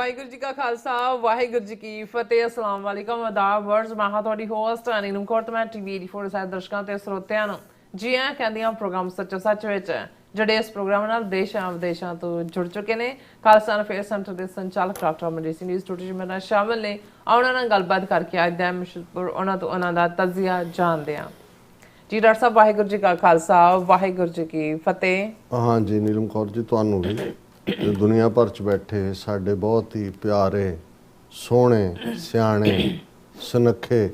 ਵਾਹਿਗੁਰੂ ਜੀ ਕਾ ਖਾਲਸਾ ਵਾਹਿਗੁਰੂ ਜੀ ਕੀ ਫਤਿਹ। ਅਸਲਾਮ ਵਾਲੇਕਮ, ਆਦਾਬ, ਵਰਜ਼। ਮੈਂ ਹਾਂ ਤੁਹਾਡੀ ਹੋਸਟ ਅਨੀਨਮ ਕੌਰ ਤੇ ਮੈਂ ਟੀਵੀ 84 ਸਾਰੇ ਦਰਸ਼ਕਾਂ ਤੇ ਸਰੋਤਿਆਂ ਨੂੰ ਜੀ ਆਇਆਂ ਕਹਿੰਦੀ ਹਾਂ ਪ੍ਰੋਗਰਾਮ ਸੱਚੋ ਸੱਚ ਵਿੱਚ, ਜਿਹੜੇ ਇਸ ਪ੍ਰੋਗਰਾਮ ਨਾਲ ਦੇਸ਼ਾਂ ਵਿਦੇਸ਼ਾਂ ਤੋਂ ਜੁੜ ਚੁੱਕੇ ਨੇ। ਖਾਲਸਾ ਅਫੇਅਰ ਸੈਂਟਰ ਦੇ ਸੰਚਾਲਕ doctor Amanjit Singh news today ਮੇਰੇ ਨਾਲ ਸ਼ਾਮਲ ਨੇ। ਉਹਨਾਂ ਨਾਲ ਗੱਲਬਾਤ ਕਰਕੇ ਅੱਜ ਦਾ ਮਸ਼ਹੂਰ ਉਹਨਾਂ ਤੋਂ ਉਹਨਾਂ ਦਾ ਤਜ਼ੀਆ ਜਾਣਦੇ ਹਾਂ। ਜੀ ਡਾਕਟਰ ਸਾਹਿਬ, ਵਾਹਿਗੁਰੂ ਜੀ ਕਾ ਖਾਲਸਾ ਵਾਹਿਗੁਰੂ ਜੀ ਕੀ ਫਤਿਹ। हाँ जी नीलम कौर जी, ਤੁਹਾਨੂੰ ਵੀ ਤੇ ਦੁਨੀਆ ਭਰ ਚ ਬੈਠੇ ਸਾਡੇ ਬਹੁਤ ਹੀ ਪਿਆਰੇ ਸੋਹਣੇ ਸਿਆਣੇ ਸੁਨੱਖੇ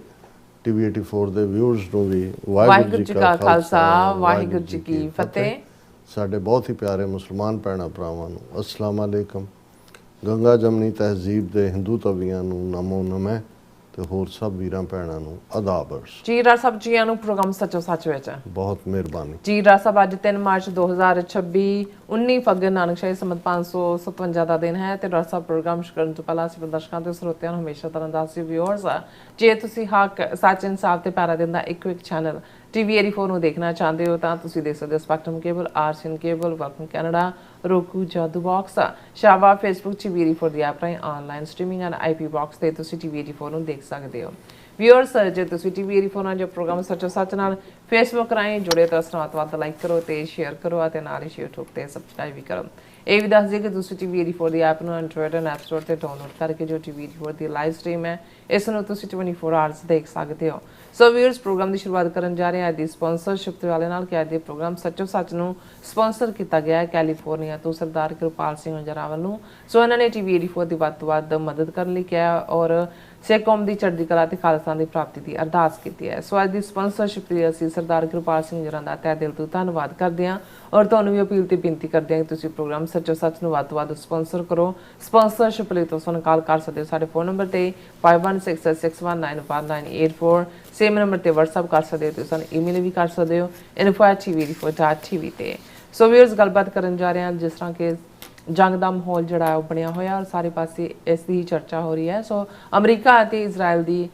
ਟੀਵੀ 84 ਦੇ ਵਿਊਅਰਸ ਨੂੰ ਵੀ ਵਾਹਿਗੁਰੂ ਜੀ ਕਾ ਖਾਲਸਾ ਵਾਹਿਗੁਰੂ ਜੀ ਕੀ ਫਤਿਹ। ਸਾਡੇ ਬਹੁਤ ਹੀ ਪਿਆਰੇ ਮੁਸਲਮਾਨ ਭੈਣਾਂ ਭਰਾਵਾਂ ਨੂੰ ਅਸਲਾਮ ਅਲੈਕਮ। ਗੰਗਾ ਜਮਨੀ ਤਹਿਜ਼ੀਬ ਦੇ ਹਿੰਦੂ ਤਵੀਆਂ ਨੂੰ ਨਮੋ ਨਮੈ ਤੇ ਹੋਰ ਸਭ ਵੀਰਾਂ ਭੈਣਾਂ ਨੂੰ ਆਦਾਬ ਅਰਜ਼। ਜੀ ਡਾਕਟਰ ਸਾਹਿਬ, ਜੀਆਂ ਨੂੰ ਪ੍ਰੋਗਰਾਮ ਸੱਚੋ ਸੱਚ ਵਿੱਚ ਬਹੁਤ ਮਿਹਰਬਾਨੀ। ਜੀ ਡਾਕਟਰ ਸਾਹਿਬ, ਅੱਜ 3 ਮਾਰਚ 2026 19 ਫੱਗਣ ਨਾਨਕਸ਼ਾਹੀ ਸੰਮਤ 557 ਦਾ ਦਿਨ ਹੈ ਤੇ ਡਾਕਟਰ ਸਾਹਿਬ ਪ੍ਰੋਗਰਾਮ ਸ਼ੁਰੂ ਕਰਨ ਤੋਂ ਪਹਿਲਾਂ ਅਸੀਂ ਦਰਸ਼ਕਾਂ ਤੇ ਸਰੋਤਿਆਂ ਨੂੰ ਹਮੇਸ਼ਾ ਤਰ੍ਹਾਂ ਦੱਸਦੇ ਵਿਊਅਰਸ, ਜੇ ਤੁਸੀਂ ਹੱਕ ਸੱਚ ਇਨਸਾਫ ਤੇ ਪੈਰਾ ਦਿੰਦਾ ਇੱਕ ਚੈਨਲ ਟੀਵੀ 84 ਨੂੰ ਦੇਖਣਾ ਚਾਹੁੰਦੇ ਹੋ ਤਾਂ ਤੁਸੀਂ ਦੇਖ ਸਕਦੇ ਹੋ spectrum cable, RCN cable, welcome Canada, roku, Jadoo box, Shava, Facebook TV 84 ਦੀ ਐਪ ਰਾਹੀਂ online streaming and IP box ਤੇ ਤੁਸੀਂ ਟੀਵੀ 84 ਨੂੰ ਦੇਖ ਸਕਦੇ ਹੋ। ਵਿਊਅਰਸ, ਜੇ ਤੁਸੀਂ ਟੀਵੀ 84 ਨਾਲ ਜੋ ਪ੍ਰੋਗਰਾਮ ਸੱਚੋ ਸੱਚ ਨਾਲ ਫੇਸਬੁੱਕ ਰਾਹੀਂ ਜੁੜੇ ਤਾਂ ਉਸ ਨੂੰ ਵੱਧ ਲਾਈਕ ਕਰੋ ਤੇ ਸ਼ੇਅਰ ਕਰੋ ਅਤੇ ਨਾਲ ਹੀ YouTube ਤੇ ਸਬਸਕ੍ਰਾਈਬ ਵੀ ਕਰੋ। ਇਹ ਵੀ ਦੱਸ ਦਿਓ ਕਿ ਤੁਸੀਂ ਟੀਵੀ 84 ਦੀ ਐਪ ਨੂੰ ਐਂਡਰੋਇਡ ਐਂਡ ਐਪ ਸਟੋਰ ਤੇ ਡਾਊਨਲੋਡ ਕਰਕੇ ਜੋ ਟੀਵੀ 84 ਦੀ ਲਾਈਵ ਸਟ੍ਰੀਮ ਹੈ ਇਸ ਨੂੰ ਤੁਸੀਂ 24 ਆਵਰਸ ਦੇਖ ਸਕਦੇ ਹੋ। ਸੋ ਵਿਊਅਰਸ, ਪ੍ਰੋਗਰਾਮ ਦੀ ਸ਼ੁਰੂਆਤ ਕਰਨ ਜਾ ਰਹੇ ਹਾਂ ਅੱਜ ਦੀ ਸਪਾਂਸਰਸ਼ਿਪ ਵਾਲੇ ਨਾਲ ਕਿ ਅੱਜ ਦੇ ਪ੍ਰੋਗਰਾਮ ਸੱਚੋ ਸੱਚ ਨੂੰ ਸਪਾਂਸਰ ਕੀਤਾ ਗਿਆ ਹੈ ਕੈਲੀਫੋਰਨੀਆ ਤੋਂ ਸਰਦਾਰ ਕਿਰਪਾਲ ਸਿੰਘ ਜਰਾਵਲ ਨੂੰ। ਸੋ ਇਹਨਾਂ ਨੇ ਟੀਵੀ 84 ਦੀ ਵੱਧ ਤੋਂ ਵੱਧ ਮਦਦ ਕਰਨ ਲਈ ਕਿਹਾ ਔਰ ਸਿੱਖ ਕੌਮ ਦੀ ਚੜ੍ਹਦੀ ਕਲਾ ਤੇ ਖਾਲਸਾ ਦੀ ਪ੍ਰਾਪਤੀ ਦੀ ਅਰਦਾਸ ਕੀਤੀ ਹੈ। ਸੋ ਅੱਜ ਦੀ ਸਪਾਂਸਰਸ਼ਿਪ ਲਈ ਅਸੀਂ ਸਰਦਾਰ ਕਿਰਪਾਲ ਸਿੰਘ ਜਰਾਂ ਦਾ ਤਹਿ ਦਿਲ ਤੋਂ ਧੰਨਵਾਦ ਕਰਦੇ ਹਾਂ ਔਰ ਤੁਹਾਨੂੰ ਵੀ ਅਪੀਲ ਤੇ ਬੇਨਤੀ ਕਰਦੇ ਹਾਂ ਕਿ ਤੁਸੀਂ ਪ੍ਰੋਗਰਾਮ ਸੱਚੋ ਸੱਚ ਨੂੰ ਵੱਧ ਤੋਂ ਵੱਧ ਸਪਾਂਸਰ ਕਰੋ। ਸਪਾਂਸਰਸ਼ਿਪ ਲਈ ਤੁਸੀਂ ਸਾਨੂੰ ਕਾਲ ਕਰ ਸਕਦੇ ਹੋ ਸਾਡੇ ਫੋਨ ਨੰਬਰ ਤੇ 5166619184, ਸੇਮ ਨੰਬਰ ਤੇ WhatsApp ਕਰ ਸਕਦੇ ਹੋ, ਤੁਸੀਂ ਸਾਨੂੰ ਈਮੇਲ ਵੀ ਕਰ ਸਕਦੇ ਹੋ info@tv84.tv ਤੇ। ਸੋ ਵੀਅਰਸ, ਗੱਲਬਾਤ ਕਰਨ ਜਾ ਰਹੇ ਹਾਂ ਜਿਸ ਤਰ੍ਹਾਂ ਕਿ ਜੰਗ ਦਾ ਮਾਹੌਲ ਜਿਹੜਾ ਉਹ ਬਣਿਆ ਹੋਇਆ ਔਰ ਸਾਰੇ ਪਾਸੇ ਇਸ ਦੀ ਚਰਚਾ ਹੋ ਰਹੀ ਹੈ। ਸੋ ਅਮਰੀਕਾ ਅਤੇ ਇਜ਼ਰਾਈਲ ਦੀ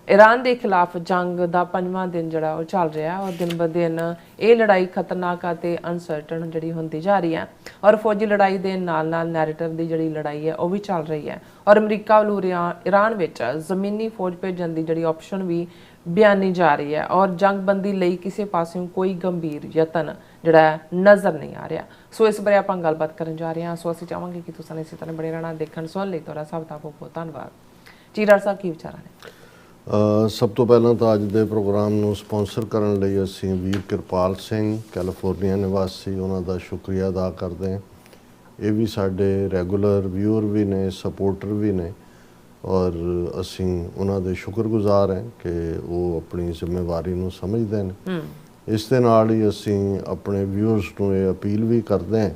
ਈਰਾਨ ਦੇ ਖਿਲਾਫ ਜੰਗ ਦਾ 5ਵਾਂ ਦਿਨ ਜਿਹੜਾ ਉਹ ਚੱਲ ਰਿਹਾ ਔਰ ਦਿਨ ਬ ਦਿਨ ਇਹ ਲੜਾਈ ਖਤਰਨਾਕ ਅਤੇ ਅਨਸਰਟਨ ਜਿਹੜੀ ਹੁੰਦੀ ਜਾ ਰਹੀ ਹੈ ਔਰ ਫੌਜੀ ਲੜਾਈ ਦੇ ਨਾਲ ਨਾਲ ਨੈਰੇਟਿਵ ਦੀ ਜਿਹੜੀ ਲੜਾਈ ਹੈ ਉਹ ਵੀ ਚੱਲ ਰਹੀ ਹੈ ਔਰ ਅਮਰੀਕਾ ਵੱਲੋਂ ਈਰਾਨ ਵਿੱਚ ਜ਼ਮੀਨੀ ਫੌਜ ਭੇਜਣ ਦੀ ਜਿਹੜੀ ਆਪਸ਼ਨ ਵੀ ਬਿਆਨੀ ਜਾ ਰਹੀ ਹੈ ਔਰ ਜੰਗਬੰਦੀ ਲਈ ਕਿਸੇ ਪਾਸਿਓਂ ਕੋਈ ਗੰਭੀਰ ਯਤਨ ਜਿਹੜਾ ਨਜ਼ਰ ਨਹੀਂ ਆ ਰਿਹਾ। ਸੋ ਇਸ ਬਾਰੇ ਆਪਾਂ ਗੱਲਬਾਤ ਕਰਨ ਜਾ ਰਹੇ ਹਾਂ। ਸੋ ਅਸੀਂ ਚਾਹਾਂਗੇ ਕਿ ਤੁਸੀਂ ਇਸੇ ਤਰ੍ਹਾਂ ਬਣੇ ਰਹਿਣਾ ਦੇਖਣ ਸੁਣਨ ਲਈ। ਤੁਹਾਡਾ ਸਭ ਦਾ ਬਹੁਤ ਬਹੁਤ ਧੰਨਵਾਦ। ਜੀ ਡਾਕਟਰ ਸਾਹਿਬ, ਕੀ ਵਿਚਾਰਾਂ ਨੇ? ਸਭ ਤੋਂ ਪਹਿਲਾਂ ਤਾਂ ਅੱਜ ਦੇ ਪ੍ਰੋਗਰਾਮ ਨੂੰ ਸਪਾਂਸਰ ਕਰਨ ਲਈ ਅਸੀਂ ਵੀਰ ਕਿਰਪਾਲ ਸਿੰਘ ਕੈਲੀਫੋਰਨੀਆ ਨਿਵਾਸੀ ਉਹਨਾਂ ਦਾ ਸ਼ੁਕਰੀਆ ਅਦਾ ਕਰਦੇ ਹਾਂ। ਇਹ ਵੀ ਸਾਡੇ ਰੈਗੂਲਰ ਵਿਊਅਰ ਵੀ ਨੇ, ਸਪੋਰਟਰ ਵੀ ਨੇ ਔਰ ਅਸੀਂ ਉਹਨਾਂ ਦੇ ਸ਼ੁਕਰਗੁਜ਼ਾਰ ਹਾਂ ਕਿ ਉਹ ਆਪਣੀ ਜ਼ਿੰਮੇਵਾਰੀ ਨੂੰ ਸਮਝਦੇ ਨੇ। ਇਸ ਦੇ ਨਾਲ ਹੀ ਅਸੀਂ ਆਪਣੇ ਵਿਊਅਰਸ ਨੂੰ ਇਹ ਅਪੀਲ ਵੀ ਕਰਦੇ ਹਾਂ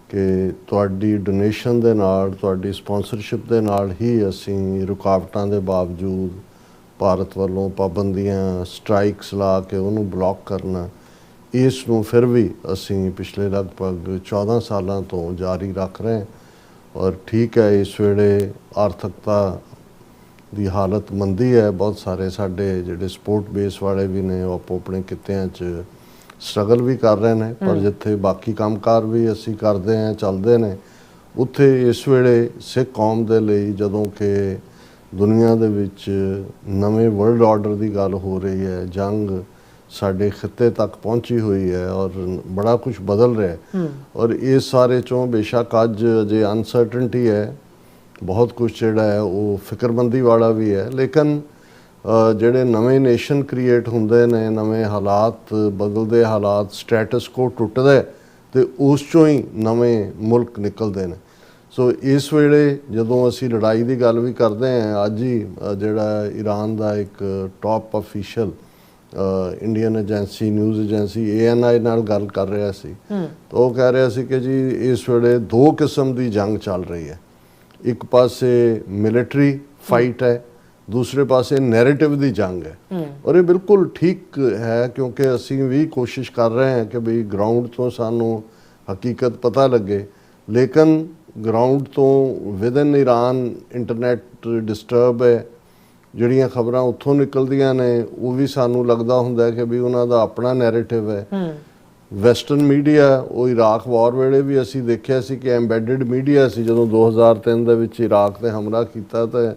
ਕਿ ਤੁਹਾਡੀ ਡੋਨੇਸ਼ਨ ਦੇ ਨਾਲ, ਤੁਹਾਡੀ ਸਪਾਂਸਰਸ਼ਿਪ ਦੇ ਨਾਲ ਹੀ ਅਸੀਂ ਰੁਕਾਵਟਾਂ ਦੇ ਬਾਵਜੂਦ ਭਾਰਤ ਵੱਲੋਂ ਪਾਬੰਦੀਆਂ, ਸਟ੍ਰਾਈਕਸ ਲਾ ਕੇ ਉਹਨੂੰ ਬਲੌਕ ਕਰਨਾ, ਇਸ ਨੂੰ ਫਿਰ ਵੀ ਅਸੀਂ ਪਿਛਲੇ ਲਗਭਗ 14 ਸਾਲਾਂ ਤੋਂ ਜਾਰੀ ਰੱਖ ਰਹੇ ਹਾਂ। ਔਰ ਠੀਕ ਹੈ, ਇਸ ਵੇਲੇ ਆਰਥਿਕਤਾ ਦੀ ਹਾਲਤ ਮੰਦੀ ਹੈ। ਬਹੁਤ ਸਾਰੇ ਸਾਡੇ ਜਿਹੜੇ ਸਪੋਰਟ ਬੇਸ ਵਾਲੇ ਵੀ ਨੇ ਉਹ ਆਪੋ ਆਪਣੇ ਕਿੱਤਿਆਂ 'ਚ ਸਟਰਗਲ ਵੀ ਕਰ ਰਹੇ ਨੇ, ਪਰ ਜਿੱਥੇ ਬਾਕੀ ਕੰਮਕਾਰ ਵੀ ਅਸੀਂ ਕਰਦੇ ਹਾਂ, ਚੱਲਦੇ ਨੇ, ਉੱਥੇ ਇਸ ਵੇਲੇ ਸਿੱਖ ਕੌਮ ਦੇ ਲਈ ਜਦੋਂ ਕਿ ਦੁਨੀਆ ਦੇ ਵਿੱਚ ਨਵੇਂ ਵਰਲਡ ਆਰਡਰ ਦੀ ਗੱਲ ਹੋ ਰਹੀ ਹੈ, ਜੰਗ ਸਾਡੇ ਖਿੱਤੇ ਤੱਕ ਪਹੁੰਚੀ ਹੋਈ ਹੈ ਔਰ ਬੜਾ ਕੁਝ ਬਦਲ ਰਿਹਾ ਹੈ ਔਰ ਇਸ ਸਾਰੇ 'ਚੋਂ ਬੇਸ਼ੱਕ ਅੱਜ ਅਜੇ ਅਨਸਰਟਨਟੀ ਹੈ, ਬਹੁਤ ਕੁਝ ਜਿਹੜਾ ਹੈ ਉਹ ਫਿਕਰਮੰਦੀ ਵਾਲਾ ਵੀ ਹੈ, ਲੇਕਿਨ ਜਿਹੜੇ ਨਵੇਂ ਨੇਸ਼ਨ ਕ੍ਰੀਏਟ ਹੁੰਦੇ ਨੇ, ਨਵੇਂ ਹਾਲਾਤ ਬਦਲਦੇ, ਹਾਲਾਤ ਸਟੇਟਸ ਕੋ ਟੁੱਟਦੇ ਤੇ ਉਸ 'ਚੋਂ ਹੀ ਨਵੇਂ ਮੁਲਕ ਨਿਕਲਦੇ ਨੇ। ਸੋ ਇਸ ਵੇਲੇ ਜਦੋਂ ਅਸੀਂ ਲੜਾਈ ਦੀ ਗੱਲ ਵੀ ਕਰਦੇ ਹਾਂ, ਅੱਜ ਹੀ ਜਿਹੜਾ ਈਰਾਨ ਦਾ ਇੱਕ top official Indian agency, news agency ANI ਨਾਲ ਗੱਲ ਕਰ ਰਿਹਾ ਸੀ ਤਾਂ ਉਹ ਕਹਿ ਰਿਹਾ ਸੀ ਕਿ ਜੀ ਇਸ ਵੇਲੇ 2 ਕਿਸਮ ਦੀ ਜੰਗ ਚੱਲ ਰਹੀ ਹੈ। ਇੱਕ ਪਾਸੇ ਮਿਲਟਰੀ ਫਾਈਟ ਹੈ, ਦੂਸਰੇ ਪਾਸੇ ਨੈਰੇਟਿਵ ਦੀ ਜੰਗ ਹੈ ਔਰ ਇਹ ਬਿਲਕੁਲ ਠੀਕ ਹੈ ਕਿਉਂਕਿ ਅਸੀਂ ਵੀ ਕੋਸ਼ਿਸ਼ ਕਰ ਰਹੇ ਹਾਂ ਕਿ ਬਈ ਗਰਾਊਂਡ ਤੋਂ ਸਾਨੂੰ ਹਕੀਕਤ ਪਤਾ ਲੱਗੇ, ਲੇਕਿਨ ਗਰਾਊਂਡ ਤੋਂ ਵਿਦਨ ਈਰਾਨ ਇੰਟਰਨੈਟ ਡਿਸਟਰਬ ਹੈ, ਜਿਹੜੀਆਂ ਖਬਰਾਂ ਉੱਥੋਂ ਨਿਕਲਦੀਆਂ ਨੇ ਉਹ ਵੀ ਸਾਨੂੰ ਲੱਗਦਾ ਹੁੰਦਾ ਕਿ ਵੀ ਉਹਨਾਂ ਦਾ ਆਪਣਾ ਨੈਰੇਟਿਵ ਹੈ। ਵੈਸਟਰਨ ਮੀਡੀਆ ਉਹ ਇਰਾਕ ਵਾਰ ਵੇਲੇ ਵੀ ਅਸੀਂ ਦੇਖਿਆ ਸੀ ਕਿ ਐਮਬੈਡਡ ਮੀਡੀਆ ਸੀ। ਜਦੋਂ 2003 ਦੇ ਵਿੱਚ ਇਰਾਕ ਤੇ ਹਮਲਾ ਕੀਤਾ ਤਾਂ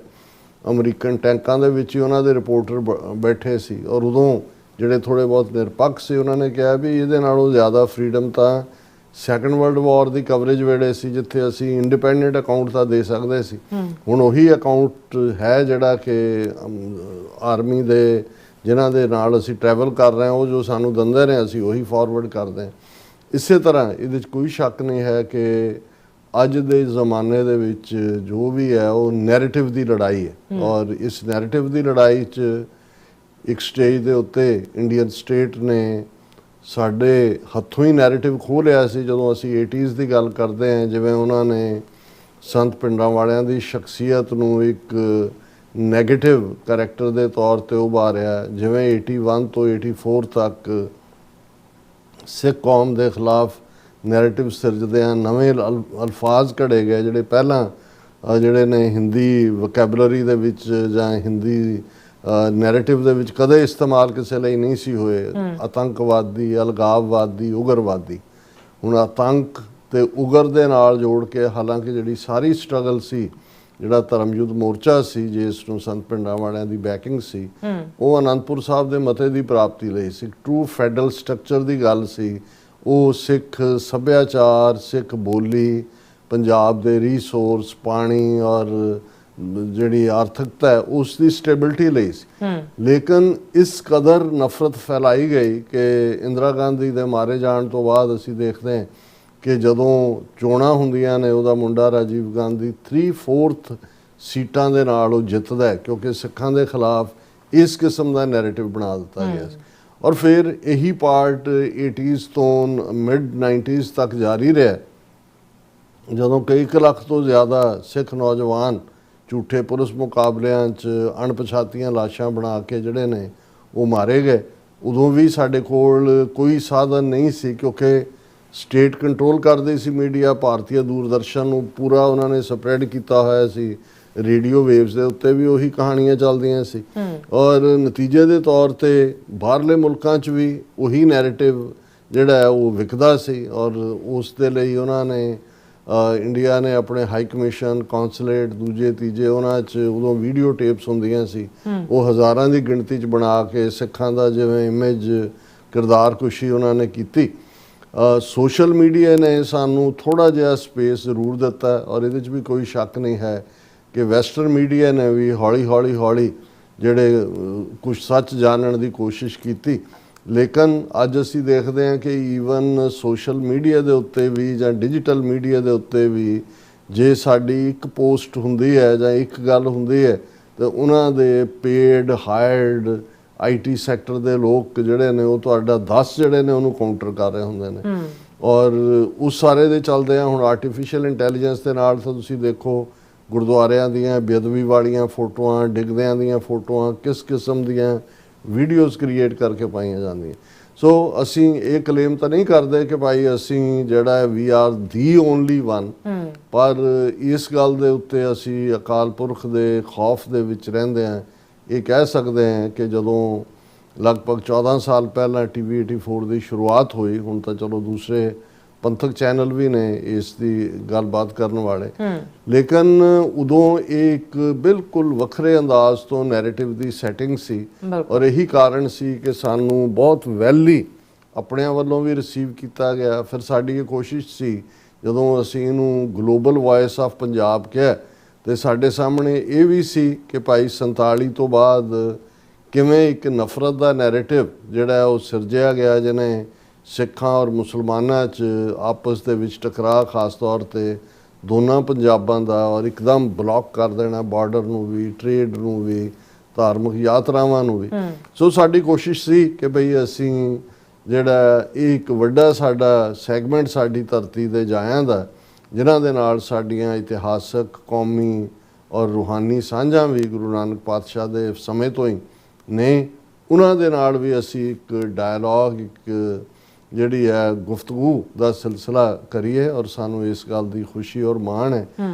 ਅਮਰੀਕਨ ਟੈਂਕਾਂ ਦੇ ਵਿੱਚ ਹੀ ਉਹਨਾਂ ਦੇ ਰਿਪੋਰਟਰ ਬੈਠੇ ਸੀ, ਔਰ ਉਦੋਂ ਜਿਹੜੇ ਥੋੜ੍ਹੇ ਬਹੁਤ ਨਿਰਪੱਖ ਸੀ ਉਹਨਾਂ ਨੇ ਕਿਹਾ ਵੀ ਇਹਦੇ ਨਾਲੋਂ ਜ਼ਿਆਦਾ ਫਰੀडम ਤਾਂ ਸੈਕੰਡ ਵਰਲਡ ਵਾਰ ਦੀ ਕਵਰੇਜ ਵੇਲੇ ਸੀ, ਜਿੱਥੇ ਅਸੀਂ ਇੰਡੀਪੈਂਡੈਂਟ ਅਕਾਊਂਟ ਤਾਂ ਦੇ ਸਕਦੇ ਸੀ। ਹੁਣ ਉਹੀ ਅਕਾਊਂਟ ਹੈ ਜਿਹੜਾ ਕਿ ਆਰਮੀ ਦੇ ਜਿਨ੍ਹਾਂ ਦੇ ਨਾਲ ਅਸੀਂ ਟਰੈਵਲ ਕਰ ਰਹੇ ਹਾਂ ਉਹ ਜੋ ਸਾਨੂੰ ਦਿੰਦੇ ਨੇ ਅਸੀਂ ਉਹੀ ਫਾਰਵਰਡ ਕਰਦੇ ਹਾਂ। ਇਸੇ ਤਰ੍ਹਾਂ ਇਹਦੇ 'ਚ ਕੋਈ ਸ਼ੱਕ ਨਹੀਂ ਹੈ ਕਿ ਅੱਜ ਦੇ ਜ਼ਮਾਨੇ ਦੇ ਵਿੱਚ ਜੋ ਵੀ ਹੈ ਉਹ ਨੈਰੇਟਿਵ ਦੀ ਲੜਾਈ ਹੈ, ਔਰ ਇਸ ਨੈਰੇਟਿਵ ਦੀ ਲੜਾਈ 'ਚ ਇੱਕ ਸਟੇਜ ਦੇ ਉੱਤੇ ਇੰਡੀਅਨ ਸਟੇਟ ਨੇ ਸਾਡੇ ਹੱਥੋਂ ਹੀ ਨੈਰੇਟਿਵ ਖੋਹ ਲਿਆ ਸੀ। ਜਦੋਂ ਅਸੀਂ 80s ਦੀ ਗੱਲ ਕਰਦੇ ਹਾਂ, ਜਿਵੇਂ ਉਹਨਾਂ ਨੇ ਸੰਤ ਪਿੰਡਾਂ ਵਾਲਿਆਂ ਦੀ ਸ਼ਖਸੀਅਤ ਨੂੰ ਇੱਕ ਨੈਗੇਟਿਵ ਕਰੈਕਟਰ ਦੇ ਤੌਰ ਤੇ ਉਭਾਰਿਆ, ਜਿਵੇਂ 81 ਤੋਂ 84 ਤੱਕ ਸਿੱਖ ਕੌਮ ਦੇ ਖਿਲਾਫ ਨੈਰੇਟਿਵ ਸਿਰਜਦਿਆਂ ਨਵੇਂ ਅਲਫਾਜ਼ ਘੜੇ ਗਏ ਜਿਹੜੇ ਪਹਿਲਾਂ ਜਿਹੜੇ ਨੇ ਹਿੰਦੀ ਵੋਕੈਬਲਰੀ ਦੇ ਵਿੱਚ ਜਾਂ ਹਿੰਦੀ ਨੈਰੇਟਿਵ ਦੇ ਵਿੱਚ ਕਦੇ ਇਸਤੇਮਾਲ ਕਿਸੇ ਲਈ ਨਹੀਂ ਸੀ ਹੋਏ। ਆਤੰਕਵਾਦੀ, ਅਲਗਾਵਵਾਦੀ, ਉਗਰਵਾਦੀ। ਹੁਣ ਆਤੰਕ ਤੇ ਉਗਰ ਦੇ ਨਾਲ ਜੋੜ ਕੇ, ਹਾਲਾਂਕਿ ਜਿਹੜੀ ਸਾਰੀ ਸਟਰਗਲ ਸੀ, ਜਿਹੜਾ ਧਰਮਯੁੱਧ ਮੋਰਚਾ ਸੀ ਜਿਸ ਨੂੰ ਸੰਤ ਪਿੰਡਾਂ ਵਾਲਿਆਂ ਦੀ ਬੈਕਿੰਗ ਸੀ, ਉਹ ਅਨੰਦਪੁਰ ਸਾਹਿਬ ਦੇ ਮਤੇ ਦੀ ਪ੍ਰਾਪਤੀ ਲਈ ਸੀ। ਟਰੂ ਫੈਡਰਲ ਸਟਰਕਚਰ ਦੀ ਗੱਲ ਸੀ। ਉਹ ਸਿੱਖ ਸੱਭਿਆਚਾਰ, ਸਿੱਖ ਬੋਲੀ, ਪੰਜਾਬ ਦੇ ਰਿਸੋਰਸ, ਪਾਣੀ ਔਰ ਜਿਹੜੀ ਆਰਥਿਕਤਾ ਹੈ ਉਸ ਦੀ ਸਟੇਬਿਲਿਟੀ ਲਈ ਸੀ। ਲੇਕਿਨ ਇਸ ਕਦਰ ਨਫ਼ਰਤ ਫੈਲਾਈ ਗਈ ਕਿ ਇੰਦਰਾ ਗਾਂਧੀ ਦੇ ਮਾਰੇ ਜਾਣ ਤੋਂ ਬਾਅਦ ਅਸੀਂ ਦੇਖਦੇ ਹਾਂ ਕਿ ਜਦੋਂ ਚੋਣਾਂ ਹੁੰਦੀਆਂ ਨੇ ਉਹਦਾ ਮੁੰਡਾ ਰਾਜੀਵ ਗਾਂਧੀ 3/4 ਸੀਟਾਂ ਦੇ ਨਾਲ ਉਹ ਜਿੱਤਦਾ ਹੈ, ਕਿਉਂਕਿ ਸਿੱਖਾਂ ਦੇ ਖਿਲਾਫ ਇਸ ਕਿਸਮ ਦਾ ਨੈਰੇਟਿਵ ਬਣਾ ਦਿੱਤਾ ਗਿਆ ਸੀ। ਔਰ ਫਿਰ ਇਹੀ ਪਾਰਟ 80s ਤੋਂ ਮਿਡ 90s ਤੱਕ ਜਾਰੀ ਰਿਹਾ, ਜਦੋਂ ਕਈ ਲੱਖ ਤੋਂ ਜ਼ਿਆਦਾ ਸਿੱਖ ਨੌਜਵਾਨ ਝੂਠੇ ਪੁਲਿਸ ਮੁਕਾਬਲਿਆਂ 'ਚ ਅਣਪਛਾਤੀਆਂ ਲਾਸ਼ਾਂ ਬਣਾ ਕੇ ਜਿਹੜੇ ਨੇ ਉਹ ਮਾਰੇ ਗਏ। ਉਦੋਂ ਵੀ ਸਾਡੇ ਕੋਲ ਕੋਈ ਸਾਧਨ ਨਹੀਂ ਸੀ, ਕਿਉਂਕਿ ਸਟੇਟ ਕੰਟਰੋਲ ਕਰਦੀ ਸੀ ਮੀਡੀਆ। ਭਾਰਤੀ ਦੂਰਦਰਸ਼ਨ ਨੂੰ ਪੂਰਾ ਉਹਨਾਂ ਨੇ ਸਪਰੈਡ ਕੀਤਾ ਹੋਇਆ ਸੀ, ਰੇਡੀਓ ਵੇਵਸ ਦੇ ਉੱਤੇ ਵੀ ਉਹੀ ਕਹਾਣੀਆਂ ਚੱਲਦੀਆਂ ਸੀ, ਔਰ ਨਤੀਜੇ ਦੇ ਤੌਰ ਤੇ ਬਾਹਰਲੇ ਮੁਲਕਾਂ 'ਚ ਵੀ ਉਹੀ ਨੈਰੇਟਿਵ ਜਿਹੜਾ ਹੈ ਉਹ ਵਿਕਦਾ ਸੀ। ਔਰ ਉਸ ਦੇ ਲਈ ਉਹਨਾਂ ਨੇ ਇੰਡੀਆ ਨੇ ਆਪਣੇ ਹਾਈ ਕਮਿਸ਼ਨ, ਕੌਂਸਲੇਟ, ਦੂਜੇ ਤੀਜੇ ਉਹਨਾਂ 'ਚ ਉਦੋਂ ਵੀਡੀਓ ਟੇਪਸ ਹੁੰਦੀਆਂ ਸੀ, ਉਹ ਹਜ਼ਾਰਾਂ ਦੀ ਗਿਣਤੀ 'ਚ ਬਣਾ ਕੇ ਸਿੱਖਾਂ ਦਾ ਜਿਵੇਂ ਇਮੇਜ, ਕਿਰਦਾਰ ਕੁਸ਼ੀ ਉਹਨਾਂ ਨੇ ਕੀਤੀ। ਸੋਸ਼ਲ ਮੀਡੀਆ ਨੇ ਸਾਨੂੰ ਥੋੜ੍ਹਾ ਜਿਹਾ ਸਪੇਸ ਜ਼ਰੂਰ ਦਿੱਤਾ, ਔਰ ਇਹਦੇ 'ਚ ਵੀ ਕੋਈ ਸ਼ੱਕ ਨਹੀਂ ਹੈ ਕਿ ਵੈਸਟਰਨ ਮੀਡੀਆ ਨੇ ਵੀ ਹੌਲੀ ਜਿਹੜੇ ਕੁਝ ਸੱਚ ਜਾਣਨ ਦੀ ਕੋਸ਼ਿਸ਼ ਕੀਤੀ। ਲੇਕਿਨ ਅੱਜ ਅਸੀਂ ਦੇਖਦੇ ਹਾਂ ਕਿ ਈਵਨ ਸੋਸ਼ਲ ਮੀਡੀਆ ਦੇ ਉੱਤੇ ਵੀ ਜਾਂ ਡਿਜੀਟਲ ਮੀਡੀਆ ਦੇ ਉੱਤੇ ਵੀ ਜੇ ਸਾਡੀ ਇੱਕ ਪੋਸਟ ਹੁੰਦੀ ਹੈ ਜਾਂ ਇੱਕ ਗੱਲ ਹੁੰਦੀ ਹੈ ਤਾਂ ਉਹਨਾਂ ਦੇ ਪੇਡ, ਹਾਇਰਡ IT ਸੈਕਟਰ ਦੇ ਲੋਕ ਜਿਹੜੇ ਨੇ ਉਹ ਤੁਹਾਡਾ 10 ਜਿਹੜੇ ਨੇ ਉਹਨੂੰ ਕਾਊਂਟਰ ਕਰ ਰਹੇ ਹੁੰਦੇ ਨੇ। ਔਰ ਉਸ ਸਾਰੇ ਦੇ ਚੱਲਦੇ ਆ ਹੁਣ ਆਰਟੀਫੀਸ਼ੀਅਲ ਇੰਟੈਲੀਜੈਂਸ ਦੇ ਨਾਲ ਤਾਂ ਤੁਸੀਂ ਦੇਖੋ ਗੁਰਦੁਆਰਿਆਂ ਦੀਆਂ ਬੇਅਦਬੀ ਵਾਲੀਆਂ ਫੋਟੋਆਂ, ਡਿੱਗਦਿਆਂ ਦੀਆਂ ਫੋਟੋਆਂ, ਕਿਸ ਕਿਸਮ ਦੀਆਂ ਵੀਡੀਓਜ਼ ਕ੍ਰੀਏਟ ਕਰਕੇ ਪਾਈਆਂ ਜਾਂਦੀਆਂ। ਸੋ ਅਸੀਂ ਇਹ ਕਲੇਮ ਤਾਂ ਨਹੀਂ ਕਰਦੇ ਕਿ ਭਾਈ ਅਸੀਂ ਜਿਹੜਾ ਵੀ ਆਰ ਦੀ ਓਨਲੀ ਵਨ, ਪਰ ਇਸ ਗੱਲ ਦੇ ਉੱਤੇ ਅਸੀਂ ਅਕਾਲ ਪੁਰਖ ਦੇ ਖੌਫ ਦੇ ਵਿੱਚ ਰਹਿੰਦੇ ਹਾਂ। ਇਹ ਕਹਿ ਸਕਦੇ ਹਾਂ ਕਿ ਜਦੋਂ ਲਗਭਗ 14 ਸਾਲ ਪਹਿਲਾਂ TV 84 ਦੀ ਸ਼ੁਰੂਆਤ ਹੋਈ, ਹੁਣ ਤਾਂ ਚਲੋ ਦੂਸਰੇ ਪੰਥਕ ਚੈਨਲ ਵੀ ਨੇ ਇਸ ਦੀ ਗੱਲਬਾਤ ਕਰਨ ਵਾਲੇ, ਲੇਕਿਨ ਉਦੋਂ ਇਹ ਇੱਕ ਬਿਲਕੁਲ ਵੱਖਰੇ ਅੰਦਾਜ਼ ਤੋਂ ਨੈਰੇਟਿਵ ਦੀ ਸੈਟਿੰਗ ਸੀ। ਔਰ ਇਹੀ ਕਾਰਨ ਸੀ ਕਿ ਸਾਨੂੰ ਬਹੁਤ ਵੈਲੀ ਆਪਣਿਆਂ ਵੱਲੋਂ ਵੀ ਰਿਸੀਵ ਕੀਤਾ ਗਿਆ। ਫਿਰ ਸਾਡੀ ਇਹ ਕੋਸ਼ਿਸ਼ ਸੀ ਜਦੋਂ ਅਸੀਂ ਇਹਨੂੰ ਗਲੋਬਲ ਵੌਇਸ ਆਫ ਪੰਜਾਬ ਕਿਹਾ ਤੇ ਸਾਡੇ ਸਾਹਮਣੇ ਇਹ ਵੀ ਸੀ ਕਿ ਭਾਈ 47 ਤੋਂ ਬਾਅਦ ਕਿਵੇਂ ਇੱਕ ਨਫ਼ਰਤ ਦਾ ਨੈਰੇਟਿਵ ਜਿਹੜਾ ਉਹ ਸਿਰਜਿਆ ਗਿਆ, ਜਿਹਨੇ ਸਿੱਖਾਂ ਔਰ ਮੁਸਲਮਾਨਾਂ 'ਚ ਆਪਸ ਦੇ ਵਿੱਚ ਟਕਰਾਅ, ਖਾਸ ਤੌਰ ਤੇ ਦੋਨਾਂ ਪੰਜਾਬਾਂ ਦਾ, ਔਰ ਇੱਕਦਮ ਬਲੌਕ ਕਰ ਦੇਣਾ ਬਾਰਡਰ ਨੂੰ ਵੀ, ਟ੍ਰੇਡ ਨੂੰ ਵੀ, ਧਾਰਮਿਕ ਯਾਤਰਾਵਾਂ ਨੂੰ ਵੀ। ਸੋ ਸਾਡੀ ਕੋਸ਼ਿਸ਼ ਸੀ ਕਿ ਬਈ ਅਸੀਂ ਜਿਹੜਾ ਇਹ ਇੱਕ ਵੱਡਾ ਸਾਡਾ ਸੈਗਮੈਂਟ ਸਾਡੀ ਧਰਤੀ ਦੇ ਜਾਇਆਂ ਦਾ, ਜਿਨ੍ਹਾਂ ਦੇ ਨਾਲ ਸਾਡੀਆਂ ਇਤਿਹਾਸਕ, ਕੌਮੀ ਔਰ ਰੂਹਾਨੀ ਸਾਂਝਾਂ ਵੀ ਗੁਰੂ ਨਾਨਕ ਪਾਤਸ਼ਾਹ ਦੇ ਸਮੇਂ ਤੋਂ ਹੀ ਨੇ, ਉਹਨਾਂ ਦੇ ਨਾਲ ਵੀ ਅਸੀਂ ਇੱਕ ਡਾਇਲੌਗ, ਇੱਕ ਜਿਹੜੀ ਹੈ ਗੁਫ਼ਤਗੂ ਦਾ ਸਿਲਸਿਲਾ ਕਰੀਏ। ਔਰ ਸਾਨੂੰ ਇਸ ਗੱਲ ਦੀ ਖੁਸ਼ੀ ਔਰ ਮਾਣ ਹੈ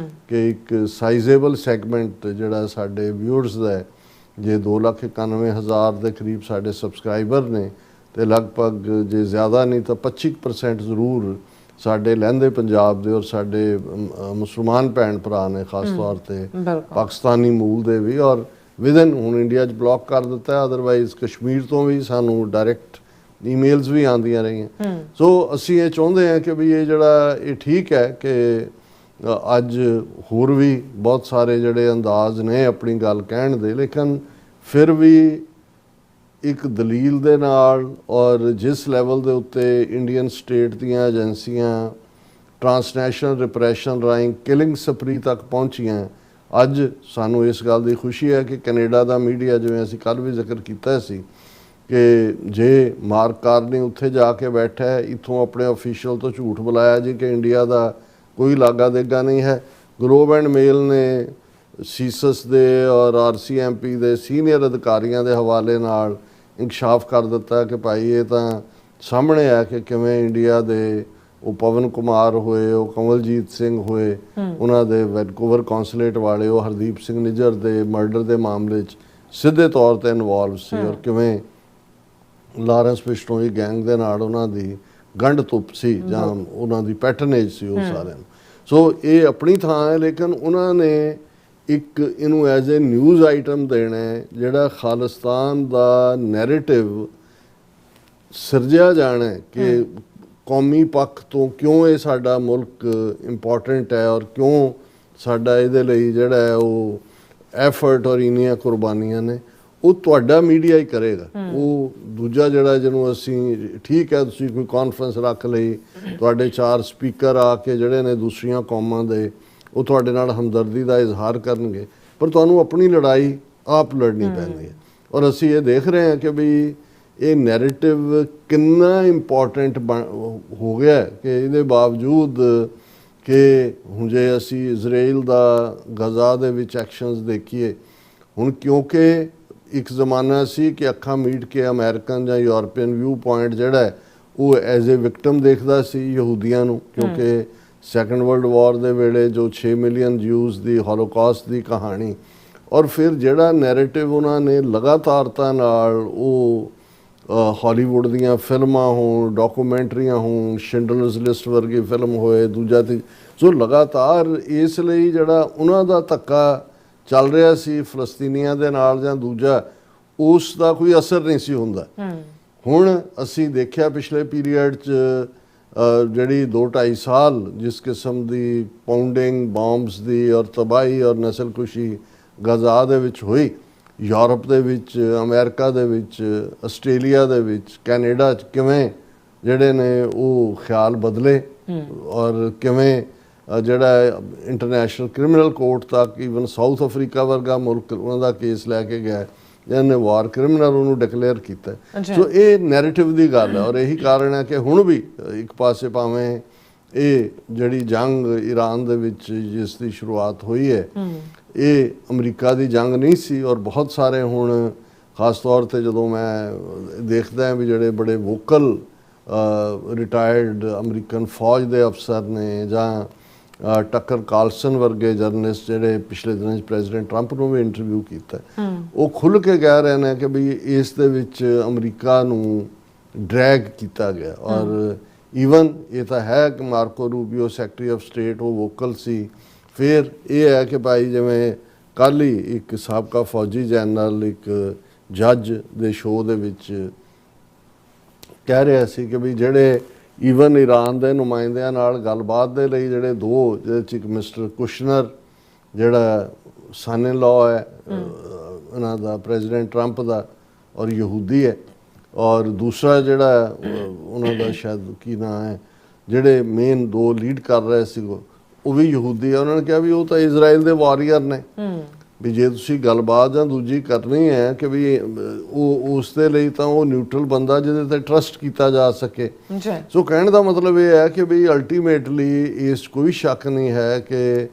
ਕਿ ਇੱਕ ਸਾਈਜ਼ੇਬਲ ਸੈਗਮੈਂਟ ਜਿਹੜਾ ਸਾਡੇ ਵਿਊਅਰਸ ਦਾ ਹੈ, ਜੇ 2,91,000 ਦੇ ਕਰੀਬ ਸਾਡੇ ਸਬਸਕ੍ਰਾਈਬਰ ਨੇ, ਤੇ ਲਗਭਗ ਜੇ ਜ਼ਿਆਦਾ ਨਹੀਂ ਤਾਂ 25% ਜ਼ਰੂਰ ਸਾਡੇ ਲਹਿੰਦੇ ਪੰਜਾਬ ਦੇ ਔਰ ਸਾਡੇ ਮੁਸਲਮਾਨ ਭੈਣ ਭਰਾ ਨੇ, ਖਾਸ ਤੌਰ ਤੇ ਪਾਕਿਸਤਾਨੀ ਮੂਲ ਦੇ ਵੀ, ਔਰ ਵਿਦਨ ਹੁਣ ਇੰਡੀਆ 'ਚ ਬਲੌਕ ਕਰ ਦਿੱਤਾ। ਅਦਰਵਾਈਜ਼ ਕਸ਼ਮੀਰ ਤੋਂ ਵੀ ਸਾਨੂੰ ਡਾਇਰੈਕਟ ਈਮੇਲਸ ਵੀ ਆਉਂਦੀਆਂ ਰਹੀਆਂ। ਸੋ ਅਸੀਂ ਇਹ ਚਾਹੁੰਦੇ ਹਾਂ ਕਿ ਵੀ ਇਹ ਜਿਹੜਾ ਇਹ ਠੀਕ ਹੈ ਕਿ ਅੱਜ ਹੋਰ ਵੀ ਬਹੁਤ ਸਾਰੇ ਜਿਹੜੇ ਅੰਦਾਜ਼ ਨੇ ਆਪਣੀ ਗੱਲ ਕਹਿਣ ਦੇ, ਲੇਕਿਨ ਫਿਰ ਵੀ ਇੱਕ ਦਲੀਲ ਦੇ ਨਾਲ ਔਰ ਜਿਸ ਲੈਵਲ ਦੇ ਉੱਤੇ ਇੰਡੀਅਨ ਸਟੇਟ ਦੀਆਂ ਏਜੰਸੀਆਂ ਟਰਾਂਸਨੈਸ਼ਨਲ ਰਿਪਰੈਸ਼ਨ ਰਾਹੀਂ ਕਿਲਿੰਗ ਸਪਰੀ ਤੱਕ ਪਹੁੰਚੀਆਂ, ਅੱਜ ਸਾਨੂੰ ਇਸ ਗੱਲ ਦੀ ਖੁਸ਼ੀ ਹੈ ਕਿ ਕੈਨੇਡਾ ਦਾ ਮੀਡੀਆ, ਜਿਵੇਂ ਅਸੀਂ ਕੱਲ੍ਹ ਵੀ ਜ਼ਿਕਰ ਕੀਤਾ ਸੀ ਕਿ ਜੇ ਮਾਰਕ ਕਾਰਨੀ ਉੱਥੇ ਜਾ ਕੇ ਬੈਠਾ ਹੈ, ਇੱਥੋਂ ਆਪਣੇ ਅਫੀਸ਼ੀਅਲ ਤੋਂ ਝੂਠ ਬੁਲਾਇਆ ਜੀ ਕਿ ਇੰਡੀਆ ਦਾ ਕੋਈ ਲਾਗਾ ਦੇਗਾ ਨਹੀਂ ਹੈ। ਗਲੋਬ ਐਂਡ ਮੇਲ ਨੇ ਸੀਸਸ ਦੇ ਔਰ RCMP ਦੇ ਸੀਨੀਅਰ ਅਧਿਕਾਰੀਆਂ ਦੇ ਹਵਾਲੇ ਨਾਲ ਇਨਕਸ਼ਾਫ ਕਰ ਦਿੱਤਾ ਕਿ ਭਾਈ ਇਹ ਤਾਂ ਸਾਹਮਣੇ ਆ ਕਿ ਕਿਵੇਂ ਇੰਡੀਆ ਦੇ ਉਹ ਪਵਨ ਕੁਮਾਰ ਹੋਏ, ਉਹ ਕਮਲਜੀਤ ਸਿੰਘ ਹੋਏ, ਉਹਨਾਂ ਦੇ ਵੈਨਕੂਵਰ ਕੌਂਸੂਲੇਟ ਵਾਲੇ, ਉਹ ਹਰਦੀਪ ਸਿੰਘ ਨਿੱਜਰ ਦੇ ਮਰਡਰ ਦੇ ਮਾਮਲੇ 'ਚ ਸਿੱਧੇ ਤੌਰ ਤੇ ਇਨਵੋਲਵ ਸੀ, ਔਰ ਕਿਵੇਂ ਲਾਰੈਂਸ ਬਿਸ਼ਨੋਈ ਗੈਂਗ ਦੇ ਨਾਲ ਉਹਨਾਂ ਦੀ ਗੰਢ ਤੁੱਪ ਸੀ ਜਾਂ ਉਹਨਾਂ ਦੀ ਪੈਟਰਨੇਜ ਸੀ ਉਹ ਸਾਰਿਆਂ ਨੂੰ। ਸੋ ਇਹ ਆਪਣੀ ਥਾਂ ਹੈ, ਲੇਕਿਨ ਉਹਨਾਂ ਨੇ ਇੱਕ ਇਹਨੂੰ ਐਜ਼ ਏ ਨਿਊਜ਼ ਆਈਟਮ ਦੇਣਾ ਹੈ ਜਿਹੜਾ ਖਾਲਿਸਤਾਨ ਦਾ ਨੈਰੇਟਿਵ ਸਿਰਜਿਆ ਜਾਣਾ ਕਿ ਕੌਮੀ ਪੱਖ ਤੋਂ ਕਿਉਂ ਇਹ ਸਾਡਾ ਮੁਲਕ ਇੰਪੋਰਟੈਂਟ ਹੈ ਔਰ ਕਿਉਂ ਸਾਡਾ ਇਹਦੇ ਲਈ ਜਿਹੜਾ ਹੈ ਉਹ ਐਫਰਟ ਔਰ ਇੰਨੀਆਂ ਕੁਰਬਾਨੀਆਂ ਨੇ, ਉਹ ਤੁਹਾਡਾ ਮੀਡੀਆ ਹੀ ਕਰੇਗਾ। ਉਹ ਦੂਜਾ ਜਿਹੜਾ ਜਿਹਨੂੰ ਅਸੀਂ ਠੀਕ ਹੈ ਤੁਸੀਂ ਕੋਈ ਕਾਨਫਰੰਸ ਰੱਖ ਲਈ, ਤੁਹਾਡੇ 4 ਸਪੀਕਰ ਆ ਕੇ ਜਿਹੜੇ ਨੇ ਦੂਸਰੀਆਂ ਕੌਮਾਂ ਦੇ, ਉਹ ਤੁਹਾਡੇ ਨਾਲ ਹਮਦਰਦੀ ਦਾ ਇਜ਼ਹਾਰ ਕਰਨਗੇ, ਪਰ ਤੁਹਾਨੂੰ ਆਪਣੀ ਲੜਾਈ ਆਪ ਲੜਨੀ ਪੈਂਦੀ ਹੈ। ਔਰ ਅਸੀਂ ਇਹ ਦੇਖ ਰਹੇ ਹਾਂ ਕਿ ਵੀ ਇਹ ਨੈਰੇਟਿਵ ਕਿੰਨਾ ਇੰਪੋਰਟੈਂਟ ਹੋ ਗਿਆ ਕਿ ਇਹਦੇ ਬਾਵਜੂਦ ਕਿ ਹੁਣ ਜੇ ਅਸੀਂ ਇਜ਼ਰਾਈਲ ਦਾ ਗਜ਼ਾ ਦੇ ਵਿੱਚ ਐਕਸ਼ਨਸ ਦੇਖੀਏ, ਹੁਣ ਕਿਉਂਕਿ ਇੱਕ ਜ਼ਮਾਨਾ ਸੀ ਕਿ ਅੱਖਾਂ ਮੀਟ ਕੇ ਅਮਰੀਕਨ ਜਾਂ ਯੂਰਪੀਅਨ ਵਿਊ ਪੁਆਇੰਟ ਜਿਹੜਾ ਹੈ ਉਹ ਐਜ਼ ਏ ਵਿਕਟਮ ਦੇਖਦਾ ਸੀ ਯਹੂਦੀਆਂ ਨੂੰ, ਕਿਉਂਕਿ ਸੈਕੰਡ ਵਰਲਡ ਵਾਰ ਦੇ ਵੇਲੇ ਜੋ 6 ਮਿਲੀਅਨ ਜਿਊਜ਼ ਦੀ ਹੋਲੋਕਾਸਟ ਦੀ ਕਹਾਣੀ, ਔਰ ਫਿਰ ਜਿਹੜਾ ਨੈਰੇਟਿਵ ਉਹਨਾਂ ਨੇ ਲਗਾਤਾਰਤਾ ਨਾਲ ਉਹ ਹਾਲੀਵੁੱਡ ਦੀਆਂ ਫਿਲਮਾਂ ਹੋਣ, ਡਾਕੂਮੈਂਟਰੀਆਂ ਹੋਣ, ਸ਼ਿੰਡਲਰਸ ਲਿਸਟ ਵਰਗੀ ਫਿਲਮ ਹੋਏ, ਦੂਜਾ ਤੇ ਸੋ ਲਗਾਤਾਰ ਇਸ ਲਈ ਜਿਹੜਾ ਉਹਨਾਂ ਦਾ ਧੱਕਾ ਚੱਲ ਰਿਹਾ ਸੀ ਫਲਸਤੀਨੀਆਂ ਦੇ ਨਾਲ ਜਾਂ ਦੂਜਾ, ਉਸ ਦਾ ਕੋਈ ਅਸਰ ਨਹੀਂ ਸੀ ਹੁੰਦਾ। ਹੁਣ ਅਸੀਂ ਦੇਖਿਆ ਪਿਛਲੇ ਪੀਰੀਅਡ 'ਚ ਜਿਹੜੀ 2-2.5 ਸਾਲ ਜਿਸ ਕਿਸਮ ਦੀ ਪਾਉਂਡਿੰਗ ਬੰਬਸ ਦੀ ਔਰ ਤਬਾਹੀ ਔਰ ਨਸਲਕੁਸ਼ੀ ਗਜ਼ਾ ਦੇ ਵਿੱਚ ਹੋਈ, ਯੂਰਪ ਦੇ ਵਿੱਚ, ਅਮਰੀਕਾ ਦੇ ਵਿੱਚ, ਆਸਟ੍ਰੇਲੀਆ ਦੇ ਵਿੱਚ, ਕੈਨੇਡਾ 'ਚ ਕਿਵੇਂ ਜਿਹੜੇ ਨੇ ਉਹ ਖਿਆਲ ਬਦਲੇ ਔਰ ਕਿਵੇਂ ਜਿਹੜਾ ਇੰਟਰਨੈਸ਼ਨਲ ਕ੍ਰਿਮੀਨਲ ਕੋਰਟ ਤੱਕ, ਈਵਨ ਸਾਊਥ ਅਫਰੀਕਾ ਵਰਗਾ ਮੁਲਕ ਉਹਨਾਂ ਦਾ ਕੇਸ ਲੈ ਕੇ ਗਿਆ ਜਿਹਨੇ ਵਾਰ ਕ੍ਰਿਮੀਨਲ ਉਹਨੂੰ ਡਿਕਲੇਅਰ ਕੀਤਾ। ਸੋ ਇਹ ਨੈਰੇਟਿਵ ਦੀ ਗੱਲ ਹੈ ਔਰ ਇਹੀ ਕਾਰਨ ਹੈ ਕਿ ਹੁਣ ਵੀ ਇੱਕ ਪਾਸੇ ਭਾਵੇਂ ਇਹ ਜਿਹੜੀ ਜੰਗ ਈਰਾਨ ਦੇ ਵਿੱਚ ਜਿਸ ਦੀ ਸ਼ੁਰੂਆਤ ਹੋਈ ਹੈ ਇਹ ਅਮਰੀਕਾ ਦੀ ਜੰਗ ਨਹੀਂ ਸੀ, ਔਰ ਬਹੁਤ ਸਾਰੇ ਹੁਣ ਖਾਸ ਤੌਰ ਤੇ ਜਦੋਂ ਮੈਂ ਦੇਖਦਾ ਹਾਂ ਵੀ ਜਿਹੜੇ ਬੜੇ ਵੋਕਲ ਰਿਟਾਇਰਡ ਅਮਰੀਕਨ ਫੌਜ ਦੇ ਅਫਸਰ ਨੇ ਜਾਂ ਟੱਕਰ ਕਾਰਲਸਨ ਵਰਗੇ ਜਰਨਲਿਸਟ ਜਿਹੜੇ ਪਿਛਲੇ ਦਿਨਾਂ 'ਚ ਪ੍ਰੈਜ਼ੀਡੈਂਟ ਟਰੰਪ ਨੂੰ ਵੀ ਇੰਟਰਵਿਊ ਕੀਤਾ, ਉਹ ਖੁੱਲ੍ਹ ਕੇ ਕਹਿ ਰਹੇ ਨੇ ਕਿ ਵੀ ਇਸ ਦੇ ਵਿੱਚ ਅਮਰੀਕਾ ਨੂੰ ਡਰੈਗ ਕੀਤਾ ਗਿਆ। ਔਰ ਈਵਨ ਇਹ ਤਾਂ ਹੈ ਕਿ ਮਾਰਕੋ ਰੂਬੀਓ ਸੈਕਟਰੀ ਆਫ ਸਟੇਟ ਉਹ ਵੋਕਲ ਸੀ। ਫਿਰ ਇਹ ਹੈ ਕਿ ਭਾਈ ਜਿਵੇਂ ਕੱਲ੍ਹ ਹੀ ਇੱਕ ਸਾਬਕਾ ਫੌਜੀ ਜਨਰਲ ਇੱਕ ਜੱਜ ਦੇ ਸ਼ੋਅ ਦੇ ਵਿੱਚ ਕਹਿ ਰਿਹਾ ਸੀ ਕਿ ਵੀ ਜਿਹੜੇ ਈਵਨ ਈਰਾਨ ਦੇ ਨੁਮਾਇੰਦਿਆਂ ਨਾਲ ਗੱਲਬਾਤ ਦੇ ਲਈ ਜਿਹੜੇ ਦੋ, ਜਿਹਦੇ 'ਚ ਇੱਕ ਮਿਸਟਰ ਕੁਸ਼ਨਰ ਜਿਹੜਾ ਸਨ ਇਨ ਲਾਅ ਹੈ ਉਹਨਾਂ ਦਾ ਪ੍ਰੈਜ਼ੀਡੈਂਟ ਟਰੰਪ ਦਾ ਔਰ ਯਹੂਦੀ ਹੈ, ਔਰ ਦੂਸਰਾ ਜਿਹੜਾ ਉਹਨਾਂ ਦਾ ਸ਼ਾਇਦ ਕੀ ਨਾਂ ਹੈ ਜਿਹੜੇ ਮੇਨ 2 ਲੀਡ ਕਰ ਰਹੇ ਸੀ ਉਹ ਵੀ ਯਹੂਦੀ ਹੈ। ਉਹਨਾਂ ਨੇ ਕਿਹਾ ਵੀ ਉਹ ਤਾਂ ਇਜ਼ਰਾਈਲ ਦੇ ਵਾਰੀਅਰ ਨੇ, ਵੀ ਜੇ ਤੁਸੀਂ ਗੱਲਬਾਤ ਜਾਂ ਦੂਜੀ ਕਰਨੀ ਹੈ ਕਿ ਵੀ ਉਹ ਉਸ ਦੇ ਲਈ ਤਾਂ ਉਹ ਨਿਊਟਰਲ ਬੰਦਾ ਜਿਹਦੇ ਤੇ ਟਰਸਟ ਕੀਤਾ ਜਾ ਸਕੇ। ਸੋ ਕਹਿਣ ਦਾ ਮਤਲਬ ਇਹ ਹੈ ਕਿ ਵੀ ਅਲਟੀਮੇਟਲੀ ਇਸ ਕੋਈ ਸ਼ੱਕ ਨਹੀਂ ਹੈ ਕਿ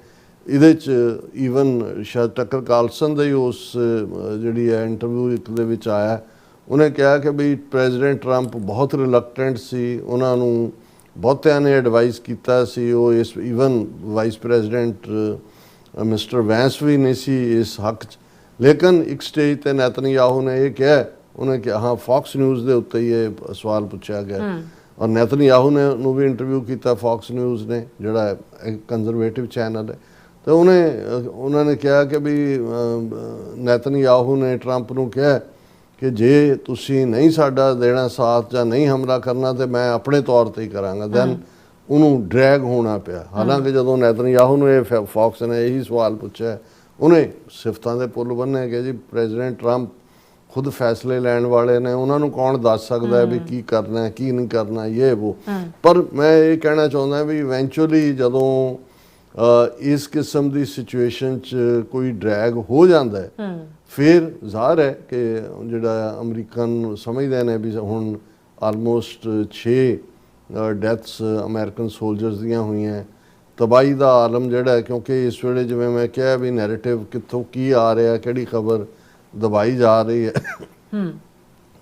ਇਹਦੇ 'ਚ ਈਵਨ ਸ਼ਾਇਦ ਟੱਕਰ ਕਾਰਲਸਨ ਦੇ ਉਸ ਜਿਹੜੀ ਹੈ ਇੰਟਰਵਿਊ ਇੱਕ ਦੇ ਵਿੱਚ ਆਇਆ, ਉਹਨੇ ਕਿਹਾ ਕਿ ਵੀ ਪ੍ਰੈਜ਼ੀਡੈਂਟ ਟਰੰਪ ਬਹੁਤ ਰਿਲਕਟੈਂਟ ਸੀ, ਉਹਨਾਂ ਨੂੰ ਬਹੁਤਿਆਂ ਨੇ ਐਡਵਾਈਸ ਕੀਤਾ ਸੀ, ਉਹ ਇਸ ਈਵਨ ਵਾਈਸ ਪ੍ਰੈਜ਼ੀਡੈਂਟ ਮਿਸਟਰ ਵੈਂਸ ਵੀ ਨਹੀਂ ਸੀ ਇਸ ਹੱਕ 'ਚ, ਲੇਕਿਨ ਇੱਕ ਸਟੇਜ ਤੇ ਨੈਤਨਯਾਹੂ ਨੇ ਇਹ ਕਿਹਾ ਉਹਨੇ ਕਿਹਾ ਹਾਂ ਫੌਕਸ ਨਿਊਜ਼ ਦੇ ਉੱਤੇ ਹੀ ਇਹ ਸਵਾਲ ਪੁੱਛਿਆ ਗਿਆ ਔਰ ਨੇਤਨਯਾਹੂ ਨੇ ਨੂੰ ਵੀ ਇੰਟਰਵਿਊ ਕੀਤਾ ਫੌਕਸ ਨਿਊਜ਼ ਨੇ, ਜਿਹੜਾ ਇੱਕ ਕੰਜ਼ਰਵੇਟਿਵ ਚੈਨਲ ਹੈ। ਤੇ ਉਹਨਾਂ ਨੇ ਕਿਹਾ ਕਿ ਵੀ ਨੇਤਨਯਾਹੂ ਨੇ ਟਰੰਪ ਨੂੰ ਕਿਹਾ ਕਿ ਜੇ ਤੁਸੀਂ ਨਹੀਂ ਸਾਡਾ ਦੇਣਾ ਸਾਥ ਜਾਂ ਨਹੀਂ ਹਮਲਾ ਕਰਨਾ ਤੇ ਮੈਂ ਆਪਣੇ ਤੌਰ ਤੇ ਹੀ ਕਰਾਂਗਾ। ਦੈਨ ਉਹਨੂੰ ਡਰੈਗ ਹੋਣਾ ਪਿਆ। ਹਾਲਾਂਕਿ ਜਦੋਂ ਨੇਤਨਯਾਹੂ ਨੂੰ ਇਹ ਫੌਕਸ ਨੇ ਇਹੀ ਸਵਾਲ ਪੁੱਛਿਆ, ਉਹਨੇ ਸਿਫਤਾਂ ਦੇ ਪੁੱਲ ਬੰਨੇ ਕਿ ਜੀ ਪ੍ਰੈਜ਼ੀਡੈਂਟ ਟਰੰਪ ਖੁਦ ਫੈਸਲੇ ਲੈਣ ਵਾਲੇ ਨੇ, ਉਹਨਾਂ ਨੂੰ ਕੌਣ ਦੱਸ ਸਕਦਾ ਹੈ ਵੀ ਕੀ ਕਰਨਾ ਹੈ ਕੀ ਨਹੀਂ ਕਰਨਾ ਇਹ ਉਹ। ਪਰ ਮੈਂ ਇਹ ਕਹਿਣਾ ਚਾਹੁੰਦਾ ਵੀ ਇਵੈਂਚੁਅਲੀ ਜਦੋਂ ਇਸ ਕਿਸਮ ਦੀ ਸਿਚੁਏਸ਼ਨ 'ਚ ਕੋਈ ਡਰੈਗ ਹੋ ਜਾਂਦਾ ਹੈ ਫਿਰ ਜ਼ਾਹਰ ਹੈ ਕਿ ਜਿਹੜਾ ਅਮਰੀਕਨ ਸਮਝਦੇ ਨੇ ਵੀ ਹੁਣ ਆਲਮੋਸਟ 6 ਡੈਥਸ ਅਮਰੀਕਨ ਸੋਲਜਰਸ ਦੀਆਂ ਹੋਈਆਂ, ਤਬਾਹੀ ਦਾ ਆਲਮ ਜਿਹੜਾ, ਕਿਉਂਕਿ ਇਸ ਵੇਲੇ ਜਿਵੇਂ ਮੈਂ ਕਿਹਾ ਵੀ ਨੈਰੇਟਿਵ ਕਿੱਥੋਂ ਕੀ ਆ ਰਿਹਾ, ਕਿਹੜੀ ਖਬਰ ਦਬਾਈ ਜਾ ਰਹੀ ਹੈ,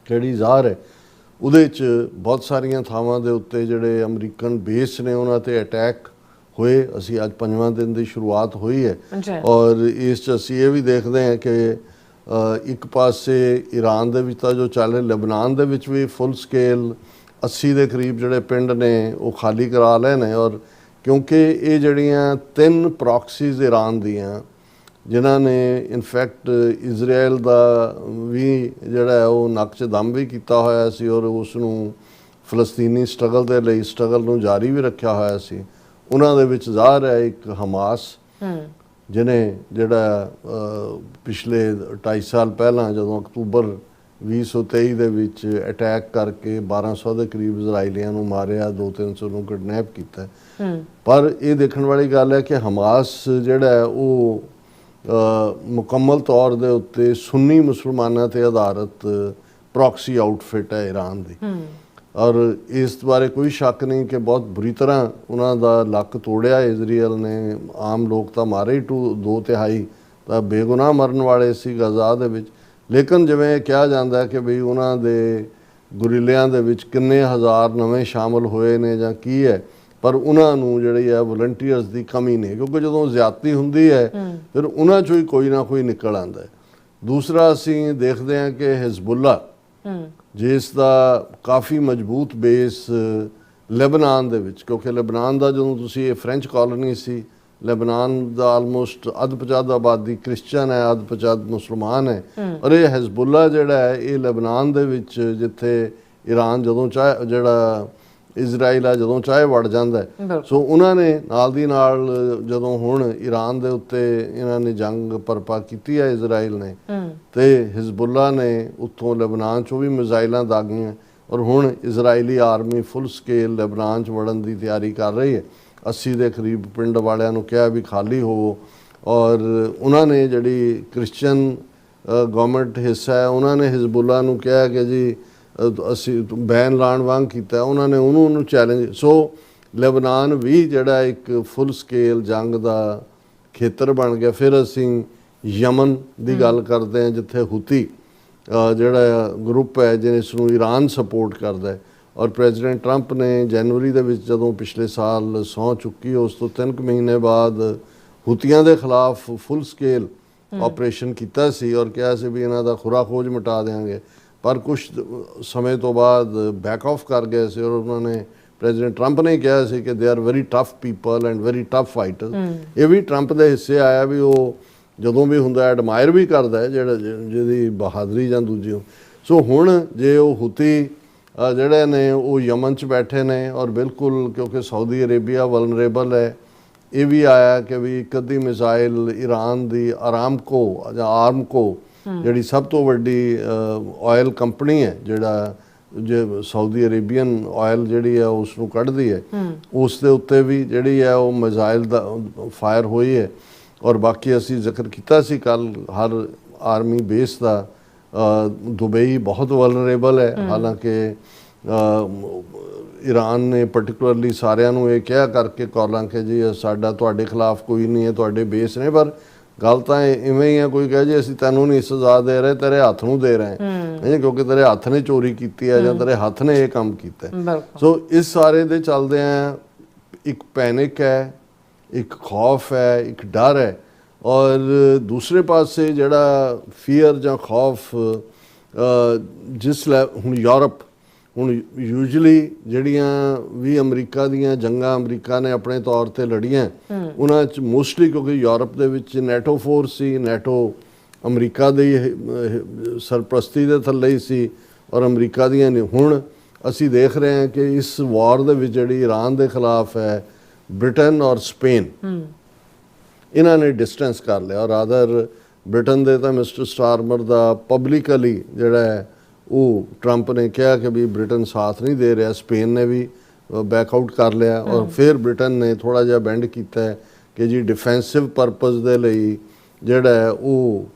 ਕਿਹੜੀ ਜ਼ਾਹਰ ਹੈ, ਉਹਦੇ 'ਚ ਬਹੁਤ ਸਾਰੀਆਂ ਥਾਵਾਂ ਦੇ ਉੱਤੇ ਜਿਹੜੇ ਅਮਰੀਕਨ ਬੇਸ ਨੇ ਉਹਨਾਂ 'ਤੇ ਅਟੈਕ ਹੋਏ। ਅਸੀਂ ਅੱਜ 5ਵਾਂ ਦਿਨ ਦੀ ਸ਼ੁਰੂਆਤ ਹੋਈ ਹੈ ਔਰ ਇਸ 'ਚ ਅਸੀਂ ਇਹ ਵੀ ਦੇਖਦੇ ਹਾਂ ਕਿ ਇੱਕ ਪਾਸੇ ਈਰਾਨ ਦੇ ਵਿੱਚ ਤਾਂ ਜੋ ਚੱਲ ਰਿਹਾ, ਲਬਨਾਨ ਦੇ ਵਿੱਚ ਵੀ ਫੁੱਲ ਸਕੇਲ 80 ਦੇ ਕਰੀਬ ਜਿਹੜੇ ਪਿੰਡ ਨੇ ਉਹ ਖਾਲੀ ਕਰਾ ਲਏ ਨੇ। ਔਰ ਕਿਉਂਕਿ ਇਹ ਜਿਹੜੀਆਂ 3 ਪ੍ਰੋਕਸੀਜ਼ ਈਰਾਨ ਦੀਆਂ ਜਿਨ੍ਹਾਂ ਨੇ ਇਨਫੈਕਟ ਇਜ਼ਰਾਈਲ ਦਾ ਵੀ ਜਿਹੜਾ ਹੈ ਉਹ ਨੱਕ 'ਚ ਦਮ ਵੀ ਕੀਤਾ ਹੋਇਆ ਸੀ ਔਰ ਉਸ ਨੂੰ ਫਲਸਤੀਨੀ ਸਟਰਗਲ ਦੇ ਲਈ ਸਟਰਗਲ ਨੂੰ ਜਾਰੀ ਵੀ ਰੱਖਿਆ ਹੋਇਆ ਸੀ। ਉਹਨਾਂ ਦੇ ਵਿੱਚ ਜ਼ਾਹਰ ਹੈ ਇੱਕ ਹਮਾਸ ਜਿਹਨੇ ਜਿਹੜਾ ਪਿਛਲੇ 2.5 ਸਾਲ ਪਹਿਲਾਂ ਜਦੋਂ ਅਕਤੂਬਰ 2023 ਦੇ ਵਿੱਚ ਅਟੈਕ ਕਰਕੇ 1200 ਦੇ ਕਰੀਬ ਇਜ਼ਰਾਈਲੀਆਂ ਨੂੰ ਮਾਰਿਆ, 200-300 ਨੂੰ ਕਿਡਨੈਪ ਕੀਤਾ। ਪਰ ਇਹ ਦੇਖਣ ਵਾਲੀ ਗੱਲ ਹੈ ਕਿ ਹਮਾਸ ਜਿਹੜਾ ਹੈ ਉਹ ਮੁਕੰਮਲ ਤੌਰ ਦੇ ਉੱਤੇ ਸੁੰਨੀ ਮੁਸਲਮਾਨਾਂ ਤੇ ਆਧਾਰਿਤ ਪ੍ਰੋਕਸੀ ਆਊਟਫਿਟ ਹੈ ਈਰਾਨ ਦੀ ਔਰ ਇਸ ਬਾਰੇ ਕੋਈ ਸ਼ੱਕ ਨਹੀਂ ਕਿ ਬਹੁਤ ਬੁਰੀ ਤਰ੍ਹਾਂ ਉਹਨਾਂ ਦਾ ਲੱਕ ਤੋੜਿਆ ਇਜ਼ਰਾਈਲ ਨੇ। ਆਮ ਲੋਕ ਤਾਂ ਮਾਰੇ ਹੀ 2/3 ਤਾਂ ਬੇਗੁਨਾਹ ਮਰਨ ਵਾਲੇ ਸੀ ਗਜ਼ਾ ਦੇ ਵਿੱਚ। ਲੇਕਿਨ ਜਿਵੇਂ ਕਿਹਾ ਜਾਂਦਾ ਹੈ ਕਿ ਬਈ ਉਹਨਾਂ ਦੇ ਗੁਰੀਲਿਆਂ ਦੇ ਵਿੱਚ ਕਿੰਨੇ ਹਜ਼ਾਰ ਨਵੇਂ ਸ਼ਾਮਲ ਹੋਏ ਨੇ ਜਾਂ ਕੀ ਹੈ, ਪਰ ਉਹਨਾਂ ਨੂੰ ਜਿਹੜੀ ਹੈ ਵਲੰਟੀਅਰਸ ਦੀ ਕਮੀ ਨਹੀਂ, ਕਿਉਂਕਿ ਜਦੋਂ ਜ਼ਿਆਦਤੀ ਹੁੰਦੀ ਹੈ ਫਿਰ ਉਹਨਾਂ 'ਚੋਂ ਹੀ ਕੋਈ ਨਾ ਕੋਈ ਨਿਕਲ ਆਉਂਦਾ ਹੈ। ਦੂਸਰਾ ਅਸੀਂ ਦੇਖਦੇ ਹਾਂ ਕਿ ਹਿਜ਼ਬੁੱਲਾ ਜਿਸ ਦਾ ਕਾਫੀ ਮਜ਼ਬੂਤ ਬੇਸ ਲੈਬਨਾਨ ਦੇ ਵਿੱਚ, ਕਿਉਂਕਿ ਲੈਬਨਾਨ ਦਾ ਜਦੋਂ ਤੁਸੀਂ ਇਹ ਫ੍ਰੈਂਚ ਕਾਲੋਨੀ ਸੀ, ਲੈਬਨਾਨ ਦਾ ਆਲਮੋਸਟ ਅੱਧ-ਪਚੱਧ ਆਬਾਦੀ ਕ੍ਰਿਸਚਨ ਹੈ, ਅੱਧ-ਪਚੱਧ ਮੁਸਲਮਾਨ ਹੈ ਔਰ ਇਹ ਹਿਜ਼ਬੁੱਲਾ ਜਿਹੜਾ ਹੈ ਇਹ ਲੈਬਨਾਨ ਦੇ ਵਿੱਚ ਜਿੱਥੇ ਈਰਾਨ ਜਦੋਂ ਚਾਹੇ ਜਿਹੜਾ ਇਜ਼ਰਾਈਲ ਆ ਜਦੋਂ ਚਾਹੇ ਵੜ ਜਾਂਦਾ ਹੈ। ਸੋ ਉਹਨਾਂ ਨੇ ਨਾਲ ਦੀ ਨਾਲ ਜਦੋਂ ਹੁਣ ਈਰਾਨ ਦੇ ਉੱਤੇ ਇਹਨਾਂ ਨੇ ਜੰਗ ਪਰਪਾ ਕੀਤੀ ਹੈ ਇਜ਼ਰਾਈਲ ਨੇ ਤੇ ਹਿਜ਼ਬੁੱਲਾ ਨੇ ਉੱਥੋਂ ਲੈਬਨਾਨ 'ਚੋਂ ਵੀ ਮਿਜ਼ਾਈਲਾਂ ਦਾਗੀਆਂ ਔਰ ਹੁਣ ਇਜ਼ਰਾਈਲੀ ਆਰਮੀ ਫੁੱਲ ਸਕੇਲ ਲੈਬਨਾਨ 'ਚ ਵੜਨ ਦੀ ਤਿਆਰੀ ਕਰ ਰਹੀ ਹੈ। 80 ਦੇ ਕਰੀਬ ਪਿੰਡ ਵਾਲਿਆਂ ਨੂੰ ਕਿਹਾ ਵੀ ਖਾਲੀ ਹੋਵੋ ਔਰ ਉਹਨਾਂ ਨੇ ਜਿਹੜੀ ਕ੍ਰਿਸਚਨ ਗਵਰਨਮੈਂਟ ਹਿੱਸਾ ਹੈ ਉਹਨਾਂ ਨੇ ਹਿਜ਼ਬੁੱਲਾ ਨੂੰ ਕਿਹਾ ਕਿ ਜੀ ਅਸੀਂ ਬੈਨ ਲਾਉਣ ਵਾਂਗ ਕੀਤਾ, ਉਹਨਾਂ ਨੇ ਉਹਨੂੰ ਚੈਲੰਜ। ਸੋ ਲੈਬਨਾਨ ਵੀ ਜਿਹੜਾ ਇੱਕ ਫੁੱਲ ਸਕੇਲ ਜੰਗ ਦਾ ਖੇਤਰ ਬਣ ਗਿਆ। ਫਿਰ ਅਸੀਂ ਯਮਨ ਦੀ ਗੱਲ ਕਰਦੇ ਹਾਂ ਜਿੱਥੇ ਹੁਤੀ ਜਿਹੜਾ ਗਰੁੱਪ ਹੈ ਜਿਸ ਨੂੰ ਈਰਾਨ ਸਪੋਰਟ ਕਰਦਾ ਹੈ ਔਰ ਪ੍ਰੈਜ਼ੀਡੈਂਟ ਟਰੰਪ ਨੇ ਜਨਵਰੀ ਦੇ ਵਿੱਚ ਜਦੋਂ ਪਿਛਲੇ ਸਾਲ ਸਹੁੰ ਚੁੱਕੀ ਉਸ ਤੋਂ 3 ਮਹੀਨੇ ਬਾਅਦ ਹੁਤੀਆਂ ਦੇ ਖਿਲਾਫ ਫੁੱਲ ਸਕੇਲ ਆਪਰੇਸ਼ਨ ਕੀਤਾ ਸੀ ਔਰ ਕਿਹਾ ਸੀ ਵੀ ਇਹਨਾਂ ਦਾ ਖੁਰਾ ਖੋਜ ਮਿਟਾ ਦੇਵਾਂਗੇ, ਪਰ ਕੁਝ ਸਮੇਂ ਤੋਂ ਬਾਅਦ ਬੈਕ ਆਫ ਕਰ ਗਏ ਸੀ ਔਰ ਉਹਨਾਂ ਨੇ ਪ੍ਰੈਜ਼ੀਡੈਂਟ ਟਰੰਪ ਨੇ ਕਿਹਾ ਸੀ ਕਿ they are very tough people and very tough fighter. ਇਹ ਵੀ ਟਰੰਪ ਦੇ ਹਿੱਸੇ ਆਇਆ ਵੀ ਉਹ ਜਦੋਂ ਵੀ ਹੁੰਦਾ ਐਡਮਾਇਰ ਵੀ ਕਰਦਾ ਹੈ ਜਿਹਦੀ ਬਹਾਦਰੀ ਜਾਂ ਦੂਜੀ। ਸੋ ਹੁਣ ਜੇ ਉਹ ਹੁਤੀ ਜਿਹੜੇ ਨੇ ਉਹ ਯਮਨ 'ਚ ਬੈਠੇ ਨੇ ਔਰ ਬਿਲਕੁਲ ਕਿਉਂਕਿ ਸਾਊਦੀ ਅਰੇਬੀਆ ਵਲਨਰੇਬਲ ਹੈ, ਇਹ ਵੀ ਆਇਆ ਕਿ ਵੀ ਇੱਕ ਅੱਧੀ ਮਿਸਾਈਲ ਈਰਾਨ ਦੀ ਆਰਾਮਕੋ ਜਾਂ ਆਰਮਕੋ ਜਿਹੜੀ ਸਭ ਤੋਂ ਵੱਡੀ ਆਇਲ ਕੰਪਨੀ ਹੈ ਜਿਹੜਾ ਜੇ ਸਾਊਦੀ ਅਰੇਬੀਅਨ ਆਇਲ ਜਿਹੜੀ ਹੈ ਉਸ ਨੂੰ ਕੱਢਦੀ ਹੈ, ਉਸ ਦੇ ਉੱਤੇ ਵੀ ਜਿਹੜੀ ਹੈ ਉਹ ਮਿਜ਼ਾਈਲ ਦਾ ਫਾਇਰ ਹੋਈ ਹੈ। ਔਰ ਬਾਕੀ ਅਸੀਂ ਜ਼ਿਕਰ ਕੀਤਾ ਸੀ ਕੱਲ ਹਰ ਆਰਮੀ ਬੇਸ ਦਾ ਦੁਬਈ ਬਹੁਤ ਵਲਨਰੇਬਲ ਹੈ। ਹਾਲਾਂਕਿ ਈਰਾਨ ਨੇ ਪਾਰਟਿਕੂਲਰਲੀ ਸਾਰਿਆਂ ਨੂੰ ਇਹ ਕਿਹਾ ਕਰਕੇ ਕਾਲਾਂ ਕਿ ਜੀ ਸਾਡਾ ਤੁਹਾਡੇ ਖਿਲਾਫ ਕੋਈ ਨਹੀਂ ਹੈ, ਤੁਹਾਡੇ ਬੇਸ ਨੇ, ਪਰ ਗੱਲ ਤਾਂ ਇਵੇਂ ਹੀ ਆ ਕੋਈ ਕਹੇ ਜੀ ਅਸੀਂ ਤੈਨੂੰ ਨਹੀਂ ਸਜ਼ਾ ਦੇ ਰਹੇ, ਤੇਰੇ ਹੱਥ ਨੂੰ ਦੇ ਰਹੇ ਹਾਂ ਕਿਉਂਕਿ ਤੇਰੇ ਹੱਥ ਨੇ ਚੋਰੀ ਕੀਤੀ ਹੈ ਜਾਂ ਤੇਰੇ ਹੱਥ ਨੇ ਇਹ ਕੰਮ ਕੀਤਾ। ਸੋ ਇਸ ਸਾਰੇ ਦੇ ਚੱਲਦੇ ਆ ਇੱਕ ਪੈਨਿਕ ਹੈ, ਇੱਕ ਖੌਫ ਹੈ, ਇੱਕ ਡਰ ਹੈ ਔਰ ਦੂਸਰੇ ਪਾਸੇ ਜਿਹੜਾ ਫੀਅਰ ਜਾਂ ਖੌਫ ਜਿਸ ਲੈ ਹੁਣ ਯੂਰਪ ਹੁਣ ਯੂਜੂਅਲੀ ਜਿਹੜੀਆਂ ਵੀ ਅਮਰੀਕਾ ਦੀਆਂ ਜੰਗਾਂ ਅਮਰੀਕਾ ਨੇ ਆਪਣੇ ਤੌਰ ਤੇ ਲੜੀਆਂ ਉਹਨਾਂ 'ਚ ਮੋਸਟਲੀ ਕਿਉਂਕਿ ਯੂਰਪ ਦੇ ਵਿੱਚ ਨੈਟੋ ਫੋਰਸ ਸੀ, ਨੈਟੋ ਅਮਰੀਕਾ ਦੀ ਸਰਪ੍ਰਸਤੀ ਦੇ ਥੱਲੇ ਹੀ ਸੀ ਔਰ ਅਮਰੀਕਾ ਦੀਆਂ ਨੇ। ਹੁਣ ਅਸੀਂ ਦੇਖ ਰਹੇ ਹਾਂ ਕਿ ਇਸ ਵਾਰ ਦੇ ਵਿੱਚ ਜਿਹੜੀ ਈਰਾਨ ਦੇ ਖਿਲਾਫ ਹੈ ਬ੍ਰਿਟਨ ਔਰ ਸਪੇਨ ਇਹਨਾਂ ਨੇ ਡਿਸਟੈਂਸ ਕਰ ਲਿਆ ਔਰ ਰਾਦਰ ਬ੍ਰਿਟਨ ਦੇ ਤਾਂ ਮਿਸਟਰ ਸਟਾਰਮਰ ਦਾ ਪਬਲਿਕਲੀ ਜਿਹੜਾ ਹੈ ਉਹ ਟਰੰਪ ਨੇ ਕਿਹਾ ਕਿ ਵੀ ਬ੍ਰਿਟਨ ਸਾਥ ਨਹੀਂ ਦੇ ਰਿਹਾ, ਸਪੇਨ ਨੇ ਵੀ ਬੈਕ ਆਊਟ ਕਰ ਲਿਆ ਔਰ ਫਿਰ ਬ੍ਰਿਟਨ ਨੇ ਥੋੜਾ ਜਿਹਾ ਬੈਂਡ ਕੀਤਾ ਹੈ ਕਿ ਜੀ ਡਿਫੈਂਸਿਵ ਪਰਪਸ ਦੇ ਲਈ ਜਿਹੜਾ ਹੈ ਉਹ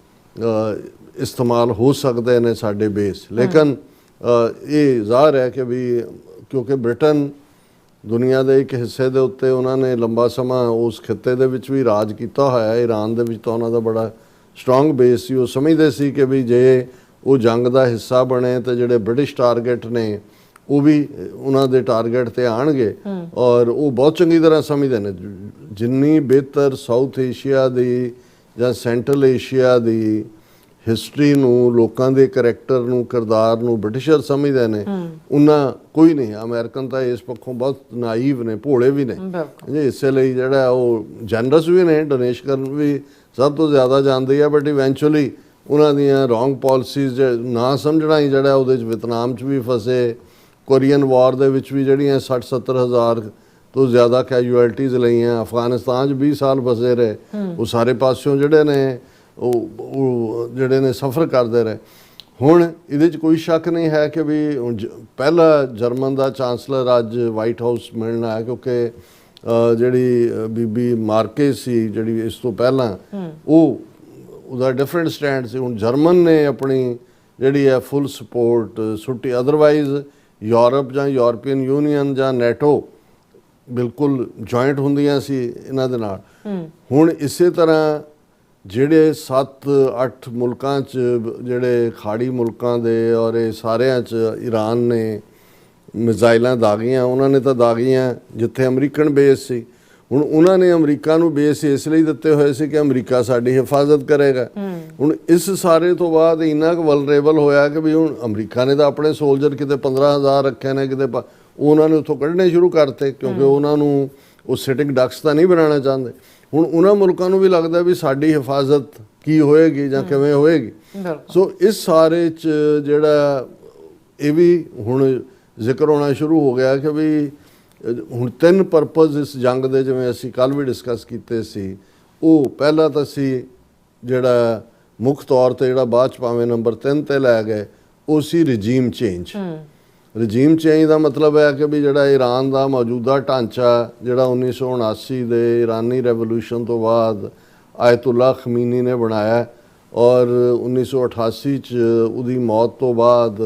ਇਸਤੇਮਾਲ ਹੋ ਸਕਦੇ ਨੇ ਸਾਡੇ ਬੇਸ। ਲੇਕਿਨ ਇਹ ਜ਼ਾਹਰ ਹੈ ਕਿ ਵੀ ਕਿਉਂਕਿ ਬ੍ਰਿਟਨ ਦੁਨੀਆ ਦੇ ਇੱਕ ਹਿੱਸੇ ਦੇ ਉੱਤੇ ਉਹਨਾਂ ਨੇ ਲੰਬਾ ਸਮਾਂ ਉਸ ਖਿੱਤੇ ਦੇ ਵਿੱਚ ਵੀ ਰਾਜ ਕੀਤਾ ਹੋਇਆ, ਈਰਾਨ ਦੇ ਵਿੱਚ ਤਾਂ ਉਹਨਾਂ ਦਾ ਬੜਾ ਸਟਰੋਂਗ ਬੇਸ ਸੀ। ਉਹ ਸਮਝਦੇ ਸੀ ਕਿ ਵੀ ਜੇ ਉਹ ਜੰਗ ਦਾ ਹਿੱਸਾ ਬਣੇ ਤੇ ਜਿਹੜੇ ਬ੍ਰਿਟਿਸ਼ ਟਾਰਗੇਟ ਨੇ ਉਹ ਵੀ ਉਹਨਾਂ ਦੇ ਟਾਰਗੇਟ ਤੇ ਆਣਗੇ ਔਰ ਉਹ ਬਹੁਤ ਚੰਗੀ ਤਰ੍ਹਾਂ ਸਮਝਦੇ ਨੇ ਜਿੰਨੀ ਬਿਹਤਰ ਸਾਊਥ ਏਸ਼ੀਆ ਦੀ ਜਾਂ ਸੈਂਟਰਲ ਏਸ਼ੀਆ ਦੀ ਹਿਸਟਰੀ ਨੂੰ, ਲੋਕਾਂ ਦੇ ਕਰੈਕਟਰ ਨੂੰ, ਕਿਰਦਾਰ ਨੂੰ ਬ੍ਰਿਟਿਸ਼ਰ ਸਮਝਦੇ ਨੇ ਉਹਨਾਂ ਕੋਈ ਨਹੀਂ। ਅਮਰੀਕਨ ਤਾਂ ਇਸ ਪੱਖੋਂ ਬਹੁਤ ਨਾਈਵ ਨੇ, ਭੋਲੇ ਵੀ ਨੇ, ਜੇ ਇਸੇ ਲਈ ਜਿਹੜਾ ਉਹ ਜਨਰਸ ਵੀ ਨੇ, ਡੋਨੇਸ਼ਨ ਕਰਨ ਵੀ ਸਭ ਤੋਂ ਜ਼ਿਆਦਾ ਜਾਂਦੇ ਆ, ਬਟ ਇਵੈਂਚੁਅਲੀ ਉਹਨਾਂ ਦੀਆਂ ਰੋਂਗ ਪਾਲਿਸੀਜ਼ ਨਾ ਸਮਝਣਾ ਹੀ ਜਿਹੜਾ ਉਹਦੇ 'ਚ ਵਿਤਨਾਮ 'ਚ ਵੀ ਫਸੇ, ਕੋਰੀਅਨ ਵਾਰ ਦੇ ਵਿੱਚ ਵੀ ਜਿਹੜੀਆਂ 60-70 ਹਜ਼ਾਰ ਤੋਂ ਜ਼ਿਆਦਾ ਕੈਜੂਅਲਟੀਜ਼ ਲਈਆਂ, ਅਫਗਾਨਿਸਤਾਨ 'ਚ 20 ਸਾਲ ਫਸੇ ਰਹੇ, ਉਹ ਸਾਰੇ ਪਾਸਿਓਂ ਜਿਹੜੇ ਨੇ ਉਹ ਜਿਹੜੇ ਨੇ ਸਫ਼ਰ ਕਰਦੇ ਰਹੇ। ਹੁਣ ਇਹਦੇ 'ਚ ਕੋਈ ਸ਼ੱਕ ਨਹੀਂ ਹੈ ਕਿ ਵੀ ਪਹਿਲਾ ਜਰਮਨ ਦਾ ਚਾਂਸਲਰ ਅੱਜ ਵਾਈਟ ਹਾਊਸ ਮਿਲਣ ਆਇਆ ਕਿਉਂਕਿ ਜਿਹੜੀ ਬੀਬੀ ਮਾਰਕੇਜ਼ ਸੀ ਜਿਹੜੀ ਇਸ ਤੋਂ ਪਹਿਲਾਂ ਉਹਦਾ ਡਿਫਰੈਂਟ ਸਟੈਂਡ ਸੀ। ਹੁਣ ਜਰਮਨ ਨੇ ਆਪਣੀ ਜਿਹੜੀ ਹੈ ਫੁੱਲ ਸਪੋਰਟ ਸੁੱਟੀ, ਅਦਰਵਾਈਜ਼ ਯੂਰਪ ਜਾਂ ਯੂਰਪੀਅਨ ਯੂਨੀਅਨ ਜਾਂ ਨੈਟੋ ਬਿਲਕੁਲ ਜੁਆਇੰਟ ਹੁੰਦੀਆਂ ਸੀ ਇਹਨਾਂ ਦੇ ਨਾਲ। ਹੁਣ ਇਸੇ ਤਰ੍ਹਾਂ ਜਿਹੜੇ 7-8 ਮੁਲਕਾਂ 'ਚ ਜਿਹੜੇ ਖਾੜੀ ਮੁਲਕਾਂ ਦੇ ਔਰ ਇਹ ਸਾਰਿਆਂ 'ਚ ਈਰਾਨ ਨੇ ਮਿਜ਼ਾਈਲਾਂ ਦਾਗੀਆਂ, ਉਹਨਾਂ ਨੇ ਤਾਂ ਦਾਗੀਆਂ ਜਿੱਥੇ ਅਮਰੀਕਨ ਬੇਸ ਸੀ। ਹੁਣ ਉਹਨਾਂ ਨੇ ਅਮਰੀਕਾ ਨੂੰ ਬੇਸ ਇਸ ਲਈ ਦਿੱਤੇ ਹੋਏ ਸੀ ਕਿ ਅਮਰੀਕਾ ਸਾਡੀ ਹਿਫਾਜ਼ਤ ਕਰੇਗਾ। ਹੁਣ ਇਸ ਸਾਰੇ ਤੋਂ ਬਾਅਦ ਇੰਨਾ ਕੁ ਵਲਨਰੇਬਲ ਹੋਇਆ ਕਿ ਵੀ ਹੁਣ ਅਮਰੀਕਾ ਨੇ ਤਾਂ ਆਪਣੇ ਸੋਲਜਰ ਕਿਤੇ 15,000 ਰੱਖੇ ਨੇ, ਕਿਤੇ ਉਹਨਾਂ ਨੇ ਉੱਥੋਂ ਕੱਢਣੇ ਸ਼ੁਰੂ ਕਰਤੇ ਕਿਉਂਕਿ ਉਹਨਾਂ ਨੂੰ ਉਹ ਸਿਟਿੰਗ ਡਕਸ ਤਾਂ ਨਹੀਂ ਬਣਾਉਣਾ ਚਾਹੁੰਦੇ। ਹੁਣ ਉਹਨਾਂ ਮੁਲਕਾਂ ਨੂੰ ਵੀ ਲੱਗਦਾ ਵੀ ਸਾਡੀ ਹਿਫਾਜ਼ਤ ਕੀ ਹੋਏਗੀ ਜਾਂ ਕਿਵੇਂ ਹੋਏਗੀ। ਸੋ ਇਸ ਸਾਰੇ 'ਚ ਜਿਹੜਾ ਇਹ ਵੀ ਹੁਣ ਜ਼ਿਕਰ ਹੋਣਾ ਸ਼ੁਰੂ ਹੋ ਗਿਆ ਕਿ ਵੀ ਹੁਣ 3 ਪਰਪਸ ਇਸ ਜੰਗ ਦੇ, ਜਿਵੇਂ ਅਸੀਂ ਕੱਲ੍ਹ ਵੀ ਡਿਸਕਸ ਕੀਤੇ ਸੀ। ਉਹ ਪਹਿਲਾ ਤਾਂ ਸੀ ਜਿਹੜਾ ਮੁੱਖ ਤੌਰ 'ਤੇ ਜਿਹੜਾ ਬਾਅਦ 'ਚ ਭਾਵੇਂ ਨੰਬਰ 3 ਤੇ ਲੈ ਗਏ, ਉਹ ਸੀ ਰਜੀਮ ਚੇਂਜ। ਰਜੀਮ ਚੇਂਜ ਦਾ ਮਤਲਬ ਹੈ ਕਿ ਵੀ ਜਿਹੜਾ ਈਰਾਨ ਦਾ ਮੌਜੂਦਾ ਢਾਂਚਾ ਜਿਹੜਾ 1979 ਦੇ ਇਰਾਨੀ ਰੈਵੋਲੂਸ਼ਨ ਤੋਂ ਬਾਅਦ ਆਇਤੁੱਲਾ ਖਮੀਨੀ ਨੇ ਬਣਾਇਆ ਔਰ 1988 'ਚ ਉਹਦੀ ਮੌਤ ਤੋਂ ਬਾਅਦ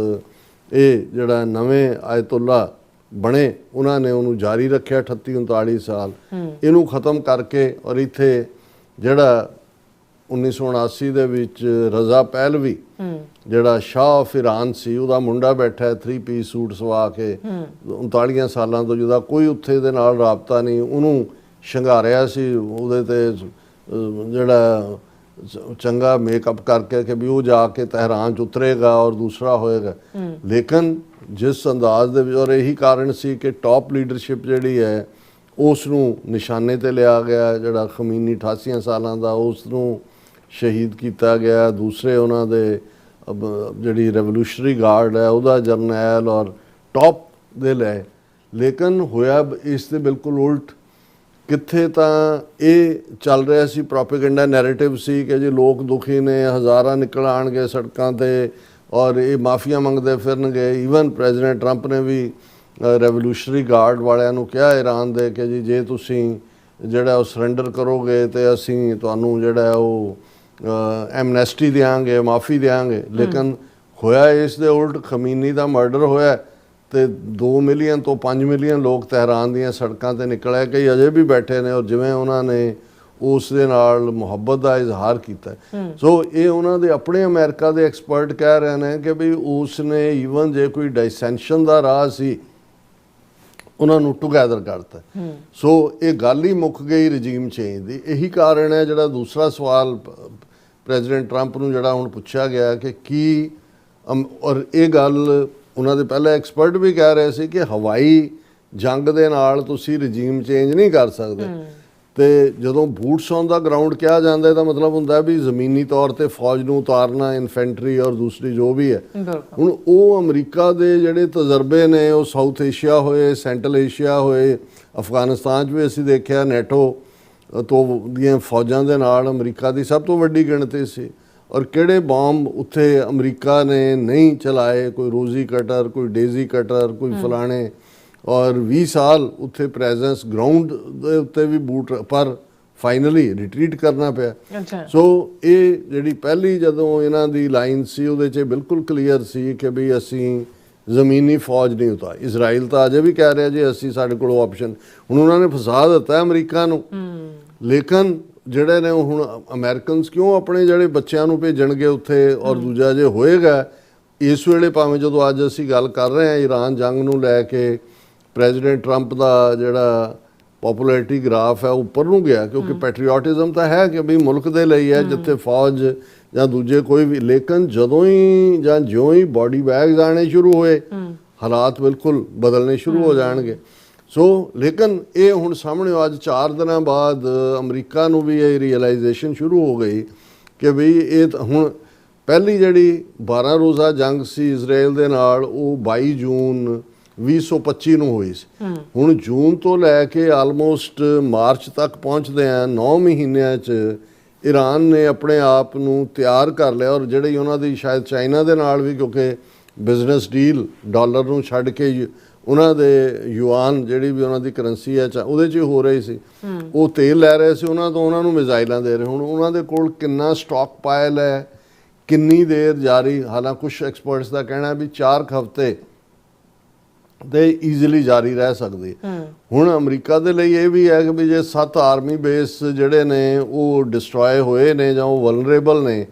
ਇਹ ਜਿਹੜਾ ਨਵੇਂ ਆਇਤੁੱਲਾ ਬਣੇ ਉਹਨਾਂ ਨੇ ਉਹਨੂੰ ਜਾਰੀ ਰੱਖਿਆ 38-39 ਸਾਲ। ਇਹਨੂੰ ਖਤਮ ਕਰਕੇ ਔਰ ਇੱਥੇ ਜਿਹੜਾ 1979 ਦੇ ਵਿੱਚ ਰਜ਼ਾ ਪਹਿਲਵੀ ਜਿਹੜਾ ਸ਼ਾਹ ਆਫ ਈਰਾਨ ਸੀ, ਉਹਦਾ ਮੁੰਡਾ ਬੈਠਾ 3 ਪੀਸ ਸੂਟ ਸਵਾ ਕੇ 39 ਸਾਲਾਂ ਤੋਂ ਜਿਹਦਾ ਕੋਈ ਉੱਥੇ ਦੇ ਨਾਲ ਰਾਬਤਾ ਨਹੀਂ, ਉਹਨੂੰ ਸ਼ਿੰਗਾਰਿਆ ਸੀ ਉਹਦੇ ਤੇ ਜਿਹੜਾ ਚੰਗਾ ਮੇਕਅਪ ਕਰਕੇ ਕਿ ਵੀ ਉਹ ਜਾ ਕੇ ਤਹਿਰਾਨ 'ਚ ਉਤਰੇਗਾ ਔਰ ਦੂਸਰਾ ਹੋਏਗਾ। ਲੇਕਿਨ ਜਿਸ ਅੰਦਾਜ਼ ਦੇ ਵਿੱਚ, ਔਰ ਇਹੀ ਕਾਰਨ ਸੀ ਕਿ ਟੌਪ ਲੀਡਰਸ਼ਿਪ ਜਿਹੜੀ ਹੈ ਉਸ ਨੂੰ ਨਿਸ਼ਾਨੇ ਤੇ ਲਿਆ ਗਿਆ। ਜਿਹੜਾ ਖਮੀਨੀ 88 ਸਾਲਾਂ ਦਾ, ਉਸ ਨੂੰ ਸ਼ਹੀਦ ਕੀਤਾ ਗਿਆ। ਦੂਸਰੇ ਉਹਨਾਂ ਦੇ ਜਿਹੜੀ ਰੈਵੋਲੂਸ਼ਨਰੀ ਗਾਰਡ ਹੈ ਉਹਦਾ ਜਰਨੈਲ ਔਰ ਟੌਪ ਦੇ ਲਏ। ਲੇਕਿਨ ਹੋਇਆ ਇਸ ਦੇ ਬਿਲਕੁਲ ਉਲਟ। ਕਿੱਥੇ ਤਾਂ ਇਹ ਚੱਲ ਰਿਹਾ ਸੀ, ਪ੍ਰੋਪੇਗੈਂਡਾ ਨੈਰੇਟਿਵ ਸੀ ਕਿ ਜੇ ਲੋਕ ਦੁਖੀ ਨੇ, ਹਜ਼ਾਰਾਂ ਨਿਕਲ ਆਉਣਗੇ ਸੜਕਾਂ ਤੇ ਔਰ ਇਹ ਮਾਫੀਆਂ ਮੰਗਦੇ ਫਿਰਨਗੇ। ਈਵਨ ਪ੍ਰੈਜ਼ੀਡੈਂਟ ਟਰੰਪ ਨੇ ਵੀ ਰੈਵੋਲੂਸ਼ਨਰੀ ਗਾਰਡ ਵਾਲਿਆਂ ਨੂੰ ਕਿਹਾ ਈਰਾਨ ਦੇ ਕਿ ਜੀ ਜੇ ਤੁਸੀਂ ਜਿਹੜਾ ਉਹ ਸਰੈਂਡਰ ਕਰੋਗੇ ਤੇ ਅਸੀਂ ਤੁਹਾਨੂੰ ਜਿਹੜਾ ਉਹ ਐਮਨੈਸਟੀ ਦਿਆਂਗੇ, ਮਾਫੀ ਦਿਆਂਗੇ। ਲੇਕਿਨ ਹੋਇਆ ਇਸ ਦੇ ਉਲਟ। ਖਮੀਨੀ ਦਾ ਮਰਡਰ ਹੋਇਆ ਤੇ 2 ਮਿਲੀਅਨ ਤੋਂ 5 ਮਿਲੀਅਨ ਲੋਕ ਤਹਿਰਾਨ ਦੀਆਂ ਸੜਕਾਂ ਤੇ ਨਿਕਲੇ, ਕਈ ਅਜੇ ਵੀ ਬੈਠੇ ਨੇ ਔਰ ਜਿਵੇਂ ਉਹਨਾਂ ਨੇ ਉਸ ਦੇ ਨਾਲ ਮੁਹੱਬਤ ਦਾ ਇਜ਼ਹਾਰ ਕੀਤਾ। ਸੋ ਇਹ ਉਹਨਾਂ ਦੇ ਆਪਣੇ ਅਮਰੀਕਾ ਦੇ ਐਕਸਪਰਟ ਕਹਿ ਰਹੇ ਨੇ ਕਿ ਵੀ ਉਸ ਨੇ ਈਵਨ ਜੇ ਕੋਈ ਡਾਇਸੈਂਸ਼ਨ ਦਾ ਰਾਹ ਸੀ ਉਹਨਾਂ ਨੂੰ ਟੁਗੈਦਰ ਕਰਤਾ। ਸੋ ਇਹ ਗੱਲ ਹੀ ਮੁੱਕ ਗਈ ਰਜੀਮ ਚੇਂਜ ਦੀ। ਇਹੀ ਕਾਰਨ ਹੈ ਜਿਹੜਾ ਦੂਸਰਾ ਸਵਾਲ ਪ੍ਰੈਜ਼ੀਡੈਂਟ ਟਰੰਪ ਨੂੰ ਜਿਹੜਾ ਹੁਣ ਪੁੱਛਿਆ ਗਿਆ ਕਿ ਕੀ ਔਰ ਇਹ ਗੱਲ ਉਹਨਾਂ ਦੇ ਪਹਿਲੇ ਐਕਸਪਰਟ ਵੀ ਕਹਿ ਰਹੇ ਸੀ ਕਿ ਹਵਾਈ ਜੰਗ ਦੇ ਨਾਲ ਤੁਸੀਂ ਰਜੀਮ ਚੇਂਜ ਨਹੀਂ ਕਰ ਸਕਦੇ। ਤੇ ਜਦੋਂ ਬੂਟਸ ਔਨ ਦਾ ਗਰਾਊਂਡ ਕਿਹਾ ਜਾਂਦਾ ਹੈ ਤਾਂ ਮਤਲਬ ਹੁੰਦਾ ਵੀ ਜ਼ਮੀਨੀ ਤੌਰ ਤੇ ਫੌਜ ਨੂੰ ਉਤਾਰਨਾ, ਇਨਫੈਂਟਰੀ ਔਰ ਦੂਸਰੀ ਜੋ ਵੀ ਹੈ। ਹੁਣ ਉਹ ਅਮਰੀਕਾ ਦੇ ਜਿਹੜੇ ਤਜਰਬੇ ਨੇ ਉਹ ਸਾਊਥ ਏਸ਼ੀਆ ਹੋਏ, ਸੈਂਟਰਲ ਏਸ਼ੀਆ ਹੋਏ, ਅਫਗਾਨਿਸਤਾਨ 'ਚ ਵੀ ਅਸੀਂ ਦੇਖਿਆ ਨੈਟੋ ਤੋਂ ਦੀਆਂ ਫੌਜਾਂ ਦੇ ਨਾਲ ਅਮਰੀਕਾ ਦੀ ਸਭ ਤੋਂ ਵੱਡੀ ਗਿਣਤੀ ਸੀ। ਔਰ ਕਿਹੜੇ ਬੰਬ ਉੱਥੇ ਅਮਰੀਕਾ ਨੇ ਨਹੀਂ ਚਲਾਏ, ਕੋਈ ਰੋਜ਼ੀ ਕਟਰ, ਕੋਈ ਡੇਜ਼ੀ ਕਟਰ, ਕੋਈ ਫਲਾਣੇ, ਔਰ 20 ਸਾਲ ਉੱਥੇ ਪ੍ਰੈਜ਼ੈਂਸ ਗਰਾਊਂਡ ਦੇ ਉੱਤੇ ਵੀ ਬੂਟ, ਪਰ ਫਾਈਨਲੀ ਰਿਟਰੀਟ ਕਰਨਾ ਪਿਆ। ਸੋ ਇਹ ਜਿਹੜੀ ਪਹਿਲੀ ਜਦੋਂ ਇਹਨਾਂ ਦੀ ਲਾਈਨ ਸੀ ਉਹਦੇ 'ਚ ਬਿਲਕੁਲ ਕਲੀਅਰ ਸੀ ਕਿ ਵੀ ਅਸੀਂ ਜ਼ਮੀਨੀ ਫੌਜ ਨਹੀਂ ਉਤਾਰ। ਇਜ਼ਰਾਈਲ ਤਾਂ ਅਜੇ ਵੀ ਕਹਿ ਰਿਹਾ ਜੀ ਅਸੀਂ, ਸਾਡੇ ਕੋਲ ਆਪਸ਼ਨ, ਹੁਣ ਉਹਨਾਂ ਨੇ ਫਸਾ ਦਿੱਤਾ ਅਮਰੀਕਾ ਨੂੰ। ਲੇਕਿਨ ਜਿਹੜੇ ਨੇ ਹੁਣ ਅਮਰੀਕਨਸ ਕਿਉਂ ਆਪਣੇ ਜਿਹੜੇ ਬੱਚਿਆਂ ਨੂੰ ਭੇਜਣਗੇ ਉੱਥੇ? ਔਰ ਦੂਜਾ ਜੇ ਹੋਏਗਾ ਇਸ ਵੇਲੇ, ਭਾਵੇਂ ਜਦੋਂ ਅੱਜ ਅਸੀਂ ਗੱਲ ਕਰ ਰਹੇ ਹਾਂ ਈਰਾਨ ਜੰਗ ਨੂੰ ਲੈ ਕੇ, ਪ੍ਰੈਜ਼ੀਡੈਂਟ ਟਰੰਪ ਦਾ ਜਿਹੜਾ ਪੋਪੂਲੈਰਿਟੀ ਗ੍ਰਾਫ ਹੈ ਉੱਪਰ ਨੂੰ ਗਿਆ, ਕਿਉਂਕਿ ਪੈਟਰੀਓਟਿਜ਼ਮ ਤਾਂ ਹੈ ਕਿ ਵੀ ਮੁਲਕ ਦੇ ਲਈ ਹੈ ਜਿੱਥੇ ਫੌਜ ਜਾਂ ਦੂਜੇ ਕੋਈ ਵੀ। ਲੇਕਿਨ ਜਦੋਂ ਹੀ ਜਾਂ ਜਿਉਂ ਹੀ ਬਾਡੀ ਬੈਗਸ ਆਣੇ ਸ਼ੁਰੂ ਹੋਏ, ਹਾਲਾਤ ਬਿਲਕੁਲ ਬਦਲਣੇ ਸ਼ੁਰੂ ਹੋ ਜਾਣਗੇ। ਸੋ ਲੇਕਿਨ ਇਹ ਹੁਣ ਸਾਹਮਣੇ ਅੱਜ 4 ਦਿਨਾਂ ਬਾਅਦ ਅਮਰੀਕਾ ਨੂੰ ਵੀ ਇਹ ਰੀਅਲਾਈਜੇਸ਼ਨ ਸ਼ੁਰੂ ਹੋ ਗਈ ਕਿ ਵੀ ਇਹ ਹੁਣ ਪਹਿਲੀ ਜਿਹੜੀ 12 ਰੋਜ਼ਾ ਜੰਗ ਸੀ ਇਜ਼ਰਾਈਲ ਦੇ ਨਾਲ, ਉਹ 22 ਜੂਨ 2025 ਨੂੰ ਹੋਈ ਸੀ। ਹੁਣ ਜੂਨ ਤੋਂ ਲੈ ਕੇ ਆਲਮੋਸਟ ਮਾਰਚ ਤੱਕ ਪਹੁੰਚਦੇ ਆ, 9 ਮਹੀਨਿਆਂ 'ਚ ਈਰਾਨ ਨੇ ਆਪਣੇ ਆਪ ਨੂੰ ਤਿਆਰ ਕਰ ਲਿਆ। ਔਰ ਜਿਹੜੀ ਉਹਨਾਂ ਦੀ ਸ਼ਾਇਦ ਚਾਈਨਾ ਦੇ ਨਾਲ ਵੀ, ਕਿਉਂਕਿ ਬਿਜ਼ਨਸ ਡੀਲ ਡਾਲਰ ਨੂੰ ਛੱਡ ਕੇ ਉਹਨਾਂ ਦੇ ਯੂਆਨ ਜਿਹੜੀ ਵੀ ਉਹਨਾਂ ਦੀ ਕਰੰਸੀ ਹੈ ਉਹਦੇ 'ਚ ਹੋ ਰਹੀ ਸੀ, ਉਹ ਤੇਲ ਲੈ ਰਹੇ ਸੀ ਉਹਨਾਂ ਤੋਂ, ਉਹਨਾਂ ਨੂੰ ਮਿਜ਼ਾਈਲਾਂ ਦੇ ਰਹੇ। ਹੁਣ ਉਹਨਾਂ ਦੇ ਕੋਲ ਕਿੰਨਾ ਸਟਾਕ ਪਾਇਲ ਹੈ, ਕਿੰਨੀ ਦੇਰ ਜਾਰੀ, ਹਾਲਾਂਕਿ ਕੁਝ ਐਕਸਪਰਟਸ ਦਾ ਕਹਿਣਾ ਵੀ 4 ਹਫ਼ਤੇ ਤੇ ਈਜ਼ੀਲੀ ਜਾਰੀ ਰਹਿ ਸਕਦੀ। ਹੁਣ ਅਮਰੀਕਾ ਦੇ ਲਈ ਇਹ ਵੀ ਹੈ ਕਿ ਵੀ ਜੇ 7 ਆਰਮੀ ਬੇਸ ਜਿਹੜੇ ਨੇ ਉਹ ਡਿਸਟਰੋਏ ਹੋਏ ਨੇ ਜਾਂ ਉਹ ਵਲਨਰੇਬਲ ਨੇ,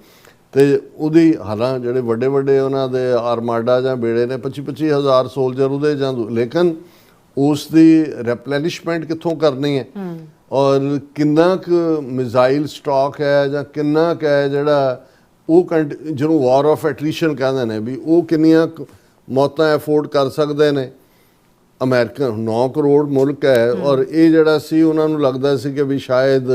ਤੇ ਉਹਦੀ ਹਾਲਾਂਕਿ ਜਿਹੜੇ ਵੱਡੇ ਵੱਡੇ ਉਹਨਾਂ ਦੇ ਆਰਮਾਡਾ ਜਾਂ ਬੇੜੇ ਨੇ 25-25 ਹਜ਼ਾਰ ਸੋਲਜਰ ਉਹਦੇ ਜਾਂ, ਲੇਕਿਨ ਉਸ ਦੀ ਰੈਪਲੈਨਿਸ਼ਮੈਂਟ ਕਿੱਥੋਂ ਕਰਨੀ ਹੈ? ਔਰ ਕਿੰਨਾ ਕੁ ਮਿਜ਼ਾਈਲ ਸਟਾਕ ਹੈ ਜਾਂ ਕਿੰਨਾ ਕੁ ਹੈ ਜਿਹੜਾ ਉਹ ਜਿਹਨੂੰ ਵਾਰ ਆਫ ਐਟਰੀਸ਼ਨ ਕਹਿੰਦੇ ਨੇ, ਵੀ ਉਹ ਕਿੰਨੀਆਂ ਮੌਤਾਂ ਐਫੋਰਡ ਕਰ ਸਕਦੇ ਨੇ? ਅਮਰੀਕਾ 9 ਕਰੋੜ ਮੁਲਕ ਹੈ, ਔਰ ਇਹ ਜਿਹੜਾ ਸੀ ਉਹਨਾਂ ਨੂੰ ਲੱਗਦਾ ਸੀ ਕਿ ਵੀ ਸ਼ਾਇਦ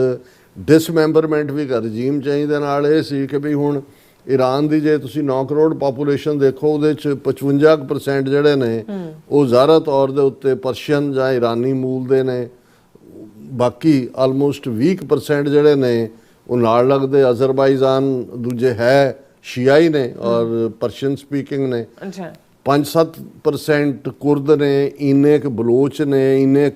ਡਿਸਮੈਂਬਰਮੈਂਟ ਵੀ ਕਰ ਰਜੀਮ ਚੇਂਜ ਦੇ ਨਾਲ ਇਹ ਸੀ ਕਿ ਵੀ ਹੁਣ ਈਰਾਨ ਦੀ ਜੇ ਤੁਸੀਂ 9 ਕਰੋੜ ਪਾਪੂਲੇਸ਼ਨ ਦੇਖੋ, ਉਹਦੇ 'ਚ 55% ਜਿਹੜੇ ਨੇ ਉਹ ਜ਼ਾਹਰਾ ਤੌਰ ਦੇ ਉੱਤੇ ਪਰਸ਼ੀਅਨ ਜਾਂ ਈਰਾਨੀ ਮੂਲ ਦੇ ਨੇ। ਬਾਕੀ ਆਲਮੋਸਟ 20% ਜਿਹੜੇ ਨੇ ਉਹ ਨਾਲ ਲੱਗਦੇ ਅਜ਼ਰਬਾਈਜਾਨ, ਦੂਜੇ ਹੈ ਸ਼ੀਆਈ ਨੇ ਔਰ ਪਰਸ਼ੀਅਨ ਸਪੀਕਿੰਗ ਨੇ। 5-7% ਕੁਰਦ ਨੇ, ਇੰਨੇ ਕੁ ਬਲੋਚ ਨੇ, ਇੰਨੇ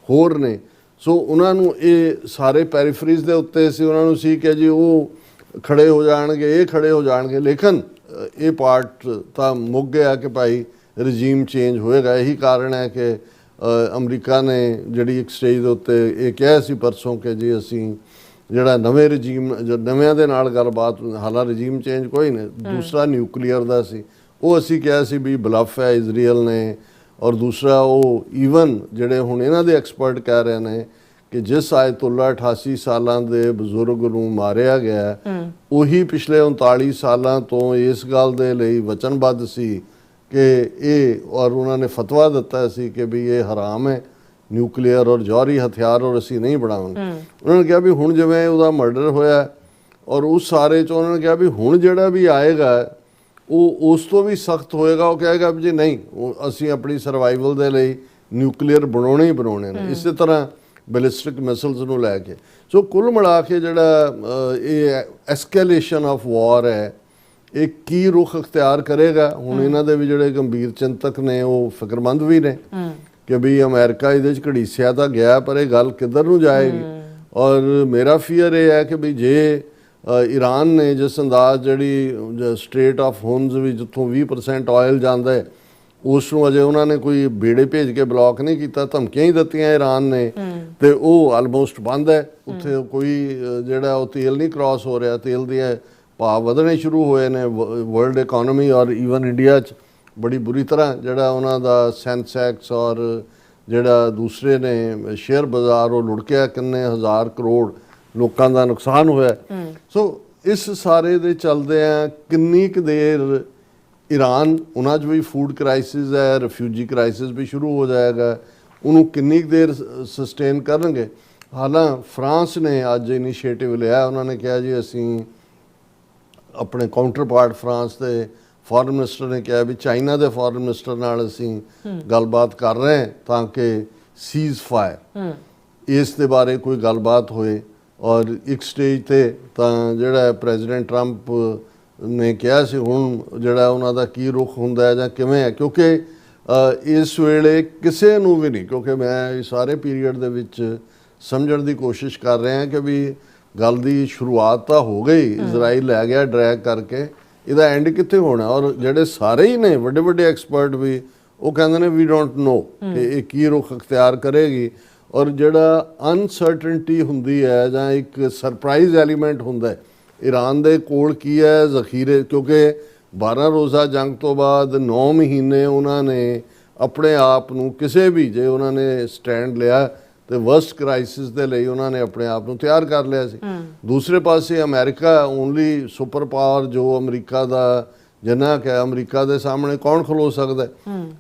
ਹੋਰ ਨੇ। ਸੋ ਉਹਨਾਂ ਨੂੰ ਇਹ ਸਾਰੇ ਪੈਰੀਫਰੀਜ਼ ਦੇ ਉੱਤੇ ਸੀ, ਉਹਨਾਂ ਨੂੰ ਸੀ ਕਿ ਜੀ ਉਹ ਖੜੇ ਹੋ ਜਾਣਗੇ, ਇਹ ਖੜੇ ਹੋ ਜਾਣਗੇ। ਲੇਕਿਨ ਇਹ ਪਾਰਟ ਤਾਂ ਮੁੱਕ ਗਿਆ ਕਿ ਭਾਈ ਰਜੀਮ ਚੇਂਜ ਹੋਏਗਾ। ਇਹੀ ਕਾਰਨ ਹੈ ਕਿ ਅਮਰੀਕਾ ਨੇ ਜਿਹੜੀ ਇੱਕ ਸਟੇਜ ਦੇ ਉੱਤੇ ਇਹ ਕਿਹਾ ਸੀ ਪਰਸੋਂ ਕਿ ਜੀ ਅਸੀਂ ਜਿਹੜਾ ਨਵੇਂ ਰਜੀਮ, ਨਵਿਆਂ ਦੇ ਨਾਲ ਗੱਲਬਾਤ, ਹਾਲਾਂਕਿ ਰਜੀਮ ਚੇਂਜ ਕੋਈ ਨਹੀਂ, ਦੂਸਰਾ ਨਿਊਕਲੀਅਰ ਦਾ ਸੀ, ਉਹ ਅਸੀਂ ਕਿਹਾ ਸੀ ਵੀ ਬਲਫ ਹੈ ਇਜ਼ਰਾਈਲ ਨੇ। ਔਰ ਦੂਸਰਾ ਉਹ ਈਵਨ ਜਿਹੜੇ ਹੁਣ ਇਹਨਾਂ ਦੇ ਐਕਸਪਰਟ ਕਹਿ ਰਹੇ ਨੇ ਕਿ ਜਿਸ ਆਇਤੁੱਲਾ 88 ਸਾਲਾਂ ਦੇ ਬਜ਼ੁਰਗ ਨੂੰ ਮਾਰਿਆ ਗਿਆ, ਉਹੀ ਪਿਛਲੇ 39 ਸਾਲਾਂ ਤੋਂ ਇਸ ਗੱਲ ਦੇ ਲਈ ਵਚਨਬੱਧ ਸੀ ਕਿ ਇਹ, ਔਰ ਉਹਨਾਂ ਨੇ ਫਤਵਾ ਦਿੱਤਾ ਸੀ ਕਿ ਵੀ ਇਹ ਹਰਾਮ ਹੈ ਨਿਊਕਲੀਅਰ ਔਰ ਜੌਹਰੀ ਹਥਿਆਰ, ਔਰ ਅਸੀਂ ਨਹੀਂ ਬਣਾਵਾਂਗੇ। ਉਹਨਾਂ ਨੇ ਕਿਹਾ ਵੀ ਹੁਣ ਜਿਵੇਂ ਉਹਦਾ ਮਰਡਰ ਹੋਇਆ ਔਰ ਉਸ ਸਾਰੇ 'ਚ ਉਹਨਾਂ ਨੇ ਕਿਹਾ ਵੀ ਹੁਣ ਜਿਹੜਾ ਵੀ ਆਏਗਾ ਉਹ ਉਸ ਤੋਂ ਵੀ ਸਖਤ ਹੋਏਗਾ। ਉਹ ਕਹੇਗਾ ਵੀ ਜੀ ਨਹੀਂ, ਅਸੀਂ ਆਪਣੀ ਸਰਵਾਈਵਲ ਦੇ ਲਈ ਨਿਊਕਲੀਅਰ ਬਣਾਉਣੇ ਹੀ ਬਣਾਉਣੇ ਨੇ। ਇਸੇ ਤਰ੍ਹਾਂ ਬੈਲਿਸਟਿਕ ਮਿਸਲਸ ਨੂੰ ਲੈ ਕੇ। ਸੋ ਕੁੱਲ ਮਿਲਾ ਕੇ ਜਿਹੜਾ ਇਹ ਐਸਕੇਲੇਸ਼ਨ ਆਫ ਵਾਰ ਹੈ, ਇਹ ਕੀ ਰੁਖ ਅਖਤਿਆਰ ਕਰੇਗਾ? ਹੁਣ ਇਹਨਾਂ ਦੇ ਵੀ ਜਿਹੜੇ ਗੰਭੀਰ ਚਿੰਤਕ ਨੇ ਉਹ ਫਿਕਰਮੰਦ ਵੀ ਨੇ ਕਿ ਵੀ ਅਮਰੀਕਾ ਇਹਦੇ 'ਚ ਘੜੀਸਿਆ ਤਾਂ ਗਿਆ, ਪਰ ਇਹ ਗੱਲ ਕਿੱਧਰ ਨੂੰ ਜਾਏਗੀ? ਔਰ ਮੇਰਾ ਫੀਅਰ ਇਹ ਹੈ ਕਿ ਵੀ ਜੇ ਈਰਾਨ ਨੇ ਜਿਸ ਅੰਦਾਜ਼ ਜਿਹੜੀ ਸਟ੍ਰੇਟ ਆਫ ਹੋਰਮਜ਼ ਵੀ ਜਿੱਥੋਂ 20% ਆਇਲ ਜਾਂਦਾ ਹੈ, ਉਸ ਨੂੰ ਅਜੇ ਉਹਨਾਂ ਨੇ ਕੋਈ ਬੇੜੇ ਭੇਜ ਕੇ ਬਲੌਕ ਨਹੀਂ ਕੀਤਾ, ਧਮਕੀਆਂ ਹੀ ਦਿੱਤੀਆਂ ਈਰਾਨ ਨੇ, ਤੇ ਉਹ ਆਲਮੋਸਟ ਬੰਦ ਹੈ ਉੱਥੇ। ਕੋਈ ਜਿਹੜਾ ਉਹ ਤੇਲ ਨਹੀਂ ਕ੍ਰਾਸ ਹੋ ਰਿਹਾ, ਤੇਲ ਦੇ ਭਾਅ ਵਧਣੇ ਸ਼ੁਰੂ ਹੋਏ ਨੇ। ਵਰਲਡ ਇਕੋਨਮੀ ਔਰ ਈਵਨ ਇੰਡੀਆ 'ਚ ਬੜੀ ਬੁਰੀ ਤਰ੍ਹਾਂ ਜਿਹੜਾ ਉਹਨਾਂ ਦਾ ਸੈਂਸੈਕਸ ਔਰ ਜਿਹੜਾ ਦੂਸਰੇ ਨੇ ਸ਼ੇਅਰ ਬਾਜ਼ਾਰ ਉਹ ਲੁੜਕਿਆ, ਕਿੰਨੇ ਹਜ਼ਾਰ ਕਰੋੜ ਲੋਕਾਂ ਦਾ ਨੁਕਸਾਨ ਹੋਇਆ। ਸੋ ਇਸ ਸਾਰੇ ਦੇ ਚੱਲਦੇ ਆ ਕਿੰਨੀ ਕੁ ਦੇਰ ईरान ਉਹਨਾਂ 'ਚ ਵੀ ਫੂਡ ਕ੍ਰਾਈਸਿਸ ਹੈ, ਰਿਫਿਊਜੀ ਕ੍ਰਾਈਸਿਸ ਵੀ ਸ਼ੁਰੂ ਹੋ ਜਾਏਗਾ, ਉਹਨੂੰ ਕਿੰਨੀ ਕੁ ਦੇਰ ਸਸਟੇਨ ਕਰਨਗੇ। ਹਾਲਾਂ ਫਰਾਂਸ ਨੇ ਅੱਜ ਇਨੀਸ਼ੀਏਟਿਵ ਲਿਆ, ਉਹਨਾਂ ਨੇ ਕਿਹਾ ਜੀ ਅਸੀਂ ਆਪਣੇ ਕਾਊਂਟਰ ਪਾਰਟ ਫਰਾਂਸ ਦੇ ਫੋਰਨ ਮਿਨਿਸਟਰ ਨੇ ਕਿਹਾ ਵੀ ਚਾਈਨਾ ਦੇ ਫੋਰਨ ਮਿਨਿਸਟਰ ਨਾਲ ਅਸੀਂ ਗੱਲਬਾਤ ਕਰ ਰਹੇ ਹਾਂ ਤਾਂ ਕਿ ਸੀਜ਼ ਫਾਇਰ ਇਸ ਦੇ ਬਾਰੇ ਕੋਈ ਗੱਲਬਾਤ ਹੋਏ। ਔਰ ਇੱਕ ਸਟੇਜ ਤੇ ਤਾਂ ਜਿਹੜਾ ਪ੍ਰੈਜ਼ੀਡੈਂਟ ਟਰੰਪ ਨੇ ਕਿਹਾ ਸੀ ਹੁਣ ਜਿਹੜਾ ਉਹਨਾਂ ਦਾ ਕੀ ਰੁਖ ਹੁੰਦਾ ਹੈ ਜਾਂ ਕਿਵੇਂ ਹੈ, ਕਿਉਂਕਿ ਇਸ ਵੇਲੇ ਕਿਸੇ ਨੂੰ ਵੀ ਨਹੀਂ, ਕਿਉਂਕਿ ਮੈਂ ਇਸ ਸਾਰੇ ਪੀਰੀਅਡ ਦੇ ਵਿੱਚ ਸਮਝਣ ਦੀ ਕੋਸ਼ਿਸ਼ ਕਰ ਰਿਹਾ ਕਿ ਵੀ ਗੱਲ ਦੀ ਸ਼ੁਰੂਆਤ ਤਾਂ ਹੋ ਗਈ, ਇਜ਼ਰਾਈਲ ਲੈ ਗਿਆ ਡਰੈਗ ਕਰਕੇ, ਇਹਦਾ ਐਂਡ ਕਿੱਥੇ ਹੋਣਾ। ਔਰ ਜਿਹੜੇ ਸਾਰੇ ਹੀ ਨੇ ਵੱਡੇ ਵੱਡੇ ਐਕਸਪਰਟ ਵੀ ਉਹ ਕਹਿੰਦੇ ਨੇ ਵੀ ਡੋਂਟ ਨੋ ਕਿ ਇਹ ਕੀ ਰੁਖ ਅਖਤਿਆਰ ਕਰੇਗੀ। ਔਰ ਜਿਹੜਾ ਅਨਸਰਟਨਟੀ ਹੁੰਦੀ ਹੈ ਜਾਂ ਇੱਕ ਸਰਪ੍ਰਾਈਜ਼ ਐਲੀਮੈਂਟ ਹੁੰਦਾ ਹੈ, ਈਰਾਨ ਦੇ ਕੋਲ ਕੀ ਹੈ ਜ਼ਖੀਰੇ, ਕਿਉਂਕਿ 12 ਰੋਜ਼ਾ ਜੰਗ ਤੋਂ ਬਾਅਦ 9 ਮਹੀਨੇ ਉਹਨਾਂ ਨੇ ਆਪਣੇ ਆਪ ਨੂੰ ਕਿਸੇ ਵੀ ਜੇ ਉਹਨਾਂ ਨੇ ਸਟੈਂਡ ਲਿਆ ਤੇ ਵਰਸਟ ਕ੍ਰਾਈਸਿਸ ਦੇ ਲਈ ਉਹਨਾਂ ਨੇ ਆਪਣੇ ਆਪ ਨੂੰ ਤਿਆਰ ਕਰ ਲਿਆ ਸੀ। ਦੂਸਰੇ ਪਾਸੇ ਅਮਰੀਕਾ ਓਨਲੀ ਸੁਪਰ ਪਾਵਰ ਜੋ ਅਮਰੀਕਾ ਦਾ ਜਿੰਨਾ ਕਿ ਅਮਰੀਕਾ ਦੇ ਸਾਹਮਣੇ ਕੌਣ ਖਲੋ ਸਕਦਾ।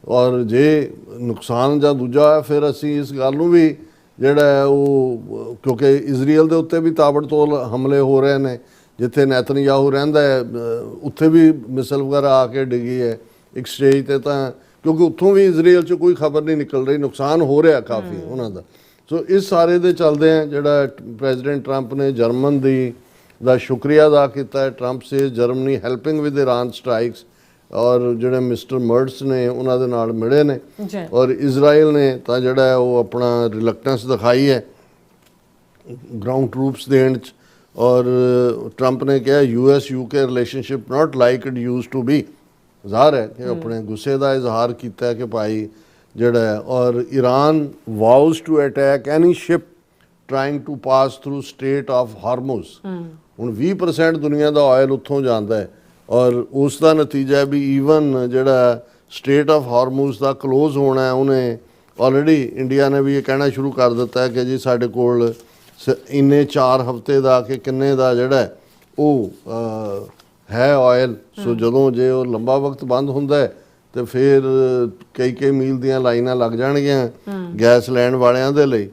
ਔਰ ਜੇ ਨੁਕਸਾਨ ਜਾਂ ਦੂਜਾ ਹੋਇਆ ਫਿਰ ਅਸੀਂ ਇਸ ਗੱਲ ਨੂੰ ਵੀ ਜਿਹੜਾ ਹੈ ਉਹ, ਕਿਉਂਕਿ ਇਜ਼ਰਾਈਲ ਦੇ ਉੱਤੇ ਵੀ ਤਾਬੜਤੋੜ ਹਮਲੇ ਹੋ ਰਹੇ ਨੇ, ਜਿੱਥੇ ਨੈਤਨਯਾਹੂ ਰਹਿੰਦਾ ਹੈ ਉੱਥੇ ਵੀ ਮਿਸਲ ਵਗੈਰਾ ਆ ਕੇ ਡਿੱਗੀ ਹੈ ਇੱਕ ਸਟੇਜ ਤੇ, ਤਾਂ ਕਿਉਂਕਿ ਉੱਥੋਂ ਵੀ ਇਜ਼ਰਾਈਲ 'ਚ ਕੋਈ ਖਬਰ ਨਹੀਂ ਨਿਕਲ ਰਹੀ, ਨੁਕਸਾਨ ਹੋ ਰਿਹਾ ਕਾਫੀ ਉਹਨਾਂ ਦਾ। ਸੋ ਇਸ ਸਾਰੇ ਦੇ ਚੱਲਦੇ ਆ ਜਿਹੜਾ ਪ੍ਰੈਜ਼ੀਡੈਂਟ ਟਰੰਪ ਨੇ ਜਰਮਨ ਦਾ ਸ਼ੁਕਰੀਆ ਅਦਾ ਕੀਤਾ ਹੈ। Trump say Germany helping with Iran strikes, ਔਰ ਜਿਹੜੇ ਮਿਸਟਰ ਮਰਟਸ ਨੇ ਉਹਨਾਂ ਦੇ ਨਾਲ ਮਿਲੇ ਨੇ, ਔਰ ਇਜ਼ਰਾਈਲ ਨੇ ਤਾਂ ਜਿਹੜਾ ਹੈ ਉਹ ਆਪਣਾ ਰਿਲਕਟੈਂਸ ਦਿਖਾਈ ਹੈ ਗਰਾਊਂਡ ਟਰੂਪਸ ਦੇਣ 'ਚ। ਔਰ ਟਰੰਪ ਨੇ ਕਿਹਾ US UK relationship not like it used to be, ਜ਼ਾਹਰ ਹੈ ਕਿ ਆਪਣੇ ਗੁੱਸੇ ਦਾ ਇਜ਼ਹਾਰ ਕੀਤਾ ਹੈ ਕਿ ਭਾਈ ਜਿਹੜਾ ਹੈ। ਔਰ Iran vows to attack any ship trying to pass through strait of Hormuz. ਹੁਣ 20% ਦੁਨੀਆ ਦਾ ਆਇਲ ਉੱਥੋਂ ਜਾਂਦਾ ਹੈ ਔਰ ਉਸ ਦਾ ਨਤੀਜਾ ਵੀ ਈਵਨ ਜਿਹੜਾ ਸਟੇਟ ਆਫ ਹਾਰਮੁਜ਼ ਦਾ ਕਲੋਜ਼ ਹੋਣਾ ਹੈ, ਉਹਨੇ ਆਲਰੇਡੀ ਇੰਡੀਆ ਨੇ ਵੀ ਇਹ ਕਹਿਣਾ ਸ਼ੁਰੂ ਕਰ ਦਿੱਤਾ ਕਿ ਜੀ ਸਾਡੇ ਕੋਲ ਇੰਨੇ 4 ਹਫ਼ਤੇ ਦਾ ਕਿ ਕਿੰਨੇ ਦਾ ਜਿਹੜਾ ਉਹ ਹੈ ਆਇਲ। ਸੋ ਜਦੋਂ ਜੇ ਉਹ ਲੰਬਾ ਵਕਤ ਬੰਦ ਹੁੰਦਾ ਹੈ ਤੇ ਫਿਰ ਕਈ ਮੀਲ ਦੀਆਂ ਲਾਈਨਾਂ ਲੱਗ ਜਾਣਗੀਆਂ ਗੈਸ ਲੈਣ ਵਾਲਿਆਂ ਦੇ ਲਈ।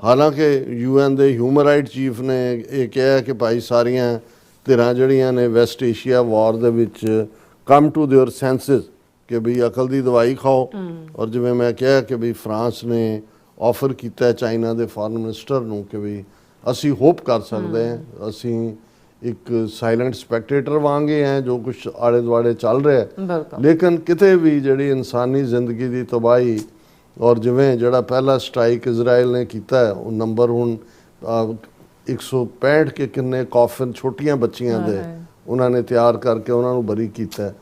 ਹਾਲਾਂਕਿ UN ਦੇ ਹਿਊਮਨ ਰਾਈਟ ਚੀਫ ਨੇ ਇਹ ਕਿਹਾ ਕਿ ਭਾਈ ਸਾਰੀਆਂ ਧਿਰਾਂ ਜਿਹੜੀਆਂ ਨੇ ਵੈਸਟ ਏਸ਼ੀਆ ਵਾਰ ਦੇ ਵਿੱਚ ਕਮ ਟੂ ਦੇਅਰ ਸੈਂਸਿਸ ਕਿ ਵੀ ਅਕਲ ਦੀ ਦਵਾਈ ਖਾਓ। ਔਰ ਜਿਵੇਂ ਮੈਂ ਕਿਹਾ ਕਿ ਵੀ ਫਰਾਂਸ ਨੇ ਆਫਰ ਕੀਤਾ ਚਾਈਨਾ ਦੇ ਫੋਰਨ ਮਿਨਿਸਟਰ ਨੂੰ ਕਿ ਵੀ ਅਸੀਂ ਹੋਪ ਕਰ ਸਕਦੇ ਹਾਂ, ਅਸੀਂ ਇੱਕ ਸਾਇਲੈਂਟ ਸਪੈਕਟੇਟਰ ਵਾਂਗੇ ਹੈ ਜੋ ਕੁਛ ਆਲੇ ਦੁਆਲੇ ਚੱਲ ਰਿਹਾ, ਲੇਕਿਨ ਕਿਤੇ ਵੀ ਜਿਹੜੀ ਇਨਸਾਨੀ ਜ਼ਿੰਦਗੀ ਦੀ ਤਬਾਹੀ। ਔਰ ਜਿਵੇਂ ਜਿਹੜਾ ਪਹਿਲਾ ਸਟ੍ਰਾਈਕ ਇਜ਼ਰਾਈਲ ਨੇ ਕੀਤਾ ਉਹ ਨੰਬਰ ਹੁਣ 165 ਕੇ ਕਿੰਨੇ ਕਾਫਨ ਛੋਟੀਆਂ ਬੱਚੀਆਂ ਦੇ ਉਹਨਾਂ ਨੇ ਤਿਆਰ ਕਰਕੇ ਉਹਨਾਂ ਨੂੰ ਬਰੀ ਕੀਤਾ।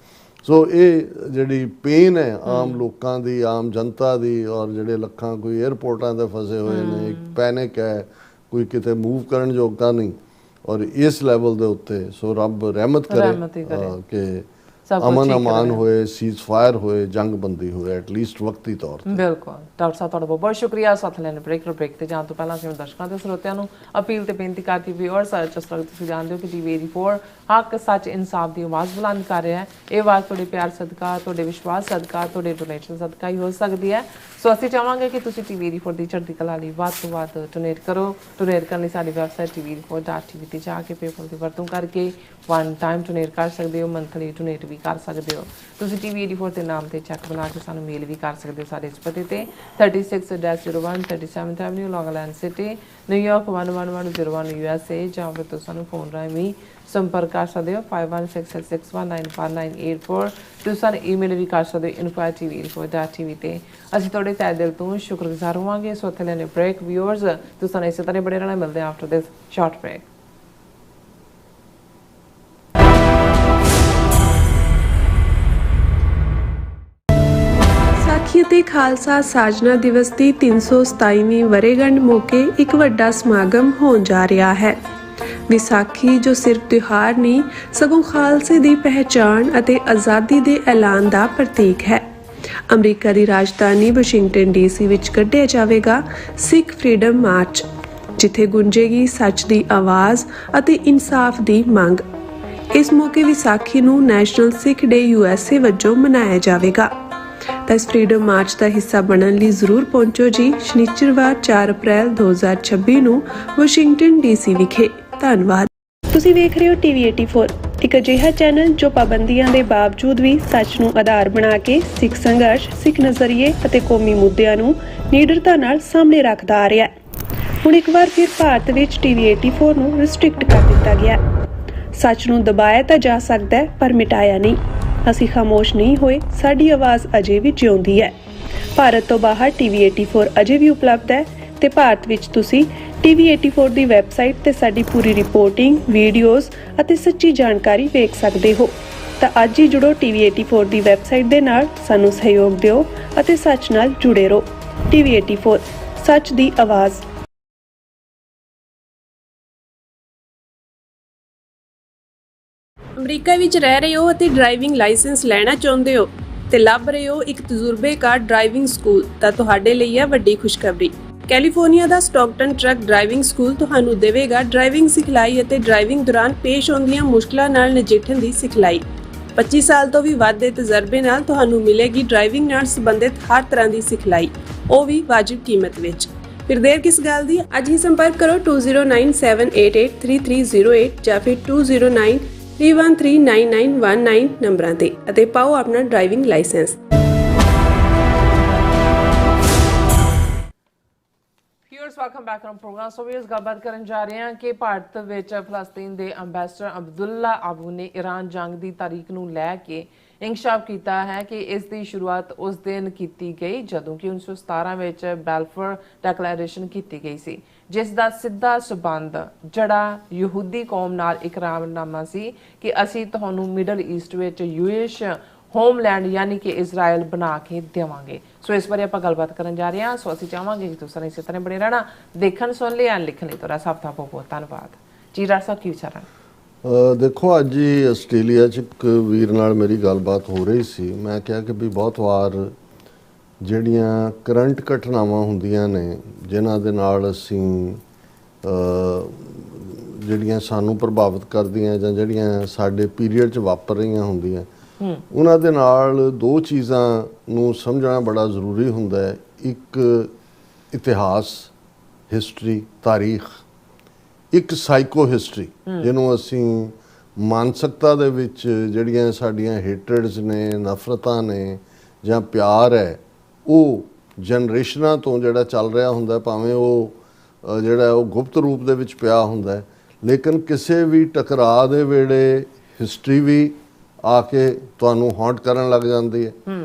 ਸੋ ਇਹ ਜਿਹੜੀ ਪੇਨ ਹੈ ਆਮ ਲੋਕਾਂ ਦੀ, ਆਮ ਜਨਤਾ ਦੀ, ਔਰ ਜਿਹੜੇ ਲੱਖਾਂ ਕੋਈ 에ਅਰਪੋਰਟਾਂ 'ਤੇ ਫਸੇ ਹੋਏ ਨੇ, ਇੱਕ ਪੈਨਿਕ ਹੈ, ਕੋਈ ਕਿਤੇ ਮੂਵ ਕਰਨ ਯੋਗਤਾ ਨਹੀਂ। ਔਰ ਇਸ ਲੈਵਲ ਦੇ ਉੱਤੇ ਸੋ ਰੱਬ ਰਹਿਮਤ ਕਰੇ ਕਿ ਅਮਨ ਅਮਾਨ ਹੋਏ, ਸੀਜ਼ ਫਾਇਰ ਹੋਏ, ਜੰਗ ਬੰਦੀ ਹੋਏ ਐਟਲੀਸਟ ਵਕਤੀ ਤੌਰ ਤੇ। ਬਿਲਕੁਲ ਡਾਕਟਰ ਸਾਹਿਬ ਤੁਹਾਡਾ ਬਹੁਤ ਬਹੁਤ ਸ਼ੁਕਰੀਆ। ਸਾਥ ਲੈਣ ਬ੍ਰੇਕ ਤੇ ਜਾਣ ਤੋਂ ਪਹਿਲਾਂ ਅਸੀਂ ਦਰਸ਼ਕਾਂ ਤੇ ਸਰੋਤਿਆਂ ਨੂੰ ਅਪੀਲ ਤੇ ਬੇਨਤੀ ਕਰਦੀ ਵਿਊਅਰਸ, ਜਿਸ ਤਰ੍ਹਾਂ ਤੁਸੀਂ ਜਾਣਦੇ ਹੋ ਕਿ TV 84 ਹੱਕ ਸੱਚ ਇਨਸਾਫ ਦੀ ਆਵਾਜ਼ ਬੁਲੰਦ ਕਰ ਰਿਹਾ ਹੈ। ਇਹ ਆਵਾਜ਼ ਤੁਹਾਡੇ ਪਿਆਰ ਸਦਕਾ, ਤੁਹਾਡੇ ਵਿਸ਼ਵਾਸ ਸਦਕਾ, ਤੁਹਾਡੇ ਡੋਨੇਸ਼ਨ ਸਦਕਾ ਹੀ ਹੋ ਸਕਦੀ ਹੈ। ਸੋ ਅਸੀਂ ਚਾਹਾਂਗੇ ਕਿ ਤੁਸੀਂ TV 84 ਦੀ ਚੜ੍ਹਦੀ ਕਲਾ ਲਈ ਵੱਧ ਤੋਂ ਵੱਧ ਡੋਨੇਟ ਕਰੋ। ਡੋਨੇਟ ਕਰਨ ਲਈ ਸਾਡੀ ਵੈਬਸਾਈਟ tv84.tv ਤੇ ਜਾ ਕੇ ਪੇਪਲ ਦੀ ਵਰਤੋਂ ਕਰਕੇ ਵਨ ਟਾਈਮ ਡੋਨੇਟ ਕਰ ਸਕਦੇ ਹੋ, ਮੰਥਲੀ ਡੋਨੇਟ ਵੀ ਕਰ ਸਕਦੇ ਹੋ। ਤੁਸੀਂ TV 84 ਦੇ ਨਾਮ ਤੇ ਚੈੱਕ ਬਣਾ ਕੇ ਸਾਨੂੰ ਮੇਲ ਵੀ ਕਰ ਸਕਦੇ ਹੋ ਸਾਡੇ ਇਸ ਪਤੇ ਤੇ 36-01 37th Avenue, Long Island City, New York 11101 USA, ਜਾਂ ਫਿਰ ਤੁਸੀਂ ਸਾਨੂੰ ਫੋਨ ਰਾਹੀਂ ਵੀ ਸੰਪਰਕ ਕਰ ਸਕਦੇ ਹੋ 516661959484। ਤੁਸੀਂ ਸਾਨੂੰ ਈਮੇਲ ਵੀ ਕਰ ਸਕਦੇ ਹੋ info@tv84.tv ਤੇ। ਅਸੀਂ ਤੁਹਾਡੇ ਤਹਿ ਦਿਲ ਤੋਂ ਸ਼ੁਕਰਗੁਜ਼ਾਰ ਹੋਵਾਂਗੇ। ਸੋ ਇੱਥੇ ਲੈਣੇ ਬ੍ਰੇਕ ਵਿਊਅਰਸ, ਤੁਸੀਂ ਸਾਨੂੰ ਇਸੇ ਤਰ੍ਹਾਂ ਬੜੇ ਰਹਿਣਾ। ਮਿਲਦੇ ਹਾਂ after this short break. Vaisakhi ਅਤੇ ਖਾਲਸਾ ਸਾਜਨਾ ਦਿਵਸ ਦੀ 327ਵੀਂ ਵਰ੍ਹੇਗੰਢ ਮੌਕੇ ਇੱਕ ਵੱਡਾ ਸਮਾਗਮ ਹੋਣ ਜਾ ਰਿਹਾ ਹੈ। ਵਿਸਾਖੀ ਜੋ ਸਿਰਫ ਤਿਉਹਾਰ ਨਹੀਂ ਸਗੋਂ ਖਾਲਸੇ ਦੀ ਪਹਿਚਾਣ ਅਤੇ ਆਜ਼ਾਦੀ ਦੇ ਐਲਾਨ ਦਾ ਪ੍ਰਤੀਕ ਹੈ। ਅਮਰੀਕਾ ਦੀ ਰਾਜਧਾਨੀ ਵਾਸ਼ਿੰਗਟਨ DC ਵਿੱਚ ਕੱਢਿਆ ਜਾਵੇਗਾ ਸਿੱਖ ਫਰੀडम ਮਾਰਚ, ਜਿੱਥੇ ਗੂੰਜੇਗੀ ਸੱਚ ਦੀ ਆਵਾਜ਼ ਅਤੇ ਇਨਸਾਫ ਦੀ ਮੰਗ। ਇਸ ਮੌਕੇ ਵਿਸਾਖੀ ਨੂੰ ਨੈਸ਼ਨਲ ਸਿੱਖ ਡੇ USA ਵਜੋਂ ਮਨਾਇਆ ਜਾਵੇਗਾ। ਤਾਂ ਇਸ ਫਰੀडम ਮਾਰਚ ਦਾ ਹਿੱਸਾ ਬਣਨ ਲਈ ਜ਼ਰੂਰ ਪਹੁੰਚੋ ਜੀ ਸ਼ਨੀਚਰਵਾਰ 4 ਅਪ੍ਰੈਲ 2026 ਨੂੰ ਵਾਸ਼ਿੰਗਟਨ DC ਵਿਖੇ। ਧੰਨਵਾਦ। ਤੁਸੀਂ ਵੇਖ ਰਹੇ ਹੋ TV 84, ਇੱਕ ਅਜਿਹਾ ਚੈਨਲ ਜੋ ਪਾਬੰਦੀਆਂ ਦੇ ਬਾਵਜੂਦ ਵੀ ਸੱਚ ਨੂੰ ਆਧਾਰ ਬਣਾ ਕੇ ਸਿੱਖ ਸੰਘਰਸ਼, ਸਿੱਖ ਨਜ਼ਰੀਏ ਅਤੇ ਕੌਮੀ ਮੁੱਦਿਆਂ ਨੂੰ ਨਿਡਰਤਾ ਨਾਲ ਸਾਹਮਣੇ ਰੱਖਦਾ ਆ ਰਿਹਾ ਹੈ। ਹੁਣ ਇੱਕ ਵਾਰ ਫਿਰ ਭਾਰਤ ਵਿੱਚ TV 84 ਨੂੰ ਰਿਸਟ੍ਰਿਕਟ ਕਰ ਦਿੱਤਾ ਗਿਆ। ਸੱਚ ਨੂੰ ਦਬਾਇਆ ਤਾਂ ਜਾ ਸਕਦਾ ਹੈ ਪਰ ਮਿਟਾਇਆ ਨਹੀਂ। ਅਸੀਂ ਖਾਮੋਸ਼ ਨਹੀਂ ਹੋਏ, ਸਾਡੀ ਆਵਾਜ਼ ਅਜੇ ਵੀ ਜਿਉਂਦੀ ਹੈ। ਭਾਰਤ ਤੋਂ ਬਾਹਰ TV 84 ਅਜੇ ਵੀ ਉਪਲਬਧ ਹੈ ਤੇ ਭਾਰਤ ਵਿੱਚ ਤੁਸੀਂ TV 84 ਦੀ ਵੈਬਸਾਈਟ ਤੇ ਸਾਡੀ ਪੂਰੀ ਰਿਪੋਰਟਿੰਗ, ਵੀਡੀਓਜ਼ ਅਤੇ ਸੱਚੀ ਜਾਣਕਾਰੀ ਵੇਖ ਸਕਦੇ ਹੋ। ਤਾਂ ਅੱਜ ਹੀ ਜੁੜੋ TV 84 ਦੀ ਵੈਬਸਾਈਟ ਦੇ ਨਾਲ, ਸਾਨੂੰ ਸਹਿਯੋਗ ਦਿਓ ਅਤੇ ਸੱਚ ਨਾਲ ਜੁੜੇ ਰਹੋ। TV 84 ਸੱਚ ਦੀ ਆਵਾਜ਼। ਅਮਰੀਕਾ ਵਿੱਚ ਰਹਿ ਰਹੇ ਹੋ ਅਤੇ ਡਰਾਈਵਿੰਗ ਲਾਇਸੈਂਸ ਲੈਣਾ ਚਾਹੁੰਦੇ ਹੋ ਤੇ ਲੱਭ ਰਹੇ ਹੋ ਇੱਕ ਤਜਰਬੇਕਾਰ ਡਰਾਈਵਿੰਗ ਸਕੂਲ, ਤਾਂ ਤੁਹਾਡੇ ਲਈ ਹੈ ਵੱਡੀ ਖੁਸ਼ਖਬਰੀ। ਕੈਲੀਫੋਰਨੀਆ ਦਾ ਸਟਾਕਟਨ ਟਰੱਕ ਡਰਾਈਵਿੰਗ ਸਕੂਲ ਤੁਹਾਨੂੰ ਦੇਵੇਗਾ ਡਰਾਈਵਿੰਗ ਸਿਖਲਾਈ ਅਤੇ ਡਰਾਈਵਿੰਗ ਦੌਰਾਨ ਪੇਸ਼ ਆਉਂਦੀਆਂ ਮੁਸ਼ਕਲਾਂ ਨਾਲ ਨਜਿੱਠਣ ਦੀ ਸਿਖਲਾਈ। 25 ਸਾਲ ਤੋਂ ਵੀ ਵੱਧ ਦੇ ਤਜਰਬੇ ਨਾਲ ਤੁਹਾਨੂੰ ਮਿਲੇਗੀ ਡਰਾਈਵਿੰਗ ਨਾਲ ਸੰਬੰਧਿਤ ਹਰ ਤਰ੍ਹਾਂ ਦੀ ਸਿਖਲਾਈ, ਉਹ ਵੀ ਵਾਜਿਬ ਕੀਮਤ ਵਿੱਚ। ਫਿਰ ਦੇਰ ਕਿਸ ਗੱਲ ਦੀ, ਅੱਜ ਹੀ ਸੰਪਰਕ ਕਰੋ 209788330308 ਜਾਂ ਫਿਰ 2093139919 ਨੰਬਰਾਂ ਤੇ ਅਤੇ ਪਾਓ ਆਪਣਾ driving licence. Welcome back on programme. So ਵੀਰਸ, ਗੱਲਬਾਤ ਕਰਨ ਜਾ ਰਹੇ ਹਾਂ ਕਿ ਭਾਰਤ ਵਿੱਚ ਫਲਸਤੀਨ ਦੇ ਅੰਬੈਸਡਰ ਅਬਦੁੱਲਾ ਅਬੂ ਨੇ ਈਰਾਨ ਜੰਗ ਦੀ ਤਾਰੀਖ ਨੂੰ ਲੈ ਕੇ ਇੰਕਸ਼ਾਫ ਕੀਤਾ ਹੈ ਕਿ ਇਸ ਦੀ ਸ਼ੁਰੂਆਤ ਉਸ ਦਿਨ ਕੀਤੀ ਗਈ ਜਦੋਂ ਕਿ 1917 ਵਿੱਚ ਬੈਲਫੋਰ ਡੈਕਲੇਰੇਸ਼ਨ ਕੀਤੀ ਗਈ ਸੀ, ਜਿਸ ਦਾ ਸਿੱਧਾ ਸਬੰਧ ਜਿਹੜਾ ਯਹੂਦੀ ਕੌਮ ਨਾਲ ਇਕਰਾਰਨਾਮਾ ਸੀ ਕਿ ਅਸੀਂ ਤੁਹਾਨੂੰ ਮਿਡਲ ਈਸਟ ਵਿੱਚ ਯੂਇਸ਼ ਹੋਮਲੈਂਡ ਯਾਨੀ ਕਿ ਇਜ਼ਰਾਈਲ ਬਣਾ ਕੇ ਦੇਵਾਂਗੇ। ਸੋ ਇਸ ਬਾਰੇ ਆਪਾਂ ਗੱਲਬਾਤ ਕਰਨ ਜਾ ਰਹੇ ਹਾਂ। ਸੋ ਅਸੀਂ ਚਾਹਾਂਗੇ ਕਿ ਤੁਸੀਂ ਇਸੇ ਤਰ੍ਹਾਂ ਬਣੇ ਰਹਿਣਾ, ਦੇਖਣ ਸੁਣ ਲਈ ਐਂਡ ਲਿਖਣ ਲਈ ਤੁਹਾਡਾ ਸਭ ਦਾ ਬਹੁਤ ਬਹੁਤ ਧੰਨਵਾਦ ਜੀ। ਡਾਕਟਰ ਸਾਹਿਬ ਕੀ ਵਿਚਾਰ ਹਨ? ਦੇਖੋ, ਅੱਜ ਹੀ ਆਸਟ੍ਰੇਲੀਆ 'ਚ ਇੱਕ ਵੀਰ ਨਾਲ ਮੇਰੀ ਗੱਲਬਾਤ ਹੋ ਰਹੀ ਸੀ। ਮੈਂ ਕਿਹਾ ਕਿ ਵੀ ਬਹੁਤ ਵਾਰ ਜਿਹੜੀਆਂ ਕਰੰਟ ਘਟਨਾਵਾਂ ਹੁੰਦੀਆਂ ਨੇ ਜਿਨ੍ਹਾਂ ਦੇ ਨਾਲ ਅਸੀਂ ਜਿਹੜੀਆਂ ਸਾਨੂੰ ਪ੍ਰਭਾਵਿਤ ਕਰਦੀਆਂ ਜਾਂ ਜਿਹੜੀਆਂ ਸਾਡੇ ਪੀਰੀਅਡ 'ਚ ਵਾਪਰ ਰਹੀਆਂ ਹੁੰਦੀਆਂ, ਉਹਨਾਂ ਦੇ ਨਾਲ ਦੋ ਚੀਜ਼ਾਂ ਨੂੰ ਸਮਝਣਾ ਬੜਾ ਜ਼ਰੂਰੀ ਹੁੰਦਾ ਹੈ। ਇੱਕ ਇਤਿਹਾਸ, ਹਿਸਟਰੀ, ਤਾਰੀਖ। ਇੱਕ ਸਾਈਕੋ ਹਿਸਟਰੀ, ਜਿਹਨੂੰ ਅਸੀਂ ਮਾਨਸਿਕਤਾ ਦੇ ਵਿੱਚ ਜਿਹੜੀਆਂ ਸਾਡੀਆਂ ਹੇਟਰਡਸ ਨੇ, ਨਫ਼ਰਤਾਂ ਨੇ ਜਾਂ ਪਿਆਰ ਹੈ, ਉਹ ਜਨਰੇਸ਼ਨਾਂ ਤੋਂ ਜਿਹੜਾ ਚੱਲ ਰਿਹਾ ਹੁੰਦਾ, ਭਾਵੇਂ ਉਹ ਜਿਹੜਾ ਉਹ ਗੁਪਤ ਰੂਪ ਦੇ ਵਿੱਚ ਪਿਆ ਹੁੰਦਾ, ਲੇਕਿਨ ਕਿਸੇ ਵੀ ਟਕਰਾਅ ਦੇ ਵੇਲੇ ਹਿਸਟਰੀ ਵੀ ਆ ਕੇ ਤੁਹਾਨੂੰ ਹੌਂਟ ਕਰਨ ਲੱਗ ਜਾਂਦੀ ਹੈ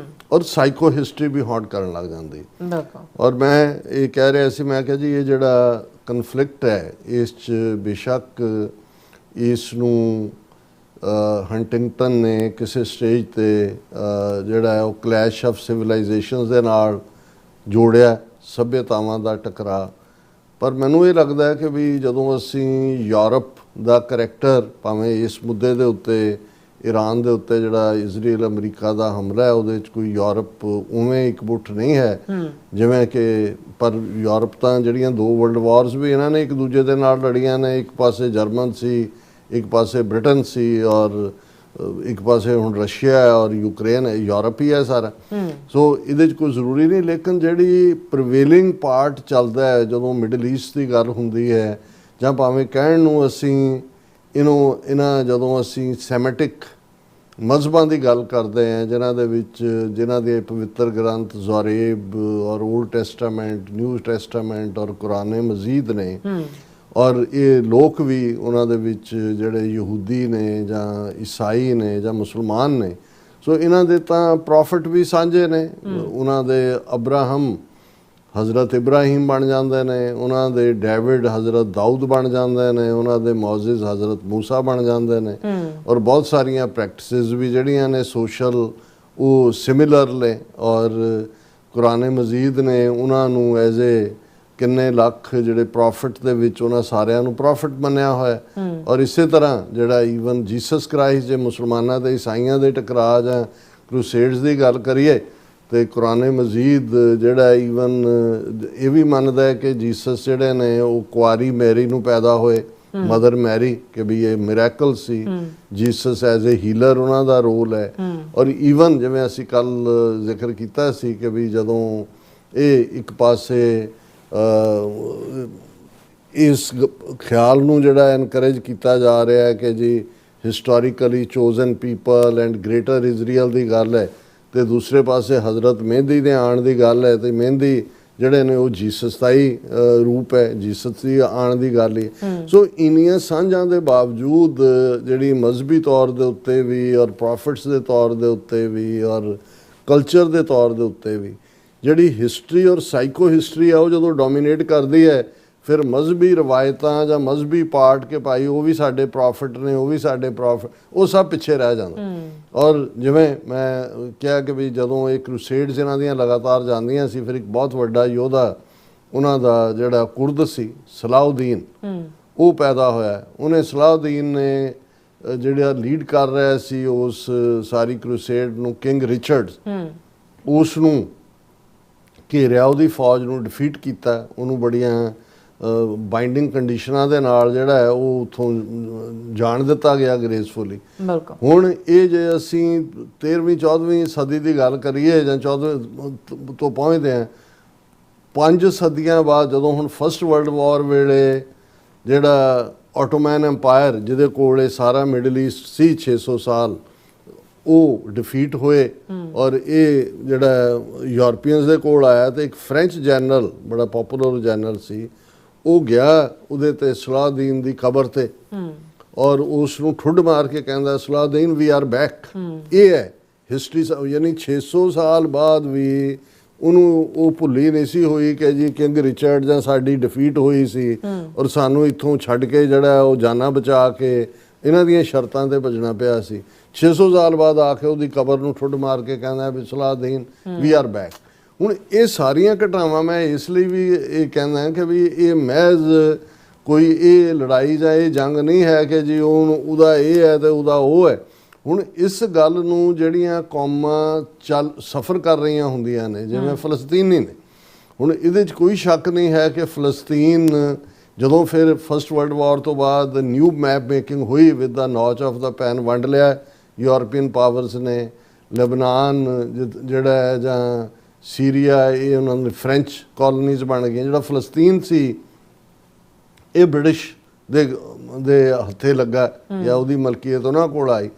ਔਰ ਸਾਈਕੋ ਹਿਸਟਰੀ ਵੀ ਹੌਂਟ ਕਰਨ ਲੱਗ ਜਾਂਦੀ ਹੈ। ਔਰ ਮੈਂ ਇਹ ਕਹਿ ਰਿਹਾ ਸੀ, ਮੈਂ ਕਿਹਾ ਜੀ ਇਹ ਜਿਹੜਾ ਕਨਫਲਿਕਟ ਹੈ, ਇਸ 'ਚ ਬੇਸ਼ੱਕ ਇਸ ਨੂੰ ਹੰਟਿੰਗਟਨ ਨੇ ਕਿਸੇ ਸਟੇਜ 'ਤੇ ਜਿਹੜਾ ਉਹ ਕਲੈਸ਼ ਆਫ ਸਿਵਲਾਈਜੇਸ਼ਨਸ ਦੇ ਨਾਲ ਜੋੜਿਆ, ਸੱਭਿਅਤਾਵਾਂ ਦਾ ਟਕਰਾਅ। ਪਰ ਮੈਨੂੰ ਇਹ ਲੱਗਦਾ ਹੈ ਕਿ ਵੀ ਜਦੋਂ ਅਸੀਂ ਯੂਰਪ ਦਾ ਕਰੈਕਟਰ, ਭਾਵੇਂ ਇਸ ਮੁੱਦੇ ਦੇ ਉੱਤੇ ਈਰਾਨ ਦੇ ਉੱਤੇ ਜਿਹੜਾ ਇਜ਼ਰਾਈਲ ਅਮਰੀਕਾ ਦਾ ਹਮਲਾ ਹੈ, ਉਹਦੇ 'ਚ ਕੋਈ ਯੂਰਪ ਉਵੇਂ ਇਕਮੁੱਠ ਨਹੀਂ ਹੈ ਜਿਵੇਂ ਕਿ, ਪਰ ਯੂਰਪ ਤਾਂ ਜਿਹੜੀਆਂ ਦੋ ਵਰਲਡ ਵਾਰਸ ਵੀ ਇਹਨਾਂ ਨੇ ਇੱਕ ਦੂਜੇ ਦੇ ਨਾਲ ਲੜੀਆਂ ਨੇ। ਇੱਕ ਪਾਸੇ ਜਰਮਨ ਸੀ, ਇੱਕ ਪਾਸੇ ਬ੍ਰਿਟਨ ਸੀ ਔਰ ਇੱਕ ਪਾਸੇ ਹੁਣ ਰਸ਼ੀਆ ਹੈ ਔਰ ਯੂਕਰੇਨ ਹੈ। ਯੂਰਪ ਹੀ ਹੈ ਸਾਰਾ। ਸੋ ਇਹਦੇ 'ਚ ਕੋਈ ਜ਼ਰੂਰੀ ਨਹੀਂ, ਲੇਕਿਨ ਜਿਹੜੀ ਪ੍ਰੀਵੇਲਿੰਗ ਪਾਰਟ ਚੱਲਦਾ ਹੈ ਜਦੋਂ ਮਿਡਲ ਈਸਟ ਦੀ ਗੱਲ ਹੁੰਦੀ ਹੈ, ਜਾਂ ਭਾਵੇਂ ਕਹਿਣ ਨੂੰ ਅਸੀਂ ਜਦੋਂ ਅਸੀਂ ਸੈਮੈਟਿਕ ਮਜ਼ਹਬਾਂ ਦੀ ਗੱਲ ਕਰਦੇ ਹਾਂ, ਜਿਨ੍ਹਾਂ ਦੇ ਪਵਿੱਤਰ ਗ੍ਰੰਥ ਜ਼ੋਰੇਬ ਔਰ ਓਲਡ ਟੈਸਟਾਮੈਂਟ, ਨਿਊ ਟੈਸਟਾਮੈਂਟ ਔਰ ਕੁਰਾਨ ਮਜੀਦ ਨੇ, ਔਰ ਇਹ ਲੋਕ ਵੀ ਉਹਨਾਂ ਦੇ ਵਿੱਚ ਜਿਹੜੇ ਯਹੂਦੀ ਨੇ ਜਾਂ ਈਸਾਈ ਨੇ ਜਾਂ ਮੁਸਲਮਾਨ ਨੇ, ਸੋ ਇਹਨਾਂ ਦੇ ਤਾਂ ਪ੍ਰੋਫਿਟ ਵੀ ਸਾਂਝੇ ਨੇ। ਉਹਨਾਂ ਦੇ ਅਬਰਾਹਮ ਹਜ਼ਰਤ ਇਬਰਾਹੀਮ ਬਣ ਜਾਂਦੇ ਨੇ, ਉਹਨਾਂ ਦੇ ਡੇਵਿਡ ਹਜ਼ਰਤ ਦਾਊਦ ਬਣ ਜਾਂਦੇ ਨੇ, ਉਹਨਾਂ ਦੇ ਮੌਜ਼ਿਜ਼ ਹਜ਼ਰਤ ਮੂਸਾ ਬਣ ਜਾਂਦੇ ਨੇ। ਔਰ ਬਹੁਤ ਸਾਰੀਆਂ ਪ੍ਰੈਕਟਿਸਿਸ ਵੀ ਜਿਹੜੀਆਂ ਨੇ ਸੋਸ਼ਲ, ਉਹ ਸਿਮਿਲਰ ਨੇ। ਔਰ ਕੁਰਾਨ ਮਜੀਦ ਨੇ ਉਹਨਾਂ ਨੂੰ ਐਜ਼ ਏ ਕਿੰਨੇ ਲੱਖ ਜਿਹੜੇ ਪ੍ਰੋਫਿਟ ਦੇ ਵਿੱਚ ਉਹਨਾਂ ਸਾਰਿਆਂ ਨੂੰ ਪ੍ਰੋਫਿਟ ਮੰਨਿਆ ਹੋਇਆ। ਔਰ ਇਸੇ ਤਰ੍ਹਾਂ ਜਿਹੜਾ ਈਵਨ ਜੀਸਸ ਕ੍ਰਾਈਸਟ, ਜੇ ਮੁਸਲਮਾਨਾਂ ਤੇ ਈਸਾਈਆਂ ਦੇ ਟਕਰਾਅ ਜਾਂ ਕਰੂਸੇਡਸ ਦੀ ਗੱਲ ਕਰੀਏ, ਤੇ ਕੁਰਾਨ ਮਜੀਦ ਜਿਹੜਾ ਈਵਨ ਇਹ ਵੀ ਮੰਨਦਾ ਹੈ ਕਿ ਜੀਸਸ ਜਿਹੜੇ ਨੇ ਉਹ ਕੁਆਰੀ ਮੈਰੀ ਨੂੰ ਪੈਦਾ ਹੋਏ, ਮਦਰ ਮੈਰੀ ਕਿ ਵੀ ਇਹ miracle C, Jesus as a healer ਉਹਨਾਂ ਦਾ ਰੋਲ ਹੈ। ਔਰ ਈਵਨ ਜਿਵੇਂ ਅਸੀਂ ਕੱਲ ਜ਼ਿਕਰ ਕੀਤਾ ਸੀ ਕਿ ਵੀ ਜਦੋਂ ਇਹ ਇੱਕ ਪਾਸੇ ਇਸ ਖਿਆਲ ਨੂੰ ਜਿਹੜਾ ਐਨਕਰੇਜ ਕੀਤਾ ਜਾ ਰਿਹਾ ਹੈ ਕਿ ਜੀ historically ਚੋਜ਼ਨ people and greater Israel ਦੀ ਗੱਲ ਹੈ, ਤੇ ਦੂਸਰੇ ਪਾਸੇ ਹਜ਼ਰਤ ਮਹਿੰਦੀ ਦੇ ਆਉਣ ਦੀ ਗੱਲ ਹੈ, ਤੇ ਮਹਿੰਦੀ ਜਿਹੜੇ ਨੇ ਉਹ ਜੀਸਸ ਦਾ ਹੀ ਰੂਪ ਹੈ, ਜੀਸਸ ਦੀ ਆਉਣ ਦੀ ਗੱਲ ਹੀ। ਸੋ ਇੰਨੀਆਂ ਸਾਂਝਾਂ ਦੇ ਬਾਵਜੂਦ ਜਿਹੜੀ ਮਜ਼ਹਬੀ ਤੌਰ ਦੇ ਉੱਤੇ ਵੀ ਔਰ ਪ੍ਰੋਫਿਟਸ ਦੇ ਤੌਰ ਦੇ ਉੱਤੇ ਵੀ ਔਰ ਕਲਚਰ ਦੇ ਤੌਰ ਦੇ ਉੱਤੇ ਵੀ ਜਿਹੜੀ ਹਿਸਟਰੀ ਔਰ ਸਾਈਕੋ ਹਿਸਟਰੀ ਆ ਉਹ ਜਦੋਂ ਡੋਮੀਨੇਟ ਕਰਦੀ ਹੈ, ਫਿਰ ਮਜ਼ਹਬੀ ਰਵਾਇਤਾਂ ਜਾਂ ਮਜ਼ਹਬੀ ਪਾਰਟ ਕੇ ਭਾਈ ਉਹ ਵੀ ਸਾਡੇ ਪ੍ਰੋਫਿਟ ਨੇ, ਉਹ ਵੀ ਸਾਡੇ ਪ੍ਰੋਫਿਟ, ਉਹ ਸਭ ਪਿੱਛੇ ਰਹਿ ਜਾਂਦਾ। ਔਰ ਜਿਵੇਂ ਮੈਂ ਕਿਹਾ ਕਿ ਵੀ ਜਦੋਂ ਇਹ ਕਰੂਸੇਡਸ ਇਹਨਾਂ ਦੀਆਂ ਲਗਾਤਾਰ ਜਾਂਦੀਆਂ ਸੀ, ਫਿਰ ਇੱਕ ਬਹੁਤ ਵੱਡਾ ਯੋਧਾ ਉਹਨਾਂ ਦਾ ਜਿਹੜਾ ਕੁਰਦ ਸੀ ਸਲਾਉਦੀਨ, ਉਹ ਪੈਦਾ ਹੋਇਆ। ਉਹਨੇ ਸਲਾਉਦੀਨ ਨੇ ਜਿਹੜਾ ਲੀਡ ਕਰ ਰਿਹਾ ਸੀ ਉਸ ਸਾਰੀ ਕਰੂਸੇਡ ਨੂੰ, ਕਿੰਗ ਰਿਚਰਡਸ, ਉਸ ਨੂੰ ਘੇਰਿਆ, ਉਹਦੀ ਫੌਜ ਨੂੰ ਡਿਫੀਟ ਕੀਤਾ, ਉਹਨੂੰ ਬੜੀਆਂ ਬਾਈਂਡਿੰਗ ਕੰਡੀਸ਼ਨਾਂ ਦੇ ਨਾਲ ਜਿਹੜਾ ਹੈ ਉਹ ਉੱਥੋਂ ਜਾਣ ਦਿੱਤਾ ਗਿਆ ਗ੍ਰੇਸਫੁਲੀ। ਹੁਣ ਇਹ ਜੇ ਅਸੀਂ 13ਵੀਂ 14ਵੀਂ ਸਦੀ ਦੀ ਗੱਲ ਕਰੀਏ ਜਾਂ 14ਵੀਂ ਤੋਂ ਪਹੁੰਚਦੇ ਹਾਂ, 5 ਸਦੀਆਂ ਬਾਅਦ ਜਦੋਂ ਹੁਣ ਫਸਟ ਵਰਲਡ ਵਾਰ ਵੇਲੇ ਜਿਹੜਾ ਆਟੋਮੈਨ ਐਮਪਾਇਰ ਜਿਹਦੇ ਕੋਲ ਇਹ ਸਾਰਾ ਮਿਡਲ ਈਸਟ ਸੀ 600 ਸਾਲ, ਉਹ ਡਿਫੀਟ ਹੋਏ ਔਰ ਇਹ ਜਿਹੜਾ ਯੂਰਪੀਅਨਸ ਦੇ ਕੋਲ ਆਇਆ, ਤੇ ਇੱਕ ਫ੍ਰੈਂਚ ਜਨਰਲ ਬੜਾ ਪਪੂਲਰ ਜਨਰਲ ਸੀ, ਉਹ ਗਿਆ ਉਹਦੇ ਤੇ ਸਲਾਦੀਨ ਦੀ ਕਬਰ ਤੇ ਔਰ ਉਸ ਨੂੰ ਠੁੱਡ ਮਾਰ ਕੇ ਕਹਿੰਦਾ ਸਲਾਦੀਨ ਵੀ ਆਰ ਬੈਕ। ਇਹ ਹੈ ਹਿਸਟਰੀ, ਯਾਨੀ 600 ਸਾਲ ਬਾਅਦ ਵੀ ਉਹਨੂੰ ਉਹ ਭੁੱਲੀ ਨਹੀਂ ਸੀ ਹੋਈ ਕਿ ਜੀ ਕਿੰਗ ਰਿਚਰਡ ਜਾਂ ਸਾਡੀ ਡਿਫੀਟ ਹੋਈ ਸੀ ਔਰ ਸਾਨੂੰ ਇੱਥੋਂ ਛੱਡ ਕੇ ਜਿਹੜਾ ਉਹ ਜਾਨਾਂ ਬਚਾ ਕੇ ਇਹਨਾਂ ਦੀਆਂ ਸ਼ਰਤਾਂ ਤੇ ਭੱਜਣਾ ਪਿਆ ਸੀ। 600 ਸਾਲ ਬਾਅਦ ਆ ਕੇ ਉਹਦੀ ਕਬਰ ਨੂੰ ਠੁੱਡ ਮਾਰ ਕੇ ਕਹਿੰਦਾ ਵੀ ਸਲਾਦੀਨ ਵੀ ਆਰ ਬੈਕ। ਹੁਣ ਇਹ ਸਾਰੀਆਂ ਘਟਨਾਵਾਂ ਮੈਂ ਇਸ ਲਈ ਵੀ ਇਹ ਕਹਿੰਦਾ ਕਿ ਵੀ ਇਹ ਮਹਿਜ਼ ਕੋਈ ਇਹ ਲੜਾਈ ਜਾਂ ਇਹ ਜੰਗ ਨਹੀਂ ਹੈ ਕਿ ਜੀ ਉਹਦਾ ਇਹ ਹੈ ਤੇ ਉਹਦਾ ਉਹ ਹੈ। ਹੁਣ ਇਸ ਗੱਲ ਨੂੰ ਜਿਹੜੀਆਂ ਕੌਮਾਂ ਸਫ਼ਰ ਕਰ ਰਹੀਆਂ ਹੁੰਦੀਆਂ ਨੇ, ਜਿਵੇਂ ਫਲਸਤੀਨੀ ਨੇ, ਹੁਣ ਇਹਦੇ 'ਚ ਕੋਈ ਸ਼ੱਕ ਨਹੀਂ ਹੈ ਕਿ ਫਲਸਤੀਨ ਜਦੋਂ ਫਿਰ ਫਸਟ ਵਰਲਡ ਵਾਰ ਤੋਂ ਬਾਅਦ ਨਿਊ ਮੈਪ ਮੇਕਿੰਗ ਹੋਈ with the notch of the pen ਵੰਡ ਲਿਆ ਯੂਰਪੀਅਨ ਪਾਵਰਸ ਨੇ। ਲੈਬਨਾਨ ਜਿਹੜਾ ਹੈ ਜਾਂ ਸੀਰੀਆ, ਇਹ ਉਹਨਾਂ ਦੇ ਫ੍ਰੈਂਚ ਕਾਲੋਨੀਜ਼ ਬਣ ਗਈਆਂ। ਜਿਹੜਾ ਫਲਸਤੀਨ ਸੀ ਇਹ ਬ੍ਰਿਟਿਸ਼ ਦੇ ਹੱਥੇ ਲੱਗਾ ਜਾਂ ਉਹਦੀ ਮਲਕੀਅਤ ਉਹਨਾਂ ਕੋਲ ਆਈ।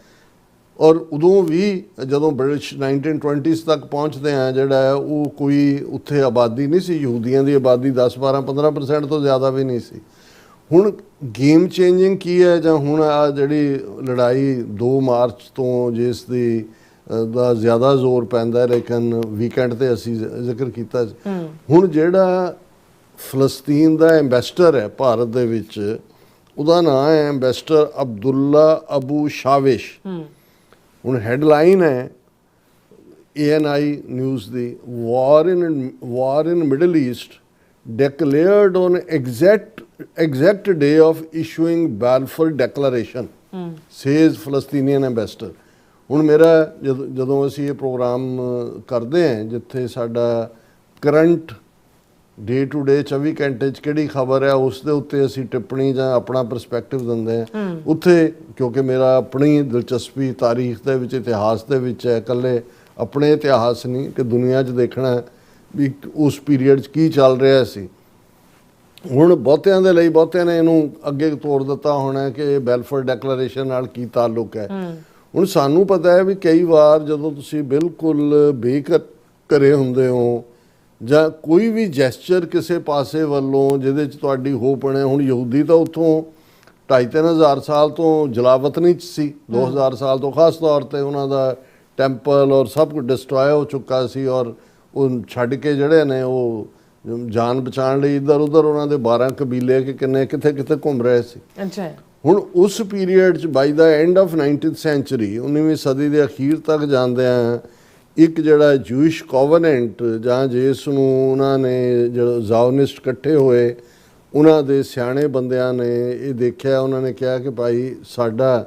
ਔਰ ਉਦੋਂ ਵੀ ਜਦੋਂ ਬ੍ਰਿਟਿਸ਼ 1920s ਤੱਕ ਪਹੁੰਚਦੇ ਆ ਜਿਹੜਾ ਹੈ ਉਹ ਕੋਈ ਉੱਥੇ ਆਬਾਦੀ ਨਹੀਂ ਸੀ, ਯਹੂਦੀਆਂ ਦੀ ਆਬਾਦੀ 10-12-15% ਤੋਂ ਜ਼ਿਆਦਾ ਵੀ ਨਹੀਂ ਸੀ। ਹੁਣ ਗੇਮ ਚੇਂਜਿੰਗ ਕੀ ਹੈ, ਜਾਂ ਹੁਣ ਆ ਜਿਹੜੀ ਲੜਾਈ 2 ਮਾਰਚ ਤੋਂ ਜਿਸ ਦੀ ਦਾ ਜ਼ਿਆਦਾ ਜ਼ੋਰ ਪੈਂਦਾ, ਲੇਕਿਨ ਵੀਕਐਂਡ ਤੇ ਅਸੀਂ ਜ਼ਿਕਰ ਕੀਤਾ। ਹੁਣ ਜਿਹੜਾ ਫਲਸਤੀਨ ਦਾ ਐਂਬੈਸਡਰ ਹੈ ਭਾਰਤ ਦੇ ਵਿੱਚ, ਉਹਦਾ ਨਾਂ ਹੈ ਐਂਬੈਸਡਰ ਅਬਦੁੱਲਾ ਅਬੂ ਸ਼ਾਵੇਸ਼। ਹੁਣ ਹੈਡਲਾਈਨ ਹੈ ANI ਨਿਊਜ਼ ਦੀ, war in Middle East declared on exact day of issuing Balfour Declaration, says Palestinian ambassador। ਹੁਣ ਮੇਰਾ ਜਦੋਂ ਅਸੀਂ ਇਹ ਪ੍ਰੋਗਰਾਮ ਕਰਦੇ ਹਾਂ ਜਿੱਥੇ ਸਾਡਾ ਕਰੰਟ ਡੇ ਟੂ ਡੇ 24 ਘੰਟੇ 'ਚ ਕਿਹੜੀ ਖਬਰ ਹੈ ਉਸ ਦੇ ਉੱਤੇ ਅਸੀਂ ਟਿੱਪਣੀ ਜਾਂ ਆਪਣਾ ਪਰਸਪੈਕਟਿਵ ਦਿੰਦੇ ਹਾਂ, ਉੱਥੇ ਕਿਉਂਕਿ ਮੇਰਾ ਆਪਣੀ ਦਿਲਚਸਪੀ ਤਾਰੀਖ ਦੇ ਵਿੱਚ, ਇਤਿਹਾਸ ਦੇ ਵਿੱਚ ਹੈ, ਇਕੱਲੇ ਆਪਣੇ ਇਤਿਹਾਸ ਨਹੀਂ ਕਿ ਦੁਨੀਆ 'ਚ ਦੇਖਣਾ ਵੀ ਉਸ ਪੀਰੀਅਡ 'ਚ ਕੀ ਚੱਲ ਰਿਹਾ ਸੀ। ਹੁਣ ਬਹੁਤਿਆਂ ਦੇ ਲਈ ਬਹੁਤਿਆਂ ਨੇ ਇਹਨੂੰ ਅੱਗੇ ਤੋੜ ਦਿੱਤਾ ਹੋਣਾ ਕਿ ਬੈਲਫੋਰ ਡੈਕਲੇਰੇਸ਼ਨ ਨਾਲ ਕੀ ਤਾਲੁਕ ਹੈ। ਹੁਣ ਸਾਨੂੰ ਪਤਾ ਹੈ ਵੀ ਕਈ ਵਾਰ ਜਦੋਂ ਤੁਸੀਂ ਬਿਲਕੁਲ ਬੇਘਰੇ ਹੁੰਦੇ ਹੋ ਜਾਂ ਕੋਈ ਵੀ ਜੈਸਚਰ ਕਿਸੇ ਪਾਸੇ ਵੱਲੋਂ ਜਿਹਦੇ 'ਚ ਤੁਹਾਡੀ ਹੋਪ ਬਣੇ, ਹੁਣ ਯਹੂਦੀ ਤਾਂ ਉੱਥੋਂ 2,500-3 ਹਜ਼ਾਰ ਸਾਲ ਤੋਂ ਜਲਾਵਤਨੀ 'ਚ ਸੀ, 2,000 ਸਾਲ ਤੋਂ ਖਾਸ ਤੌਰ 'ਤੇ ਉਹਨਾਂ ਦਾ ਟੈਂਪਲ ਔਰ ਸਭ ਕੁਝ ਡਿਸਟਰੋਏ ਹੋ ਚੁੱਕਾ ਸੀ ਔਰ ਉਹ ਛੱਡ ਕੇ ਜਿਹੜੇ ਨੇ ਉਹ ਜਾਨ ਬਚਾਉਣ ਲਈ ਇੱਧਰ ਉੱਧਰ ਉਹਨਾਂ ਦੇ 12 ਕਬੀਲੇ ਕਿ ਕਿੰਨੇ ਕਿੱਥੇ ਘੁੰਮ ਰਹੇ ਸੀ। ਅੱਛਾ, ਹੁਣ ਉਸ ਪੀਰੀਅਡ 'ਚ ਬਾਈ ਦਾ ਐਂਡ ਆਫ 19th ਸੈਂਚੁਰੀ 19ਵੀਂ ਸਦੀ ਦੇ ਅਖੀਰ ਤੱਕ ਜਾਂਦਿਆਂ ਇੱਕ ਜਿਹੜਾ ਜੂਇਸ਼ ਕੋਵਨੈਂਟ ਜਾਂ ਜਿਸ ਨੂੰ ਉਹਨਾਂ ਨੇ ਜਦੋਂ ਜ਼ਾਓਨਿਸਟ ਇਕੱਠੇ ਹੋਏ ਉਹਨਾਂ ਦੇ ਸਿਆਣੇ ਬੰਦਿਆਂ ਨੇ ਇਹ ਦੇਖਿਆ, ਉਹਨਾਂ ਨੇ ਕਿਹਾ ਕਿ ਭਾਈ ਸਾਡਾ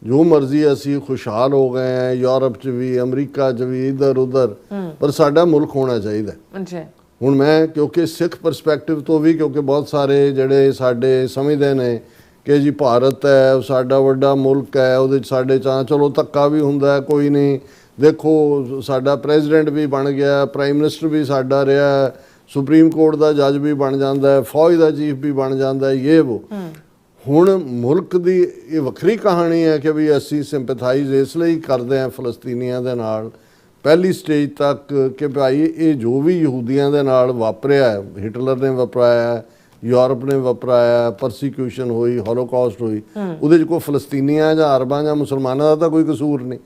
ਜੋ ਮਰਜ਼ੀ ਅਸੀਂ ਖੁਸ਼ਹਾਲ ਹੋ ਗਏ ਹਾਂ ਯੂਰਪ 'ਚ ਵੀ, ਅਮਰੀਕਾ 'ਚ ਵੀ, ਇੱਧਰ ਉੱਧਰ, ਪਰ ਸਾਡਾ ਮੁਲਕ ਹੋਣਾ ਚਾਹੀਦਾ। ਹੁਣ ਮੈਂ ਕਿਉਂਕਿ ਸਿੱਖ ਪਰਸਪੈਕਟਿਵ ਤੋਂ ਵੀ, ਕਿਉਂਕਿ ਬਹੁਤ ਸਾਰੇ ਜਿਹੜੇ ਸਾਡੇ ਸਮਝਦੇ ਨੇ ਕਿ ਜੀ ਭਾਰਤ ਹੈ ਸਾਡਾ ਵੱਡਾ ਮੁਲਕ ਹੈ, ਉਹਦੇ 'ਚ ਸਾਡੇ ਚਲੋ ਧੱਕਾ ਵੀ ਹੁੰਦਾ ਕੋਈ ਨਹੀਂ, ਦੇਖੋ ਸਾਡਾ ਪ੍ਰੈਜ਼ੀਡੈਂਟ ਵੀ ਬਣ ਗਿਆ, ਪ੍ਰਾਈਮ ਮਿਨਿਸਟਰ ਵੀ ਸਾਡਾ ਰਿਹਾ, ਸੁਪਰੀਮ ਕੋਰਟ ਦਾ ਜੱਜ ਵੀ ਬਣ ਜਾਂਦਾ ਹੈ, ਫੌਜ ਦਾ ਚੀਫ ਵੀ ਬਣ ਜਾਂਦਾ ਹੈ, ਇਹ ਵੋ। ਹੁਣ ਮੁਲਕ ਦੀ ਇਹ ਵੱਖਰੀ ਕਹਾਣੀ ਹੈ ਕਿ ਵੀ ਅਸੀਂ ਸਿੰਪੈਥਾਈਜ਼ ਇਸ ਲਈ ਕਰਦੇ ਹਾਂ ਫਲਸਤੀਨੀਆਂ ਦੇ ਨਾਲ ਪਹਿਲੀ ਸਟੇਜ ਤੱਕ ਕਿ ਭਾਈ ਇਹ ਜੋ ਵੀ ਯਹੂਦੀਆਂ ਦੇ ਨਾਲ ਵਾਪਰਿਆ, ਹਿਟਲਰ ਨੇ ਵਾਪਰਾਇਆ, ਯੂਰਪ ਨੇ ਵਾਪਰਾਇਆ, ਪਰਸੀਕਿਊਸ਼ਨ ਹੋਈ, ਹੋਲੋਕਾਸਟ ਹੋਈ, ਉਹਦੇ 'ਚ ਕੋਈ ਫਲਸਤੀਨੀਆਂ ਜਾਂ ਅਰਬਾਂ ਜਾਂ ਮੁਸਲਮਾਨਾਂ ਦਾ ਤਾਂ ਕੋਈ ਕਸੂਰ ਨਹੀਂ।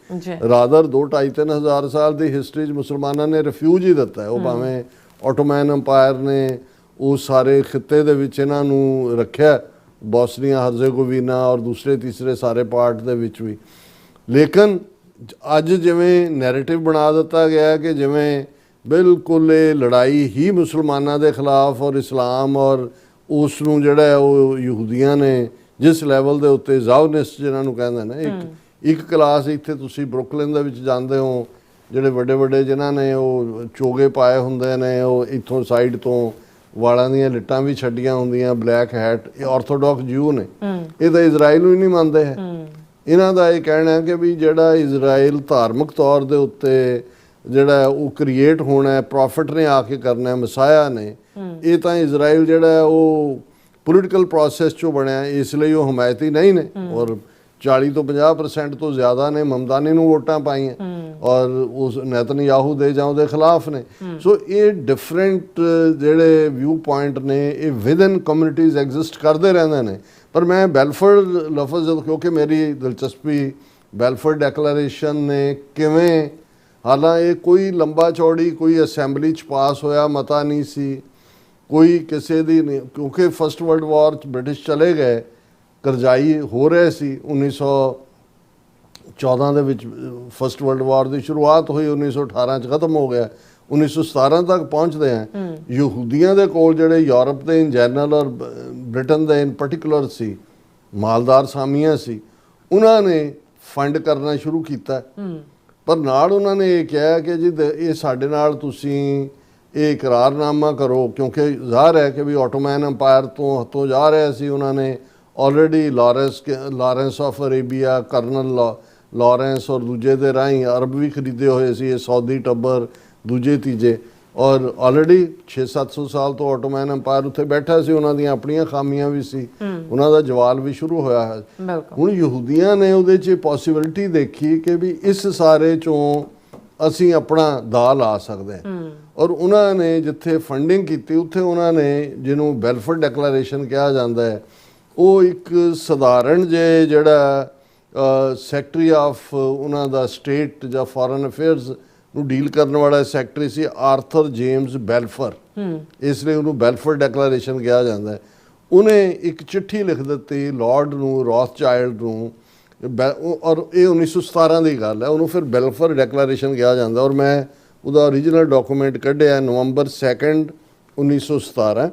ਰਾਦਰ 2-2.5-3 ਹਜ਼ਾਰ ਸਾਲ ਦੀ ਹਿਸਟਰੀ 'ਚ ਮੁਸਲਮਾਨਾਂ ਨੇ ਰਿਫਿਊਜ ਹੀ ਦਿੱਤਾ। ਉਹ ਭਾਵੇਂ ਆਟੋਮੈਨ ਅੰਪਾਇਰ ਨੇ ਉਸ ਸਾਰੇ ਖਿੱਤੇ ਦੇ ਵਿੱਚ ਇਹਨਾਂ ਨੂੰ ਰੱਖਿਆ, ਬੋਸਨੀਆ ਹਰਜ਼ੇਗੋਵੀਨਾ ਔਰ ਦੂਸਰੇ ਤੀਸਰੇ ਸਾਰੇ ਪਾਰਟ ਦੇ ਵਿੱਚ ਵੀ, ਲੇਕਿਨ ਅੱਜ ਜਿਵੇਂ ਨੈਰੇਟਿਵ ਬਣਾ ਦਿੱਤਾ ਗਿਆ ਕਿ ਜਿਵੇਂ ਬਿਲਕੁਲ ਇਹ ਲੜਾਈ ਹੀ ਮੁਸਲਮਾਨਾਂ ਦੇ ਖਿਲਾਫ ਔਰ ਇਸਲਾਮ ਔਰ ਉਸ ਨੂੰ ਜਿਹੜਾ ਉਹ ਯਹੂਦੀਆਂ ਨੇ ਜਿਸ ਲੈਵਲ ਦੇ ਉੱਤੇ ਜ਼ਾਓਨਿਸਟ ਜਿਹਨਾਂ ਨੂੰ ਕਹਿੰਦੇ ਨੇ, ਇੱਕ ਕਲਾਸ ਇੱਥੇ ਤੁਸੀਂ ਬਰੁਕਲਿਨ ਦੇ ਵਿੱਚ ਜਾਂਦੇ ਹੋ, ਜਿਹੜੇ ਵੱਡੇ ਵੱਡੇ ਜਿਨ੍ਹਾਂ ਨੇ ਉਹ ਚੋਗੇ ਪਾਏ ਹੁੰਦੇ ਨੇ, ਉਹ ਇੱਥੋਂ ਸਾਈਡ ਤੋਂ ਵਾਲਾਂ ਦੀਆਂ ਲਿੱਟਾਂ ਵੀ ਛੱਡੀਆਂ ਹੁੰਦੀਆਂ, ਬਲੈਕ ਹੈਟ, ਇਹ ਆਰਥੋਡਾਕਸ ਜਿਊ ਨੇ, ਇਹ ਤਾਂ ਇਜ਼ਰਾਈਲ ਨੂੰ ਹੀ ਨਹੀਂ ਮੰਨਦੇ ਹੈ। ਇਹਨਾਂ ਦਾ ਇਹ ਕਹਿਣਾ ਕਿ ਵੀ ਜਿਹੜਾ ਇਜ਼ਰਾਈਲ ਧਾਰਮਿਕ ਤੌਰ ਦੇ ਉੱਤੇ ਜਿਹੜਾ ਉਹ ਕ੍ਰੀਏਟ ਹੋਣਾ, ਪ੍ਰੋਫਿਟ ਨੇ ਆ ਕੇ ਕਰਨਾ, ਮਸਾਇਆ ਨੇ, ਇਹ ਤਾਂ ਇਜ਼ਰਾਈਲ ਜਿਹੜਾ ਉਹ ਪੋਲੀਟੀਕਲ ਪ੍ਰੋਸੈਸ 'ਚੋਂ ਬਣਿਆ, ਇਸ ਲਈ ਉਹ ਹਮਾਇਤੀ ਨਹੀਂ ਨੇ। ਔਰ 40 ਤੋਂ 50% ਤੋਂ ਜ਼ਿਆਦਾ ਨੇ ਮਮਦਾਨੀ ਨੂੰ ਵੋਟਾਂ ਪਾਈਆਂ ਔਰ ਉਸ ਨੇਤਨਯਾਹੂ ਦੇ ਜਾਂ ਉਹਦੇ ਖਿਲਾਫ ਨੇ। ਸੋ ਇਹ ਡਿਫਰੈਂਟ ਜਿਹੜੇ ਵਿਊ ਪੁਆਇੰਟ ਨੇ ਇਹ ਵਿਦਨ ਕਮਿਊਨਿਟੀਜ਼ ਐਗਜ਼ਿਸਟ ਕਰਦੇ ਰਹਿੰਦੇ ਨੇ। ਪਰ ਮੈਂ ਬੈਲਫੋਰਡ ਲਫ਼ਜ਼ ਕਿਉਂਕਿ ਮੇਰੀ ਦਿਲਚਸਪੀ ਬੈਲਫੋਰਡ ਡੈਕਲੇਰੇਸ਼ਨ ਨੇ ਕਿਵੇਂ, ਹਾਲਾਂਕਿ ਇਹ ਕੋਈ ਲੰਬਾ ਚੌੜੀ ਕੋਈ ਅਸੈਂਬਲੀ 'ਚ ਪਾਸ ਹੋਇਆ ਮਤਾ ਨਹੀਂ ਸੀ, ਕੋਈ ਕਿਸੇ ਦੀ ਨਹੀਂ, ਕਿਉਂਕਿ ਫਸਟ ਵਰਲਡ ਵਾਰ 'ਚ ਬ੍ਰਿਟਿਸ਼ ਚਲੇ ਗਏ, ਕਰਜ਼ਾਈ ਹੋ ਰਹੇ ਸੀ। 1914 ਦੇ ਵਿੱਚ ਫਸਟ ਵਰਲਡ ਵਾਰ ਦੀ ਸ਼ੁਰੂਆਤ ਹੋਈ, 1918 'ਚ ਖਤਮ ਹੋ ਗਿਆ, 1917 ਤੱਕ ਪਹੁੰਚਦੇ ਆ। ਯਹੂਦੀਆਂ ਦੇ ਕੋਲ ਜਿਹੜੇ ਯੂਰਪ ਦੇ ਇਨ ਜਨਰਲ ਔਰ ਬ੍ਰਿਟਨ ਦੇ ਇਨ ਪਾਰਟਿਕੂਲਰ ਸੀ, ਮਾਲਦਾਰ ਸਾਮੀਆਂ ਸੀ, ਉਹਨਾਂ ਨੇ ਫੰਡ ਕਰਨਾ ਸ਼ੁਰੂ ਕੀਤਾ। ਪਰ ਨਾਲ ਉਹਨਾਂ ਨੇ ਇਹ ਕਿਹਾ ਕਿ ਜੀ ਇਹ ਸਾਡੇ ਨਾਲ ਤੁਸੀਂ ਇਹ ਇਕਰਾਰਨਾਮਾ ਕਰੋ, ਕਿਉਂਕਿ ਜ਼ਾਹਰ ਹੈ ਕਿ ਵੀ ਆਟੋਮੈਨ ਅੰਪਾਇਰ ਤੋਂ ਹੱਥੋਂ ਜਾ ਰਿਹਾ ਸੀ। ਉਹਨਾਂ ਨੇ already Lawrence of Arabia, colonel Lawrence ਔਰ ਦੂਜੇ ਦੇ ਰਾਹੀਂ ਅਰਬ ਵੀ ਖਰੀਦੇ ਹੋਏ ਸੀ, ਇਹ ਸੌਦੀ ਟੱਬਰ ਦੂਜੇ ਤੀਜੇ, ਔਰ ਆਲਰੇਡੀ 600-700 ਸਾਲ ਤੋਂ ਆਟੋਮੈਨ ਅੰਪਾਇਰ ਉੱਥੇ ਬੈਠਾ ਸੀ। ਉਹਨਾਂ ਦੀਆਂ ਆਪਣੀਆਂ ਖਾਮੀਆਂ ਵੀ ਸੀ, ਉਹਨਾਂ ਦਾ ਜਵਾਲ ਵੀ ਸ਼ੁਰੂ ਹੋਇਆ ਹੈ। ਹੁਣ ਯਹੂਦੀਆਂ ਨੇ ਉਹਦੇ 'ਚ ਪੋਸੀਬਿਲਿਟੀ ਦੇਖੀ ਕਿ ਵੀ ਇਸ ਸਾਰੇ 'ਚੋਂ ਅਸੀਂ ਆਪਣਾ ਦਾ ਲਾ ਸਕਦੇ ਹਾਂ, ਔਰ ਉਹਨਾਂ ਨੇ ਜਿੱਥੇ ਫੰਡਿੰਗ ਕੀਤੀ ਉੱਥੇ ਉਹਨਾਂ ਨੇ ਜਿਹਨੂੰ ਬੈਲਫੋਰਡ ਡੈਕਲੇਰੇਸ਼ਨ ਕਿਹਾ ਜਾਂਦਾ ਹੈ, ਉਹ ਇੱਕ ਸਧਾਰਨ ਜੇ ਜਿਹੜਾ ਸੈਕਟਰੀ ਆਫ ਉਹਨਾਂ ਦਾ ਸਟੇਟ ਜਾਂ ਫੋਰਨ ਅਫੇਅਰਸ ਨੂੰ ਡੀਲ ਕਰਨ ਵਾਲਾ ਸੈਕਟਰੀ ਸੀ, ਆਰਥਰ ਜੇਮਸ ਬੈਲਫਰ, ਇਸ ਲਈ ਉਹਨੂੰ ਬੈਲਫੋਰਡ ਡੈਕਲੇਰੇਸ਼ਨ ਕਿਹਾ ਜਾਂਦਾ ਹੈ। ਉਹਨੇ ਇੱਕ ਚਿੱਠੀ ਲਿਖ ਦਿੱਤੀ ਲਾਰਡ ਨੂੰ, ਰੌਥਚਾਈਲਡ ਨੂੰ, ਔਰ ਇਹ 1917 ਦੀ ਗੱਲ ਹੈ, ਉਹਨੂੰ ਫਿਰ ਬੈਲਫੋਰ ਡੈਕਲੇਰੇਸ਼ਨ ਕਿਹਾ ਜਾਂਦਾ। ਔਰ ਮੈਂ ਉਹਦਾ ਓਰੀਜਨਲ ਡਾਕੂਮੈਂਟ ਕੱਢਿਆ ਨਵੰਬਰ 2, 1917।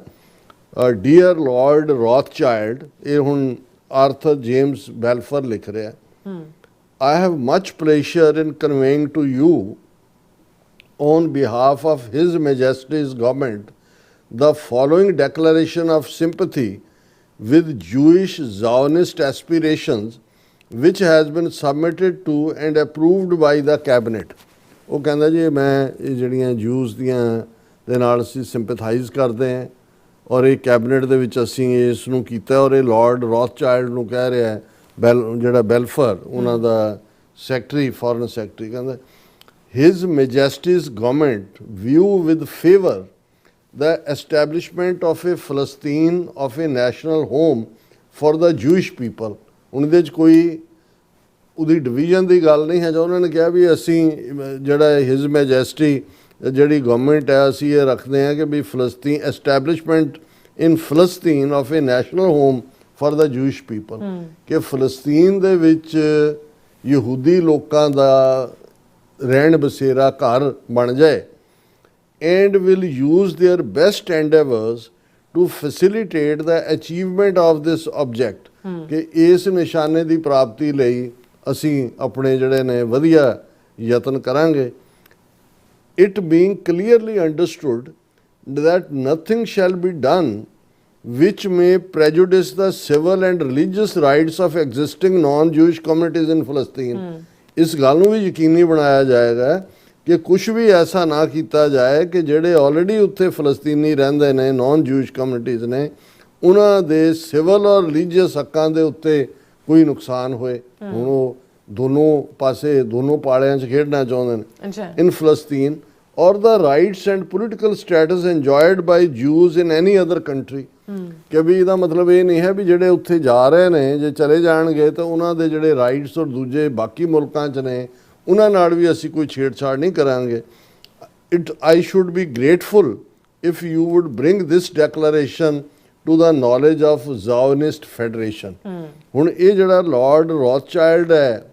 ਡੀਅਰ ਲਾਰਡ ਰੌਥਚਾਈਲਡ, ਇਹ ਹੁਣ ਆਰਥਰ ਜੇਮਸ ਬੈਲਫਰ ਲਿਖ ਰਿਹਾ, I have much pleasure in conveying to you on behalf of His Majesty's government the following declaration of sympathy with Jewish Zionist aspirations which has been submitted to and approved by the cabinet। ਉਹ ਕਹਿੰਦਾ ਜੀ ਮੈਂ ਇਹ ਜਿਹੜੀਆਂ juice ਦੀਆਂ ਦੇ ਨਾਲ ਅਸੀਂ ਸਿੰਪੈਥਾਈਜ਼ ਕਰਦੇ ਹਾਂ ਔਰ ਇਹ ਕੈਬਨਿਟ ਦੇ ਵਿੱਚ ਅਸੀਂ ਇਸ ਨੂੰ ਕੀਤਾ, ਔਰ ਇਹ ਲਾਰਡ ਰੌਥਚਾਈਲਡ ਨੂੰ ਕਹਿ ਰਿਹਾ ਹੈ, ਜਿਹੜਾ ਬੈਲਫਰ ਉਹਨਾਂ ਦਾ ਸੈਕਟਰੀ, ਫੋਰਨ ਸੈਕਟਰੀ, ਕਹਿੰਦਾ His Majesty's government view with favor the establishment of a Palestine of a national home for the Jewish people। ਉਹਦੇ 'ਚ ਕੋਈ ਉਹਦੀ ਡਿਵੀਜ਼ਨ ਦੀ ਗੱਲ ਨਹੀਂ ਹੈ। ਜੋ ਉਹਨਾਂ ਨੇ ਕਿਹਾ ਵੀ ਅਸੀਂ ਜਿਹੜਾ ਹਿਜ਼ ਮੈਜੈਸਟੀ ਜਿਹੜੀ ਗਵਰਨਮੈਂਟ ਹੈ ਅਸੀਂ ਇਹ ਰੱਖਦੇ ਹਾਂ ਕਿ ਵੀ ਫਲਸਤੀਨ ਐਸਟੈਬਲਿਸ਼ਮੈਂਟ ਇਨ ਫਲਸਤੀਨ of a national home for the Jewish people, ਕਿ ਫਲਸਤੀਨ ਦੇ ਵਿੱਚ ਯਹੂਦੀ ਲੋਕਾਂ ਦਾ ਰਹਿਣ ਬਸੇਰਾ ਘਰ ਬਣ ਜਾਏ, and will use their best endeavours to facilitate the achievement of this object, ਕਿ ਇਸ ਨਿਸ਼ਾਨੇ ਦੀ ਪ੍ਰਾਪਤੀ ਲਈ ਅਸੀਂ ਆਪਣੇ ਜਿਹੜੇ ਨੇ ਵਧੀਆ ਯਤਨ ਕਰਾਂਗੇ। It being clearly understood that nothing shall be done which may prejudice the civil and religious rights of existing non-Jewish communities in Palestine. ਇਸ ਗੱਲ ਨੂੰ ਵੀ ਯਕੀਨੀ ਬਣਾਇਆ ਜਾਏਗਾ ਕਿ ਕੁਝ ਵੀ ਐਸਾ ਨਾ ਕੀਤਾ ਜਾਏ ਕਿ ਜਿਹੜੇ ਆਲਰੇਡੀ ਉੱਥੇ ਫਲਸਤੀਨੀ ਰਹਿੰਦੇ ਨੇ ਨੌਨ ਜੂਇਸ਼ ਕਮਿਊਨਿਟੀਜ਼ ਨੇ ਉਹਨਾਂ ਦੇ ਸਿਵਲ ਔਰ ਰਿਲੀਜੀਅਸ ਹੱਕਾਂ ਦੇ ਉੱਤੇ ਕੋਈ ਨੁਕਸਾਨ ਹੋਏ। ਹੁਣ ਉਹ ਦੋਨੋਂ ਪਾਸੇ ਦੋਨੋਂ ਪਾਲਿਆਂ 'ਚ ਖੇਡਣਾ ਚਾਹੁੰਦੇ ਨੇ ਇਨ ਫਲਸਤੀਨ or the rights and political status enjoyed by Jews in any other country. ਕਿ ਵੀ ਇਹਦਾ ਮਤਲਬ ਇਹ ਨਹੀਂ ਹੈ ਵੀ ਜਿਹੜੇ ਉੱਥੇ ਜਾ ਰਹੇ ਨੇ ਜੇ ਚਲੇ ਜਾਣਗੇ ਤਾਂ ਉਹਨਾਂ ਦੇ ਜਿਹੜੇ ਰਾਈਟਸ ਔਰ ਦੂਜੇ ਬਾਕੀ ਮੁਲਕਾਂ 'ਚ ਨੇ ਉਹਨਾਂ ਨਾਲ ਵੀ ਅਸੀਂ ਕੋਈ ਛੇੜਛਾੜ ਨਹੀਂ ਕਰਾਂਗੇ। I should be grateful if you would bring this declaration to the knowledge of Zionist Federation। ਹੁਣ ਇਹ ਜਿਹੜਾ ਲਾਰਡ ਰੌਥਚਾਈਲਡ ਹੈ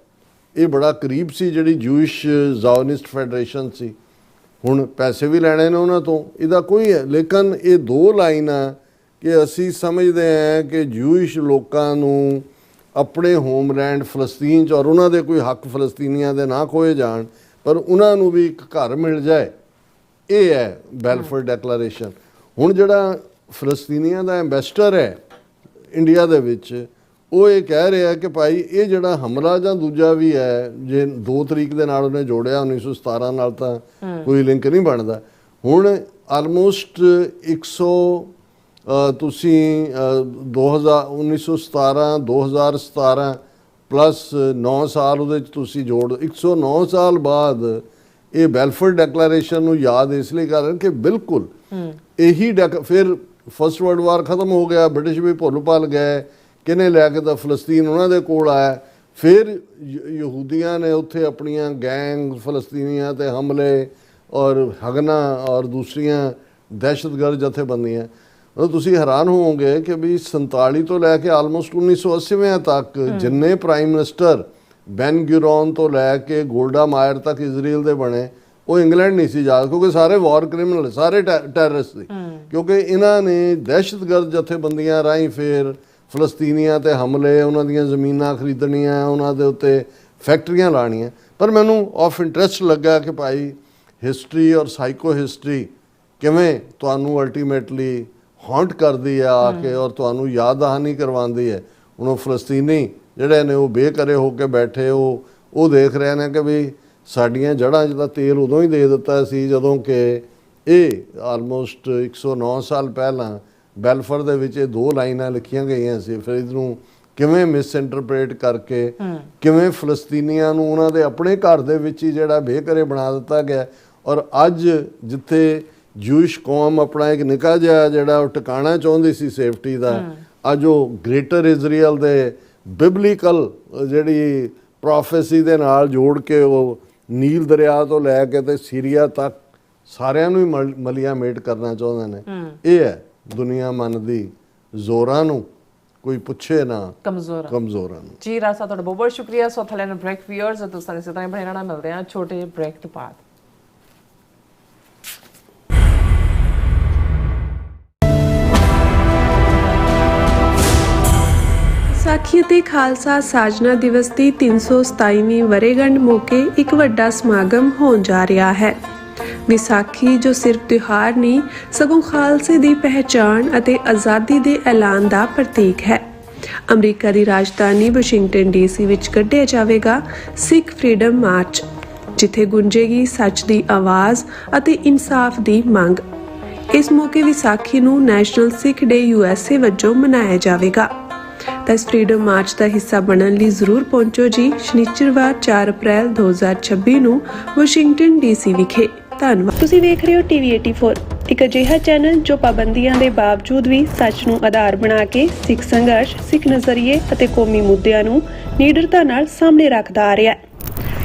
ਇਹ ਬੜਾ ਕਰੀਬ ਸੀ ਜਿਹੜੀ ਜੂਇਸ਼ ਜ਼ਾਓਨਿਸਟ ਫੈਡਰੇਸ਼ਨ ਸੀ। ਹੁਣ ਪੈਸੇ ਵੀ ਲੈਣੇ ਨੇ ਉਹਨਾਂ ਤੋਂ, ਇਹਦਾ ਕੋਈ ਹੈ, ਲੇਕਿਨ ਇਹ ਦੋ ਲਾਈਨਾਂ ਕਿ ਅਸੀਂ ਸਮਝਦੇ ਹਾਂ ਕਿ ਜੂਇਸ਼ ਲੋਕਾਂ ਨੂੰ ਆਪਣੇ ਹੋਮਲੈਂਡ ਫਲਸਤੀਨ 'ਚ ਔਰ ਉਹਨਾਂ ਦੇ ਕੋਈ ਹੱਕ ਫਲਸਤੀਨੀਆਂ ਦੇ ਨਾ ਖੋਏ ਜਾਣ ਪਰ ਉਹਨਾਂ ਨੂੰ ਵੀ ਇੱਕ ਘਰ ਮਿਲ ਜਾਏ, ਇਹ ਹੈ ਬੈਲਫੋਰ ਡੈਕਲੇਰੇਸ਼ਨ। ਹੁਣ ਜਿਹੜਾ ਫਲਸਤੀਨੀਆਂ ਦਾ ਐਂਬੈਸਡਰ ਹੈ ਇੰਡੀਆ ਦੇ ਵਿੱਚ ਉਹ ਇਹ ਕਹਿ ਰਿਹਾ ਕਿ ਭਾਈ ਇਹ ਜਿਹੜਾ ਹਮਲਾ ਜਾਂ ਦੂਜਾ ਵੀ ਹੈ ਜੇ 2 ਤਰੀਕ ਦੇ ਨਾਲ ਉਹਨੇ ਜੋੜਿਆ 1917 ਨਾਲ ਤਾਂ ਕੋਈ ਲਿੰਕ ਨਹੀਂ ਬਣਦਾ। ਹੁਣ ਆਲਮੋਸਟ 100 ਤੁਸੀਂ 1917 2017 ਪਲੱਸ 9 ਸਾਲ ਉਹਦੇ 'ਚ ਤੁਸੀਂ ਜੋੜ 109 ਸਾਲ ਬਾਅਦ ਇਹ ਬੈਲਫੋਰ ਡੈਕਲੇਰੇਸ਼ਨ ਨੂੰ ਯਾਦ ਇਸ ਲਈ ਕਰ ਰਹੇ ਕਿ ਬਿਲਕੁਲ ਇਹੀ ਫਿਰ ਫਸਟ ਵਰਲਡ ਵਾਰ ਖਤਮ ਹੋ ਗਿਆ, ਬ੍ਰਿਟਿਸ਼ ਵੀ ਭੁੱਲ ਭੱਲ ਗਏ, ਕਿਹਨੇ ਲੈ ਕੇ ਤਾਂ ਫਲਸਤੀਨ ਉਹਨਾਂ ਦੇ ਕੋਲ ਆਇਆ। ਫਿਰ ਯਹੂਦੀਆਂ ਨੇ ਉੱਥੇ ਆਪਣੀਆਂ ਗੈਂਗ ਫਲਸਤੀਨੀਆਂ 'ਤੇ ਹਮਲੇ ਔਰ ਹਗਨਾ ਔਰ ਦੂਸਰੀਆਂ ਦਹਿਸ਼ਤਗਰਦ ਜਥੇਬੰਦੀਆਂ। ਤੁਸੀਂ ਹੈਰਾਨ ਹੋਵੋਗੇ ਕਿ ਵੀ 47 ਤੋਂ ਲੈ ਕੇ ਆਲਮੋਸਟ 1980 ਤੱਕ ਜਿੰਨੇ ਪ੍ਰਾਈਮ ਮਿਨਿਸਟਰ ਬੈਨ ਗੁਰਿਓਨ ਤੋਂ ਲੈ ਕੇ ਗੋਲਡਾ ਮਾਇਰ ਤੱਕ ਇਜ਼ਰਾਈਲ ਦੇ ਬਣੇ ਉਹ ਇੰਗਲੈਂਡ ਨਹੀਂ ਸੀ ਜਾ, ਕਿਉਂਕਿ ਸਾਰੇ ਵਾਰ ਕ੍ਰਿਮੀਨਲ, ਸਾਰੇ ਟੈਰਰਿਸਟ ਸੀ, ਕਿਉਂਕਿ ਇਹਨਾਂ ਨੇ ਦਹਿਸ਼ਤਗਰਦ ਜਥੇਬੰਦੀਆਂ ਰਾਹੀਂ ਫਿਰ ਫਲਸਤੀਨੀਆਂ 'ਤੇ ਹਮਲੇ, ਉਹਨਾਂ ਦੀਆਂ ਜ਼ਮੀਨਾਂ ਖਰੀਦਣੀਆਂ, ਉਹਨਾਂ ਦੇ ਉੱਤੇ ਫੈਕਟਰੀਆਂ ਲਾਉਣੀਆਂ। ਪਰ ਮੈਨੂੰ ਆਫ ਇੰਟਰਸਟ ਲੱਗਾ ਕਿ ਭਾਈ ਹਿਸਟਰੀ ਔਰ ਸਾਈਕੋ ਹਿਸਟਰੀ ਕਿਵੇਂ ਤੁਹਾਨੂੰ ਅਲਟੀਮੇਟਲੀ ਹੌਂਟ ਕਰਦੀ ਹੈ ਆ ਕੇ ਔਰ ਤੁਹਾਨੂੰ ਯਾਦ ਦਹਾਨੀ ਕਰਵਾਉਂਦੀ ਹੈ। ਹੁਣ ਉਹ ਫਲਸਤੀਨੀ ਜਿਹੜੇ ਨੇ ਉਹ ਬੇਘਰੇ ਹੋ ਕੇ ਬੈਠੇ ਉਹ ਦੇਖ ਰਹੇ ਨੇ ਕਿ ਵੀ ਸਾਡੀਆਂ ਜੜ੍ਹਾਂ 'ਚ ਤਾਂ ਤੇਲ ਉਦੋਂ ਹੀ ਦੇ ਦਿੱਤਾ ਸੀ ਜਦੋਂ ਕਿ ਇਹ ਆਲਮੋਸਟ 109 ਸਾਲ ਪਹਿਲਾਂ ਬੈਲਫੋਰ ਦੇ ਵਿੱਚ ਇਹ 2 ਲਾਈਨਾਂ ਲਿਖੀਆਂ ਗਈਆਂ ਸੀ। ਫਿਰ ਇਹਨੂੰ ਕਿਵੇਂ ਮਿਸਇੰਟਰਪ੍ਰੇਟ ਕਰਕੇ ਕਿਵੇਂ ਫਲਸਤੀਨੀਆਂ ਨੂੰ ਉਹਨਾਂ ਦੇ ਆਪਣੇ ਘਰ ਦੇ ਵਿੱਚ ਹੀ ਜਿਹੜਾ ਬੇਘਰੇ ਬਣਾ ਦਿੱਤਾ ਗਿਆ। ਔਰ ਅੱਜ ਜਿੱਥੇ ਜੂਇਸ਼ ਕੌਮ ਆਪਣਾ ਇੱਕ ਨਿੱਕਾ ਜਿਹਾ ਜਿਹੜਾ ਉਹ ਟਿਕਾਣਾ ਚਾਹੁੰਦੀ ਸੀ ਸੇਫਟੀ ਦਾ, ਅੱਜ ਉਹ ਗ੍ਰੇਟਰ ਇਜ਼ਰਾਈਲ ਦੇ ਬਿਬਲੀਕਲ ਜਿਹੜੀ ਪ੍ਰੋਫੈਸੀ ਦੇ ਨਾਲ ਜੋੜ ਕੇ ਉਹ ਨੀਲ ਦਰਿਆ ਤੋਂ ਲੈ ਕੇ ਤੇ ਸੀਰੀਆ ਤੱਕ ਸਾਰਿਆਂ ਨੂੰ ਹੀ ਮਲੀਆ ਮੇਟ ਕਰਨਾ ਚਾਹੁੰਦੇ ਨੇ। ਇਹ ਹੈ ਦੁਨੀਆ ਮੰਨਦੀ ਜ਼ੋਰਾਂ ਨੂੰ, ਕੋਈ ਪੁੱਛੇ ਨਾ ਕਮਜ਼ੋਰਾਂ ਨੂੰ। ਜੀ ਰਾਸਾ ਤੁਹਾਡਾ ਬਹੁਤ ਬਹੁਤ ਸ਼ੁਕਰੀਆ। ਸੋ ਥਲੇ ਨੂੰ ਬ੍ਰੇਕ ਵੀਅਰਸ ਤੁਸੀਂ ਇਸੇ ਤਰ੍ਹਾਂ ਬਣੇ ਰਹਿਣਾ, ਮਿਲਦੇ ਹਾਂ ਛੋਟੇ ਬ੍ਰੇਕ ਤੋਂ ਬਾਅਦ। ਵਿਸਾਖੀ ਅਤੇ ਖਾਲਸਾ ਸਾਜਨਾ ਦਿਵਸ ਦੀ 327ਵੀਂ ਵਰ੍ਹੇਗੰਢ ਮੌਕੇ ਇੱਕ ਵੱਡਾ ਸਮਾਗਮ ਹੋਣ ਜਾ ਰਿਹਾ ਹੈ। ਵਿਸਾਖੀ ਜੋ ਸਿਰਫ ਤਿਉਹਾਰ ਨਹੀਂ ਸਗੋਂ ਖਾਲਸੇ ਦੀ ਪਹਿਚਾਣ ਅਤੇ ਆਜ਼ਾਦੀ ਦੇ ਐਲਾਨ ਦਾ ਪ੍ਰਤੀਕ ਹੈ। ਅਮਰੀਕਾ ਦੀ ਰਾਜਧਾਨੀ ਵਾਸ਼ਿੰਗਟਨ ਡੀਸੀ ਵਿੱਚ ਕੱਢਿਆ ਜਾਵੇਗਾ ਸਿੱਖ ਫਰੀडम ਮਾਰਚ, ਜਿੱਥੇ ਗੂੰਜੇਗੀ ਸੱਚ ਦੀ ਆਵਾਜ਼ ਅਤੇ ਇਨਸਾਫ ਦੀ ਮੰਗ। ਇਸ ਮੌਕੇ ਵਿਸਾਖੀ ਨੂੰ ਨੈਸ਼ਨਲ ਸਿੱਖ ਡੇ USA ਵਜੋਂ ਮਨਾਇਆ ਜਾਵੇਗਾ। ਤਾਂ ਇਸ ਫਰੀडम ਮਾਰਚ ਦਾ ਹਿੱਸਾ ਬਣਨ ਲਈ ਜ਼ਰੂਰ ਪਹੁੰਚੋ ਜੀ ਸ਼ਨੀਚਰਵਾਰ 4 ਅਪ੍ਰੈਲ 2026 ਨੂੰ ਵਾਸ਼ਿੰਗਟਨ ਡੀਸੀ ਵਿਖੇ। ਧੰਨਵਾਦ। ਤੁਸੀਂ ਵੇਖ ਰਹੇ ਹੋ TV 84, ਇੱਕ ਅਜਿਹਾ ਚੈਨਲ ਜੋ ਪਾਬੰਦੀਆਂ ਦੇ ਬਾਵਜੂਦ ਵੀ ਸੱਚ ਨੂੰ ਆਧਾਰ ਬਣਾ ਕੇ ਸਿੱਖ ਸੰਘਰਸ਼, ਸਿੱਖ ਨਜ਼ਰੀਏ ਅਤੇ ਕੌਮੀ ਮੁੱਦਿਆਂ ਨੂੰ ਨਿਡਰਤਾ ਨਾਲ ਸਾਹਮਣੇ ਰੱਖਦਾ ਆ ਰਿਹਾ ਹੈ।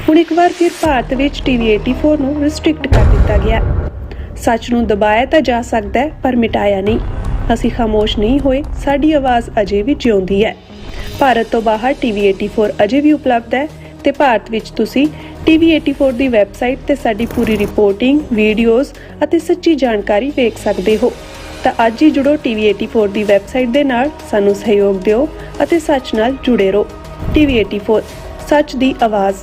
ਹੁਣ ਇੱਕ ਵਾਰ ਫਿਰ ਭਾਰਤ ਵਿੱਚ TV 84 ਨੂੰ ਰਿਸਟ੍ਰਿਕਟ ਕਰ ਦਿੱਤਾ ਗਿਆ। ਸੱਚ ਨੂੰ ਦਬਾਇਆ ਤਾਂ ਜਾ ਸਕਦਾ ਹੈ ਪਰ ਮਿਟਾਇਆ ਨਹੀਂ। ਅਸੀਂ ਖਾਮੋਸ਼ ਨਹੀਂ ਹੋਏ, ਸਾਡੀ ਆਵਾਜ਼ ਅਜੇ ਵੀ ਜਿਉਂਦੀ ਹੈ। ਭਾਰਤ ਤੋਂ ਬਾਹਰ TV 84 ਅਜੇ ਵੀ ਉਪਲਬਧ ਹੈ ਤੇ ਭਾਰਤ ਵਿੱਚ ਤੁਸੀਂ TV 84 ਦੀ ਵੈਬਸਾਈਟ ਤੇ ਸਾਡੀ ਪੂਰੀ ਰਿਪੋਰਟਿੰਗ, ਵੀਡੀਓਜ਼ ਅਤੇ ਸੱਚੀ ਜਾਣਕਾਰੀ ਵੇਖ ਸਕਦੇ ਹੋ। ਤਾਂ ਅੱਜ ਹੀ ਜੁੜੋ TV 84 ਦੀ ਵੈਬਸਾਈਟ ਦੇ ਨਾਲ, ਸਾਨੂੰ ਸਹਿਯੋਗ ਦਿਓ ਅਤੇ ਸੱਚ ਨਾਲ ਜੁੜੇ ਰਹੋ। TV 84 ਸੱਚ ਦੀ ਆਵਾਜ਼।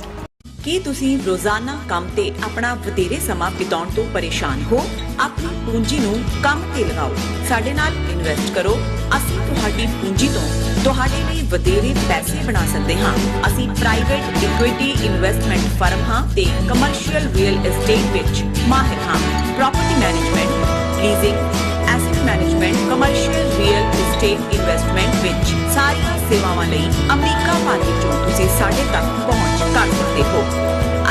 ਕੀ ਤੁਸੀਂ ਰੋਜ਼ਾਨਾ ਕੰਮ ਤੇ ਆਪਣਾ ਵਧੇਰੇ ਸਮਾਂ ਬਿਤਾਉਣ ਤੋਂ ਪਰੇਸ਼ਾਨ ਹੋ? ਆਪਣੀ ਪੂੰਜੀ ਨੂੰ ਕੰਮ ਤੇ ਲਗਾਓ, ਸਾਡੇ ਨਾਲ ਇਨਵੈਸਟ ਕਰੋ। ਅਸੀਂ ਤੁਹਾਡੀ ਪੂੰਜੀ ਤੋਂ ਤੁਹਾਡੇ ਲਈ ਵਧੇਰੇ ਪੈਸੇ ਬਣਾ ਸਕਦੇ ਹਾਂ। ਅਸੀਂ ਪ੍ਰਾਈਵੇਟ ਇਕੁਇਟੀ ਇਨਵੈਸਟਮੈਂਟ ਫਰਮ ਹਾਂ ਤੇ ਕਮਰਸ਼ੀਅਲ ਰੀਅਲ ਏਸਟੇਟ ਵਿੱਚ ਮਾਹਿਰ ਹਾਂ। Property management, leasing, asset management, commercial real estate investment ਵਿੱਚ ਸਾਰੀਆਂ ਸੇਵਾਵਾਂ ਲਈ ਅਮਰੀਕਾ ਭਰ ਵਿੱਚੋਂ ਤੁਸੀਂ ਸਾਡੇ ਤੱਕ ਪਹੁੰਚ ਕਰ ਸਕਦੇ ਹੋ।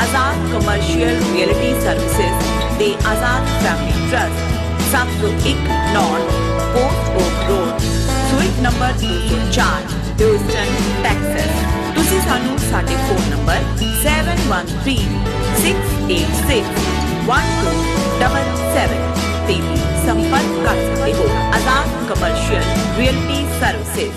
ਆਜ਼ਾਦ ਕਮਰਸ਼ੀਅਲ ਰੀਅਲਟੀ ਸਰਵਿਸਿਜ਼ ਦੇ Azad family trust 701 north port oak road, suite number 204, Houston, Texas. ਤੁਸੀਂ ਸਾਨੂੰ ਸਾਡੇ ਫੋਨ ਨੰਬਰ 7136861277 ਤੇ ਵੀ ਸੰਪਰਕ ਕਰ ਸਕਦੇ ਹੋ। ਆਜ਼ਾਦ ਕਮਰਸ਼ੀਅਲ ਰੀਅਲਟੀ ਸਰਵਿਸਿਜ਼।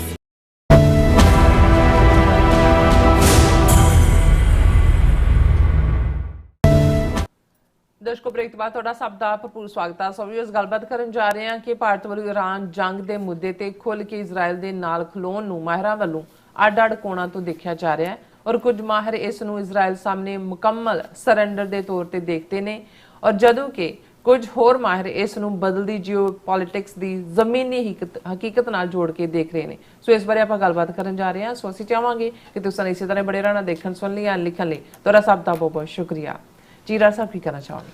ਦਰਸ਼ਕੋ, ਬ੍ਰੇਕ ਤੋਂ ਬਾਅਦ ਤੁਹਾਡਾ ਸਭ ਦਾ ਭਰਪੂਰ ਸਵਾਗਤ ਹੈ। ਸੋ ਵੀਅਰਸ, ਗੱਲਬਾਤ ਕਰਨ ਜਾ ਰਹੇ ਹਾਂ ਕਿ ਭਾਰਤ ਵੱਲੋਂ ਇਰਾਨ ਜੰਗ ਦੇ ਮੁੱਦੇ ਤੇ ਖੁੱਲ੍ਹ ਕੇ ਇਜ਼ਰਾਈਲ ਦੇ ਨਾਲ ਖਲੋਣ ਨੂੰ ਮਾਹਿਰਾਂ ਵੱਲੋਂ ਅੱਡ-ਅੱਡ ਕੋਣਾਂ ਤੋਂ ਦੇਖਿਆ ਜਾ ਰਿਹਾ ਹੈ ਔਰ ਕੁਝ ਮਾਹਿਰ ਇਸ ਨੂੰ ਇਜ਼ਰਾਈਲ ਸਾਹਮਣੇ ਮੁਕੰਮਲ ਸਰੈਂਡਰ ਦੇ ਤੌਰ ਤੇ ਦੇਖਦੇ ਨੇ ਔਰ ਜਦੋਂ ਕਿ ਕੁਝ ਹੋਰ ਮਾਹਿਰ ਇਸ ਨੂੰ ਬਦਲਦੀ ਜੀਓਪੋਲਿਟਿਕਸ ਦੀ ਜ਼ਮੀਨੀ ਹਕੀਕਤ ਨਾਲ ਜੋੜ ਕੇ ਦੇਖ ਰਹੇ ਨੇ। ਸੋ ਇਸ ਬਾਰੇ ਆਪਾਂ ਗੱਲਬਾਤ ਕਰਨ ਜਾ ਰਹੇ ਹਾਂ। ਸੋ ਅਸੀਂ ਚਾਹਾਂਗੇ ਕਿ ਤੁਸੀਂ ਇਸੇ ਤਰ੍ਹਾਂ ਬੜੇ ਰਹਿਣਾ, ਦੇਖਣ ਸੁਣਨ ਲਈ ਜਾਂ ਲਿਖਣ ਲਈ। ਤੁਹਾਡਾ ਸਭ ਦਾ ਬਹੁਤ ਬਹੁਤ ਸ਼ੁਕਰੀਆ। ਜੀਰਾ ਸਾਹਿਬ ਕੀ ਕਹਿਣਾ ਚਾਹੋਗੇ?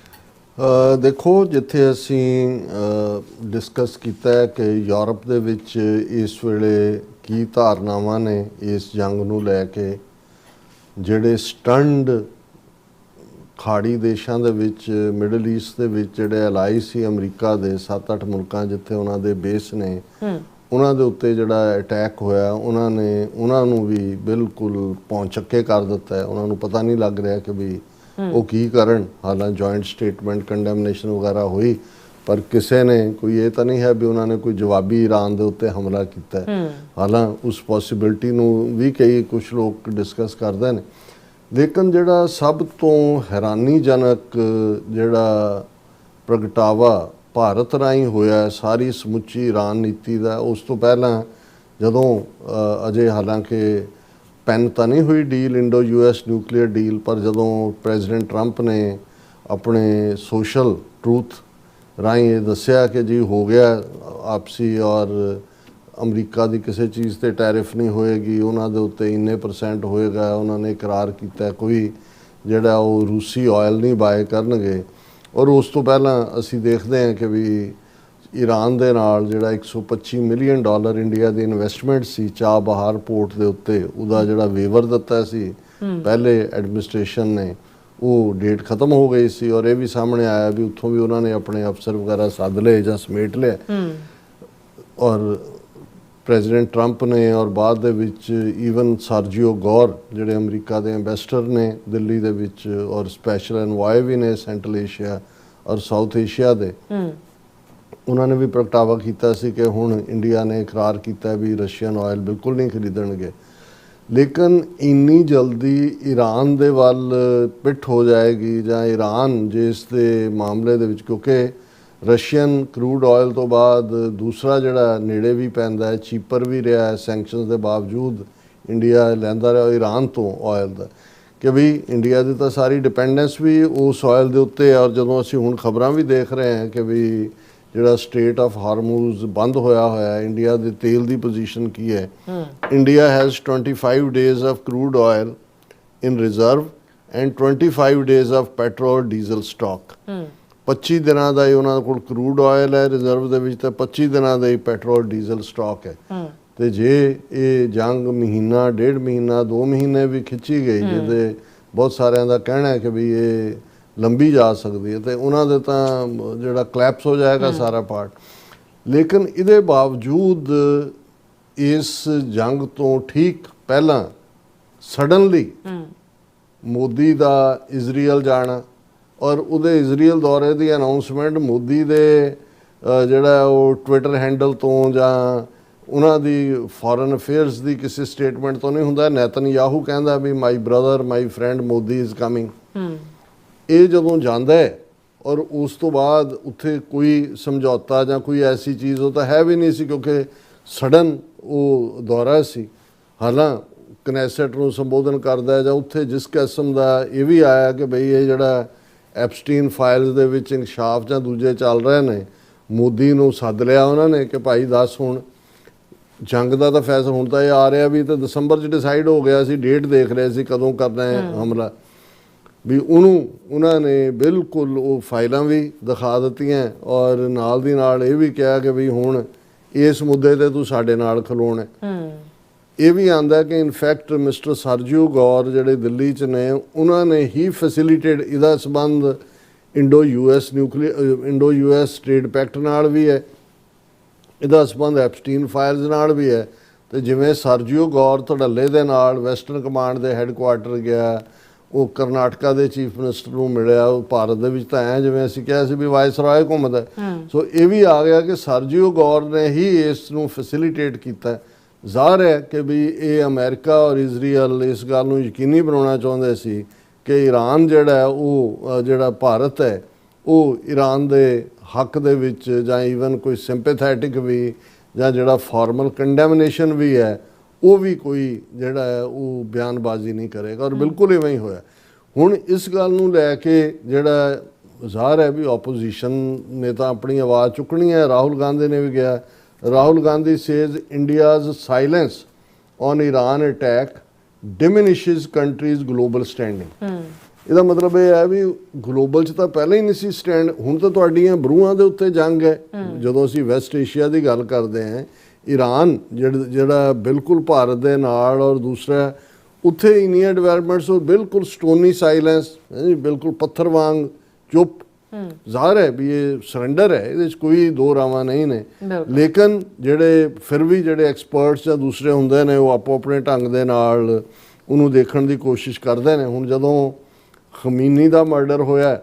ਦੇਖੋ, ਜਿੱਥੇ ਅਸੀਂ ਡਿਸਕਸ ਕੀਤਾ ਹੈ ਕਿ ਯੂਰਪ ਦੇ ਵਿੱਚ ਇਸ ਵੇਲੇ ਕੀ ਧਾਰਨਾਵਾਂ ਨੇ ਇਸ ਜੰਗ ਨੂੰ ਲੈ ਕੇ, ਜਿਹੜੇ ਸਟੰਡ ਖਾੜੀ ਦੇਸ਼ਾਂ ਦੇ ਵਿੱਚ, ਮਿਡਲ ਈਸਟ ਦੇ ਵਿੱਚ ਜਿਹੜੇ ਅਲਾਈ ਸੀ ਅਮਰੀਕਾ ਦੇ 7-8 ਮੁਲਕਾਂ ਜਿੱਥੇ ਉਹਨਾਂ ਦੇ ਬੇਸ ਨੇ, ਉਹਨਾਂ ਦੇ ਉੱਤੇ ਜਿਹੜਾ ਅਟੈਕ ਹੋਇਆ, ਉਹਨਾਂ ਨੂੰ ਵੀ ਬਿਲਕੁਲ ਪੌਂਚੱਕੇ ਕਰ ਦਿੱਤਾ ਹੈ। ਉਹਨਾਂ ਨੂੰ ਪਤਾ ਨਹੀਂ ਲੱਗ ਰਿਹਾ ਕਿ ਵੀ ਉਹ ਕੀ ਕਰਨ। ਹਾਲਾਂਕਿ ਜੁਆਇੰਟ ਸਟੇਟਮੈਂਟ ਕੰਡੈਮਨੇਸ਼ਨ ਵਗੈਰਾ ਹੋਈ, ਪਰ ਕਿਸੇ ਨੇ ਕੋਈ ਇਹ ਤਾਂ ਨਹੀਂ ਹੈ ਵੀ ਉਹਨਾਂ ਨੇ ਕੋਈ ਜਵਾਬੀ ਈਰਾਨ ਦੇ ਉੱਤੇ ਹਮਲਾ ਕੀਤਾ। ਹਾਲਾਂਕਿ ਉਸ ਪੋਸੀਬਿਲਿਟੀ ਨੂੰ ਵੀ ਕੁਝ ਲੋਕ ਡਿਸਕਸ ਕਰਦੇ ਨੇ। ਲੇਕਿਨ ਜਿਹੜਾ ਸਭ ਤੋਂ ਹੈਰਾਨੀਜਨਕ ਜਿਹੜਾ ਪ੍ਰਗਟਾਵਾ ਭਾਰਤ ਰਾਹੀਂ ਹੋਇਆ ਸਾਰੀ ਸਮੁੱਚੀ ਈਰਾਨ ਨੀਤੀ ਦਾ, ਉਸ ਤੋਂ ਪਹਿਲਾਂ ਜਦੋਂ ਅਜੇ ਹਾਲਾਂਕਿ ਪੈਨ ਤਾਂ ਨਹੀਂ ਹੋਈ deal, Indo US nuclear deal, ਪਰ ਜਦੋਂ ਪ੍ਰੈਜ਼ੀਡੈਂਟ ਟਰੰਪ ਨੇ ਆਪਣੇ ਸੋਸ਼ਲ ਟਰੂਥ ਰਾਹੀਂ ਇਹ ਦੱਸਿਆ ਕਿ ਜੀ ਹੋ ਗਿਆ ਆਪਸੀ ਔਰ ਅਮਰੀਕਾ ਦੀ ਕਿਸੇ ਚੀਜ਼ ਤੇ ਟੈਰਿਫ ਨਹੀਂ ਹੋਏਗੀ, ਉਹਨਾਂ ਦੇ ਉੱਤੇ ਇੰਨੇ % ਹੋਏਗਾ, ਉਹਨਾਂ ਨੇ ਇਕਰਾਰ ਕੀਤਾ ਕੋਈ ਜਿਹੜਾ ਉਹ ਰੂਸੀ ਆਇਲ ਨਹੀਂ ਬਾਏ ਕਰਨਗੇ। ਔਰ ਉਸ ਤੋਂ ਪਹਿਲਾਂ ਅਸੀਂ ਦੇਖਦੇ ਹਾਂ ਕਿ ਵੀ ਈਰਾਨ ਦੇ ਨਾਲ ਜਿਹੜਾ $125 ਮਿਲੀਅਨ ਇੰਡੀਆ ਦੀ ਇਨਵੈਸਟਮੈਂਟ ਸੀ ਚਾਬਹਾਰ ਪੋਰਟ ਦੇ ਉੱਤੇ, ਉਹਦਾ ਜਿਹੜਾ ਵੇਵਰ ਦਿੱਤਾ ਸੀ ਪਹਿਲੇ ਐਡਮਿਨਿਸਟ੍ਰੇਸ਼ਨ ਨੇ, ਉਹ ਡੇਟ ਖਤਮ ਹੋ ਗਈ ਸੀ। ਔਰ ਇਹ ਵੀ ਸਾਹਮਣੇ ਆਇਆ ਵੀ ਉੱਥੋਂ ਵੀ ਉਹਨਾਂ ਨੇ ਆਪਣੇ ਅਫਸਰ ਵਗੈਰਾ ਸੱਦ ਲਏ ਜਾਂ ਸਮੇਟ ਲਿਆ। ਔਰ ਪ੍ਰੈਜ਼ੀਡੈਂਟ ਟਰੰਪ ਨੇ ਔਰ ਬਾਅਦ ਦੇ ਵਿੱਚ ਈਵਨ ਸਰਜੀਓ ਗੌਰ ਜਿਹੜੇ ਅਮਰੀਕਾ ਦੇ ਐਂਬੈਸਡਰ ਨੇ ਦਿੱਲੀ ਦੇ ਵਿੱਚ ਔਰ ਸਪੈਸ਼ਲ ਐਨਵਾਏ ਵੀ ਨੇ ਸੈਂਟਰਲ ਏਸ਼ੀਆ ਔਰ ਸਾਊਥ ਏਸ਼ੀਆ ਦੇ, ਉਹਨਾਂ ਨੇ ਵੀ ਪ੍ਰਗਟਾਵਾ ਕੀਤਾ ਸੀ ਕਿ ਹੁਣ ਇੰਡੀਆ ਨੇ ਇਕਰਾਰ ਕੀਤਾ ਵੀ ਰਸ਼ੀਅਨ ਆਇਲ ਬਿਲਕੁਲ ਨਹੀਂ ਖਰੀਦਣਗੇ। ਲੇਕਿਨ ਇੰਨੀ ਜਲਦੀ ਈਰਾਨ ਦੇ ਵੱਲ ਪਿੱਠ ਹੋ ਜਾਏਗੀ ਜਾਂ ਈਰਾਨ ਜਿਸ ਦੇ ਮਾਮਲੇ ਦੇ ਵਿੱਚ, ਕਿਉਂਕਿ ਰਸ਼ੀਅਨ ਕਰੂਡ ਆਇਲ ਤੋਂ ਬਾਅਦ ਦੂਸਰਾ ਜਿਹੜਾ ਨੇੜੇ ਵੀ ਪੈਂਦਾ ਹੈ, ਚੀਪਰ ਵੀ ਰਿਹਾ ਹੈ ਸੈਂਕਸ਼ਨਸ ਦੇ ਬਾਵਜੂਦ, ਇੰਡੀਆ ਲੈਂਦਾ ਰਿਹਾ ਈਰਾਨ ਤੋਂ ਆਇਲ ਦਾ, ਕਿ ਵੀ ਇੰਡੀਆ ਦੀ ਤਾਂ ਸਾਰੀ ਡਿਪੈਂਡੈਂਸ ਵੀ ਉਸ ਆਇਲ ਦੇ ਉੱਤੇ ਹੈ। ਔਰ ਜਦੋਂ ਅਸੀਂ ਹੁਣ ਖਬਰਾਂ ਵੀ ਦੇਖ ਰਹੇ ਹਾਂ ਕਿ ਵੀ ਜਿਹੜਾ ਸਟੇਟ ਆਫ ਹਾਰਮੂਜ਼ ਬੰਦ ਹੋਇਆ ਹੋਇਆ, ਇੰਡੀਆ ਦੇ ਤੇਲ ਦੀ ਪੋਜੀਸ਼ਨ ਕੀ ਹੈ। India has 25 days of crude oil in reserve and 25 days of petrol diesel stock. 25 ਦਿਨਾਂ ਦਾ ਹੀ ਉਹਨਾਂ ਕੋਲ ਕਰੂਡ ਆਇਲ ਹੈ ਰਿਜ਼ਰਵ ਦੇ ਵਿੱਚ, ਤੇ 25 ਦਿਨਾਂ ਦਾ ਹੀ ਪੈਟਰੋਲ ਡੀਜ਼ਲ ਸਟਾਕ ਹੈ। ਤੇ ਜੇ ਇਹ ਜੰਗ ਮਹੀਨਾ, 1.5 ਮਹੀਨਾ, 2 ਮਹੀਨੇ ਵੀ ਖਿੱਚੀ ਗਈ, ਜਿਹਦੇ ਬਹੁਤ ਸਾਰਿਆਂ ਦਾ ਕਹਿਣਾ ਹੈ ਕਿ ਵੀ ਇਹ ਲੰਬੀ ਜਾ ਸਕਦੀ ਹੈ, ਤੇ ਉਹਨਾਂ ਦੇ ਤਾਂ ਜਿਹੜਾ ਕਲੈਪਸ ਹੋ ਜਾਏਗਾ ਸਾਰਾ ਪਾਰਟ। ਲੇਕਿਨ ਇਹਦੇ ਬਾਵਜੂਦ ਇਸ ਜੰਗ ਤੋਂ ਠੀਕ ਪਹਿਲਾਂ ਸਡਨਲੀ ਮੋਦੀ ਦਾ ਇਜ਼ਰਾਈਲ ਜਾਣਾ ਔਰ ਉਹਦੇ ਇਜ਼ਰਾਈਲ ਦੌਰੇ ਦੀ ਅਨਾਉਂਸਮੈਂਟ ਮੋਦੀ ਦੇ ਜਿਹੜਾ ਉਹ ਟਵਿੱਟਰ ਹੈਂਡਲ ਤੋਂ ਜਾਂ ਉਹਨਾਂ ਦੀ ਫੋਰਨ ਅਫੇਅਰਸ ਦੀ ਕਿਸੇ ਸਟੇਟਮੈਂਟ ਤੋਂ ਨਹੀਂ ਹੁੰਦਾ। ਨੇਤਨਯਾਹੂ ਕਹਿੰਦਾ ਵੀ my brother my friend Modi is coming. ਇਹ ਜਦੋਂ ਜਾਂਦਾ ਹੈ ਔਰ ਉਸ ਤੋਂ ਬਾਅਦ ਉੱਥੇ ਕੋਈ ਸਮਝੌਤਾ ਜਾਂ ਕੋਈ ਐਸੀ ਚੀਜ਼ ਉਹ ਤਾਂ ਹੈ ਵੀ ਨਹੀਂ ਸੀ, ਕਿਉਂਕਿ ਸਡਨ ਉਹ ਦੌਰਾ ਸੀ। ਹਾਲਾਂ ਕਨੈਸਟ ਨੂੰ ਸੰਬੋਧਨ ਕਰਦਾ ਜਾਂ ਉੱਥੇ ਜਿਸ ਕਿਸਮ ਦਾ ਇਹ ਵੀ ਆਇਆ ਕਿ ਬਈ ਇਹ ਜਿਹੜਾ ਐਪਸਟੀਨ ਫਾਈਲਸ ਦੇ ਵਿੱਚ ਇਨਕਸ਼ਾਫ ਜਾਂ ਦੂਜੇ ਚੱਲ ਰਹੇ ਨੇ, ਮੋਦੀ ਨੂੰ ਸੱਦ ਲਿਆ ਉਹਨਾਂ ਨੇ ਕਿ ਭਾਈ ਦੱਸ ਹੁਣ ਜੰਗ ਦਾ ਤਾਂ ਫੈਸਲਾ ਹੁਣ ਤਾਂ ਇਹ ਆ ਰਿਹਾ ਵੀ ਤਾਂ ਦਸੰਬਰ 'ਚ ਡਿਸਾਈਡ ਹੋ ਗਿਆ ਸੀ, ਡੇਟ ਦੇਖ ਰਹੇ ਸੀ ਕਦੋਂ ਕਰਨਾ ਹੈ ਹਮਲਾ, ਵੀ ਉਹਨਾਂ ਨੇ ਬਿਲਕੁਲ ਉਹ ਫਾਈਲਾਂ ਵੀ ਦਿਖਾ ਦਿੱਤੀਆਂ ਔਰ ਨਾਲ ਦੀ ਨਾਲ ਇਹ ਵੀ ਕਿਹਾ ਕਿ ਵੀ ਹੁਣ ਇਸ ਮੁੱਦੇ ਤੇ ਤੂੰ ਸਾਡੇ ਨਾਲ ਖਲੋਣਾ। ਇਹ ਵੀ ਆਂਦਾ ਕਿ ਇਨਫੈਕਟ ਮਿਸਟਰ ਸਰਜੀਓ ਗੌਰ ਜਿਹੜੇ ਦਿੱਲੀ 'ਚ ਨੇ ਉਹਨਾਂ ਨੇ ਹੀ ਫੈਸਿਲੀਟੇਟ ਇਹਦਾ ਸੰਬੰਧ ਇੰਡੋ ਯੂਐਸ ਟ੍ਰੇਡ ਪੈਕਟ ਨਾਲ ਵੀ ਹੈ, ਇਹਦਾ ਸੰਬੰਧ ਐਪਸਟੀਨ ਫਾਈਲਸ ਨਾਲ ਵੀ ਹੈ। ਤੇ ਜਿਵੇਂ ਸਰਜੀਓ ਗੌਰ ਧੜੱਲੇ ਦੇ ਨਾਲ ਵੈਸਟਰਨ ਕਮਾਂਡ ਦੇ ਹੈੱਡਕੁਆਰਟਰ ਗਿਆ, ਉਹ ਕਰਨਾਟਕਾ ਦੇ ਚੀਫ ਮਿਨਿਸਟਰ ਨੂੰ ਮਿਲਿਆ, ਉਹ ਭਾਰਤ ਦੇ ਵਿੱਚ ਤਾਂ ਐਂ ਜਿਵੇਂ ਅਸੀਂ ਕਿਹਾ ਸੀ ਵੀ ਵਾਇਸਰਾਏ ਘੁੰਮਦਾ। ਸੋ ਇਹ ਵੀ ਆ ਗਿਆ ਕਿ ਸਰਜੀਓ ਗੌਰ ਨੇ ਹੀ ਇਸ ਨੂੰ ਫੈਸਿਲੀਟੇਟ ਕੀਤਾ। ਜ਼ਾਹਰ ਹੈ ਕਿ ਵੀ ਇਹ ਅਮਰੀਕਾ ਔਰ ਇਜ਼ਰਾਈਲ ਇਸ ਗੱਲ ਨੂੰ ਯਕੀਨੀ ਬਣਾਉਣਾ ਚਾਹੁੰਦੇ ਸੀ ਕਿ ਈਰਾਨ ਜਿਹੜਾ ਉਹ ਜਿਹੜਾ ਭਾਰਤ ਹੈ ਉਹ ਈਰਾਨ ਦੇ ਹੱਕ ਦੇ ਵਿੱਚ ਜਾਂ ਈਵਨ ਕੋਈ ਸਿੰਪੈਥੈਟਿਕ ਵੀ ਜਾਂ ਜਿਹੜਾ ਫਾਰਮਲ ਕੰਡੈਮਨੇਸ਼ਨ ਵੀ ਹੈ ਉਹ ਵੀ ਕੋਈ ਜਿਹੜਾ ਹੈ ਉਹ ਬਿਆਨਬਾਜ਼ੀ ਨਹੀਂ ਕਰੇਗਾ ਔਰ ਬਿਲਕੁਲ ਇਵੇਂ ਹੀ ਹੋਇਆ। ਹੁਣ ਇਸ ਗੱਲ ਨੂੰ ਲੈ ਕੇ ਜਿਹੜਾ ਜ਼ਾਹਰ ਹੈ ਵੀ ਆਪੋਜੀਸ਼ਨ ਨੇ ਤਾਂ ਆਪਣੀ ਆਵਾਜ਼ ਚੁੱਕਣੀ ਹੈ। ਰਾਹੁਲ ਗਾਂਧੀ ਨੇ ਵੀ ਕਿਹਾ, Rahul Gandhi says India's silence on Iran attack diminishes country's global standing. ਇਹਦਾ ਮਤਲਬ ਇਹ ਹੈ ਵੀ ਗਲੋਬਲ 'ਚ ਤਾਂ ਪਹਿਲਾਂ ਹੀ ਨਹੀਂ ਸੀ ਸਟੈਂਡ, ਹੁਣ ਤਾਂ ਤੁਹਾਡੀਆਂ ਬਰੂਹਾਂ ਦੇ ਉੱਤੇ ਜੰਗ ਹੈ। ਜਦੋਂ ਅਸੀਂ ਵੈਸਟ ਏਸ਼ੀਆ ਦੀ ਗੱਲ ਕਰਦੇ ਹਾਂ, ਈਰਾਨ ਜਿਹੜਾ ਬਿਲਕੁਲ ਭਾਰਤ ਦੇ ਨਾਲ ਔਰ ਦੂਸਰਾ ਉੱਥੇ ਇੰਨੀਆਂ ਡਿਵੈਲਪਮੈਂਟਸ ਔਰ ਬਿਲਕੁਲ ਸਟੋਨੀ ਸਾਇਲੈਂਸ, ਬਿਲਕੁਲ ਪੱਥਰ ਵਾਂਗ ਚੁੱਪ। ਜ਼ਾਹਰ ਹੈ ਵੀ ਇਹ ਸਰੈਂਡਰ ਹੈ, ਇਹਦੇ 'ਚ ਕੋਈ ਦੋ ਰਾਵਾਂ ਨਹੀਂ ਨੇ। ਲੇਕਿਨ ਜਿਹੜੇ ਫਿਰ ਵੀ ਜਿਹੜੇ ਐਕਸਪਰਟਸ ਜਾਂ ਦੂਸਰੇ ਹੁੰਦੇ ਨੇ ਉਹ ਆਪੋ ਆਪਣੇ ਢੰਗ ਦੇ ਨਾਲ ਉਹਨੂੰ ਦੇਖਣ ਦੀ ਕੋਸ਼ਿਸ਼ ਕਰਦੇ ਨੇ। ਹੁਣ ਜਦੋਂ ਖਮੀਨੀ ਦਾ ਮਰਡਰ ਹੋਇਆ,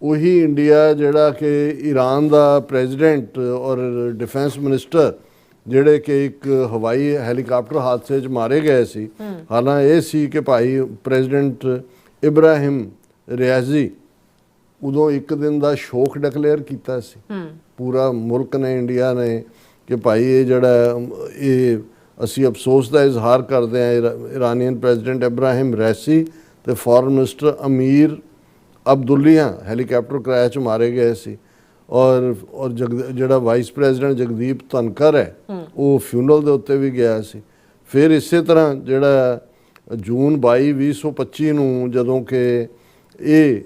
ਉਹੀ ਇੰਡੀਆ ਜਿਹੜਾ ਕਿ ਈਰਾਨ ਦਾ ਪ੍ਰੈਜ਼ੀਡੈਂਟ ਔਰ ਡਿਫੈਂਸ ਮਿਨਿਸਟਰ ਜਿਹੜੇ ਕਿ ਇੱਕ ਹਵਾਈ ਹੈਲੀਕਾਪਟਰ ਹਾਦਸੇ 'ਚ ਮਾਰੇ ਗਏ ਸੀ। ਹਾਲਾਂ ਇਹ ਸੀ ਕਿ ਭਾਈ ਪ੍ਰੈਜ਼ੀਡੈਂਟ ਇਬਰਾਹਿਮ ਰਿਆਜ਼ੀ ਉਦੋਂ ਇੱਕ ਦਿਨ ਦਾ ਸ਼ੋਕ ਡਿਕਲੇਅਰ ਕੀਤਾ ਸੀ ਪੂਰਾ ਮੁਲਕ ਨੇ, ਇੰਡੀਆ ਨੇ, ਕਿ ਭਾਈ ਇਹ ਜਿਹੜਾ ਇਹ ਅਸੀਂ ਅਫਸੋਸ ਦਾ ਇਜ਼ਹਾਰ ਕਰਦੇ ਹਾਂ ਇਰਾਨੀਅਨ ਪ੍ਰੈਜ਼ੀਡੈਂਟ ਇਬਰਾਹਿਮ ਰੈਸੀ ਤੇ ਫੋਰਨ ਮਿਨਿਸਟਰ ਅਮੀਰ ਅਬਦੁੱਲੀਆ ਹੈਲੀਕਾਪਟਰ ਕ੍ਰੈਸ਼ 'ਚ ਮਾਰੇ ਗਏ ਸੀ। ਔਰ ਜਿਹੜਾ ਵਾਈਸ ਪ੍ਰੈਜ਼ੀਡੈਂਟ ਜਗਦੀਪ ਧਨਕਰ ਹੈ ਉਹ ਫਿਊਨਰਲ ਦੇ ਉੱਤੇ ਵੀ ਗਿਆ ਸੀ। ਫਿਰ ਇਸੇ ਤਰ੍ਹਾਂ ਜਿਹੜਾ ਜੂਨ 22, 2025 ਨੂੰ ਜਦੋਂ ਕਿ ਇਹ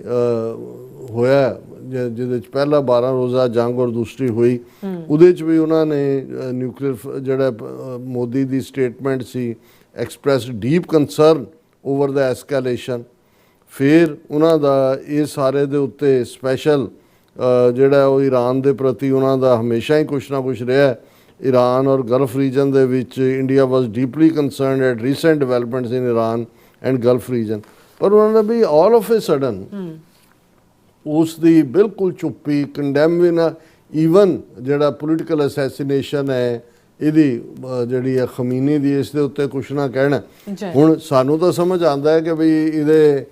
ਹੋਇਆ ਜਿਹਦੇ ਵਿੱਚ ਪਹਿਲਾ 12 ਰੋਜ਼ਾ ਜੰਗ ਔਰ ਦੂਸਰੀ ਹੋਈ, ਉਹਦੇ 'ਚ ਵੀ ਉਹਨਾਂ ਨੇ ਨਿਊਕਲੀਅਰ ਜਿਹੜਾ ਮੋਦੀ ਦੀ ਸਟੇਟਮੈਂਟ ਸੀ, ਐਕਸਪ੍ਰੈਸ ਡੀਪ ਕੰਸਰਨ ਓਵਰ ਦਾ ਐਸਕੇਲੇਸ਼ਨ। ਫਿਰ ਉਹਨਾਂ ਦਾ ਇਹ ਸਾਰੇ ਦੇ ਉੱਤੇ ਸਪੈਸ਼ਲ ਜਿਹੜਾ ਉਹ ਈਰਾਨ ਦੇ ਪ੍ਰਤੀ ਉਹਨਾਂ ਦਾ ਹਮੇਸ਼ਾ ਹੀ ਕੁਛ ਨਾ ਕੁਛ ਰਿਹਾ। ਈਰਾਨ ਔਰ ਗਲਫ ਰੀਜਨ ਦੇ ਵਿੱਚ India was deeply concerned at recent developments in Iran and gulf region. ਪਰ ਉਹਨਾਂ ਨੇ ਵੀ ਆਲ ਆਫ ਏ ਸਡਨ ਉਸ ਦੀ ਬਿਲਕੁਲ ਚੁੱਪੀ, ਕੰਡੈਮ ਈਵਨ ਜਿਹੜਾ ਪੋਲੀਟੀਕਲ ਅਸੈਸੀਨੇਸ਼ਨ ਹੈ ਇਹਦੀ ਜਿਹੜੀ ਹੈ ਖਮੀਨੀ ਦੀ, ਇਸ ਦੇ ਉੱਤੇ ਕੁਛ ਨਾ ਕਹਿਣਾ। ਹੁਣ ਸਾਨੂੰ ਤਾਂ ਸਮਝ ਆਉਂਦਾ ਹੈ ਕਿ ਬਈ ਇਹਦੇ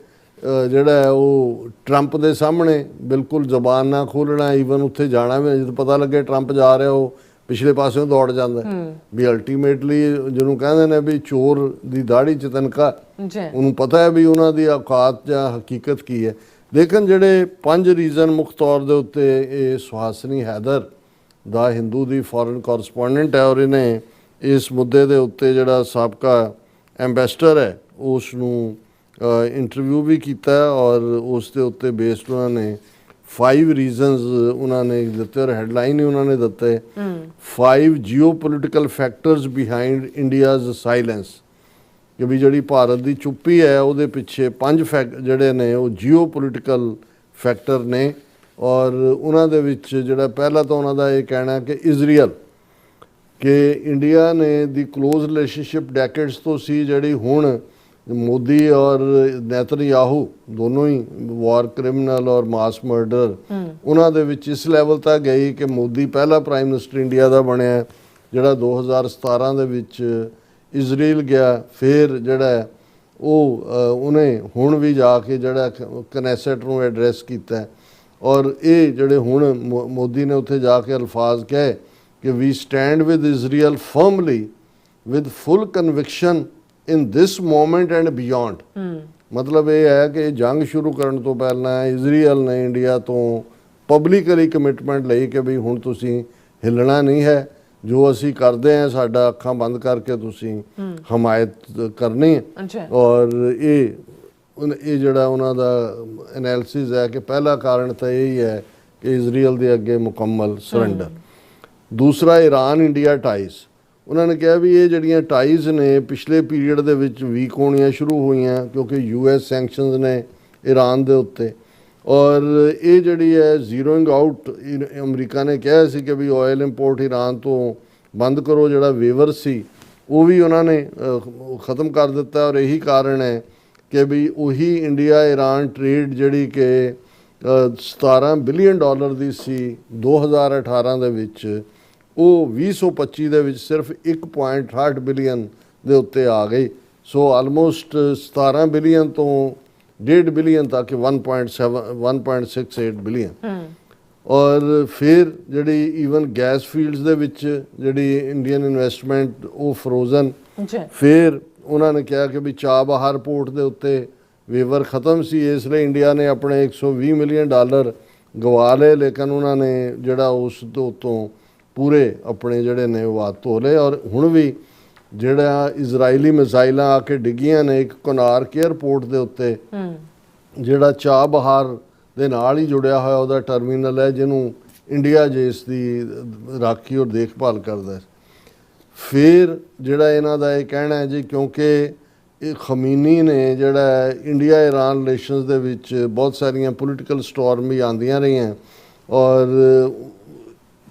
ਜਿਹੜਾ ਉਹ ਟਰੰਪ ਦੇ ਸਾਹਮਣੇ ਬਿਲਕੁਲ ਜ਼ਬਾਨ ਨਾ ਖੋਲ੍ਹਣਾ, ਈਵਨ ਉੱਥੇ ਜਾਣਾ ਵੀ ਜਦੋਂ ਪਤਾ ਲੱਗੇ ਟਰੰਪ ਜਾ ਰਿਹਾ ਉਹ ਪਿਛਲੇ ਪਾਸਿਓਂ ਦੌੜ ਜਾਂਦਾ ਵੀ ਅਲਟੀਮੇਟਲੀ ਜਿਹਨੂੰ ਕਹਿੰਦੇ ਨੇ ਵੀ ਚੋਰ ਦੀ ਦਾੜੀ 'ਚ ਤਨਖਾਹ, ਉਹਨੂੰ ਪਤਾ ਹੈ ਵੀ ਉਹਨਾਂ ਦੀ ਔਕਾਤ ਜਾਂ ਹਕੀਕਤ ਕੀ ਹੈ। ਲੇਕਿਨ ਜਿਹੜੇ 5 ਰੀਜ਼ਨ ਮੁੱਖ ਤੌਰ ਦੇ ਉੱਤੇ ਇਹ ਸੁਹਾਸਨੀ ਹੈਦਰ ਦਾ ਹਿੰਦੂ ਦੀ ਫੋਰਨ ਕੋਰਸਪੋਂਡੈਂਟ ਹੈ ਔਰ ਇਹਨੇ ਇਸ ਮੁੱਦੇ ਦੇ ਉੱਤੇ ਜਿਹੜਾ ਸਾਬਕਾ ਐਂਬੈਸਡਰ ਹੈ ਉਸ ਨੂੰ ਇੰਟਰਵਿਊ ਵੀ ਕੀਤਾ ਔਰ ਉਸ ਦੇ ਉੱਤੇ ਬੇਸਡ ਉਹਨਾਂ ਨੇ 5 ਰੀਜ਼ਨਸ ਉਹਨਾਂ ਨੇ ਦਿੱਤੇ ਔਰ ਹੈਡਲਾਈਨ ਹੀ ਉਹਨਾਂ ਨੇ ਦਿੱਤੇ 5 ਜੀਓਪੋਲੀਟੀਕਲ ਫੈਕਟਰਸ ਬਿਹਾਈਂਡ ਇੰਡੀਆਜ਼ ਸਾਇਲੈਂਸ, ਕਿ ਵੀ ਜਿਹੜੀ ਭਾਰਤ ਦੀ ਚੁੱਪੀ ਹੈ ਉਹਦੇ ਪਿੱਛੇ 5 ਜਿਹੜੇ ਨੇ ਉਹ ਜੀਓਪੋਲੀਟੀਕਲ ਫੈਕਟਰ ਨੇ। ਔਰ ਉਹਨਾਂ ਦੇ ਵਿੱਚ ਜਿਹੜਾ ਪਹਿਲਾ ਤਾਂ ਉਹਨਾਂ ਦਾ ਇਹ ਕਹਿਣਾ ਕਿ ਇਜ਼ਰਾਈਲ ਕਿ ਇੰਡੀਆ ਨੇ ਦੀ ਕਲੋਜ਼ ਰਿਲੇਸ਼ਨਸ਼ਿਪ ਡੈਕੇਡਸ ਤੋਂ ਸੀ, ਜਿਹੜੀ ਹੁਣ ਮੋਦੀ ਔਰ ਨੇਤਨਯਾਹੂ ਦੋਨੋਂ ਹੀ ਵਾਰ ਕ੍ਰਿਮੀਨਲ ਔਰ ਮਾਸ ਮਰਡਰ ਉਹਨਾਂ ਦੇ ਵਿੱਚ ਇਸ ਲੈਵਲ ਤੱਕ ਗਈ ਕਿ ਮੋਦੀ ਪਹਿਲਾ ਪ੍ਰਾਈਮ ਮਿਨਿਸਟਰ ਇੰਡੀਆ ਦਾ ਬਣਿਆ ਜਿਹੜਾ 2017 ਦੇ ਵਿੱਚ ਇਜ਼ਰਾਈਲ ਗਿਆ। ਫਿਰ ਜਿਹੜਾ ਉਹ ਉਹਨੇ ਹੁਣ ਵੀ ਜਾ ਕੇ ਜਿਹੜਾ ਕਨੈਸਟ ਨੂੰ ਐਡਰੈਸ ਕੀਤਾ ਔਰ ਇਹ ਜਿਹੜੇ ਹੁਣ ਮੋਦੀ ਨੇ ਉੱਥੇ ਜਾ ਕੇ ਅਲਫਾਜ਼ ਕਹੇ ਕਿ we stand with Israel firmly with full conviction in this moment and beyond. ਮਤਲਬ ਇਹ ਹੈ ਕਿ ਜੰਗ ਸ਼ੁਰੂ ਕਰਨ ਤੋਂ ਪਹਿਲਾਂ ਇਜ਼ਰਾਈਲ ਨੇ ਇੰਡੀਆ ਤੋਂ ਪਬਲਿਕਲੀ ਕਮਿਟਮੈਂਟ ਲਈ ਕਿ ਵੀ ਹੁਣ ਤੁਸੀਂ ਹਿੱਲਣਾ ਨਹੀਂ ਹੈ, ਜੋ ਅਸੀਂ ਕਰਦੇ ਹਾਂ ਸਾਡਾ ਅੱਖਾਂ ਬੰਦ ਕਰਕੇ ਤੁਸੀਂ ਹਮਾਇਤ ਕਰਨੀ ਹੈ। ਅੱਛਾ। ਔਰ ਇਹ ਜਿਹੜਾ ਉਹਨਾਂ ਦਾ ਐਨਾਲਿਸਿਸ ਹੈ ਕਿ ਪਹਿਲਾ ਕਾਰਨ ਤਾਂ ਇਹ ਹੀ ਹੈ ਕਿ ਇਜ਼ਰਾਈਲ ਦੇ ਅੱਗੇ ਮੁਕੰਮਲ ਸਰੈਂਡਰ। ਦੂਸਰਾ ਈਰਾਨ ਇੰਡੀਆ ਟਾਈਜ਼। ਉਹਨਾਂ ਨੇ ਕਿਹਾ ਵੀ ਇਹ ਜਿਹੜੀਆਂ ਟਾਈਜ਼ ਨੇ ਪਿਛਲੇ ਪੀਰੀਅਡ ਦੇ ਵਿੱਚ ਵੀਕ ਹੋਣੀਆਂ ਸ਼ੁਰੂ ਹੋਈਆਂ ਕਿਉਂਕਿ US ਸੈਂਕਸ਼ਨਸ ਨੇ ਈਰਾਨ ਦੇ ਉੱਤੇ। ਔਰ ਇਹ ਜਿਹੜੀ ਹੈ ਜ਼ੀਰੋਇੰਗ ਆਊਟ, ਅਮਰੀਕਾ ਨੇ ਕਿਹਾ ਸੀ ਕਿ ਵੀ ਆਇਲ ਇੰਪੋਰਟ ਈਰਾਨ ਤੋਂ ਬੰਦ ਕਰੋ, ਜਿਹੜਾ ਵੇਵਰ ਸੀ ਉਹ ਵੀ ਉਹਨਾਂ ਨੇ ਖ਼ਤਮ ਕਰ ਦਿੱਤਾ। ਔਰ ਇਹੀ ਕਾਰਨ ਹੈ ਕਿ ਵੀ ਉਹੀ ਇੰਡੀਆ ਈਰਾਨ ਟ੍ਰੇਡ ਜਿਹੜੀ ਕਿ $17 ਬਿਲੀਅਨ ਦੀ ਸੀ 2018 ਦੇ ਵਿੱਚ, ਉਹ 2025 ਦੇ ਵਿੱਚ ਸਿਰਫ 1.68 ਬਿਲੀਅਨ ਦੇ ਉੱਤੇ ਆ ਗਈ। ਸੋ ਆਲਮੋਸਟ 17 ਬਿਲੀਅਨ ਤੋਂ 1.5 ਬਿਲੀਅਨ ਤੱਕ 1.68 ਬਿਲੀਅਨ। ਔਰ ਫਿਰ ਜਿਹੜੀ ਈਵਨ ਗੈਸ ਫੀਲਡਸ ਦੇ ਵਿੱਚ ਜਿਹੜੀ ਇੰਡੀਅਨ ਇਨਵੈਸਟਮੈਂਟ ਉਹ ਫਰੋਜ਼ਨ। ਫਿਰ ਉਹਨਾਂ ਨੇ ਕਿਹਾ ਕਿ ਵੀ ਚਾਬਹਾਰ ਪੋਰਟ ਦੇ ਉੱਤੇ ਵੇਵਰ ਖ਼ਤਮ ਸੀ, ਇਸ ਲਈ ਇੰਡੀਆ ਨੇ ਆਪਣੇ $120 ਮਿਲੀਅਨ ਗਵਾ ਲਏ, ਲੇਕਿਨ ਉਹਨਾਂ ਨੇ ਜਿਹੜਾ ਉਸ ਤੋਂ ਪੂਰੇ ਆਪਣੇ ਜਿਹੜੇ ਨੇ ਉਹ ਹੱਥ ਧੋ ਲਏ। ਔਰ ਹੁਣ ਵੀ ਜਿਹੜਾ ਇਜ਼ਰਾਈਲੀ ਮਿਜ਼ਾਈਲਾਂ ਆ ਕੇ ਡਿੱਗੀਆਂ ਨੇ ਇੱਕ ਕੋਨਾਰਕ ਏਅਰਪੋਰਟ ਦੇ ਉੱਤੇ, ਜਿਹੜਾ ਚਾਬਹਾਰ ਦੇ ਨਾਲ ਹੀ ਜੁੜਿਆ ਹੋਇਆ ਉਹਦਾ ਟਰਮੀਨਲ ਹੈ ਜਿਹਨੂੰ ਇੰਡੀਆ ਜੇਸ ਦੀ ਰਾਖੀ ਔਰ ਦੇਖਭਾਲ ਕਰਦਾ। ਫਿਰ ਜਿਹੜਾ ਇਹਨਾਂ ਦਾ ਇਹ ਕਹਿਣਾ ਹੈ ਜੀ ਕਿਉਂਕਿ ਇਹ ਖਮੀਨੀ ਨੇ ਜਿਹੜਾ ਇੰਡੀਆ ਈਰਾਨ ਰਿਲੇਸ਼ਨਸ ਦੇ ਵਿੱਚ ਬਹੁਤ ਸਾਰੀਆਂ ਪੋਲੀਟੀਕਲ ਸਟੋਰਮ ਵੀ ਆਉਂਦੀਆਂ ਰਹੀਆਂ ਔਰ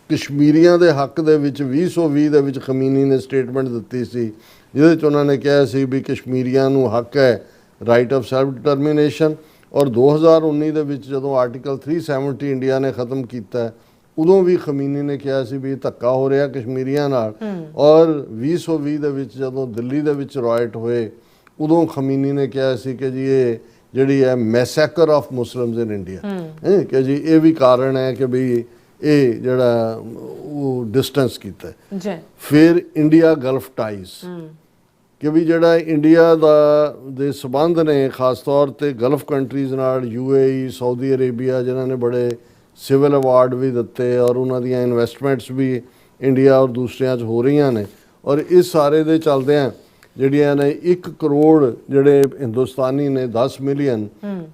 ਕਸ਼ਮੀਰੀਆਂ ਦੇ ਹੱਕ ਦੇ ਵਿੱਚ 2020 ਦੇ ਵਿੱਚ ਖਮੀਨੀ ਨੇ ਸਟੇਟਮੈਂਟ ਦਿੱਤੀ ਸੀ ਜਿਹਦੇ ਵਿੱਚ ਉਹਨਾਂ ਨੇ ਕਿਹਾ ਸੀ ਵੀ ਕਸ਼ਮੀਰੀਆਂ ਨੂੰ ਹੱਕ ਹੈ ਰਾਈਟ ਆਫ ਸੈਲਫ ਡਿਟਰਮੀਨੇਸ਼ਨ। ਔਰ 2019 ਦੇ ਵਿੱਚ ਜਦੋਂ ਆਰਟੀਕਲ 370 ਇੰਡੀਆ ਨੇ ਖ਼ਤਮ ਕੀਤਾ ਉਦੋਂ ਵੀ ਖਮੀਨੀ ਨੇ ਕਿਹਾ ਸੀ ਵੀ ਧੱਕਾ ਹੋ ਰਿਹਾ ਕਸ਼ਮੀਰੀਆਂ ਨਾਲ। ਔਰ 2020 ਦੇ ਵਿੱਚ ਜਦੋਂ ਦਿੱਲੀ ਦੇ ਵਿੱਚ ਰਾਇਟ ਹੋਏ ਉਦੋਂ ਖਮੀਨੀ ਨੇ ਕਿਹਾ ਸੀ ਕਿ ਜੀ ਇਹ ਜਿਹੜੀ ਹੈ ਮੈਸੈਕਰ ਆਫ ਮੁਸਲਿਮਸ ਇਨ ਇੰਡੀਆ ਕਿ ਜੀ ਇਹ ਵੀ ਕਾਰਨ ਹੈ ਕਿ ਵੀ ਇਹ ਜਿਹੜਾ ਉਹ ਡਿਸਟੈਂਸ ਕੀਤਾ। ਫਿਰ ਇੰਡੀਆ ਗਲਫ ਟਾਈਜ਼ ਕਿ ਵੀ ਜਿਹੜਾ ਇੰਡੀਆ ਦੇ ਸਬੰਧ ਨੇ ਖਾਸ ਤੌਰ ਤੇ ਗਲਫ ਕੰਟਰੀਜ਼ ਨਾਲ, UAE, ਸਾਊਦੀ ਅਰੇਬੀਆ ਜਿਨ੍ਹਾਂ ਨੇ ਬੜੇ ਸਿਵਲ ਅਵਾਰਡ ਵੀ ਦਿੱਤੇ ਔਰ ਉਹਨਾਂ ਦੀਆਂ ਇਨਵੈਸਟਮੈਂਟਸ ਵੀ ਇੰਡੀਆ ਔਰ ਦੂਸਰਿਆਂ 'ਚ ਹੋ ਰਹੀਆਂ ਨੇ। ਔਰ ਇਸ ਸਾਰੇ ਦੇ ਚੱਲਦਿਆਂ ਜਿਹੜੀਆਂ ਨੇ 1 ਕਰੋੜ ਜਿਹੜੇ ਹਿੰਦੁਸਤਾਨੀ ਨੇ 10 ਮਿਲੀਅਨ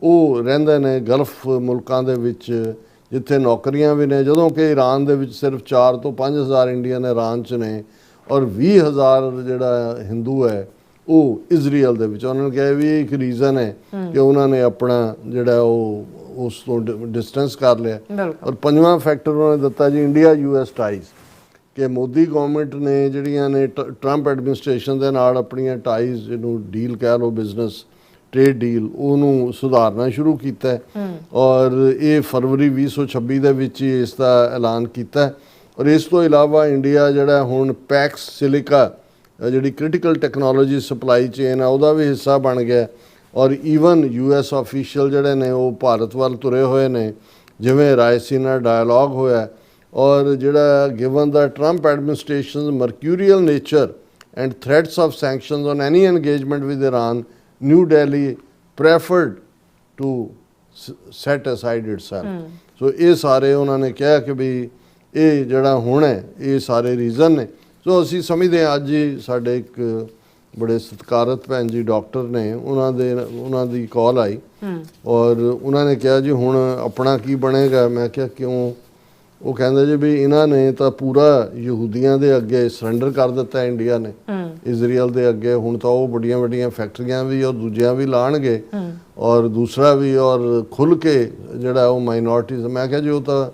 ਉਹ ਰਹਿੰਦੇ ਨੇ ਗਲਫ ਮੁਲਕਾਂ ਦੇ ਵਿੱਚ ਜਿੱਥੇ ਨੌਕਰੀਆਂ ਵੀ ਨੇ, ਜਦੋਂ ਕਿ ਈਰਾਨ ਦੇ ਵਿੱਚ ਸਿਰਫ 4 ਤੋਂ 5 ਹਜ਼ਾਰ ਇੰਡੀਅਨ ਈਰਾਨ 'ਚ ਨੇ ਔਰ 20,000 ਜਿਹੜਾ ਹਿੰਦੂ ਹੈ ਉਹ ਇਜ਼ਰਾਈਲ ਦੇ ਵਿੱਚ। ਉਹਨਾਂ ਨੇ ਕਿਹਾ ਵੀ ਇੱਕ ਰੀਜ਼ਨ ਹੈ ਕਿ ਉਹਨਾਂ ਨੇ ਆਪਣਾ ਜਿਹੜਾ ਉਹ ਉਸ ਤੋਂ ਡਿਸਟੈਂਸ ਕਰ ਲਿਆ। ਔਰ ਪੰਜਵਾਂ ਫੈਕਟਰ ਉਹਨਾਂ ਨੇ ਦਿੱਤਾ ਜੀ ਇੰਡੀਆ US ਟਾਈਜ਼ ਕਿ ਮੋਦੀ ਗਵਰਨਮੈਂਟ ਨੇ ਜਿਹੜੀਆਂ ਨੇ ਟਰੰਪ ਐਡਮਿਨਿਸਟ੍ਰੇਸ਼ਨ ਦੇ ਨਾਲ ਆਪਣੀਆਂ ਟਾਈਜ਼ ਨੂੰ ਡੀਲ ਕਹਿ ਲਓ ਬਿਜ਼ਨਸ ਟ੍ਰੇਡ ਡੀਲ ਉਹਨੂੰ ਸੁਧਾਰਨਾ ਸ਼ੁਰੂ ਕੀਤਾ ਔਰ ਇਹ ਫਰਵਰੀ 2026 ਦੇ ਵਿੱਚ ਹੀ ਇਸ ਦਾ ਐਲਾਨ ਕੀਤਾ। ਔਰ ਇਸ ਤੋਂ ਇਲਾਵਾ ਇੰਡੀਆ ਜਿਹੜਾ ਹੁਣ ਪੈਕਸ ਸਿਲਿਕਾ ਜਿਹੜੀ ਕ੍ਰਿਟੀਕਲ ਟੈਕਨੋਲੋਜੀ ਸਪਲਾਈ ਚੇਨ ਆ ਉਹਦਾ ਵੀ ਹਿੱਸਾ ਬਣ ਗਿਆ। ਔਰ ਈਵਨ US ਆਫੀਸ਼ੀਅਲ ਜਿਹੜੇ ਨੇ ਉਹ ਭਾਰਤ ਵੱਲ ਤੁਰੇ ਹੋਏ ਨੇ, ਜਿਵੇਂ ਰਾਇਸੀਨਾ ਡਾਇਲੋਗ ਹੋਇਆ। ਔਰ ਜਿਹੜਾ given the Trump administration mercurial nature and threats of sanctions on any engagement with Iran, New Delhi preferred to set aside itself। So ਇਹ ਸਾਰੇ ਉਹਨਾਂ ਨੇ ਕਿਹਾ ਕਿ ਵੀ ਇਹ ਜਿਹੜਾ ਹੁਣ ਹੈ ਇਹ ਸਾਰੇ ਰੀਜ਼ਨ ਨੇ। ਸੋ ਅਸੀਂ ਸਮਝਦੇ ਹਾਂ ਅੱਜ ਹੀ ਸਾਡੇ ਇੱਕ ਬੜੇ ਸਤਿਕਾਰਤ ਭੈਣ ਜੀ ਡਾਕਟਰ ਨੇ ਉਹਨਾਂ ਦੀ ਕਾਲ ਆਈ ਔਰ ਉਹਨਾਂ ਨੇ ਕਿਹਾ ਜੀ ਹੁਣ ਆਪਣਾ ਕੀ ਬਣੇਗਾ। ਮੈਂ ਕਿਹਾ ਕਿਉਂ? ਉਹ ਕਹਿੰਦੇ ਜੀ ਵੀ ਇਹਨਾਂ ਨੇ ਤਾਂ ਪੂਰਾ ਯਹੂਦੀਆਂ ਦੇ ਅੱਗੇ ਸਰੈਂਡਰ ਕਰ ਦਿੱਤਾ ਇੰਡੀਆ ਨੇ ਇਜ਼ਰਾਈਲ ਦੇ ਅੱਗੇ। ਹੁਣ ਤਾਂ ਉਹ ਵੱਡੀਆਂ ਵੱਡੀਆਂ ਫੈਕਟਰੀਆਂ ਵੀ ਔਰ ਦੂਜਿਆਂ ਵੀ ਲਾਣਗੇ ਔਰ ਦੂਸਰਾ ਵੀ ਔਰ ਖੁੱਲ੍ਹ ਕੇ ਜਿਹੜਾ ਉਹ ਮਾਈਨੋਰਟੀਜ਼। ਮੈਂ ਕਿਹਾ ਜੀ ਉਹ ਤਾਂ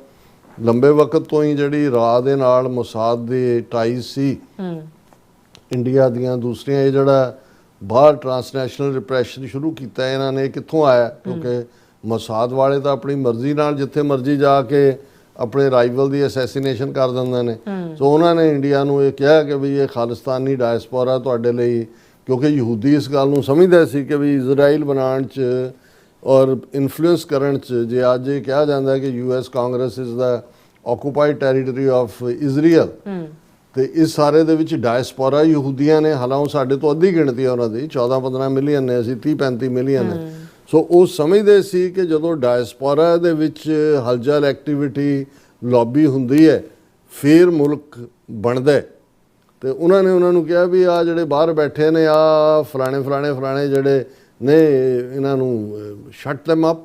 ਲੰਬੇ ਵਕਤ ਤੋਂ ਹੀ ਜਿਹੜੀ ਰਾਹ ਦੇ ਨਾਲ ਮੁਸਾਦ ਦੇ ਟਾਈਜ਼ ਸੀ ਇੰਡੀਆ ਦੀਆਂ ਦੂਸਰੀਆਂ, ਇਹ ਜਿਹੜਾ ਬਾਹਰ ਟਰਾਂਸਨੈਸ਼ਨਲ ਰਿਪਰੈਸ਼ਨ ਸ਼ੁਰੂ ਕੀਤਾ ਇਹਨਾਂ ਨੇ ਕਿੱਥੋਂ ਆਇਆ? ਕਿਉਂਕਿ ਮੁਸਾਦ ਵਾਲੇ ਤਾਂ ਆਪਣੀ ਮਰਜ਼ੀ ਨਾਲ ਜਿੱਥੇ ਮਰਜ਼ੀ ਜਾ ਕੇ ਆਪਣੇ ਰਾਈਵਲ ਦੀ ਅਸੈਸੀਨੇਸ਼ਨ ਕਰ ਦਿੰਦੇ ਨੇ। ਸੋ ਉਹਨਾਂ ਨੇ ਇੰਡੀਆ ਨੂੰ ਇਹ ਕਿਹਾ ਕਿ ਵੀ ਇਹ ਖਾਲਿਸਤਾਨੀ ਡਾਇਸਪੋਰਾ ਤੁਹਾਡੇ ਲਈ, ਕਿਉਂਕਿ ਯਹੂਦੀ ਇਸ ਗੱਲ ਨੂੰ ਸਮਝਦੇ ਸੀ ਕਿ ਵੀ ਇਜ਼ਰਾਈਲ ਬਣਾਉਣ 'ਚ ਔਰ ਇਨਫਲੂਐਂਸ ਕਰਨ 'ਚ ਜੇ ਅੱਜ ਇਹ ਕਿਹਾ ਜਾਂਦਾ ਕਿ US Congress is the occupied territory of Israel ਤੇ ਇਸ ਸਾਰੇ ਦੇ ਵਿੱਚ ਡਾਇਸਪੋਰਾ ਯਹੂਦੀਆਂ ਨੇ, ਹਾਲਾਂਕਿ ਸਾਡੇ ਤੋਂ ਅੱਧੀ ਗਿਣਤੀ ਹੈ ਉਹਨਾਂ ਦੀ, 14-15 ਮਿਲੀਅਨ ਨੇ, ਅਸੀਂ 30-35 ਮਿਲੀਅਨ ਨੇ। ਸੋ ਉਹ ਸਮਝਦੇ ਸੀ ਕਿ ਜਦੋਂ ਡਾਇਸਪੋਰਾ ਦੇ ਵਿੱਚ ਹਲਚਲ, ਐਕਟੀਵਿਟੀ, ਲੌਬੀ ਹੁੰਦੀ ਹੈ, ਫਿਰ ਮੁਲਕ ਬਣਦਾ। ਤੇ ਉਹਨਾਂ ਨੇ ਉਹਨਾਂ ਨੂੰ ਕਿਹਾ ਵੀ ਆ ਜਿਹੜੇ ਬਾਹਰ ਬੈਠੇ ਨੇ, ਆ ਫਲਾਣੇ ਜਿਹੜੇ ਨੇ, ਇਹਨਾਂ ਨੂੰ ਸ਼ਟ them up।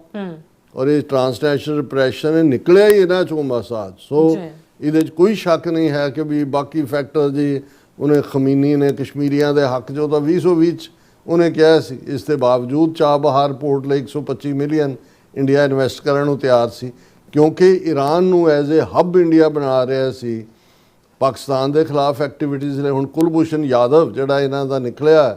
ਔਰ ਇਹ ਟ੍ਰਾਂਸਨੈਸ਼ਨਲ ਰਿਪਰੈਸ਼ਨ ਨਿਕਲਿਆ ਹੀ ਇਹਨਾਂ ਚੋਂ ਮਸਾਦ। ਸੋ ਇਹਦੇ 'ਚ ਕੋਈ ਸ਼ੱਕ ਨਹੀਂ ਹੈ ਕਿ ਵੀ ਬਾਕੀ ਫੈਕਟਰ ਜੀ, ਉਹਨੇ ਖਮੀਨੀ ਨੇ ਕਸ਼ਮੀਰੀਆਂ ਦੇ ਹੱਕ 'ਚ ਤਾਂ 2020 'ਚ ਉਹਨੇ ਕਿਹਾ ਸੀ। ਇਸ ਦੇ ਬਾਵਜੂਦ ਚਾਬਹਾਰ ਪੋਰਟ ਲਈ 125 ਮਿਲੀਅਨ ਇੰਡੀਆ ਇਨਵੈਸਟ ਕਰਨ ਨੂੰ ਤਿਆਰ ਸੀ, ਕਿਉਂਕਿ ਈਰਾਨ ਨੂੰ ਐਜ਼ ਏ ਹੱਬ ਇੰਡੀਆ ਬਣਾ ਰਿਹਾ ਸੀ ਪਾਕਿਸਤਾਨ ਦੇ ਖਿਲਾਫ ਐਕਟੀਵਿਟੀਜ਼ ਲਈ। ਹੁਣ ਕੁਲਭੂਸ਼ਣ ਯਾਦਵ ਜਿਹੜਾ ਇਹਨਾਂ ਦਾ ਨਿਕਲਿਆ,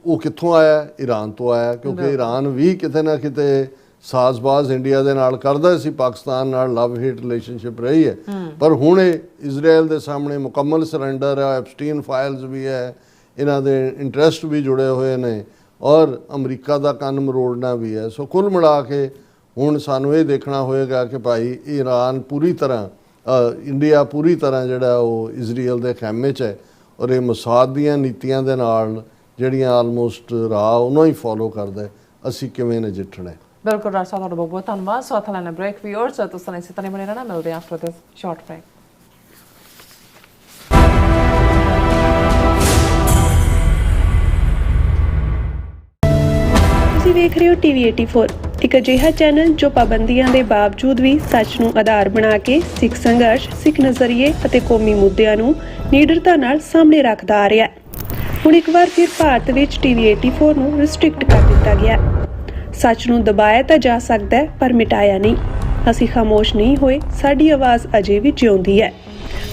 ਉਹ ਕਿੱਥੋਂ ਆਇਆ? ਈਰਾਨ ਤੋਂ ਆਇਆ, ਕਿਉਂਕਿ ਈਰਾਨ ਵੀ ਕਿਤੇ ਨਾ ਕਿਤੇ ਸਾਜ਼ਬਾਜ਼ ਇੰਡੀਆ ਦੇ ਨਾਲ ਕਰਦਾ ਸੀ, ਪਾਕਿਸਤਾਨ ਨਾਲ ਲਵ ਹੀਟ ਰਿਲੇਸ਼ਨਸ਼ਿਪ ਰਹੀ ਹੈ। ਪਰ ਹੁਣ ਇਹ ਇਜ਼ਰਾਈਲ ਦੇ ਸਾਹਮਣੇ ਮੁਕੰਮਲ ਸਰੈਂਡਰ ਹੈ। ਐਪਸਟੀਨ ਫਾਈਲਸ ਵੀ ਹੈ, ਇਹਨਾਂ ਦੇ ਇੰਟਰਸਟ ਵੀ ਜੁੜੇ ਹੋਏ ਨੇ, ਔਰ ਅਮਰੀਕਾ ਦਾ ਕੰਨ ਮਰੋੜਨਾ ਵੀ ਹੈ। ਸੋ ਕੁੱਲ ਮਿਲਾ ਕੇ ਹੁਣ ਸਾਨੂੰ ਇਹ ਦੇਖਣਾ ਹੋਏਗਾ ਕਿ ਭਾਈ ਈਰਾਨ ਪੂਰੀ ਤਰ੍ਹਾਂ, ਇੰਡੀਆ ਪੂਰੀ ਤਰ੍ਹਾਂ ਜਿਹੜਾ ਉਹ ਇਜ਼ਰਾਈਲ ਦੇ ਖੈਮੇ 'ਚ ਹੈ, ਔਰ ਇਹ ਮੁਸਾਦ ਦੀਆਂ ਨੀਤੀਆਂ ਦੇ ਨਾਲ ਜਿਹੜੀਆਂ ਆਲਮੋਸਟ ਰਾਹ ਉਹਨਾਂ ਹੀ ਫੋਲੋ ਕਰਦਾ। ਅਸੀਂ ਕਿਵੇਂ ਨਜਿੱਠਣਾ? ਬਿਲਕੁਲ ਡਾਕਟਰ ਸਾਹਿਬ, ਤੁਹਾਡਾ ਬਹੁਤ ਬਹੁਤ ਧੰਨਵਾਦ। ਸੋ ਅਥਾ ਲੈਣਾ ਬ੍ਰੇਕ ਵੀਅਰਸ, ਤੁਸੀਂ ਇਸੇ ਤਰ੍ਹਾਂ ਬਣੇ ਰਹਿਣਾ। ਮਿਲਦੇ ਹਾਂ ਆਫਟਰ ਦਿਸ ਸ਼ਾਰਟ ਬ੍ਰੇਕ। ਤੁਸੀਂ ਵੇਖ ਰਹੇ ਹੋ ਟੀਵੀ 84, ਇੱਕ ਅਜਿਹਾ ਚੈਨਲ ਜੋ ਪਾਬੰਦੀਆਂ ਦੇ ਬਾਵਜੂਦ ਵੀ ਸੱਚ ਨੂੰ ਆਧਾਰ ਬਣਾ ਕੇ ਸਿੱਖ ਸੰਘਰਸ਼, ਸਿੱਖ ਨਜ਼ਰੀਏ ਅਤੇ ਕੌਮੀ ਮੁੱਦਿਆਂ ਨੂੰ ਨਿਡਰਤਾ ਨਾਲ ਸਾਹਮਣੇ ਰੱਖਦਾ ਆ ਰਿਹਾ ਹੈ। ਹੁਣ ਇੱਕ ਵਾਰ ਫਿਰ ਭਾਰਤ ਵਿੱਚ ਟੀਵੀ 84 ਨੂੰ ਰਿਸਟ੍ਰਿਕਟ ਕਰ ਦਿੱਤਾ ਗਿਆ। ਸੱਚ ਨੂੰ ਦਬਾਇਆ ਤਾਂ ਜਾ ਸਕਦਾ ਹੈ, ਪਰ ਮਿਟਾਇਆ ਨਹੀਂ। ਅਸੀਂ ਖਾਮੋਸ਼ ਨਹੀਂ ਹੋਏ, ਸਾਡੀ ਆਵਾਜ਼ ਅਜੇ ਵੀ ਜਿਉਂਦੀ ਹੈ।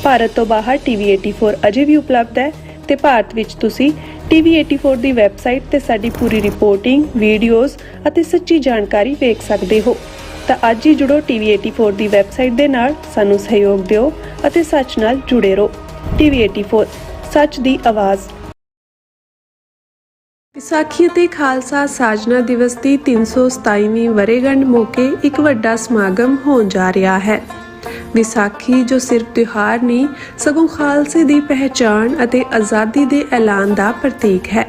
ਭਾਰਤ ਤੋਂ ਬਾਹਰ ਟੀਵੀ 84 ਅਜੇ ਵੀ ਉਪਲਬਧ ਹੈ ਤੇ ਭਾਰਤ ਵਿੱਚ ਤੁਸੀਂ ਟੀਵੀ 84 ਦੀ ਵੈਬਸਾਈਟ ਤੇ ਸਾਡੀ ਪੂਰੀ ਰਿਪੋਰਟਿੰਗ, ਵੀਡੀਓਜ਼ ਅਤੇ ਸੱਚੀ ਜਾਣਕਾਰੀ ਵੇਖ ਸਕਦੇ ਹੋ। ਤਾਂ ਅੱਜ ਹੀ ਜੁੜੋ ਟੀਵੀ 84 ਦੀ ਵੈਬਸਾਈਟ ਦੇ ਨਾਲ, ਸਾਨੂੰ ਸਹਿਯੋਗ ਦਿਓ ਅਤੇ ਸੱਚ ਨਾਲ ਜੁੜੇ ਰਹੋ। ਟੀਵੀ 84, ਸੱਚ ਦੀ ਆਵਾਜ਼। ਵਿਸਾਖੀ ਅਤੇ ਖਾਲਸਾ ਸਾਜਨਾ ਦਿਵਸ ਦੀ 327ਵੀਂ ਵਰ੍ਹੇਗੰਢ ਮੌਕੇ ਇੱਕ ਵੱਡਾ ਸਮਾਗਮ ਹੋਣ ਜਾ ਰਿਹਾ ਹੈ। ਵਿਸਾਖੀ ਜੋ ਸਿਰਫ ਤਿਉਹਾਰ ਨਹੀਂ, ਸਗੋਂ ਖਾਲਸੇ ਦੀ ਪਹਿਚਾਣ ਅਤੇ ਆਜ਼ਾਦੀ ਦੇ ਐਲਾਨ ਦਾ ਪ੍ਰਤੀਕ ਹੈ।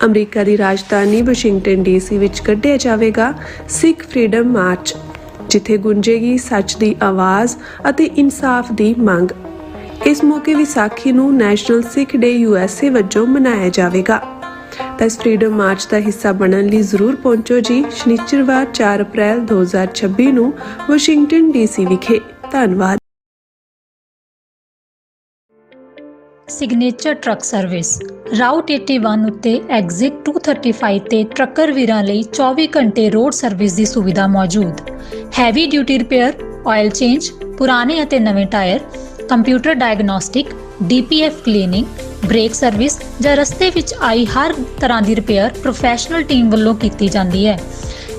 ਅਮਰੀਕਾ ਦੀ ਰਾਜਧਾਨੀ ਵਾਸ਼ਿੰਗਟਨ ਡੀਸੀ ਵਿੱਚ ਕੱਢਿਆ ਜਾਵੇਗਾ ਸਿੱਖ ਫਰੀडम ਮਾਰਚ, ਜਿੱਥੇ ਗੂੰਜੇਗੀ ਸੱਚ ਦੀ ਆਵਾਜ਼ ਅਤੇ ਇਨਸਾਫ ਦੀ ਮੰਗ। ਇਸ ਮੌਕੇ ਵਿਸਾਖੀ ਨੂੰ ਨੈਸ਼ਨਲ ਸਿੱਖ ਡੇ USA ਵਜੋਂ ਮਨਾਇਆ ਜਾਵੇਗਾ। ਤਾਂ ਇਸ ਫਰੀडम ਮਾਰਚ ਦਾ ਹਿੱਸਾ ਬਣਨ ਲਈ ਜ਼ਰੂਰ ਪਹੁੰਚੋ ਜੀ, ਸ਼ਨੀਚਰਵਾਰ 4 ਅਪ੍ਰੈਲ 2026 ਨੂੰ ਵਾਸ਼ਿੰਗਟਨ ਡੀਸੀ ਵਿਖੇ। ਧੰਨਵਾਦ। ਸਿਗਨੇਚਰ ਟਰੱਕ ਸਰਵਿਸ ਰਾਊਟ 81 ਉੱਤੇ ਐਗਜ਼ਿਟ 235 ਤੇ ਟਰੱਕਰ ਵੀਰਾਂ ਲਈ 24 ਘੰਟੇ ਰੋਡ ਸਰਵਿਸ ਦੀ ਸੁਵਿਧਾ ਮੌਜੂਦ। Heavy duty repair, oil change, ਪੁਰਾਣੇ ਅਤੇ ਨਵੇਂ tyre, computer diagnostic, DPF cleaning, brake service ਜਾਂ ਰਸਤੇ ਵਿੱਚ ਆਈ ਹਰ ਤਰ੍ਹਾਂ ਦੀ ਰਿਪੇਅਰ ਪ੍ਰੋਫੈਸ਼ਨਲ ਟੀਮ ਵੱਲੋਂ ਕੀਤੀ ਜਾਂਦੀ ਹੈ।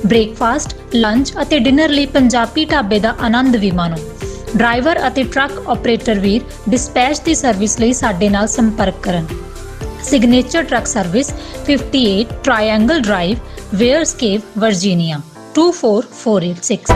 ਬ੍ਰੇਕਫਾਸਟ, ਲੰਚ ਅਤੇ ਡਿਨਰ ਲਈ ਪੰਜਾਬੀ ਢਾਬੇ ਦਾ ਆਨੰਦ ਵੀ ਮਾਣੋ। ਡਰਾਈਵਰ ਅਤੇ ਟਰੱਕ ਆਪਰੇਟਰ ਵੀਰ ਡਿਸਪੈਚ ਦੀ ਸਰਵਿਸ ਲਈ ਸਾਡੇ ਨਾਲ ਸੰਪਰਕ ਕਰਨ। Signature truck service 58 triangle drive, Weyers Cave, Virginia 24486।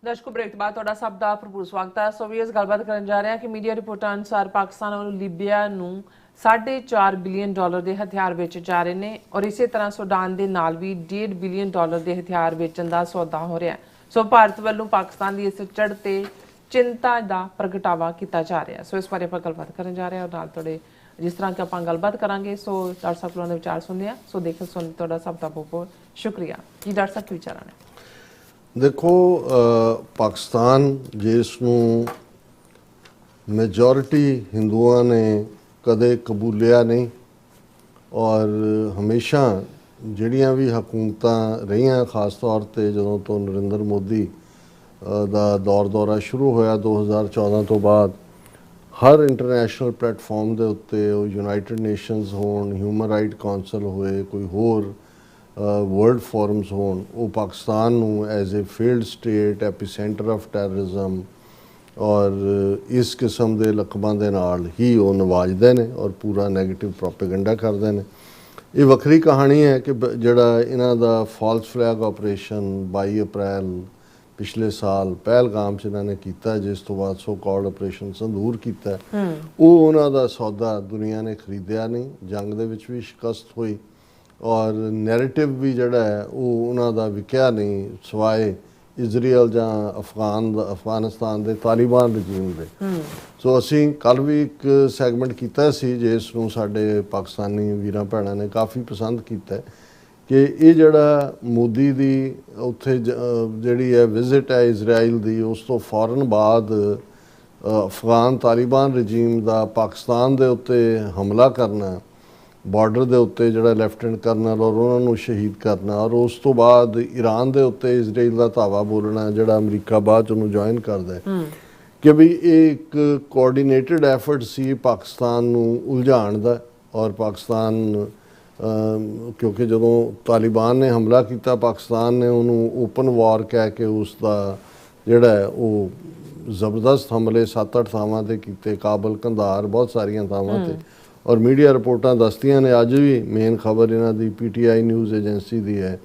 ਦਰਸ਼ਕੋ, ਬ੍ਰੇਕ ਤੋਂ ਬਾਅਦ ਤੁਹਾਡਾ ਸਭ ਦਾ ਭਰਪੂਰ ਸਵਾਗਤ ਹੈ। ਸੋ ਵੀਅਰਸ, ਗੱਲਬਾਤ ਕਰਨ ਜਾ ਰਹੇ ਹਾਂ ਕਿ ਮੀਡੀਆ ਰਿਪੋਰਟਾਂ ਅਨੁਸਾਰ ਪਾਕਿਸਤਾਨ ਵੱਲੋਂ ਲੀਬੀਆ ਨੂੰ $4.5 ਬਿਲੀਅਨ ਦੇ ਹਥਿਆਰ ਵੇਚੇ ਜਾ ਰਹੇ ਨੇ, ਔਰ ਇਸੇ ਤਰ੍ਹਾਂ ਸੁਡਾਨ ਦੇ ਨਾਲ ਵੀ $1.5 ਬਿਲੀਅਨ ਦੇ ਹਥਿਆਰ ਵੇਚਣ ਦਾ ਸੌਦਾ ਹੋ ਰਿਹਾ ਹੈ। ਸੋ ਭਾਰਤ ਵੱਲੋਂ ਪਾਕਿਸਤਾਨ ਦੀ ਇਸ ਚੜ੍ਹ ਤੇ ਚਿੰਤਾ ਦਾ ਪ੍ਰਗਟਾਵਾ ਕੀਤਾ ਜਾ ਰਿਹਾ। ਸੋ ਇਸ ਬਾਰੇ ਆਪਾਂ ਗੱਲਬਾਤ ਕਰਨ ਜਾ ਰਹੇ ਹਾਂ, ਔਰ ਨਾਲ ਤੁਹਾਡੇ ਜਿਸ ਤਰ੍ਹਾਂ ਕਿ ਆਪਾਂ ਗੱਲਬਾਤ ਕਰਾਂਗੇ। ਸੋ ਡਾਕਟਰ ਸਾਹਿਬ ਕੋਲੋਂ ਦੇ ਵਿਚਾਰ ਸੁਣਦੇ ਹਾਂ। ਸੋ ਦੇਖੋ ਸੁਣ ਤੁਹਾਡਾ ਸਭ ਦਾ ਬਹੁਤ ਬਹੁਤ ਸ਼ੁਕਰੀਆ ਜੀ। ਡਾਕਟਰ ਸਾਹਿਬ ਕੀ ਵਿਚਾਰਾਂ ਨੇ? ਦੇਖੋ, ਪਾਕਿਸਤਾਨ ਜਿਸ ਨੂੰ ਮੈਜੋਰਿਟੀ ਹਿੰਦੂਆਂ ਨੇ ਕਦੇ ਕਬੂਲਿਆ ਨਹੀਂ, ਔਰ ਹਮੇਸ਼ਾ ਜਿਹੜੀਆਂ ਵੀ ਹਕੂਮਤਾਂ ਰਹੀਆਂ, ਖਾਸ ਤੌਰ 'ਤੇ ਜਦੋਂ ਤੋਂ ਨਰਿੰਦਰ ਮੋਦੀ ਦਾ ਦੌਰਾ ਸ਼ੁਰੂ ਹੋਇਆ 2014 ਤੋਂ ਬਾਅਦ, ਹਰ ਇੰਟਰਨੈਸ਼ਨਲ ਪਲੇਟਫਾਰਮ ਦੇ ਉੱਤੇ, ਉਹ ਯੂਨਾਈਟਿਡ ਨੇਸ਼ਨਸ ਹੋਣ, ਹਿਊਮਨ ਰਾਈਟ ਕਾਉਂਸਲ ਹੋਏ, ਕੋਈ ਹੋਰ ਵਰਲਡ ਫੋਰਮਸ ਹੋਣ, ਉਹ ਪਾਕਿਸਤਾਨ ਨੂੰ as a failed state, epicentre of terrorism ਔਰ ਇਸ ਕਿਸਮ ਦੇ ਲਕਬਾਂ ਦੇ ਨਾਲ ਹੀ ਉਹ ਨਵਾਜਦੇ ਨੇ ਔਰ ਪੂਰਾ ਨੈਗੇਟਿਵ ਪ੍ਰੋਪੇਗੈਂਡਾ ਕਰਦੇ ਨੇ। ਇਹ ਵੱਖਰੀ ਕਹਾਣੀ ਹੈ ਕਿ ਜਿਹੜਾ ਇਹਨਾਂ ਦਾ ਫਾਲਸ ਫਲੈਗ ਆਪਰੇਸ਼ਨ 22 ਅਪ੍ਰੈਲ ਪਿਛਲੇ ਸਾਲ ਪਹਿਲਗਾਮ 'ਚ ਇਹਨਾਂ ਨੇ ਕੀਤਾ, ਜਿਸ ਤੋਂ ਬਾਅਦ ਸੋ ਕਾਲਡ ਆਪਰੇਸ਼ਨ ਸੰਦੂਰ ਕੀਤਾ। ਉਹ ਉਹਨਾਂ ਦਾ ਸੌਦਾ ਦੁਨੀਆ ਨੇ ਖਰੀਦਿਆ ਨਹੀਂ, ਜੰਗ ਦੇ ਵਿੱਚ ਵੀ ਸ਼ਿਕਸਤ ਹੋਈ ਔਰ ਨੈਰੇਟਿਵ ਵੀ ਜਿਹੜਾ ਹੈ ਉਹ ਉਹਨਾਂ ਦਾ ਵਿਕਿਆ ਨਹੀਂ, ਸਿਵਾਏ ਇਜ਼ਰਾਈਲ ਜਾਂ ਅਫਗਾਨਿਸਤਾਨ ਦੇ ਤਾਲਿਬਾਨ ਰਜੀਮ ਦੇ। ਸੋ ਅਸੀਂ ਕੱਲ੍ਹ ਵੀ ਇੱਕ ਸੈਗਮੈਂਟ ਕੀਤਾ ਸੀ ਜਿਸ ਨੂੰ ਸਾਡੇ ਪਾਕਿਸਤਾਨੀ ਵੀਰਾਂ ਭੈਣਾਂ ਨੇ ਕਾਫੀ ਪਸੰਦ ਕੀਤਾ ਕਿ ਇਹ ਜਿਹੜਾ ਮੋਦੀ ਦੀ ਉੱਥੇ ਜਿਹੜੀ ਹੈ ਵਿਜ਼ਿਟ ਹੈ ਇਜ਼ਰਾਈਲ ਦੀ, ਉਸ ਤੋਂ ਫੌਰਨ ਬਾਅਦ ਅਫਗਾਨ ਤਾਲਿਬਾਨ ਰਜੀਮ ਦਾ ਪਾਕਿਸਤਾਨ ਦੇ ਉੱਤੇ ਹਮਲਾ ਕਰਨਾ, ਬਾਰਡਰ ਦੇ ਉੱਤੇ ਜਿਹੜਾ ਲੈਫਟੀਨੈਂਟ ਕਰਨਲ ਔਰ ਉਹਨਾਂ ਨੂੰ ਸ਼ਹੀਦ ਕਰਨਾ, ਔਰ ਉਸ ਤੋਂ ਬਾਅਦ ਈਰਾਨ ਦੇ ਉੱਤੇ ਇਜ਼ਰਾਈਲ ਦਾ ਧਾਵਾ ਬੋਲਣਾ, ਜਿਹੜਾ ਅਮਰੀਕਾ ਬਾਅਦ 'ਚ ਉਹਨੂੰ ਜੁਆਇਨ ਕਰਦਾ ਕਿ ਵੀ ਇਹ ਇੱਕ ਕੋਆਰਡੀਨੇਟਡ ਐਫਰਟ ਸੀ ਪਾਕਿਸਤਾਨ ਨੂੰ ਉਲਝਾਉਣ ਦਾ। ਔਰ ਪਾਕਿਸਤਾਨ ਕਿਉਂਕਿ ਜਦੋਂ ਤਾਲਿਬਾਨ ਨੇ ਹਮਲਾ ਕੀਤਾ, ਪਾਕਿਸਤਾਨ ਨੇ ਉਹਨੂੰ ਓਪਨ ਵਾਰ ਕਹਿ ਕੇ ਉਸ ਦਾ ਜਿਹੜਾ ਹੈ ਉਹ ਜ਼ਬਰਦਸਤ ਹਮਲੇ 7-8 ਥਾਵਾਂ 'ਤੇ ਕੀਤੇ, ਕਾਬਲ, ਕੰਧਾਰ, ਬਹੁਤ ਸਾਰੀਆਂ ਥਾਵਾਂ 'ਤੇ। ਔਰ ਮੀਡੀਆ ਰਿਪੋਰਟਾਂ ਦੱਸਦੀਆਂ ਨੇ, ਅੱਜ ਵੀ ਮੇਨ ਖਬਰ ਇਹਨਾਂ ਦੀ PTI ਨਿਊਜ਼ ਏਜੰਸੀ ਦੀ ਹੈ,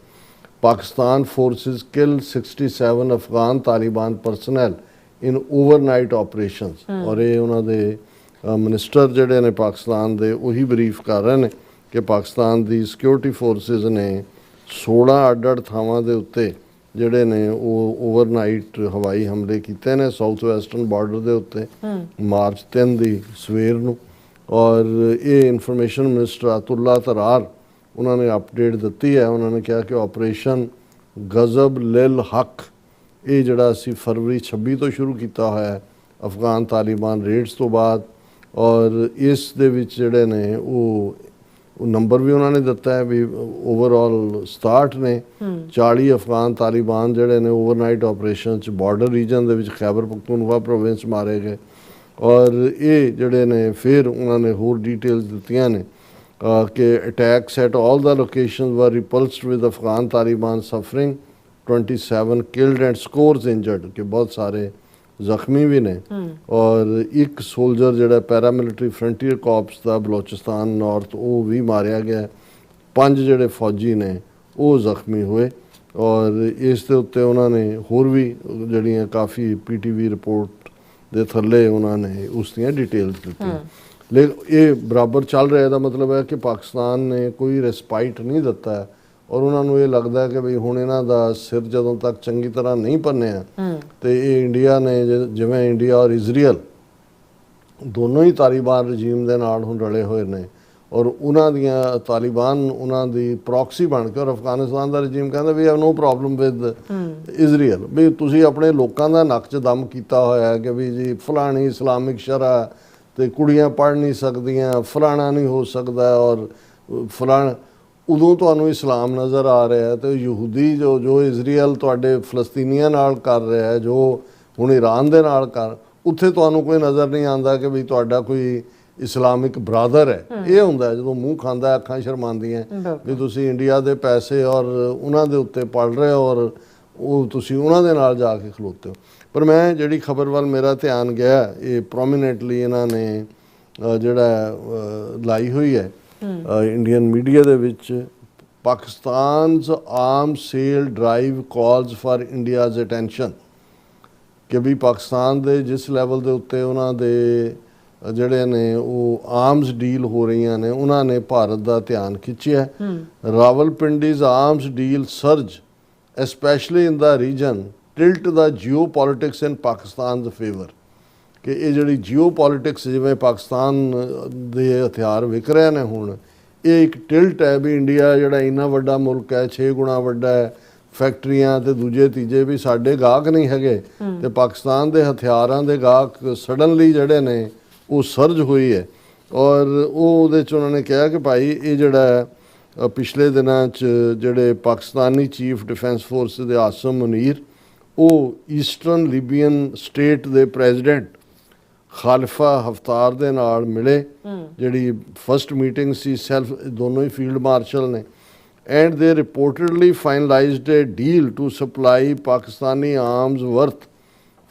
ਪਾਕਿਸਤਾਨ ਫੋਰਸਿਸ ਕਿਲ 67 ਅਫਗਾਨ ਤਾਲਿਬਾਨ ਪਰਸਨਲ ਇਨ ਓਵਰਨਾਈਟ ਆਪਰੇਸ਼ਨਸ। ਔਰ ਇਹ ਉਹਨਾਂ ਦੇ ਮਿਨਿਸਟਰ ਜਿਹੜੇ ਨੇ ਪਾਕਿਸਤਾਨ ਦੇ, ਉਹੀ ਬਰੀਫ ਕਰ ਰਹੇ ਨੇ ਕਿ ਪਾਕਿਸਤਾਨ ਦੀ ਸਿਕਿਉਰਿਟੀ ਫੋਰਸਿਸ ਨੇ 16 ਅੱਡ-ਅੱਡ ਥਾਵਾਂ ਦੇ ਉੱਤੇ ਜਿਹੜੇ ਨੇ ਉਹ ਓਵਰਨਾਈਟ ਹਵਾਈ ਹਮਲੇ ਕੀਤੇ ਨੇ ਸਾਊਥ ਵੈਸਟਰਨ ਬਾਰਡਰ ਦੇ ਉੱਤੇ ਮਾਰਚ 3 ਦੀ ਸਵੇਰ ਨੂੰ। ਔਰ ਇਹ ਇਨਫੋਰਮੇਸ਼ਨ ਮਿਨਿਸਟਰ ਅਤੁੱਲਾ ਤਰਾਰ ਉਹਨਾਂ ਨੇ ਅਪਡੇਟ ਦਿੱਤੀ ਹੈ। ਉਹਨਾਂ ਨੇ ਕਿਹਾ ਕਿ ਆਪਰੇਸ਼ਨ ਗਜ਼ਬ ਲਿਲ ਹੱਕ, ਇਹ ਜਿਹੜਾ ਅਸੀਂ ਫਰਵਰੀ 26 ਤੋਂ ਸ਼ੁਰੂ ਕੀਤਾ ਹੋਇਆ ਹੈ ਅਫਗਾਨ ਤਾਲਿਬਾਨ ਰੇਡਸ ਤੋਂ ਬਾਅਦ। ਔਰ ਇਸ ਦੇ ਵਿੱਚ ਜਿਹੜੇ ਨੇ ਉਹ ਨੰਬਰ ਵੀ ਉਹਨਾਂ ਨੇ ਦਿੱਤਾ ਹੈ ਵੀ ਓਵਰਆਲ 67 ਨੇ, 40 ਅਫਗਾਨ ਤਾਲਿਬਾਨ ਜਿਹੜੇ ਨੇ ਓਵਰਨਾਈਟ ਆਪਰੇਸ਼ਨ 'ਚ ਬਾਰਡਰ ਰੀਜਨ ਦੇ ਵਿੱਚ ਖੈਬਰ ਪਖਤੂਨਖਵਾ ਪ੍ਰੋਵਿੰਸ ਮਾਰੇ ਗਏ। ਔਰ ਇਹ ਜਿਹੜੇ ਨੇ ਫਿਰ ਉਹਨਾਂ ਨੇ ਹੋਰ ਡਿਟੇਲਸ ਦਿੱਤੀਆਂ ਨੇ ਕਿ attacks at all the locations were repulsed with Afghan Taliban suffering 27 killed and scores injured, ਕਿ ਬਹੁਤ ਸਾਰੇ ਜ਼ਖਮੀ ਵੀ ਨੇ। ਔਰ ਇੱਕ ਸੋਲਜਰ ਜਿਹੜਾ ਪੈਰਾਮਿਲਟਰੀ ਫਰੰਟੀਅਰ ਕਾਰਪਸ ਦਾ ਬਲੋਚਿਸਤਾਨ ਨਾਰਥ, ਉਹ ਵੀ ਮਾਰਿਆ ਗਿਆ। 5 ਜਿਹੜੇ ਫੌਜੀ ਨੇ ਉਹ ਜ਼ਖਮੀ ਹੋਏ। ਔਰ ਇਸ ਦੇ ਉੱਤੇ ਉਹਨਾਂ ਨੇ ਹੋਰ ਵੀ ਜਿਹੜੀਆਂ ਕਾਫੀ PTV ਰਿਪੋਰਟ ਦੇ ਥੱਲੇ ਉਹਨਾਂ ਨੇ ਉਸ ਦੀਆਂ ਡਿਟੇਲਸ ਦਿੱਤੀਆਂ। ਲੇਕਿਨ ਇਹ ਬਰਾਬਰ ਚੱਲ ਰਿਹਾ, ਇਹਦਾ ਮਤਲਬ ਹੈ ਕਿ ਪਾਕਿਸਤਾਨ ਨੇ ਕੋਈ ਰਿਸਪਾਈਟ ਨਹੀਂ ਦਿੱਤਾ ਔਰ ਉਹਨਾਂ ਨੂੰ ਇਹ ਲੱਗਦਾ ਕਿ ਵੀ ਹੁਣ ਇਹਨਾਂ ਦਾ ਸਿਰ ਜਦੋਂ ਤੱਕ ਚੰਗੀ ਤਰ੍ਹਾਂ ਨਹੀਂ ਭੰਨਿਆ ਤੇ ਇਹ ਇੰਡੀਆ ਨੇ, ਜਿਵੇਂ ਇੰਡੀਆ ਔਰ ਇਜ਼ਰਾਈਲ ਦੋਨੋਂ ਹੀ ਤਾਲਿਬਾਨ ਰਜੀਮ ਦੇ ਨਾਲ ਹੁਣ ਰਲੇ ਹੋਏ ਨੇ ਔਰ ਉਹਨਾਂ ਦੀਆਂ ਤਾਲਿਬਾਨ ਉਹਨਾਂ ਦੀ ਪ੍ਰੋਕਸੀ ਬਣ ਕੇ, ਔਰ ਅਫਗਾਨਿਸਤਾਨ ਦਾ ਰਜੀਮ ਕਹਿੰਦਾ we have no problem with Israel, ਵੀ ਤੁਸੀਂ ਆਪਣੇ ਲੋਕਾਂ ਦਾ ਨੱਕ 'ਚ ਦਮ ਕੀਤਾ ਹੋਇਆ ਹੈ ਕਿ ਵੀ ਜੀ ਫਲਾਣੀ ਇਸਲਾਮਿਕ ਸ਼ਰ੍ਹਾ ਤੇ ਕੁੜੀਆਂ ਪੜ੍ਹ ਨਹੀਂ ਸਕਦੀਆਂ, ਫਲਾਣਾ ਨਹੀਂ ਹੋ ਸਕਦਾ ਔਰ ਫਲਾਣਾ। ਉਦੋਂ ਤੁਹਾਨੂੰ ਇਸਲਾਮ ਨਜ਼ਰ ਆ ਰਿਹਾ ਤੇ ਯਹੂਦੀ ਜੋ ਇਜ਼ਰਾਈਲ ਤੁਹਾਡੇ ਫਲਸਤੀਨੀਆਂ ਨਾਲ ਕਰ ਰਿਹਾ ਹੈ, ਜੋ ਹੁਣ ਈਰਾਨ ਦੇ ਨਾਲ ਉੱਥੇ ਤੁਹਾਨੂੰ ਕੋਈ ਨਜ਼ਰ ਨਹੀਂ ਆਉਂਦਾ ਕਿ ਵੀ ਤੁਹਾਡਾ ਕੋਈ ਇਸਲਾਮਿਕ ਬਰਾਦਰ ਹੈ। ਇਹ ਹੁੰਦਾ ਜਦੋਂ ਮੂੰਹ ਖਾਂਦਾ, ਅੱਖਾਂ ਸ਼ਰਮਾਉਂਦੀਆਂ ਵੀ ਤੁਸੀਂ ਇੰਡੀਆ ਦੇ ਪੈਸੇ ਔਰ ਉਹਨਾਂ ਦੇ ਉੱਤੇ ਪੜ ਰਹੇ ਹੋ ਔਰ ਉਹ ਤੁਸੀਂ ਉਹਨਾਂ ਦੇ ਨਾਲ ਜਾ ਕੇ ਖਲੋਤੇ ਹੋ। ਪਰ ਮੈਂ ਜਿਹੜੀ ਖਬਰ ਵੱਲ ਮੇਰਾ ਧਿਆਨ ਗਿਆ, ਇਹ ਪ੍ਰੋਮੀਨੈਂਟਲੀ ਇਹਨਾਂ ਨੇ ਜਿਹੜਾ ਲਾਈ ਹੋਈ ਹੈ ਇੰਡੀਅਨ ਮੀਡੀਆ ਦੇ ਵਿੱਚ, ਪਾਕਿਸਤਾਨ's arms sale drive calls for India's attention, ਕਿ ਵੀ ਪਾਕਿਸਤਾਨ ਦੇ ਜਿਸ ਲੈਵਲ ਦੇ ਉੱਤੇ ਉਹਨਾਂ ਦੇ ਜਿਹੜੇ ਨੇ ਉਹ ਆਰਮਸ ਡੀਲ ਹੋ ਰਹੀਆਂ ਨੇ, ਉਹਨਾਂ ਨੇ ਭਾਰਤ ਦਾ ਧਿਆਨ ਖਿੱਚਿਆ। Rawalpindi's arms deal surge especially in the region tilt the geopolitics in Pakistan's favor, ਕਿ ਇਹ ਜਿਹੜੀ ਜੀਓਪੋਲਿਟਿਕਸ ਜਿਵੇਂ ਪਾਕਿਸਤਾਨ ਦੇ ਹਥਿਆਰ ਵਿਕ ਰਹੇ ਨੇ ਹੁਣ, ਇਹ ਇੱਕ ਟਿਲਟ ਹੈ ਵੀ ਇੰਡੀਆ ਜਿਹੜਾ ਇੰਨਾ ਵੱਡਾ ਮੁਲਕ ਹੈ, 6 ਗੁਣਾ ਵੱਡਾ ਹੈ, ਫੈਕਟਰੀਆਂ ਤੇ ਦੂਜੇ ਤੀਜੇ ਵੀ ਸਾਡੇ ਗਾਹਕ ਨਹੀਂ ਹੈਗੇ ਤੇ ਪਾਕਿਸਤਾਨ ਦੇ ਹਥਿਆਰਾਂ ਦੇ ਗਾਹਕ ਸਡਨਲੀ ਜਿਹੜੇ ਨੇ ਉਹ ਸਰਜ ਹੋਈ ਹੈ। ਔਰ ਉਹਦੇ 'ਚ ਉਹਨਾਂ ਨੇ ਕਿਹਾ ਕਿ ਭਾਈ ਇਹ ਜਿਹੜਾ ਪਿਛਲੇ ਦਿਨਾਂ 'ਚ ਜਿਹੜੇ ਪਾਕਿਸਤਾਨੀ ਚੀਫ ਡਿਫੈਂਸ ਫੋਰਸ ਦੇ ਆਸਮ ਮੁਨੀਰ, ਉਹ ਈਸਟਰਨ ਲੀਬੀਅਨ ਸਟੇਟ ਦੇ ਪ੍ਰੈਜ਼ੀਡੈਂਟ ਖਾਲਿਫਾ ਹਫਤਾਰ ਦੇ ਨਾਲ ਮਿਲੇ, ਜਿਹੜੀ ਫਸਟ ਮੀਟਿੰਗ ਸੀ ਸੈਲਫ, ਦੋਨੋਂ ਹੀ ਫੀਲਡ ਮਾਰਸ਼ਲ ਨੇ, and they reportedly finalised a deal to supply Pakistani arms worth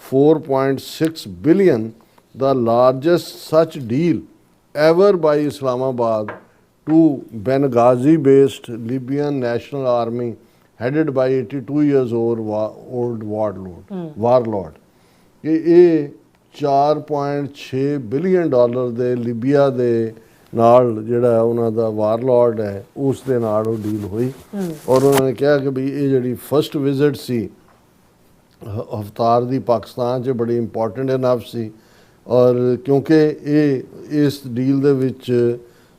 4.6 billion, the largest such deal ever by Islamabad to Benghazi-based Libyan National Army headed by 82 years old warlord ਕਿ ਇਹ $4.6 billion ਦੇ Libya ਦੇ ਨਾਲ ਜਿਹੜਾ ਉਹਨਾਂ ਦਾ ਵਾਰਲॉर्ड ਹੈ ਉਸ ਦੇ ਨਾਲ ਉਹ ਡੀਲ ਹੋਈ ਔਰ ਉਹਨਾਂ ਨੇ ਕਿਹਾ ਕਿ ਵੀ ਇਹ ਜਿਹੜੀ ਫਸਟ ਵਿਜ਼ਿਟ ਸੀ ਹਫਤਾਰ ਦੀ ਪਾਕਿਸਤਾਨ 'ਚ ਬੜੀ ਇੰਪੋਰਟੈਂਟ ਇਨਫ ਸੀ ਔਰ ਕਿਉਂਕਿ ਇਹ ਇਸ ਡੀਲ ਦੇ ਵਿੱਚ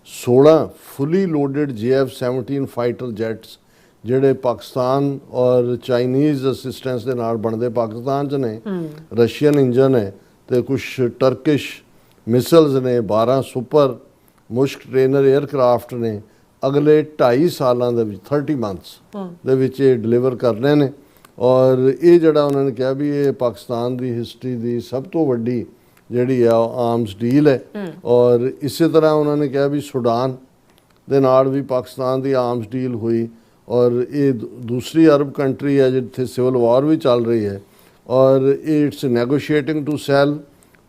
16 ਫੁੱਲੀ ਲੋਡਡ JF-17 ਫਾਈਟਰ ਜੈਟਸ ਜਿਹੜੇ ਪਾਕਿਸਤਾਨ ਔਰ ਚਾਈਨੀਜ਼ ਅਸਿਸਟੈਂਸ ਦੇ ਨਾਲ ਬਣਦੇ ਪਾਕਿਸਤਾਨ 'ਚ ਨੇ ਰਸ਼ੀਅਨ ਇੰਜਨ ਹੈ ਤੇ ਕੁਝ ਟਰਕਿਸ਼ ਮਿਸਲਸ ਨੇ 12 ਸੁਪਰ ਮੁਸ਼ਕ ਟ੍ਰੇਨਰ 에ਅਰਕ੍ਰਾਫਟ ਨੇ ਅਗਲੇ 2.5 ਸਾਲਾਂ ਦੇ ਵਿੱਚ 30 ਮੰਥਸ ਦੇ ਵਿੱਚ ਇਹ ਡਿਲੀਵਰ ਕਰਨੇ ਨੇ ਔਰ ਇਹ ਜਿਹੜਾ ਉਹਨਾਂ ਨੇ ਕਿਹਾ ਵੀ ਇਹ ਪਾਕਿਸਤਾਨ ਦੀ ਹਿਸਟਰੀ ਦੀ ਸਭ ਤੋਂ ਵੱਡੀ ਜਿਹੜੀ ਆ ਆਰਮਸ ਡੀਲ ਹੈ ਔਰ ਇਸੇ ਤਰ੍ਹਾਂ ਉਹਨਾਂ ਨੇ ਕਿਹਾ ਵੀ ਸੁਡਾਨ ਦੇ ਨਾਲ ਵੀ ਪਾਕਿਸਤਾਨ ਦੀ ਆਰਮਸ ਡੀਲ ਹੋਈ ਔਰ ਇਹ ਦੂਸਰੀ ਅਰਬ ਕੰਟਰੀ ਹੈ ਜਿੱਥੇ ਸਿਵਲ ਵਾਰ ਵੀ ਚੱਲ ਰਹੀ ਹੈ ਔਰ it's negotiating to sell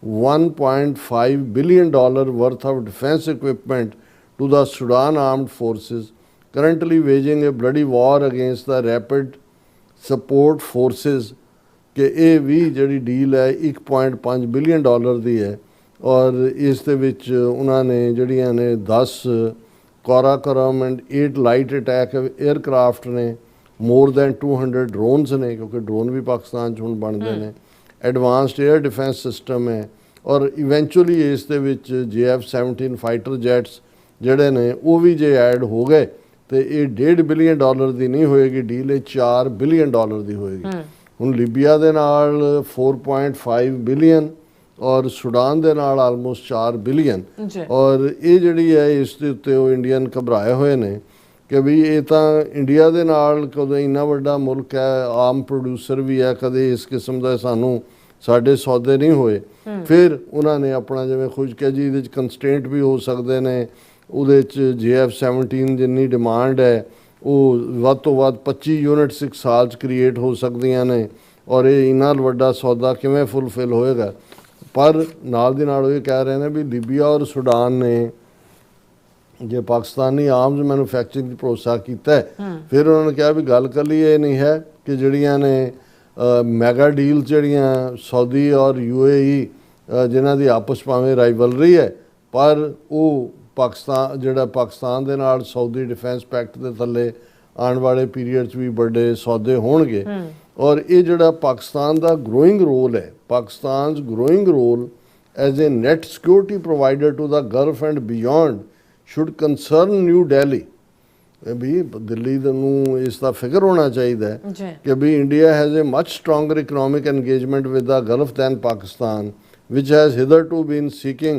$1.5 billion worth of defense equipment to the Sudan armed forces, currently waging a bloody war against the rapid support forces ਕਿ ਇਹ ਵੀ ਜਿਹੜੀ ਡੀਲ ਹੈ $1.5 ਬਿਲੀਅਨ ਦੀ ਹੈ ਔਰ ਇਸ ਦੇ ਵਿੱਚ ਉਹਨਾਂ ਨੇ ਜਿਹੜੀਆਂ ਨੇ 10 ਕਾਰਾਕਰਮ ਐਂਡ 8 ਲਾਈਟ ਅਟੈਕ 에ਅਰਕ੍ਰਾਫਟ ਨੇ ਮੋਰ ਦੈਨ 200 ਡਰੋਨਸ ਨੇ ਕਿਉਂਕਿ ਡਰੋਨ ਵੀ ਪਾਕਿਸਤਾਨ 'ਚ ਹੁਣ ਬਣਦੇ ਨੇ ਐਡਵਾਂਸਡ 에ਅਰ ਡਿਫੈਂਸ ਸਿਸਟਮ ਹੈ ਔਰ ਇਵੈਂਚੁਅਲੀ ਇਸ ਦੇ ਵਿੱਚ JF-17 ਫਾਈਟਰ ਜੈਟਸ ਜਿਹੜੇ ਨੇ ਉਹ ਵੀ ਜੇ ਐਡ ਹੋ ਗਏ ਤੇ ਇਹ $1.5 ਬਿਲੀਅਨ ਦੀ ਨਹੀਂ ਹੋਏਗੀ ਡੀਲ ਇਹ $4 ਬਿਲੀਅਨ ਦੀ ਹੋਏਗੀ ਹੁਣ ਲੀਬੀਆ ਦੇ ਨਾਲ 4.5 ਬਿਲੀਅਨ ਔਰ ਸੁਡਾਨ ਦੇ ਨਾਲ ਆਲਮੋਸਟ 4 ਬਿਲੀਅਨ ਔਰ ਇਹ ਜਿਹੜੀ ਹੈ ਇਸ ਦੇ ਉੱਤੇ ਉਹ ਇੰਡੀਅਨ ਘਬਰਾਏ ਹੋਏ ਨੇ ਕਿ ਵੀ ਇਹ ਤਾਂ ਇੰਡੀਆ ਦੇ ਨਾਲ ਕਦੇ ਇੰਨਾ ਵੱਡਾ ਮੁਲਕ ਹੈ ਆਮ ਪ੍ਰੋਡਿਊਸਰ ਵੀ ਹੈ ਕਦੇ ਇਸ ਕਿਸਮ ਦਾ ਸਾਨੂੰ ਸਾਡੇ ਸੌਦੇ ਨਹੀਂ ਹੋਏ ਫਿਰ ਉਹਨਾਂ ਨੇ ਆਪਣਾ ਜਿਵੇਂ ਖੁਦ ਕਿਹਾ ਜੀ ਇਹਦੇ 'ਚ ਕੰਸਟੇਂਟ ਵੀ ਹੋ ਸਕਦੇ ਨੇ ਉਹਦੇ 'ਚ JF-17 ਜਿੰਨੀ ਡਿਮਾਂਡ ਹੈ ਉਹ ਵੱਧ ਤੋਂ ਵੱਧ 25 ਯੂਨਿਟਸ ਇੱਕ ਸਾਲ 'ਚ ਕ੍ਰੀਏਟ ਹੋ ਸਕਦੀਆਂ ਨੇ ਔਰ ਇਹ ਇੰਨਾ ਵੱਡਾ ਸੌਦਾ ਕਿਵੇਂ ਫੁੱਲਫਿਲ ਹੋਏਗਾ ਪਰ ਨਾਲ ਦੀ ਨਾਲ ਉਹ ਇਹ ਕਹਿ ਰਹੇ ਨੇ ਵੀ ਲੀਬੀਆ ਔਰ ਸੁਡਾਨ ਨੇ ਜੇ ਪਾਕਿਸਤਾਨੀ ਆਰਮਸ ਮੈਨੂਫੈਕਚਰਿੰਗ 'ਚ ਭਰੋਸਾ ਕੀਤਾ ਫਿਰ ਉਹਨਾਂ ਨੇ ਕਿਹਾ ਵੀ ਗੱਲ ਇਕੱਲੀ ਇਹ ਨਹੀਂ ਹੈ ਕਿ ਜਿਹੜੀਆਂ ਨੇ ਮੈਗਾ ਡੀਲਸ ਜਿਹੜੀਆਂ ਸਾਊਦੀ ਔਰ UAE ਜਿਨ੍ਹਾਂ ਦੀ ਆਪਸ ਭਾਵੇਂ ਰਾਈਵਲਰੀ ਹੈ ਪਰ ਉਹ ਪਾਕਿਸਤਾਨ ਦੇ ਨਾਲ ਸਾਊਦੀ ਡਿਫੈਂਸ ਪੈਕਟ ਦੇ ਥੱਲੇ ਆਉਣ ਵਾਲੇ ਪੀਰੀਅਡ 'ਚ ਵੀ ਵੱਡੇ ਸੌਦੇ ਹੋਣਗੇ ਔਰ ਇਹ ਜਿਹੜਾ ਪਾਕਿਸਤਾਨ ਦਾ ਗਰੋਇੰਗ ਰੋਲ ਹੈ ਪਾਕਿਸਤਾਨ's growing role as a net security provider to the Gulf and beyond should concern New Delhi ਵੀ ਦਿੱਲੀ ਨੂੰ ਇਸ ਦਾ ਫਿਕਰ ਹੋਣਾ ਚਾਹੀਦਾ ਹੈ ਕਿ we India has a much stronger economic engagement with the Gulf than Pakistan which has hitherto been seeking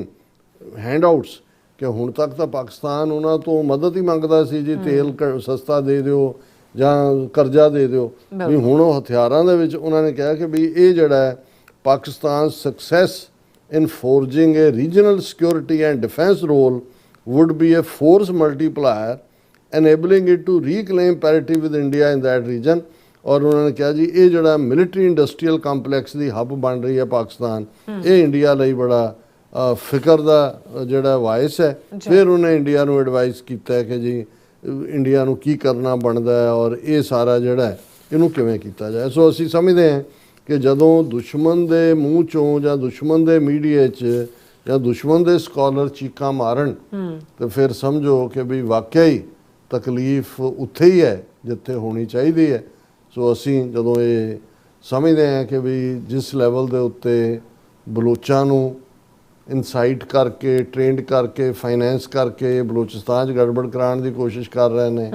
handouts ਕਿ ਹੁਣ ਤੱਕ ਤਾਂ ਪਾਕਿਸਤਾਨ ਉਹਨਾਂ ਤੋਂ ਮਦਦ ਹੀ ਮੰਗਦਾ ਸੀ ਜੀ ਤੇਲ ਸਸਤਾ ਦੇ ਦਿਓ ਜਾਂ ਕਰਜ਼ਾ ਦੇ ਦਿਓ ਵੀ ਹੁਣ ਉਹ ਹਥਿਆਰਾਂ ਦੇ ਵਿੱਚ ਉਹਨਾਂ ਨੇ ਕਿਹਾ ਕਿ ਵੀ ਇਹ ਜਿਹੜਾ ਹੈ Pakistan success in forging a regional security and defence role would be a force multiplier enabling it to reclaim parity with India in that region ਔਰ ਉਹਨਾਂ ਨੇ ਕਿਹਾ ਜੀ ਇਹ ਜਿਹੜਾ ਮਿਲਟਰੀ ਇੰਡਸਟਰੀਅਲ ਕੰਪਲੈਕਸ ਦੀ ਹੱਬ ਬਣ ਰਹੀ ਹੈ ਪਾਕਿਸਤਾਨ ਇਹ ਇੰਡੀਆ ਲਈ ਬੜਾ ਫਿਕਰ ਦਾ ਜਿਹੜਾ ਵਾਇਸ ਹੈ ਫਿਰ ਉਹਨੇ ਇੰਡੀਆ ਨੂੰ ਐਡਵਾਈਸ ਕੀਤਾ ਕਿ ਜੀ ਇੰਡੀਆ ਨੂੰ ਕੀ ਕਰਨਾ ਬਣਦਾ ਹੈ ਔਰ ਇਹ ਸਾਰਾ ਜਿਹੜਾ ਇਹਨੂੰ ਕਿਵੇਂ ਕੀਤਾ ਜਾਏ ਸੋ ਅਸੀਂ ਸਮਝਦੇ ਹਾਂ ਕਿ ਜਦੋਂ ਦੁਸ਼ਮਣ ਦੇ ਮੂੰਹ ਚੋਂ ਜਾਂ ਦੁਸ਼ਮਣ ਦੇ ਮੀਡੀਆ 'ਚ ਜਾਂ ਦੁਸ਼ਮਣ ਦੇ ਸਕਾਲਰ ਚੀਕਾਂ ਮਾਰਨ ਤੇ ਫਿਰ ਸਮਝੋ ਕਿ ਵੀ ਵਾਕਿਆ ਹੀ ਤਕਲੀਫ ਉੱਥੇ ਹੀ ਹੈ ਜਿੱਥੇ ਹੋਣੀ ਚਾਹੀਦੀ ਹੈ ਸੋ ਅਸੀਂ ਜਦੋਂ ਇਹ ਸਮਝਦੇ ਹਾਂ ਕਿ ਵੀ ਜਿਸ ਲੈਵਲ ਦੇ ਉੱਤੇ ਬਲੋਚਾਂ ਨੂੰ ਇਨਸਾਈਟ ਕਰਕੇ ਟ੍ਰੇਨਡ ਕਰਕੇ ਫਾਈਨੈਂਸ ਕਰਕੇ ਬਲੋਚਿਸਤਾਨ 'ਚ ਗੜਬੜ ਕਰਾਉਣ ਦੀ ਕੋਸ਼ਿਸ਼ ਕਰ ਰਹੇ ਨੇ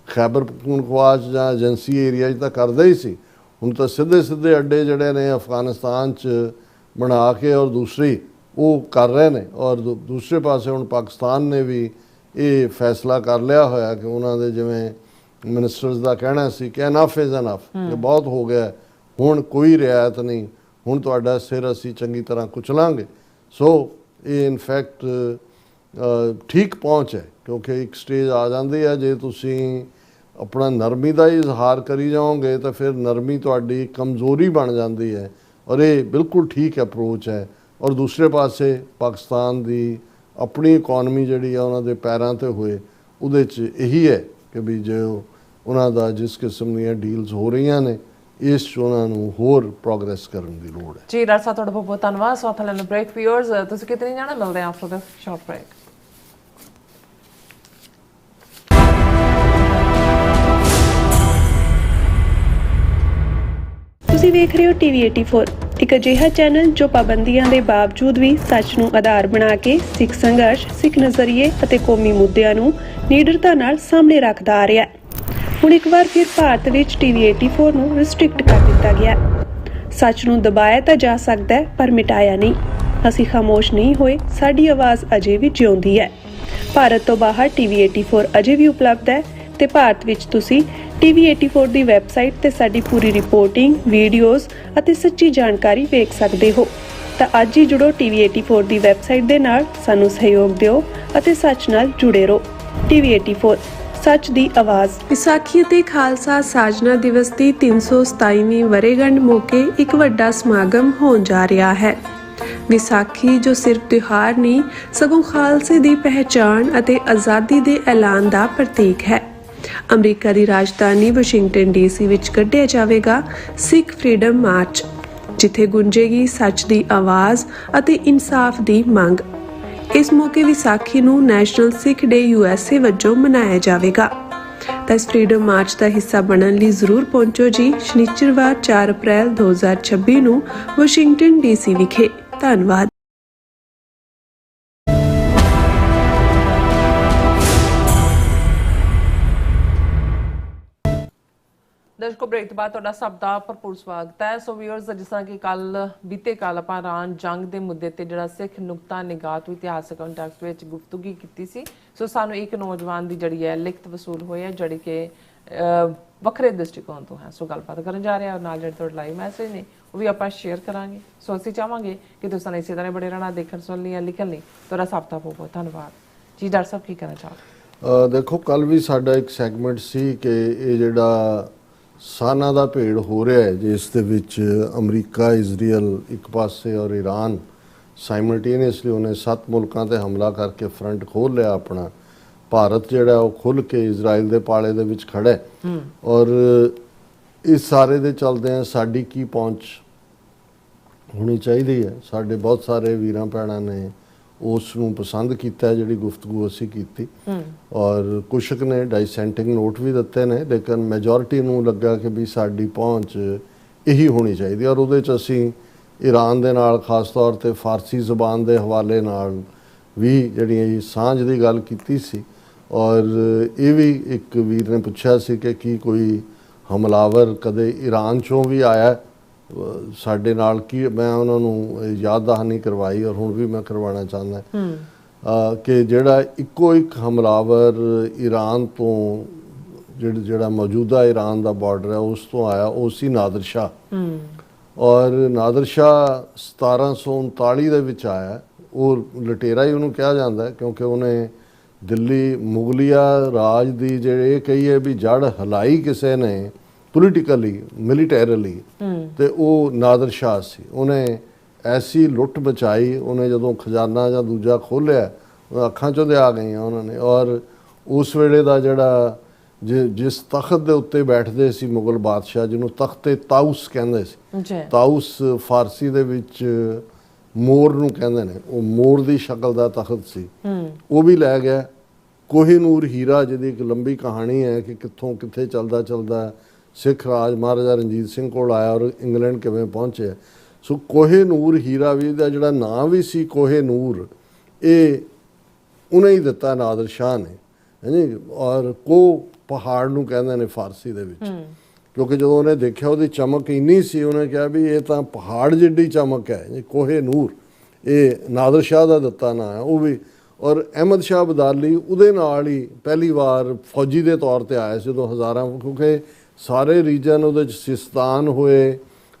ਖੈਬਰ ਪਖਤੂਨਖਵਾ 'ਚ ਜਾਂ ਏਜੰਸੀ ਏਰੀਆ 'ਚ ਤਾਂ ਕਰਦੇ ਹੀ ਸੀ ਹੁਣ ਤਾਂ ਸਿੱਧੇ ਅੱਡੇ ਜਿਹੜੇ ਨੇ ਅਫਗਾਨਿਸਤਾਨ 'ਚ ਬਣਾ ਕੇ ਔਰ ਦੂਸਰੀ ਉਹ ਕਰ ਰਹੇ ਨੇ ਔਰ ਦੂਸਰੇ ਪਾਸੇ ਹੁਣ ਪਾਕਿਸਤਾਨ ਨੇ ਵੀ ਇਹ ਫੈਸਲਾ ਕਰ ਲਿਆ ਹੋਇਆ ਕਿ ਉਹਨਾਂ ਦੇ ਜਿਵੇਂ ਮਿਨਿਸਟਰਸ ਦਾ ਕਹਿਣਾ ਸੀ ਕਿ ਇਨਫ ਇਜ਼ ਇਨਫ ਕਿ ਬਹੁਤ ਹੋ ਗਿਆ ਹੁਣ ਕੋਈ ਰਿਆਇਤ ਨਹੀਂ ਹੁਣ ਤੁਹਾਡਾ ਸਿਰ ਅਸੀਂ ਚੰਗੀ ਤਰ੍ਹਾਂ ਕੁਚਲਾਂਗੇ ਸੋ ਇਹ ਇਨਫੈਕਟ ਠੀਕ ਪਹੁੰਚ ਹੈ ਕਿਉਂਕਿ ਇੱਕ ਸਟੇਜ ਆ ਜਾਂਦੀ ਹੈ ਜੇ ਤੁਸੀਂ ਆਪਣਾ ਨਰਮੀ ਦਾ ਹੀ ਇਜ਼ਹਾਰ ਕਰੀ ਜਾਓਗੇ ਤਾਂ ਫਿਰ ਨਰਮੀ ਤੁਹਾਡੀ ਕਮਜ਼ੋਰੀ ਬਣ ਜਾਂਦੀ ਹੈ ਔਰ ਇਹ ਬਿਲਕੁਲ ਠੀਕ ਅਪਰੋਚ ਹੈ ਔਰ ਦੂਸਰੇ ਪਾਸੇ ਪਾਕਿਸਤਾਨ ਦੀ ਆਪਣੀ ਇਕੋਨਮੀ ਜਿਹੜੀ ਆ ਉਹਨਾਂ ਦੇ ਪੈਰਾਂ 'ਤੇ ਹੋਏ ਉਹਦੇ 'ਚ ਇਹੀ ਹੈ ਕਿ ਵੀ ਜੋ ਉਹਨਾਂ ਦਾ ਜਿਸ ਕਿਸਮ ਦੀਆਂ ਡੀਲਸ ਹੋ ਰਹੀਆਂ ਨੇ ਇਸ 'ਚ ਉਹਨਾਂ ਨੂੰ ਹੋਰ ਪ੍ਰੋਗਰੈਸ ਕਰਨ ਦੀ ਲੋੜ ਹੈ। ਜੀ ਡਾਕਟਰ ਸਾਹਿਬ ਤੁਹਾਡਾ ਬਹੁਤ ਬਹੁਤ ਧੰਨਵਾਦ। ਸੋ ਥੱਲੇ ਨੂੰ ਬ੍ਰੇਕ ਵਿਊਅਰਸ ਤੁਸੀਂ ਕਿਤੇ ਨਹੀਂ ਜਾਣਾ, ਮਿਲਦੇ ਆ ਆਫਟਰ ਦ ਸ਼ਾਰਟ ਬ੍ਰੇਕ। ਤੁਸੀਂ ਵੇਖ ਰਹੇ ਹੋ ਟੀਵੀ 84, ਇੱਕ ਅਜਿਹਾ ਚੈਨਲ ਜੋ ਪਾਬੰਦੀਆਂ ਦੇ ਬਾਵਜੂਦ ਵੀ ਸੱਚ ਨੂੰ ਆਧਾਰ ਬਣਾ ਕੇ ਸਿੱਖ ਸੰਘਰਸ਼, ਸਿੱਖ ਨਜ਼ਰੀਏ ਅਤੇ ਕੌਮੀ ਮੁੱਦਿਆਂ ਨੂੰ ਨਿਡਰਤਾ ਨਾਲ ਸਾਹਮਣੇ ਰੱਖਦਾ ਆ ਰਿਹਾ ਹੈ। ਹੁਣ ਇੱਕ ਵਾਰ ਫਿਰ ਭਾਰਤ ਵਿੱਚ ਟੀਵੀ 84 ਨੂੰ ਰਿਸਟ੍ਰਿਕਟ ਕਰ ਦਿੱਤਾ ਗਿਆ ਹੈ। ਸੱਚ ਨੂੰ ਦਬਾਇਆ ਤਾਂ ਜਾ ਸਕਦਾ ਹੈ ਪਰ ਮਿਟਾਇਆ ਨਹੀਂ। ਅਸੀਂ ਖਾਮੋਸ਼ ਨਹੀਂ ਹੋਏ, ਸਾਡੀ ਆਵਾਜ਼ ਅਜੇ ਵੀ ਜਿਉਂਦੀ ਹੈ। ਭਾਰਤ ਤੋਂ ਬਾਹਰ ਟੀਵੀ 84 ਅਜੇ ਵੀ ਉਪਲਬਧ ਹੈ ਤੇ ਭਾਰਤ ਵਿੱਚ ਤੁਸੀਂ ਟੀਵੀ 84 ਦੀ ਵੈਬਸਾਈਟ ਤੇ ਸਾਡੀ ਪੂਰੀ ਰਿਪੋਰਟਿੰਗ, ਵੀਡੀਓਜ਼ ਅਤੇ ਸੱਚੀ ਜਾਣਕਾਰੀ ਵੇਖ ਸਕਦੇ ਹੋ। ਤਾਂ ਅੱਜ ਹੀ ਜੁੜੋ ਟੀਵੀ 84 ਦੀ ਵੈਬਸਾਈਟ ਦੇ ਨਾਲ, ਸਾਨੂੰ ਸਹਿਯੋਗ ਦਿਓ ਅਤੇ ਸੱਚ ਨਾਲ ਜੁੜੇ ਰਹੋ। ਟੀਵੀ 84 ਸੱਚ ਦੀ ਆਵਾਜ਼। ਵਿਸਾਖੀ ਅਤੇ ਖਾਲਸਾ ਸਾਜਨਾ ਦਿਵਸ ਦੀ 327ਵੀਂ ਵਰ੍ਹੇਗੰਢ ਮੌਕੇ ਇੱਕ ਵੱਡਾ ਸਮਾਗਮ ਹੋਣ ਜਾ ਰਿਹਾ ਹੈ। ਵਿਸਾਖੀ ਜੋ ਸਿਰਫ ਤਿਉਹਾਰ ਨਹੀਂ ਸਗੋਂ ਖਾਲਸੇ ਦੀ ਪਹਿਚਾਣ ਅਤੇ ਆਜ਼ਾਦੀ ਦੇ ਐਲਾਨ ਦਾ ਪ੍ਰਤੀਕ ਹੈ। ਅਮਰੀਕਾ ਦੀ ਰਾਜਧਾਨੀ ਵਾਸ਼ਿੰਗਟਨ ਡੀਸੀ ਵਿੱਚ ਕੱਢਿਆ ਜਾਵੇਗਾ ਸਿੱਖ ਫਰੀडम ਮਾਰਚ, ਜਿੱਥੇ ਗੂੰਜੇਗੀ ਸੱਚ ਦੀ ਆਵਾਜ਼ ਅਤੇ ਇਨਸਾਫ ਦੀ ਮੰਗ। ਇਸ ਮੌਕੇ ਵਿਸਾਖੀ ਨੂੰ ਨੈਸ਼ਨਲ ਸਿੱਖ ਡੇ USA ਵਜੋਂ ਮਨਾਇਆ ਜਾਵੇਗਾ। ਤਾਂ ਇਸ ਫਰੀडम ਮਾਰਚ ਦਾ ਹਿੱਸਾ ਬਣਨ ਲਈ ਜ਼ਰੂਰ ਪਹੁੰਚੋ ਜੀ, ਸ਼ਨੀਚਰਵਾਰ 4 ਅਪ੍ਰੈਲ 2026 ਨੂੰ ਵਾਸ਼ਿੰਗਟਨ ਡੀਸੀ ਵਿਖੇ। ਧੰਨਵਾਦ। ਦਰਸ਼ਕੋ ਬ੍ਰੇਕ ਤੋਂ ਬਾਅਦ ਤੁਹਾਡਾ ਸਭ ਦਾ ਭਰਪੂਰ ਸਵਾਗਤ ਹੈ। ਸੋ ਵੀਅਰਸ, ਜਿਸ ਤਰ੍ਹਾਂ ਕਿ ਬੀਤੇ ਕੱਲ ਆਪਾਂ ਇਰਾਨ ਜੰਗ ਦੇ ਮੁੱਦੇ ਤੇ ਜਿਹੜਾ ਸਿੱਖ ਨੁਕਤਾ ਨਿਗਾਹ ਤੋਂ ਇਤਿਹਾਸਕ ਕੰਟੈਕਸਟ ਵਿੱਚ ਗੁਫ਼ਤਗੂ ਕੀਤੀ ਸੀ। ਸੋ ਸਾਨੂੰ ਇੱਕ ਨੌਜਵਾਨ ਦੀ ਜਿਹੜੀ ਹੈ ਲਿਖਤ ਵਸੂਲ ਹੋਈ ਹੈ, ਜਿਹੜੀ ਕਿ ਵੱਖਰੇ ਦ੍ਰਿਸ਼ਟੀਕੋਣ ਤੋਂ ਹੈ। ਸੋ ਗੱਲਬਾਤ ਕਰਨ ਜਾ ਰਹੇ ਹਾਂ, ਨਾਲ ਜਿਹੜੇ ਤੁਹਾਡੇ ਲਾਈਵ ਮੈਸੇਜ ਨੇ ਉਹ ਵੀ ਆਪਾਂ ਸ਼ੇਅਰ ਕਰਾਂਗੇ। ਸੋ ਅਸੀਂ ਚਾਹਾਂਗੇ ਕਿ ਤੁਸੀਂ ਇਸੇ ਤਰ੍ਹਾਂ ਬੜੇ ਰਹਿਣਾ, ਦੇਖਣ ਸੁਣਨ ਲਈ, ਲਿਖਣ ਲਈ। ਤੁਹਾਡਾ ਸਭ ਦਾ ਬਹੁਤ ਬਹੁਤ ਧੰਨਵਾਦ ਜੀ। ਡਾਕਟਰ ਸਾਹਿਬ ਕੀ ਕਹਿਣਾ ਚਾਹੋ? ਦੇਖੋ, ਕੱਲ ਵੀ ਸਾਡਾ ਇੱਕ ਸੈਗਮੈਂਟ ਸੀ ਕਿ ਇਹ ਜਿਹੜਾ ਸਾਨਾ ਦਾ ਭੇੜ ਹੋ ਰਿਹਾ ਹੈ, ਜਿਸ ਦੇ ਵਿੱਚ ਅਮਰੀਕਾ, ਇਜ਼ਰਾਈਲ ਇੱਕ ਪਾਸੇ ਔਰ ਈਰਾਨ ਸਾਈਮਲਟੇਨੀਅਸਲੀ, ਉਹਨੇ 7 ਮੁਲਕਾਂ ਤੇ ਹਮਲਾ ਕਰਕੇ ਫਰੰਟ ਖੋਲ੍ਹ ਲਿਆ ਆਪਣਾ। ਭਾਰਤ ਜਿਹੜਾ ਉਹ ਖੁੱਲ੍ਹ ਕੇ ਇਜ਼ਰਾਈਲ ਦੇ ਪਾਲੇ ਦੇ ਵਿੱਚ ਖੜਾ ਹੈ। ਔਰ ਇਸ ਸਾਰੇ ਦੇ ਚਲਦਿਆਂ ਸਾਡੀ ਕੀ ਪਹੁੰਚ ਹੋਣੀ ਚਾਹੀਦੀ ਹੈ। ਸਾਡੇ ਬਹੁਤ ਸਾਰੇ ਵੀਰਾਂ ਭੈਣਾਂ ਨੇ ਉਸ ਨੂੰ ਪਸੰਦ ਕੀਤਾ, ਜਿਹੜੀ ਗੁਫ਼ਤਗੂ ਅਸੀਂ ਕੀਤੀ, ਔਰ ਕੁਛ ਨੇ ਡਾਈਸੈਂਟਿੰਗ ਨੋਟ ਵੀ ਦਿੱਤੇ ਨੇ, ਲੇਕਿਨ ਮੈਜੋਰਿਟੀ ਨੂੰ ਲੱਗਾ ਕਿ ਵੀ ਸਾਡੀ ਪਹੁੰਚ ਇਹੀ ਹੋਣੀ ਚਾਹੀਦੀ। ਔਰ ਉਹਦੇ 'ਚ ਅਸੀਂ ਈਰਾਨ ਦੇ ਨਾਲ ਖਾਸ ਤੌਰ 'ਤੇ ਫਾਰਸੀ ਜ਼ੁਬਾਨ ਦੇ ਹਵਾਲੇ ਨਾਲ ਵੀ ਜਿਹੜੀ ਸਾਂਝ ਦੀ ਗੱਲ ਕੀਤੀ ਸੀ। ਔਰ ਇਹ ਵੀ ਇੱਕ ਵੀਰ ਨੇ ਪੁੱਛਿਆ ਸੀ ਕਿ ਕੀ ਕੋਈ ਹਮਲਾਵਰ ਕਦੇ ਈਰਾਨ 'ਚੋਂ ਵੀ ਆਇਆ ਸਾਡੇ ਨਾਲ? ਕੀ ਮੈਂ ਉਹਨਾਂ ਨੂੰ ਯਾਦ ਦਹਾਨੀ ਕਰਵਾਈ ਔਰ ਹੁਣ ਵੀ ਮੈਂ ਕਰਵਾਉਣਾ ਚਾਹੁੰਦਾ ਕਿ ਜਿਹੜਾ ਇੱਕੋ ਇੱਕ ਹਮਲਾਵਰ ਈਰਾਨ ਤੋਂ ਜਿਹੜਾ ਮੌਜੂਦਾ ਈਰਾਨ ਦਾ ਬਾਰਡਰ ਹੈ ਉਸ ਤੋਂ ਆਇਆ, ਉਹ ਸੀ ਨਾਦਰ ਸ਼ਾਹ। ਔਰ ਨਾਦਰ ਸ਼ਾਹ 1739 ਦੇ ਵਿੱਚ ਆਇਆ। ਉਹ ਲਟੇਰਾ ਹੀ ਉਹਨੂੰ ਕਿਹਾ ਜਾਂਦਾ ਹੈ, ਕਿਉਂਕਿ ਉਹਨੇ ਦਿੱਲੀ ਮੁਗਲਿਆ ਰਾਜ ਦੀ ਜਿਹੜੇ ਇਹ ਕਹੀਏ ਵੀ ਜੜ ਹਿਲਾਈ ਕਿਸੇ ਨੇ ਪੋਲੀਟੀਕਲੀ, ਮਿਲੀਟੈਰੀਲੀ, ਤੇ ਉਹ ਨਾਦਰ ਸ਼ਾਹ ਸੀ। ਉਹਨੇ ਐਸੀ ਲੁੱਟ ਬਚਾਈ, ਉਹਨੇ ਜਦੋਂ ਖਜ਼ਾਨਾ ਜਾਂ ਦੂਜਾ ਖੋਲ੍ਹਿਆ ਅੱਖਾਂ 'ਚੋਂ ਦੇ ਆ ਗਈਆਂ ਉਹਨਾਂ ਨੇ। ਔਰ ਉਸ ਵੇਲੇ ਦਾ ਜਿਹੜਾ ਜਿਸ ਤਖਤ ਦੇ ਉੱਤੇ ਬੈਠਦੇ ਸੀ ਮੁਗਲ ਬਾਦਸ਼ਾਹ, ਜਿਹਨੂੰ ਤਖਤੇ ਤਾਊਸ ਕਹਿੰਦੇ ਸੀ, ਤਾਊਸ ਫਾਰਸੀ ਦੇ ਵਿੱਚ ਮੋਰ ਨੂੰ ਕਹਿੰਦੇ ਨੇ, ਉਹ ਮੋਰ ਦੀ ਸ਼ਕਲ ਦਾ ਤਖਤ ਸੀ, ਉਹ ਵੀ ਲੈ ਗਿਆ। ਕੋਹਿਨੂਰ ਹੀਰਾ, ਜਿਹਦੀ ਇੱਕ ਲੰਬੀ ਕਹਾਣੀ ਹੈ ਕਿ ਕਿੱਥੋਂ ਕਿੱਥੇ ਚੱਲਦਾ ਚੱਲਦਾ ਸਿੱਖ ਰਾਜ ਮਹਾਰਾਜਾ ਰਣਜੀਤ ਸਿੰਘ ਕੋਲ ਆਇਆ ਔਰ ਇੰਗਲੈਂਡ ਕਿਵੇਂ ਪਹੁੰਚਿਆ। ਸੋ ਕੋਹਿਨੂਰ ਹੀਰਾ ਵੀ ਦਾ ਜਿਹੜਾ ਨਾਂ ਵੀ ਸੀ ਕੋਹਿਨੂਰ, ਇਹ ਉਹਨੇ ਹੀ ਦਿੱਤਾ ਨਾਦਰ ਸ਼ਾਹ ਨੇ, ਹਾਂਜੀ। ਔਰ ਕੋ ਪਹਾੜ ਨੂੰ ਕਹਿੰਦੇ ਨੇ ਫਾਰਸੀ ਦੇ ਵਿੱਚ, ਕਿਉਂਕਿ ਜਦੋਂ ਉਹਨੇ ਦੇਖਿਆ ਉਹਦੀ ਚਮਕ ਇੰਨੀ ਸੀ, ਉਹਨੇ ਕਿਹਾ ਵੀ ਇਹ ਤਾਂ ਪਹਾੜ ਜਿੱਡੀ ਚਮਕ ਹੈ ਜੀ। ਕੋਹਿਨੂਰ ਇਹ ਨਾਦਰ ਸ਼ਾਹ ਦਾ ਦਿੱਤਾ ਨਾਂ ਹੈ ਉਹ ਵੀ। ਔਰ ਅਹਿਮਦ ਸ਼ਾਹ ਅਬਦਾਲੀ ਉਹਦੇ ਨਾਲ ਹੀ ਪਹਿਲੀ ਵਾਰ ਫੌਜੀ ਦੇ ਤੌਰ ਤੇ ਆਇਆ ਸੀ, ਜਦੋਂ ਹਜ਼ਾਰਾਂ, ਕਿਉਂਕਿ ਸਾਰੇ ਰੀਜਨ ਉਹਦੇ 'ਚ ਸਿਸਤਾਨ ਹੋਏ,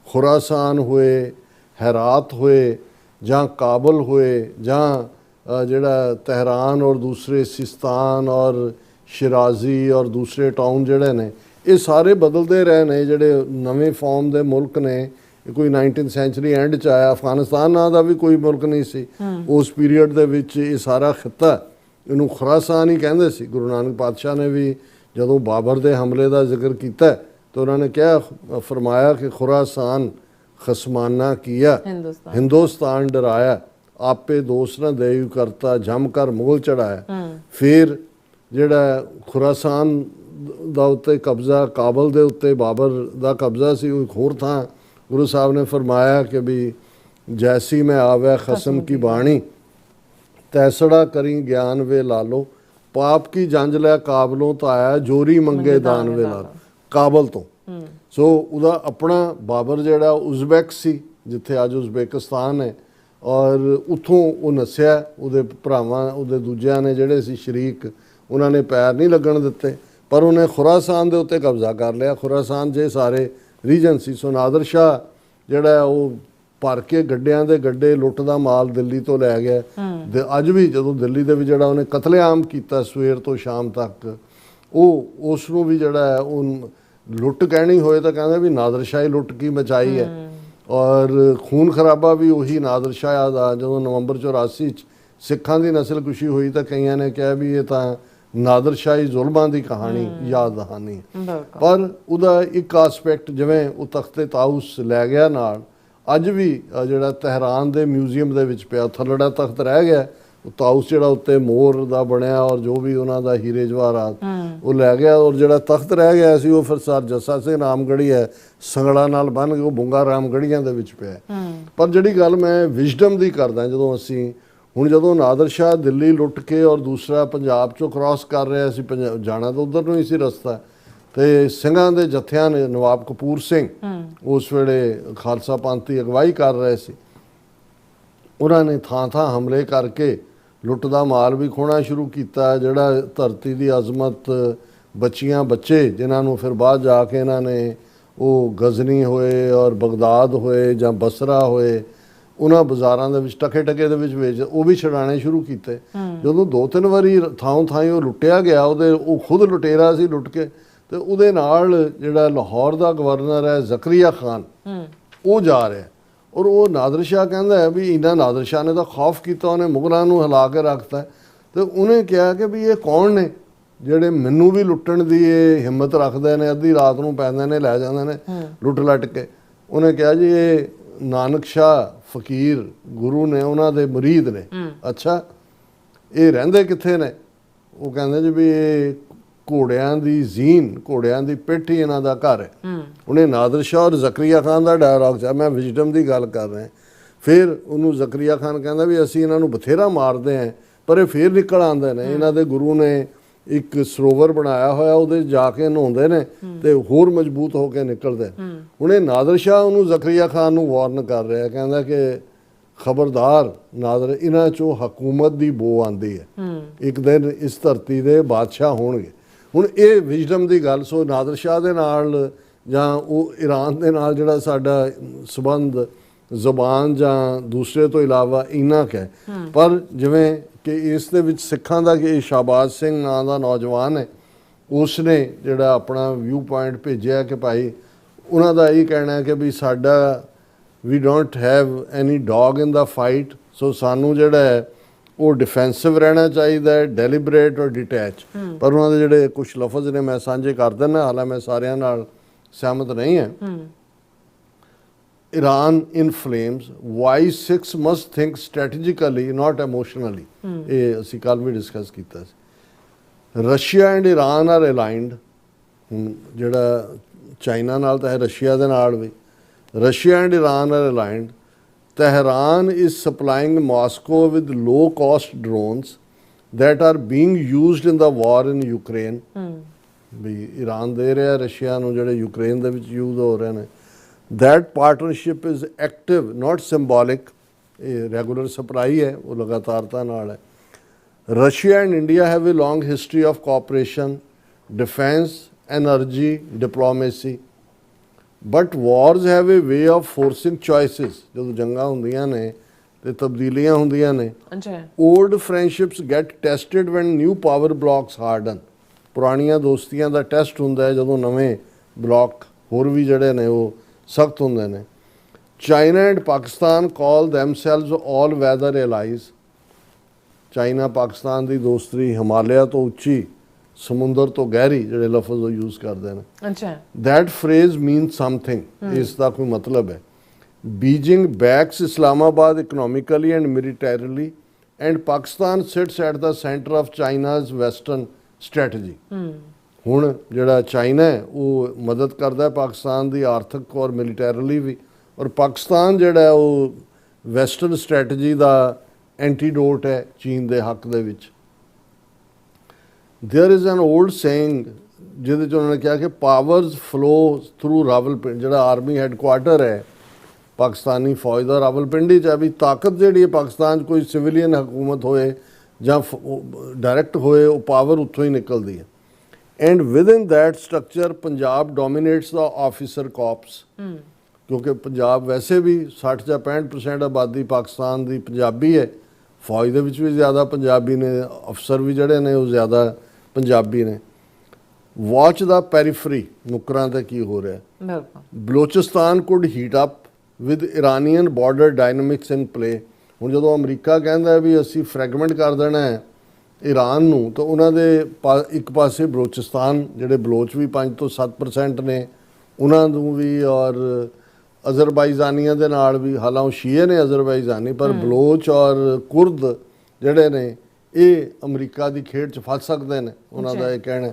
ਖੁਰਾਸਾਨ ਹੋਏ, ਹੈਰਾਤ ਹੋਏ, ਜਾਂ ਕਾਬਲ ਹੋਏ, ਜਾਂ ਜਿਹੜਾ ਤਹਿਰਾਨ ਔਰ ਦੂਸਰੇ ਸਿਸਤਾਨ ਔਰ ਸ਼ਿਰਾਜ਼ੀ ਔਰ ਦੂਸਰੇ ਟਾਊਨ ਜਿਹੜੇ ਨੇ, ਇਹ ਸਾਰੇ ਬਦਲਦੇ ਰਹੇ ਨੇ। ਜਿਹੜੇ ਨਵੇਂ ਫਾਰਮ ਦੇ ਮੁਲਕ ਨੇ, ਕੋਈ 19th ਸੈਂਚੁਰੀ ਐਂਡ 'ਚ ਆਇਆ। ਅਫਗਾਨਿਸਤਾਨ ਨਾਂ ਦਾ ਵੀ ਕੋਈ ਮੁਲਕ ਨਹੀਂ ਸੀ ਉਸ ਪੀਰੀਅਡ ਦੇ ਵਿੱਚ। ਇਹ ਸਾਰਾ ਖਿੱਤਾ, ਇਹਨੂੰ ਖੁਰਾਸਾਨ ਹੀ ਕਹਿੰਦੇ ਸੀ। ਗੁਰੂ ਨਾਨਕ ਪਾਤਸ਼ਾਹ ਨੇ ਵੀ ਜਦੋਂ ਬਾਬਰ ਦੇ ਹਮਲੇ ਦਾ ਜ਼ਿਕਰ ਕੀਤਾ ਤਾਂ ਉਹਨਾਂ ਨੇ ਕਿਹਾ, ਫਰਮਾਇਆ ਕਿ ਖੁਰਾਸਾਨ ਖਸਮਾਨਾ ਕੀਆ, ਹਿੰਦੁਸਤਾਨ ਡਰਾਇਆ, ਆਪੇ ਦੋਸਤ ਨਾ ਦੇਯੂ ਕਰਤਾ, ਜੰਮ ਕਰ ਮੁਗਲ ਚੜਾਇਆ। ਫਿਰ ਜਿਹੜਾ ਖੁਰਾਸਾਨ ਦਾ ਉੱਤੇ ਕਬਜ਼ਾ, ਕਾਬਲ ਦੇ ਉੱਤੇ ਬਾਬਰ ਦਾ ਕਬਜ਼ਾ ਸੀ, ਉਹ ਇੱਕ ਹੋਰ ਥਾਂ ਗੁਰੂ ਸਾਹਿਬ ਨੇ ਫਰਮਾਇਆ ਕਿ ਵੀ ਜੈਸੀ ਮੈਂ ਆਵੈ ਖਸਮ ਕੀ ਬਾਣੀ, ਤੈਸੜਾ ਕਰੀ ਗਿਆਨ ਵੇ ਲਾਲੋ, ਪਾਪ ਕੀ ਜੰਜ ਲੈ ਕਾਬਲੋਂ ਤਾਂ ਆਇਆ, ਜੋਰੀ ਮੰਗੇ ਦਾਨ ਵੇ ਲਾਲੋ। ਕਾਬਲ ਤੋਂ, ਸੋ ਉਹਦਾ ਆਪਣਾ ਬਾਬਰ ਜਿਹੜਾ ਉਜ਼ਬੈਕ ਸੀ, ਜਿੱਥੇ ਅੱਜ ਉਜ਼ਬੇਕਿਸਤਾਨ ਹੈ, ਔਰ ਉੱਥੋਂ ਉਹ ਨੱਸਿਆ। ਉਹਦੇ ਭਰਾਵਾਂ, ਉਹਦੇ ਦੂਜਿਆਂ ਨੇ ਜਿਹੜੇ ਸੀ ਸ਼ਰੀਕ, ਉਹਨਾਂ ਨੇ ਪੈਰ ਨਹੀਂ ਲੱਗਣ ਦਿੱਤੇ, ਪਰ ਉਹਨੇ ਖੁਰਾਸਾਨ ਦੇ ਉੱਤੇ ਕਬਜ਼ਾ ਕਰ ਲਿਆ। ਖੁਰਾਸਾਨ ਜੇ ਸਾਰੇ ਰੀਜਨ ਸੀ। ਸੋ ਨਾਦਰ ਸ਼ਾਹ ਜਿਹੜਾ ਉਹ ਭਰ ਕੇ ਗੱਡਿਆਂ ਦੇ ਗੱਡੇ ਲੁੱਟ ਦਾ ਮਾਲ ਦਿੱਲੀ ਤੋਂ ਲੈ ਗਿਆ। ਅੱਜ ਵੀ ਜਦੋਂ ਦਿੱਲੀ ਦੇ ਵਿੱਚ ਜਿਹੜਾ ਉਹਨੇ ਕਤਲੇਆਮ ਕੀਤਾ ਸਵੇਰ ਤੋਂ ਸ਼ਾਮ ਤੱਕ, ਉਹ ਉਸ ਨੂੰ ਵੀ ਜਿਹੜਾ ਹੈ ਉਹ ਲੁੱਟ ਕਹਿਣੀ ਹੋਏ ਤਾਂ ਕਹਿੰਦਾ ਵੀ ਨਾਦਰ ਸ਼ਾਹ ਹੀ ਲੁੱਟ ਕੀ ਮਚਾਈ ਹੈ। ਔਰ ਖੂਨ ਖਰਾਬਾ ਵੀ ਉਹੀ ਨਾਦਰ ਸ਼ਾਹ ਦਾ। ਜਦੋਂ ਨਵੰਬਰ 84 'ਚ ਸਿੱਖਾਂ ਦੀ ਨਸਲ ਕੁਸ਼ੀ ਹੋਈ ਤਾਂ ਕਈਆਂ ਨੇ ਕਿਹਾ ਵੀ ਇਹ ਤਾਂ ਨਾਦਰ ਸ਼ਾਹੀ ਜ਼ੁਲਮਾਂ ਦੀ ਕਹਾਣੀ ਯਾਦ ਦਹਾਨੀ। ਪਰ ਉਹਦਾ ਇੱਕ ਆਸਪੈਕਟ, ਜਿਵੇਂ ਉਹ ਤਖਤੇ ਤਾਊਸ ਲੈ ਗਿਆ ਨਾਲ, ਅੱਜ ਵੀ ਜਿਹੜਾ ਤਹਿਰਾਨ ਦੇ ਮਿਊਜ਼ੀਅਮ ਦੇ ਵਿੱਚ ਪਿਆ, ਥੱਲੜਾ ਤਖਤ ਰਹਿ ਗਿਆ, ਉਹ ਤਾਊਸ ਜਿਹੜਾ ਉੱਤੇ ਮੋਰ ਦਾ ਬਣਿਆ ਔਰ ਜੋ ਵੀ ਉਹਨਾਂ ਦਾ ਹੀਰੇ ਜਵਾਹਰਾਤ ਉਹ ਲੈ ਗਿਆ। ਔਰ ਜਿਹੜਾ ਤਖਤ ਰਹਿ ਗਿਆ ਸੀ ਉਹ ਫਿਰ ਸਰ ਜੱਸਾ ਸਿੰਘ ਰਾਮਗੜ੍ਹੀ ਹੈ, ਸੰਗੜਾ ਨਾਲ ਬੰਨ੍ਹ ਕੇ ਉਹ ਬੁੰਗਾ ਰਾਮਗੜ੍ਹੀਆਂ ਦੇ ਵਿੱਚ ਪਿਆ। ਪਰ ਜਿਹੜੀ ਗੱਲ ਮੈਂ ਵਿਜ਼ਡਮ ਦੀ ਕਰਦਾ, ਜਦੋਂ ਨਾਦਰ ਸ਼ਾਹ ਦਿੱਲੀ ਲੁੱਟ ਕੇ ਔਰ ਦੂਸਰਾ ਪੰਜਾਬ 'ਚੋਂ ਕ੍ਰਾਸ ਕਰ ਰਿਹਾ ਸੀ, ਜਾਣਾ ਤਾਂ ਉੱਧਰ ਨੂੰ ਹੀ ਸੀ ਰਸਤਾ, ਤੇ ਸਿੰਘਾਂ ਦੇ ਜੱਥਿਆਂ ਨੇ, ਨਵਾਬ ਕਪੂਰ ਸਿੰਘ ਉਸ ਵੇਲੇ ਖਾਲਸਾ ਪੰਥ ਦੀ ਅਗਵਾਈ ਕਰ ਰਹੇ ਸੀ, ਉਹਨਾਂ ਨੇ ਥਾਂ ਥਾਂ ਹਮਲੇ ਕਰਕੇ ਲੁੱਟ ਦਾ ਮਾਲ ਵੀ ਖੋਣਾ ਸ਼ੁਰੂ ਕੀਤਾ। ਜਿਹੜਾ ਧਰਤੀ ਦੀ ਅਜ਼ਮਤ, ਬੱਚੀਆਂ ਬੱਚੇ ਜਿਨ੍ਹਾਂ ਨੂੰ ਫਿਰ ਬਾਅਦ ਜਾ ਕੇ ਇਹਨਾਂ ਨੇ ਉਹ ਗਜ਼ਨੀ ਹੋਏ ਔਰ ਬਗਦਾਦ ਹੋਏ ਜਾਂ ਬਸਰਾ ਹੋਏ, ਉਹਨਾਂ ਬਾਜ਼ਾਰਾਂ ਦੇ ਵਿੱਚ ਟਕੇ ਦੇ ਵਿੱਚ ਵੇਚ, ਉਹ ਵੀ ਛਡਾਣੇ ਸ਼ੁਰੂ ਕੀਤੇ। ਜਦੋਂ 2-3 ਵਾਰੀ ਥਾਂ ਥਾਂ ਉਹ ਲੁੱਟਿਆ ਗਿਆ, ਉਹ ਖੁਦ ਲੁਟੇਰਾ ਸੀ ਲੁੱਟ ਕੇ, ਤੇ ਉਹਦੇ ਨਾਲ ਜਿਹੜਾ ਲਾਹੌਰ ਦਾ ਗਵਰਨਰ ਹੈ ਜ਼ਕਰੀਆ ਖਾਨ, ਉਹ ਜਾ ਰਿਹਾ। ਔਰ ਉਹ ਨਾਦਰ ਸ਼ਾਹ ਕਹਿੰਦਾ ਹੈ ਵੀ ਇਹਨਾਂ ਨਾਦਰ ਸ਼ਾਹ ਨੇ ਤਾਂ ਖੌਫ ਕੀਤਾ, ਉਹਨੇ ਮੁਗਲਾਂ ਨੂੰ ਹਿਲਾ ਕੇ ਰੱਖਤਾ। ਤੇ ਉਹਨੇ ਕਿਹਾ ਕਿ ਵੀ ਇਹ ਕੌਣ ਨੇ ਜਿਹੜੇ ਮੈਨੂੰ ਵੀ ਲੁੱਟਣ ਦੀ ਇਹ ਹਿੰਮਤ ਰੱਖਦੇ ਨੇ, ਅੱਧੀ ਰਾਤ ਨੂੰ ਪੈਂਦੇ ਨੇ, ਲੈ ਜਾਂਦੇ ਨੇ ਲੁੱਟ ਲੱਟ ਕੇ। ਉਹਨੇ ਕਿਹਾ ਜੀ ਇਹ ਨਾਨਕ ਸ਼ਾਹ ਫਕੀਰ ਗੁਰੂ ਨੇ, ਉਹਨਾਂ ਦੇ ਮੁਰੀਦ ਨੇ। ਅੱਛਾ, ਇਹ ਰਹਿੰਦੇ ਕਿੱਥੇ ਨੇ? ਉਹ ਕਹਿੰਦੇ ਜੀ ਵੀ ਇਹ ਘੋੜਿਆਂ ਦੀ ਜ਼ੀਨ, ਘੋੜਿਆਂ ਦੀ ਪਿੱਠ ਹੀ ਇਹਨਾਂ ਦਾ ਘਰ ਹੈ। ਉਹਨੇ ਨਾਦਰ ਸ਼ਾਹ ਔਰ ਜ਼ਕਰੀਆ ਖਾਨ ਦਾ ਡਾਇਲੌਗ ਸੀ, ਮੈਂ ਵਿਜ਼ਡਮ ਦੀ ਗੱਲ ਕਰ ਰਿਹਾ। ਫਿਰ ਉਹਨੂੰ ਜ਼ਕਰੀਆ ਖਾਨ ਕਹਿੰਦਾ ਵੀ ਅਸੀਂ ਇਹਨਾਂ ਨੂੰ ਬਥੇਰਾ ਮਾਰਦੇ ਹਾਂ, ਪਰ ਇਹ ਫਿਰ ਨਿਕਲ ਆਉਂਦੇ ਨੇ। ਇਹਨਾਂ ਦੇ ਗੁਰੂ ਨੇ ਇੱਕ ਸਰੋਵਰ ਬਣਾਇਆ ਹੋਇਆ, ਉਹਦੇ ਜਾ ਕੇ ਨਹਾਉਂਦੇ ਨੇ ਤੇ ਹੋਰ ਮਜ਼ਬੂਤ ਹੋ ਕੇ ਨਿਕਲਦੇ। ਹੁਣ ਇਹ ਨਾਦਰ ਸ਼ਾਹ ਉਹਨੂੰ ਜ਼ਕਰੀਆ ਖਾਨ ਨੂੰ ਵਾਰਨ ਕਰ ਰਿਹਾ, ਕਹਿੰਦਾ ਕਿ ਖਬਰਦਾਰ ਨਾਦਰ, ਇਹਨਾਂ 'ਚੋਂ ਹਕੂਮਤ ਦੀ ਬੋ ਆਉਂਦੀ ਹੈ, ਇੱਕ ਦਿਨ ਇਸ ਧਰਤੀ ਦੇ ਬਾਦਸ਼ਾਹ ਹੋਣਗੇ। ਹੁਣ ਇਹ ਵਿਜ਼ਡਮ ਦੀ ਗੱਲ। ਸੋ ਨਾਦਰ ਸ਼ਾਹ ਦੇ ਨਾਲ ਜਾਂ ਉਹ ਈਰਾਨ ਦੇ ਨਾਲ ਜਿਹੜਾ ਸਾਡਾ ਸਬੰਧ ਜ਼ੁਬਾਨ ਜਾਂ ਦੂਸਰੇ ਤੋਂ ਇਲਾਵਾ ਇੰਨਾ ਕੁ ਹੈ। ਪਰ ਜਿਵੇਂ ਕਿ ਇਸ ਦੇ ਵਿੱਚ ਸਿੱਖਾਂ ਦਾ ਕਿ ਸ਼ਾਹਬਾਜ਼ ਸਿੰਘ ਨਾਂ ਦਾ ਨੌਜਵਾਨ ਹੈ, ਉਸ ਨੇ ਜਿਹੜਾ ਆਪਣਾ ਵਿਊ ਪੁਆਇੰਟ ਭੇਜਿਆ ਕਿ ਭਾਈ ਉਹਨਾਂ ਦਾ ਇਹ ਕਹਿਣਾ ਹੈ ਕਿ ਵੀ ਸਾਡਾ we don't have any dog in the fight. So ਸਾਨੂੰ ਜਿਹੜਾ ਹੈ ਉਹ ਡਿਫੈਂਸਿਵ ਰਹਿਣਾ ਚਾਹੀਦਾ ਹੈ, ਡੈਲੀਬਰੇਟ ਔਰ ਡਿਟੈਚ। ਪਰ ਉਹਨਾਂ ਦੇ ਜਿਹੜੇ ਕੁਝ ਲਫ਼ਜ਼ ਨੇ ਮੈਂ ਸਾਂਝੇ ਕਰ ਦਿੰਦਾ, ਹਾਲਾਂਕਿ ਮੈਂ ਸਾਰਿਆਂ ਨਾਲ ਸਹਿਮਤ ਨਹੀਂ ਹੈ। Iran in flames, why Sikhs must think strategically, not emotionally. ਇਹ ਅਸੀਂ ਕੱਲ੍ਹ ਵੀ ਡਿਸਕਸ ਕੀਤਾ ਸੀ। Russia and Iran are aligned. ਹੁਣ ਜਿਹੜਾ ਚਾਈਨਾ ਨਾਲ ਤਾਂ ਹੈ, ਰਸ਼ੀਆ ਦੇ ਨਾਲ ਵੀ। Russia and Iran are aligned. Tehran is supplying Moscow with low-cost drones that are being used in the war in Ukraine. ਵੀ ਈਰਾਨ ਦੇ ਰਿਹਾ ਰਸ਼ੀਆ ਨੂੰ, ਜਿਹੜੇ ਯੂਕਰੇਨ ਦੇ ਵਿੱਚ ਯੂਜ਼ ਹੋ ਰਹੇ ਨੇ। That partnership is active, not symbolic. ਇਹ ਰੈਗੂਲਰ ਸਪਲਾਈ ਹੈ, ਉਹ ਲਗਾਤਾਰਤਾ ਨਾਲ ਹੈ। Russia and India have a long history of cooperation, defense, energy, diplomacy. But wars have a way of forcing choices. ਜਦੋਂ ਜੰਗਾਂ ਹੁੰਦੀਆਂ ਨੇ ਤੇ ਤਬਦੀਲੀਆਂ ਹੁੰਦੀਆਂ ਨੇ। Old friendships get tested when new power blocks harden. ਪੁਰਾਣੀਆਂ ਦੋਸਤੀਆਂ ਦਾ ਟੈਸਟ ਹੁੰਦਾ ਹੈ ਜਦੋਂ ਨਵੇਂ ਬਲੌਕ ਹੋਰ ਵੀ ਜਿਹੜੇ ਨੇ ਉਹ ਸਖਤ ਹੁੰਦੇ ਨੇ। China and Pakistan call themselves all weather allies. China Pakistan ਦੀ ਦੋਸਤੀ ਹਿਮਾਲਿਆ ਤੋਂ ਉੱਚੀ ਸਮੁੰਦਰ ਤੋਂ ਗਹਿਰੀ ਜਿਹੜੇ ਲਫ਼ਜ਼ ਉਹ ਯੂਜ਼ ਕਰਦੇ ਨੇ। ਅੱਛਾ। That phrase means something, ਇਸ ਦਾ ਕੋਈ ਮਤਲਬ ਹੈ। Beijing backs Islamabad economically and militarily and Pakistan sits at the center of China's western strategy। ਹੁਣ ਜਿਹੜਾ ਚਾਈਨਾ ਹੈ ਉਹ ਮਦਦ ਕਰਦਾ ਹੈ ਪਾਕਿਸਤਾਨ ਦੀ ਆਰਥਿਕ ਔਰ ਮਿਲੀਟੈਰਲੀ ਵੀ, ਔਰ ਪਾਕਿਸਤਾਨ ਜਿਹੜਾ ਹੈ ਉਹ ਵੈਸਟਰਨ ਸਟ੍ਰੈਟਜੀ ਦਾ ਐਂਟੀਡੋਟ ਹੈ ਚੀਨ ਦੇ ਹੱਕ ਦੇ ਵਿੱਚ। There is an old saying ਜਿਹਦੇ 'ਚ ਉਹਨਾਂ ਨੇ ਕਿਹਾ ਕਿ ਪਾਵਰਸ ਫਲੋ ਥਰੂ ਰਾਵਲਪਿੰਡੀ, ਜਿਹੜਾ ਆਰਮੀ ਹੈੱਡਕੁਆਟਰ ਹੈ ਪਾਕਿਸਤਾਨੀ ਫੌਜ ਦਾ ਰਾਵਲਪਿੰਡੀ 'ਚ ਹੈ, ਵੀ ਤਾਕਤ ਜਿਹੜੀ ਹੈ ਪਾਕਿਸਤਾਨ 'ਚ ਕੋਈ ਸਿਵੀਲੀਅਨ ਹਕੂਮਤ ਹੋਏ ਜਾਂ ਡਾਇਰੈਕਟ ਹੋਏ, ਉਹ ਪਾਵਰ ਉੱਥੋਂ ਹੀ ਨਿਕਲਦੀ ਹੈ। And within that structure Punjab dominates the officer corps, ਕਿਉਂਕਿ ਪੰਜਾਬ ਵੈਸੇ ਵੀ 60 ਜਾਂ 65% ਆਬਾਦੀ ਪਾਕਿਸਤਾਨ ਦੀ ਪੰਜਾਬੀ ਹੈ, ਫੌਜ ਦੇ ਵਿੱਚ ਵੀ ਜ਼ਿਆਦਾ ਪੰਜਾਬੀ ਨੇ, ਅਫਸਰ ਵੀ ਜਿਹੜੇ ਨੇ ਉਹ ਜ਼ਿਆਦਾ ਪੰਜਾਬੀ ਨੇ। ਵਾਚ ਦਾ ਪੈਰੀਫਰੀ, ਨੁਕਰਾਂ ਤੇ ਕੀ ਹੋ ਰਿਹਾ। ਬਿਲਕੁਲ। Balochistan could heat up with Iranian border dynamics in play. ਹੁਣ ਜਦੋਂ ਅਮਰੀਕਾ ਕਹਿੰਦਾ ਵੀ ਅਸੀਂ ਫਰੈਗਮੈਂਟ ਕਰ ਦੇਣਾ ਹੈ ਈਰਾਨ ਨੂੰ, ਤਾਂ ਉਹਨਾਂ ਦੇ ਇੱਕ ਪਾਸੇ ਬਲੋਚਿਸਤਾਨ, ਜਿਹੜੇ ਬਲੋਚ ਵੀ 5 ਤੋਂ 7% ਨੇ, ਉਹਨਾਂ ਨੂੰ ਵੀ, ਔਰ ਅਜ਼ਰਬਾਈਜ਼ਾਨੀਆਂ ਦੇ ਨਾਲ ਵੀ, ਹਾਲਾਂਕਿ ਸ਼ੀਏ ਨੇ ਅਜ਼ਰਬਾਈਜ਼ਾਨੀ, ਪਰ ਬਲੋਚ ਔਰ ਕੁਰਦ ਜਿਹੜੇ ਨੇ ਇਹ ਅਮਰੀਕਾ ਦੀ ਖੇਡ 'ਚ ਫਸ ਸਕਦੇ ਨੇ, ਉਹਨਾਂ ਦਾ ਇਹ ਕਹਿਣਾ।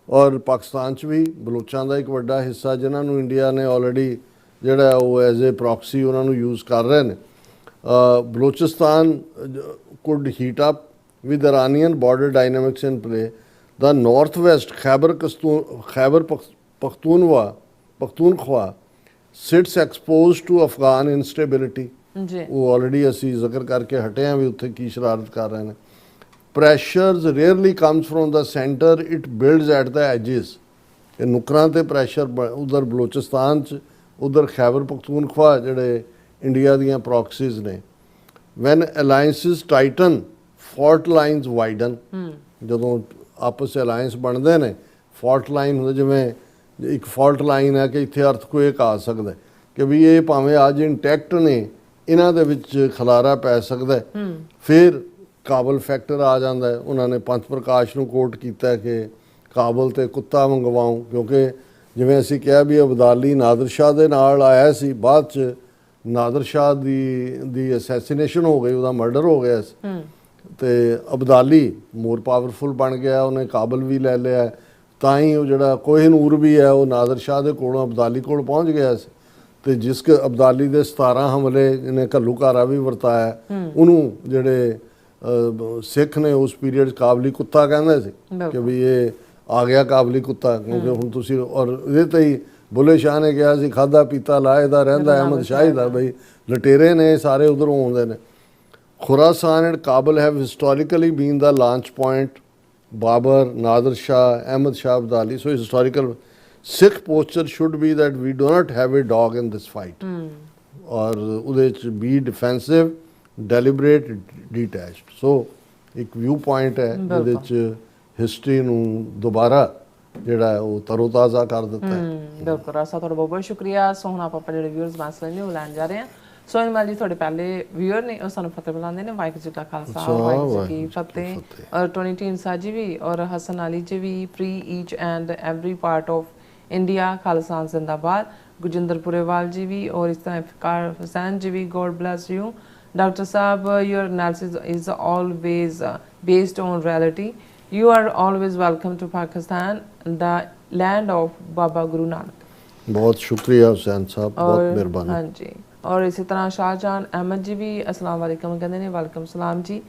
ਔਰ ਪਾਕਿਸਤਾਨ 'ਚ ਵੀ ਬਲੋਚਾਂ ਦਾ ਇੱਕ ਵੱਡਾ ਹਿੱਸਾ ਜਿਨ੍ਹਾਂ ਨੂੰ ਇੰਡੀਆ ਨੇ ਆਲਰੇਡੀ ਜਿਹੜਾ ਉਹ ਐਜ਼ ਏ ਪ੍ਰੋਕਸੀ ਉਹਨਾਂ ਨੂੰ ਯੂਜ਼ ਕਰ ਰਹੇ ਨੇ। Balochistan could heat up with Iranian border dynamics in play. The northwest Khyber Pakhtunkhwa sits exposed to Afghan instability. ਜੀ। ਉਹ ਆਲਰੇਡੀ ਅਸੀਂ ਜ਼ਿਕਰ ਕਰਕੇ ਹਟੇ ਹਾਂ ਵੀ ਉੱਥੇ ਕੀ ਸ਼ਰਾਰਤ ਕਰ ਰਹੇ ਨੇ। Pressures rarely comes from the center, it builds at the edges. ਇਹ ਨੁਕਰਾਂ ਤੇ ਪ੍ਰੈਸ਼ਰ ਉਧਰ ਬਲੋਚਿਸਤਾਨ 'ਚ, ਉਧਰ ਖੈਬਰ ਪਖਤੂਨਖਵਾ ਜਿਹੜੇ ਇੰਡੀਆ ਦੀਆਂ ਪ੍ਰੋਕਸੀਜ਼ ਨੇ। When alliances tighten, fault lines widen, ਜਦੋਂ ਆਪਸ ਅਲਾਇੰਸ ਬਣਦੇ ਨੇ, ਫੋਲਟ ਲਾਈਨ ਹੁੰਦਾ, ਜਿਵੇਂ ਇੱਕ ਫੋਲਟ ਲਾਈਨ ਹੈ ਕਿ ਇੱਥੇ ਅਰਥਕੁਏਕ ਆ ਸਕਦਾ, ਕਿ ਵੀ ਇਹ ਭਾਵੇਂ ਅੱਜ ਇੰਟੈਕਟ ਨੇ, ਇਹਨਾਂ ਦੇ ਵਿੱਚ ਖਲਾਰਾ ਪੈ ਸਕਦਾ। ਫਿਰ ਕਾਬਲ ਫੈਕਟਰ ਆ ਜਾਂਦਾ ਹੈ। ਉਹਨਾਂ ਨੇ ਪੰਥ ਪ੍ਰਕਾਸ਼ ਨੂੰ ਕੋਟ ਕੀਤਾ ਕਿ ਕਾਬਲ ਤੇ ਕੁੱਤਾ ਮੰਗਵਾਉਂ, ਕਿਉਂਕਿ ਜਿਵੇਂ ਅਸੀਂ ਕਿਹਾ ਵੀ ਅਬਦਾਲੀ ਨਾਦਰ ਸ਼ਾਹ ਦੇ ਨਾਲ ਆਇਆ ਸੀ, ਬਾਅਦ 'ਚ ਨਾਦਰ ਸ਼ਾਹ ਦੀ ਅਸੈਸੀਨੇਸ਼ਨ ਹੋ ਗਈ, ਉਹਦਾ ਮਰਡਰ ਹੋ ਗਿਆ ਸੀ, ਤੇ ਅਬਦਾਲੀ ਮੋਰ ਪਾਵਰਫੁਲ ਬਣ ਗਿਆ, ਉਹਨੇ ਕਾਬਲ ਵੀ ਲੈ ਲਿਆ, ਤਾਂ ਹੀ ਉਹ ਜਿਹੜਾ ਕੋਹਿਨੂਰ ਵੀ ਹੈ ਉਹ ਨਾਦਰ ਸ਼ਾਹ ਦੇ ਕੋਲੋਂ ਅਬਦਾਲੀ ਕੋਲ ਪਹੁੰਚ ਗਿਆ ਸੀ। ਤੇ ਜਿਸ ਅਬਦਾਲੀ ਦੇ 17 ਹਮਲੇ ਇਹਨੇ ਘੱਲੂਘਾਰਾ ਵੀ ਵਰਤਾਇਆ, ਉਹਨੂੰ ਜਿਹੜੇ ਸਿੱਖ ਨੇ ਉਸ ਪੀਰੀਅਡ ਕਾਬਲੀ ਕੁੱਤਾ ਕਹਿੰਦੇ ਸੀ ਕਿ ਵੀ ਇਹ ਆ ਗਿਆ ਕਾਬਲੀ ਕੁੱਤਾ, ਕਿਉਂਕਿ ਹੁਣ ਤੁਸੀਂ, ਔਰ ਇਹਦੇ ਤੇ ਹੀ ਬੁੱਲੇ ਸ਼ਾਹ ਨੇ ਕਿਹਾ ਸੀ ਖਾਧਾ ਪੀਤਾ ਲਾਹੇਦਾ ਰਹਿੰਦਾ ਅਹਿਮਦ ਸ਼ਾਹੀ ਦਾ, ਬਈ ਲਟੇਰੇ ਨੇ ਸਾਰੇ ਉਧਰੋਂ ਆਉਂਦੇ ਨੇ। Khorasan and Kabul have historically been the launch point. Babur, Nader Shah, Ahmad Shah Abdali. So historical Sikh posture should be that we do not have a dog in this fight. Or ਉਹਦੇ 'ਚ be defensive, deliberate, detached. So ਇੱਕ view point ਹੈ ਜਿਹਦੇ 'ਚ history ਨੂੰ ਦੁਬਾਰਾ ਜਿਹੜਾ ਉਹ ਤਰੋਤਾਜ਼ਾ ਕਰ ਦਿੱਤਾ ਹੈ। ਬਿਲਕੁਲ ਰਾਸਾ, ਤੁਹਾਡਾ ਬਹੁਤ ਬਹੁਤ ਸ਼ੁਕਰੀਆ। ਸੋ ਹੁਣ ਆਪਾਂ ਜਿਹੜੇ ਵਿਊਅਰਸ ਮੈਸੇਜ ਨੇ ਉਹ ਲੈਣ ਜਾ ਰਹੇ ਹਾਂ। ਸੋ ਇਨਵਾਲ ਜੀ ਤੁਹਾਡੇ ਪਹਿਲੇ ਵੀਅਰ ਨੇ, ਉਹ ਸਾਨੂੰ ਫਤਿਹ ਬੁਲਾਉਂਦੇ ਨੇ। ਵਾਹਿਗੁਰੂ ਜੀ ਕਾ ਖਾਲਸਾ, ਵਾਹਿਗੁਰੂ ਜੀ ਕੀ ਫਤਿਹ। ਔਰ ਟੋਨੀ ਢੀਂਡਸਾ ਜੀ ਵੀ, ਔਰ ਹਸਨ ਅਲੀ ਜੀ ਵੀ, free each and every part of India, Khalsa ਜ਼ਿੰਦਾਬਾਦ। ਗੁਰਜਿੰਦਰ ਪੁਰੇਵਾਲ ਜੀ ਵੀ, ਔਰ ਇਸ ਤਰ੍ਹਾਂ ਇਫਕਾਰ ਹੁਸੈਨ ਜੀ ਵੀ, God bless you. Doctor Sahib, your analysis is always based on reality. You are always welcome to Pakistan, the land of Baba Guru Nanak. ਬਹੁਤ ਸ਼ੁਕਰੀਆ ਹੁਸੈਨ ਸਾਹਿਬ, ਬਹੁਤ ਮਿਹਰਬਾਨੀ। ਹਾਂਜੀ, ਔਰ ਇਸੇ ਤਰ੍ਹਾਂ ਸ਼ਾਹਜਹਾਨ ਅਹਿਮਦ ਜੀ ਵੀ ਅਸਲਾਮ ਵਾਲੇਕਮ ਕਹਿੰਦੇ ਨੇ, ਵਾਲੇਕਮ ਸਲਾਮ ਜੀ।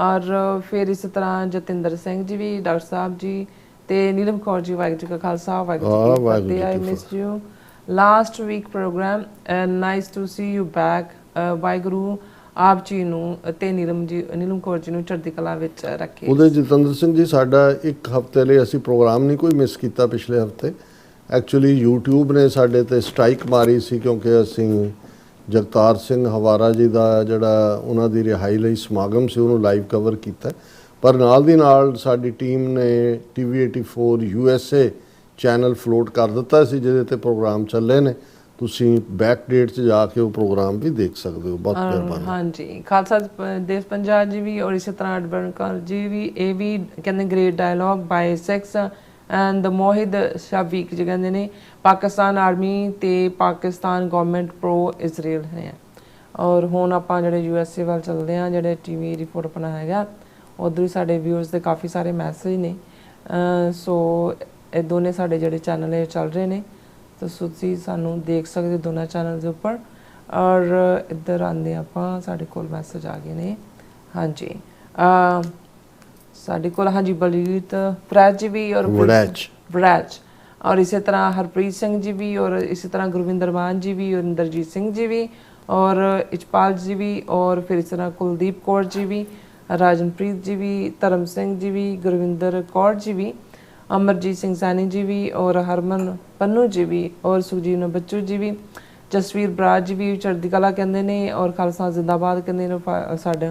ਔਰ ਫਿਰ ਇਸੇ ਤਰ੍ਹਾਂ ਜਤਿੰਦਰ ਸਿੰਘ ਜੀ ਵੀ, ਡਾਕਟਰ ਸਾਹਿਬ ਜੀ, ਤੇ ਨੀਲਮ ਕੌਰ ਜੀ, ਵਾਹਿਗੁਰੂ ਜੀ ਕਾ ਖਾਲਸਾ, ਵਾਹਿਗੁਰੂ ਜੀ ਕੀ ਫਤਿਹ। I missed you last week programme, nice to see you back. Waheguru ਆਪ ਜੀ ਨੂੰ ਤੇ ਨੀਲਮ ਕੌਰ ਜੀ ਨੂੰ ਚੜ੍ਹਦੀ ਕਲਾ ਵਿੱਚ ਰੱਖੇ। ਉਹਦੇ ਜਤਿੰਦਰ ਸਿੰਘ ਜੀ, ਸਾਡਾ ਇੱਕ ਹਫ਼ਤੇ ਲਈ ਅਸੀਂ ਪ੍ਰੋਗਰਾਮ ਨਹੀਂ ਕੋਈ ਮਿਸ ਕੀਤਾ ਪਿਛਲੇ ਹਫ਼ਤੇ। ਐਕਚੁਅਲੀ YouTube ਨੇ ਸਾਡੇ ਤੇ ਸਟ੍ਰਾਈਕ ਮਾਰੀ ਸੀ, ਕਿਉਂਕਿ ਅਸੀਂ ਜਗਤਾਰ ਸਿੰਘ ਹਵਾਰਾ ਜੀ ਦਾ ਜਿਹੜਾ ਉਹਨਾਂ ਦੀ ਰਿਹਾਈ ਲਈ ਸਮਾਗਮ ਸੀ ਉਹਨੂੰ ਲਾਈਵ ਕਵਰ ਕੀਤਾ, ਪਰ ਨਾਲ ਦੀ ਨਾਲ ਸਾਡੀ ਟੀਮ ਨੇ TV 84 USA ਚੈਨਲ ਫਲੋਟ ਕਰ ਦਿੱਤਾ ਸੀ, ਜਿਹਦੇ ਤੇ ਪ੍ਰੋਗਰਾਮ ਚੱਲੇ ਨੇ। ਤੁਸੀਂ ਬੈਕ ਡੇਟ 'ਚ ਜਾ ਕੇ ਉਹ ਪ੍ਰੋਗਰਾਮ ਵੀ ਦੇਖ ਸਕਦੇ ਹੋ। ਬਹੁਤ ਮਿਹਰਬਾਨੀ। ਹਾਂਜੀ, ਖਾਲਸਾ ਦੇਸ਼ ਪੰਜਾਬ ਜੀ ਵੀ ਔਰ ਇਸੇ ਤਰ੍ਹਾਂ ਅਡਬਰਕਰ ਜੀ ਵੀ, ਇਹ ਵੀ ਕਹਿੰਦੇ ਗ੍ਰੇਟ ਡਾਇਲੌਗ ਬਾਈ 6 ਐਂਡ ਮੋਹਿਦ ਸ਼ਾਫੀਕ ਜੀ ਕਹਿੰਦੇ ਨੇ ਪਾਕਿਸਤਾਨ ਆਰਮੀ ਤੇ ਪਾਕਿਸਤਾਨ ਗਵਰਨਮੈਂਟ ਪ੍ਰੋ ਇਜ਼ਰਾਈਲ ਹੈ। ਔਰ ਹੁਣ ਆਪਾਂ ਜਿਹੜੇ USA ਵੱਲ ਚੱਲਦੇ ਹਾਂ, ਜਿਹੜੇ TV ਰਿਪੋਰਟ ਆਪਣਾ ਹੈਗਾ, ਉੱਧਰ ਵੀ ਸਾਡੇ ਵਿਊਅਰਸ ਦੇ ਕਾਫੀ ਸਾਰੇ ਮੈਸੇਜ ਨੇ। ਸੋ ਇਹ ਦੋਨੇ ਸਾਡੇ ਜਿਹੜੇ ਚੈਨਲ ਇਹ ਚੱਲ ਰਹੇ ਨੇ, ਤੁਸੀਂ ਸਾਨੂੰ ਦੇਖ ਸਕਦੇ ਦੋਨਾਂ ਚੈਨਲ ਦੇ ਉੱਪਰ। ਔਰ ਇੱਧਰ ਆਉਂਦੇ ਆਪਾਂ, ਸਾਡੇ ਕੋਲ ਮੈਸੇਜ ਆ ਗਏ ਨੇ। ਹਾਂਜੀ, ਸਾਡੇ ਕੋਲ ਹਾਂਜੀ ਬਲਜੀਤ ਫਰੈਜ ਜੀ ਵੀ ਔਰ ਵੜੈਚ ਔਰ ਇਸੇ ਤਰ੍ਹਾਂ ਹਰਪ੍ਰੀਤ ਸਿੰਘ ਜੀ ਵੀ ਔਰ ਇਸੇ ਤਰ੍ਹਾਂ ਗੁਰਵਿੰਦਰ ਮਾਨ ਜੀ ਵੀ ਔਰ ਇੰਦਰਜੀਤ ਸਿੰਘ ਜੀ ਵੀ ਔਰ ਇਚਪਾਲ ਜੀ ਵੀ ਔਰ ਫਿਰ ਇਸ ਤਰ੍ਹਾਂ ਕੁਲਦੀਪ ਕੌਰ ਜੀ ਵੀ, ਰਾਜਨਪ੍ਰੀਤ ਜੀ ਵੀ, ਧਰਮ ਸਿੰਘ ਜੀ ਵੀ, ਗੁਰਵਿੰਦਰ ਕੌਰ ਜੀ ਵੀ, ਅਮਰਜੀਤ ਸਿੰਘ ਸੈਣੀ ਜੀ ਵੀ ਔਰ ਹਰਮਨ ਪੰਨੂ ਜੀ ਵੀ ਔਰ ਸੁਖਜੀਵਨ ਬੱਚੂ ਜੀ ਵੀ, ਜਸਵੀਰ ਬਰਾਜ ਜੀ ਵੀ ਚੜ੍ਹਦੀ ਕਲਾ ਕਹਿੰਦੇ ਨੇ ਔਰ ਖਾਲਸਾ ਜ਼ਿੰਦਾਬਾਦ ਕਹਿੰਦੇ ਨੇ, ਸਾਡੇ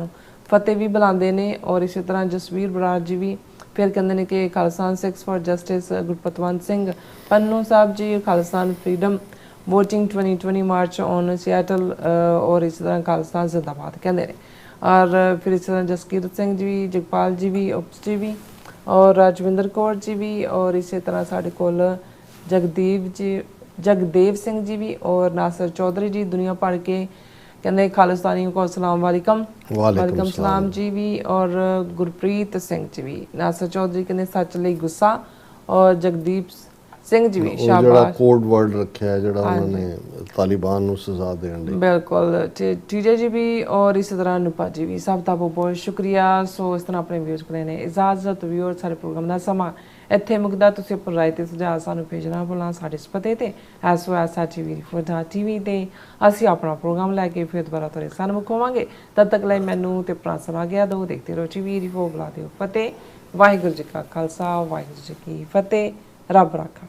ਫਤਿਹ ਵੀ ਬੁਲਾਉਂਦੇ ਨੇ। ਔਰ ਇਸੇ ਤਰ੍ਹਾਂ ਜਸਵੀਰ ਬਰਾਜ ਜੀ ਵੀ ਫਿਰ ਕਹਿੰਦੇ ਨੇ ਕਿ Khalsa Sikhs for justice Gurpatwant Singh Pannu Sahib ji, Khalsa freedom voting 2020 March on Seattle ਔਰ ਇਸੇ ਤਰ੍ਹਾਂ ਖਾਲਸਾ ਜ਼ਿੰਦਾਬਾਦ ਕਹਿੰਦੇ ਨੇ। ਔਰ ਫਿਰ ਇਸ ਤਰ੍ਹਾਂ ਜਸਕੀਰਤ ਸਿੰਘ ਜੀ ਵੀ, ਜਗਪਾਲ ਜੀ ਵੀ, ਉਪਸ ਜੀ ਵੀ ਔਰ ਰਾਜਵਿੰਦਰ ਕੌਰ ਜੀ ਵੀ ਔਰ ਇਸੇ ਤਰ੍ਹਾਂ ਸਾਡੇ ਕੋਲ जगदेव सिंह जी भी और नासिर चौधरी जी दुनिया पढ़ के कहते खालिस्तानियों को अस्सलाम वालेकुम वालेकुम सलाम जी भी और गुरप्रीत सिंह जी भी, नासिर चौधरी कहते सच लई गुस्सा और जगदीप सिंह जी भी शाबाश कोड वर्ड रखा है ਜਿਹੜਾ ਉਹਨਾਂ ਨੇ ਤਾਲਿਬਾਨ ਨੂੰ ਸਜ਼ਾ ਦੇਣ ਲਈ। ਬਿਲਕੁਲ ਟੀਜੇ ਜੀ ਵੀ ਔਰ ਇਸੇ ਤਰ੍ਹਾਂ ਅਨੂਪਾ ਜੀ ਵੀ, ਸਭ ਦਾ ਬਹੁਤ ਬਹੁਤ ਸ਼ੁਕਰੀਆ। ਸੋ ਇਸ ਤਰ੍ਹਾਂ ਆਪਣੇ ਵਿਊਜ਼ ਕੋਲੇ ਨੇ ਇਜਾਜ਼ਤ। ਵਿਊਅਰ ਸਾਡੇ ਪ੍ਰੋਗਰਾਮ ਦਾ ਸਮਾਂ ਇੱਥੇ ਮੁੱਕਦਾ। ਤੁਸੀਂ ਆਪਣੀ ਰਾਏ ਤੇ ਸੁਝਾਅ ਸਾਨੂੰ ਭੇਜਣਾ ਭੁੱਲਣਾ ਸਾਡੇ ਇਸ ਪਤੇ ਤੇ SOS@tvrefortv ਤੇ ਅਸੀਂ ਆਪਣਾ ਪ੍ਰੋਗਰਾਮ ਲੈ ਕੇ ਫਿਰ ਦੁਬਾਰਾ ਤੁਹਾਡੇ ਸਾਹਮਣੇ ਹੋਵਾਂਗੇ। ਤਦ ਤੱਕ ਲਈ ਮੈਨੂੰ ਤੇ ਆਪਣਾ ਸਮਾਂ ਗਿਆ ਦੋ। ਦੇਖਦੇ ਰਹੋ TV ਰਿਪੋਰਟ। ਬੁਲਾ ਦਿਓ ਫਤਿਹ। ਵਾਹਿਗੁਰੂ ਜੀ ਕਾ ਖਾਲਸਾ, ਵਾਹਿਗੁਰੂ ਜੀ ਕੀ ਫਤਿਹ। ਰੱਬ ਰਾਖਾ।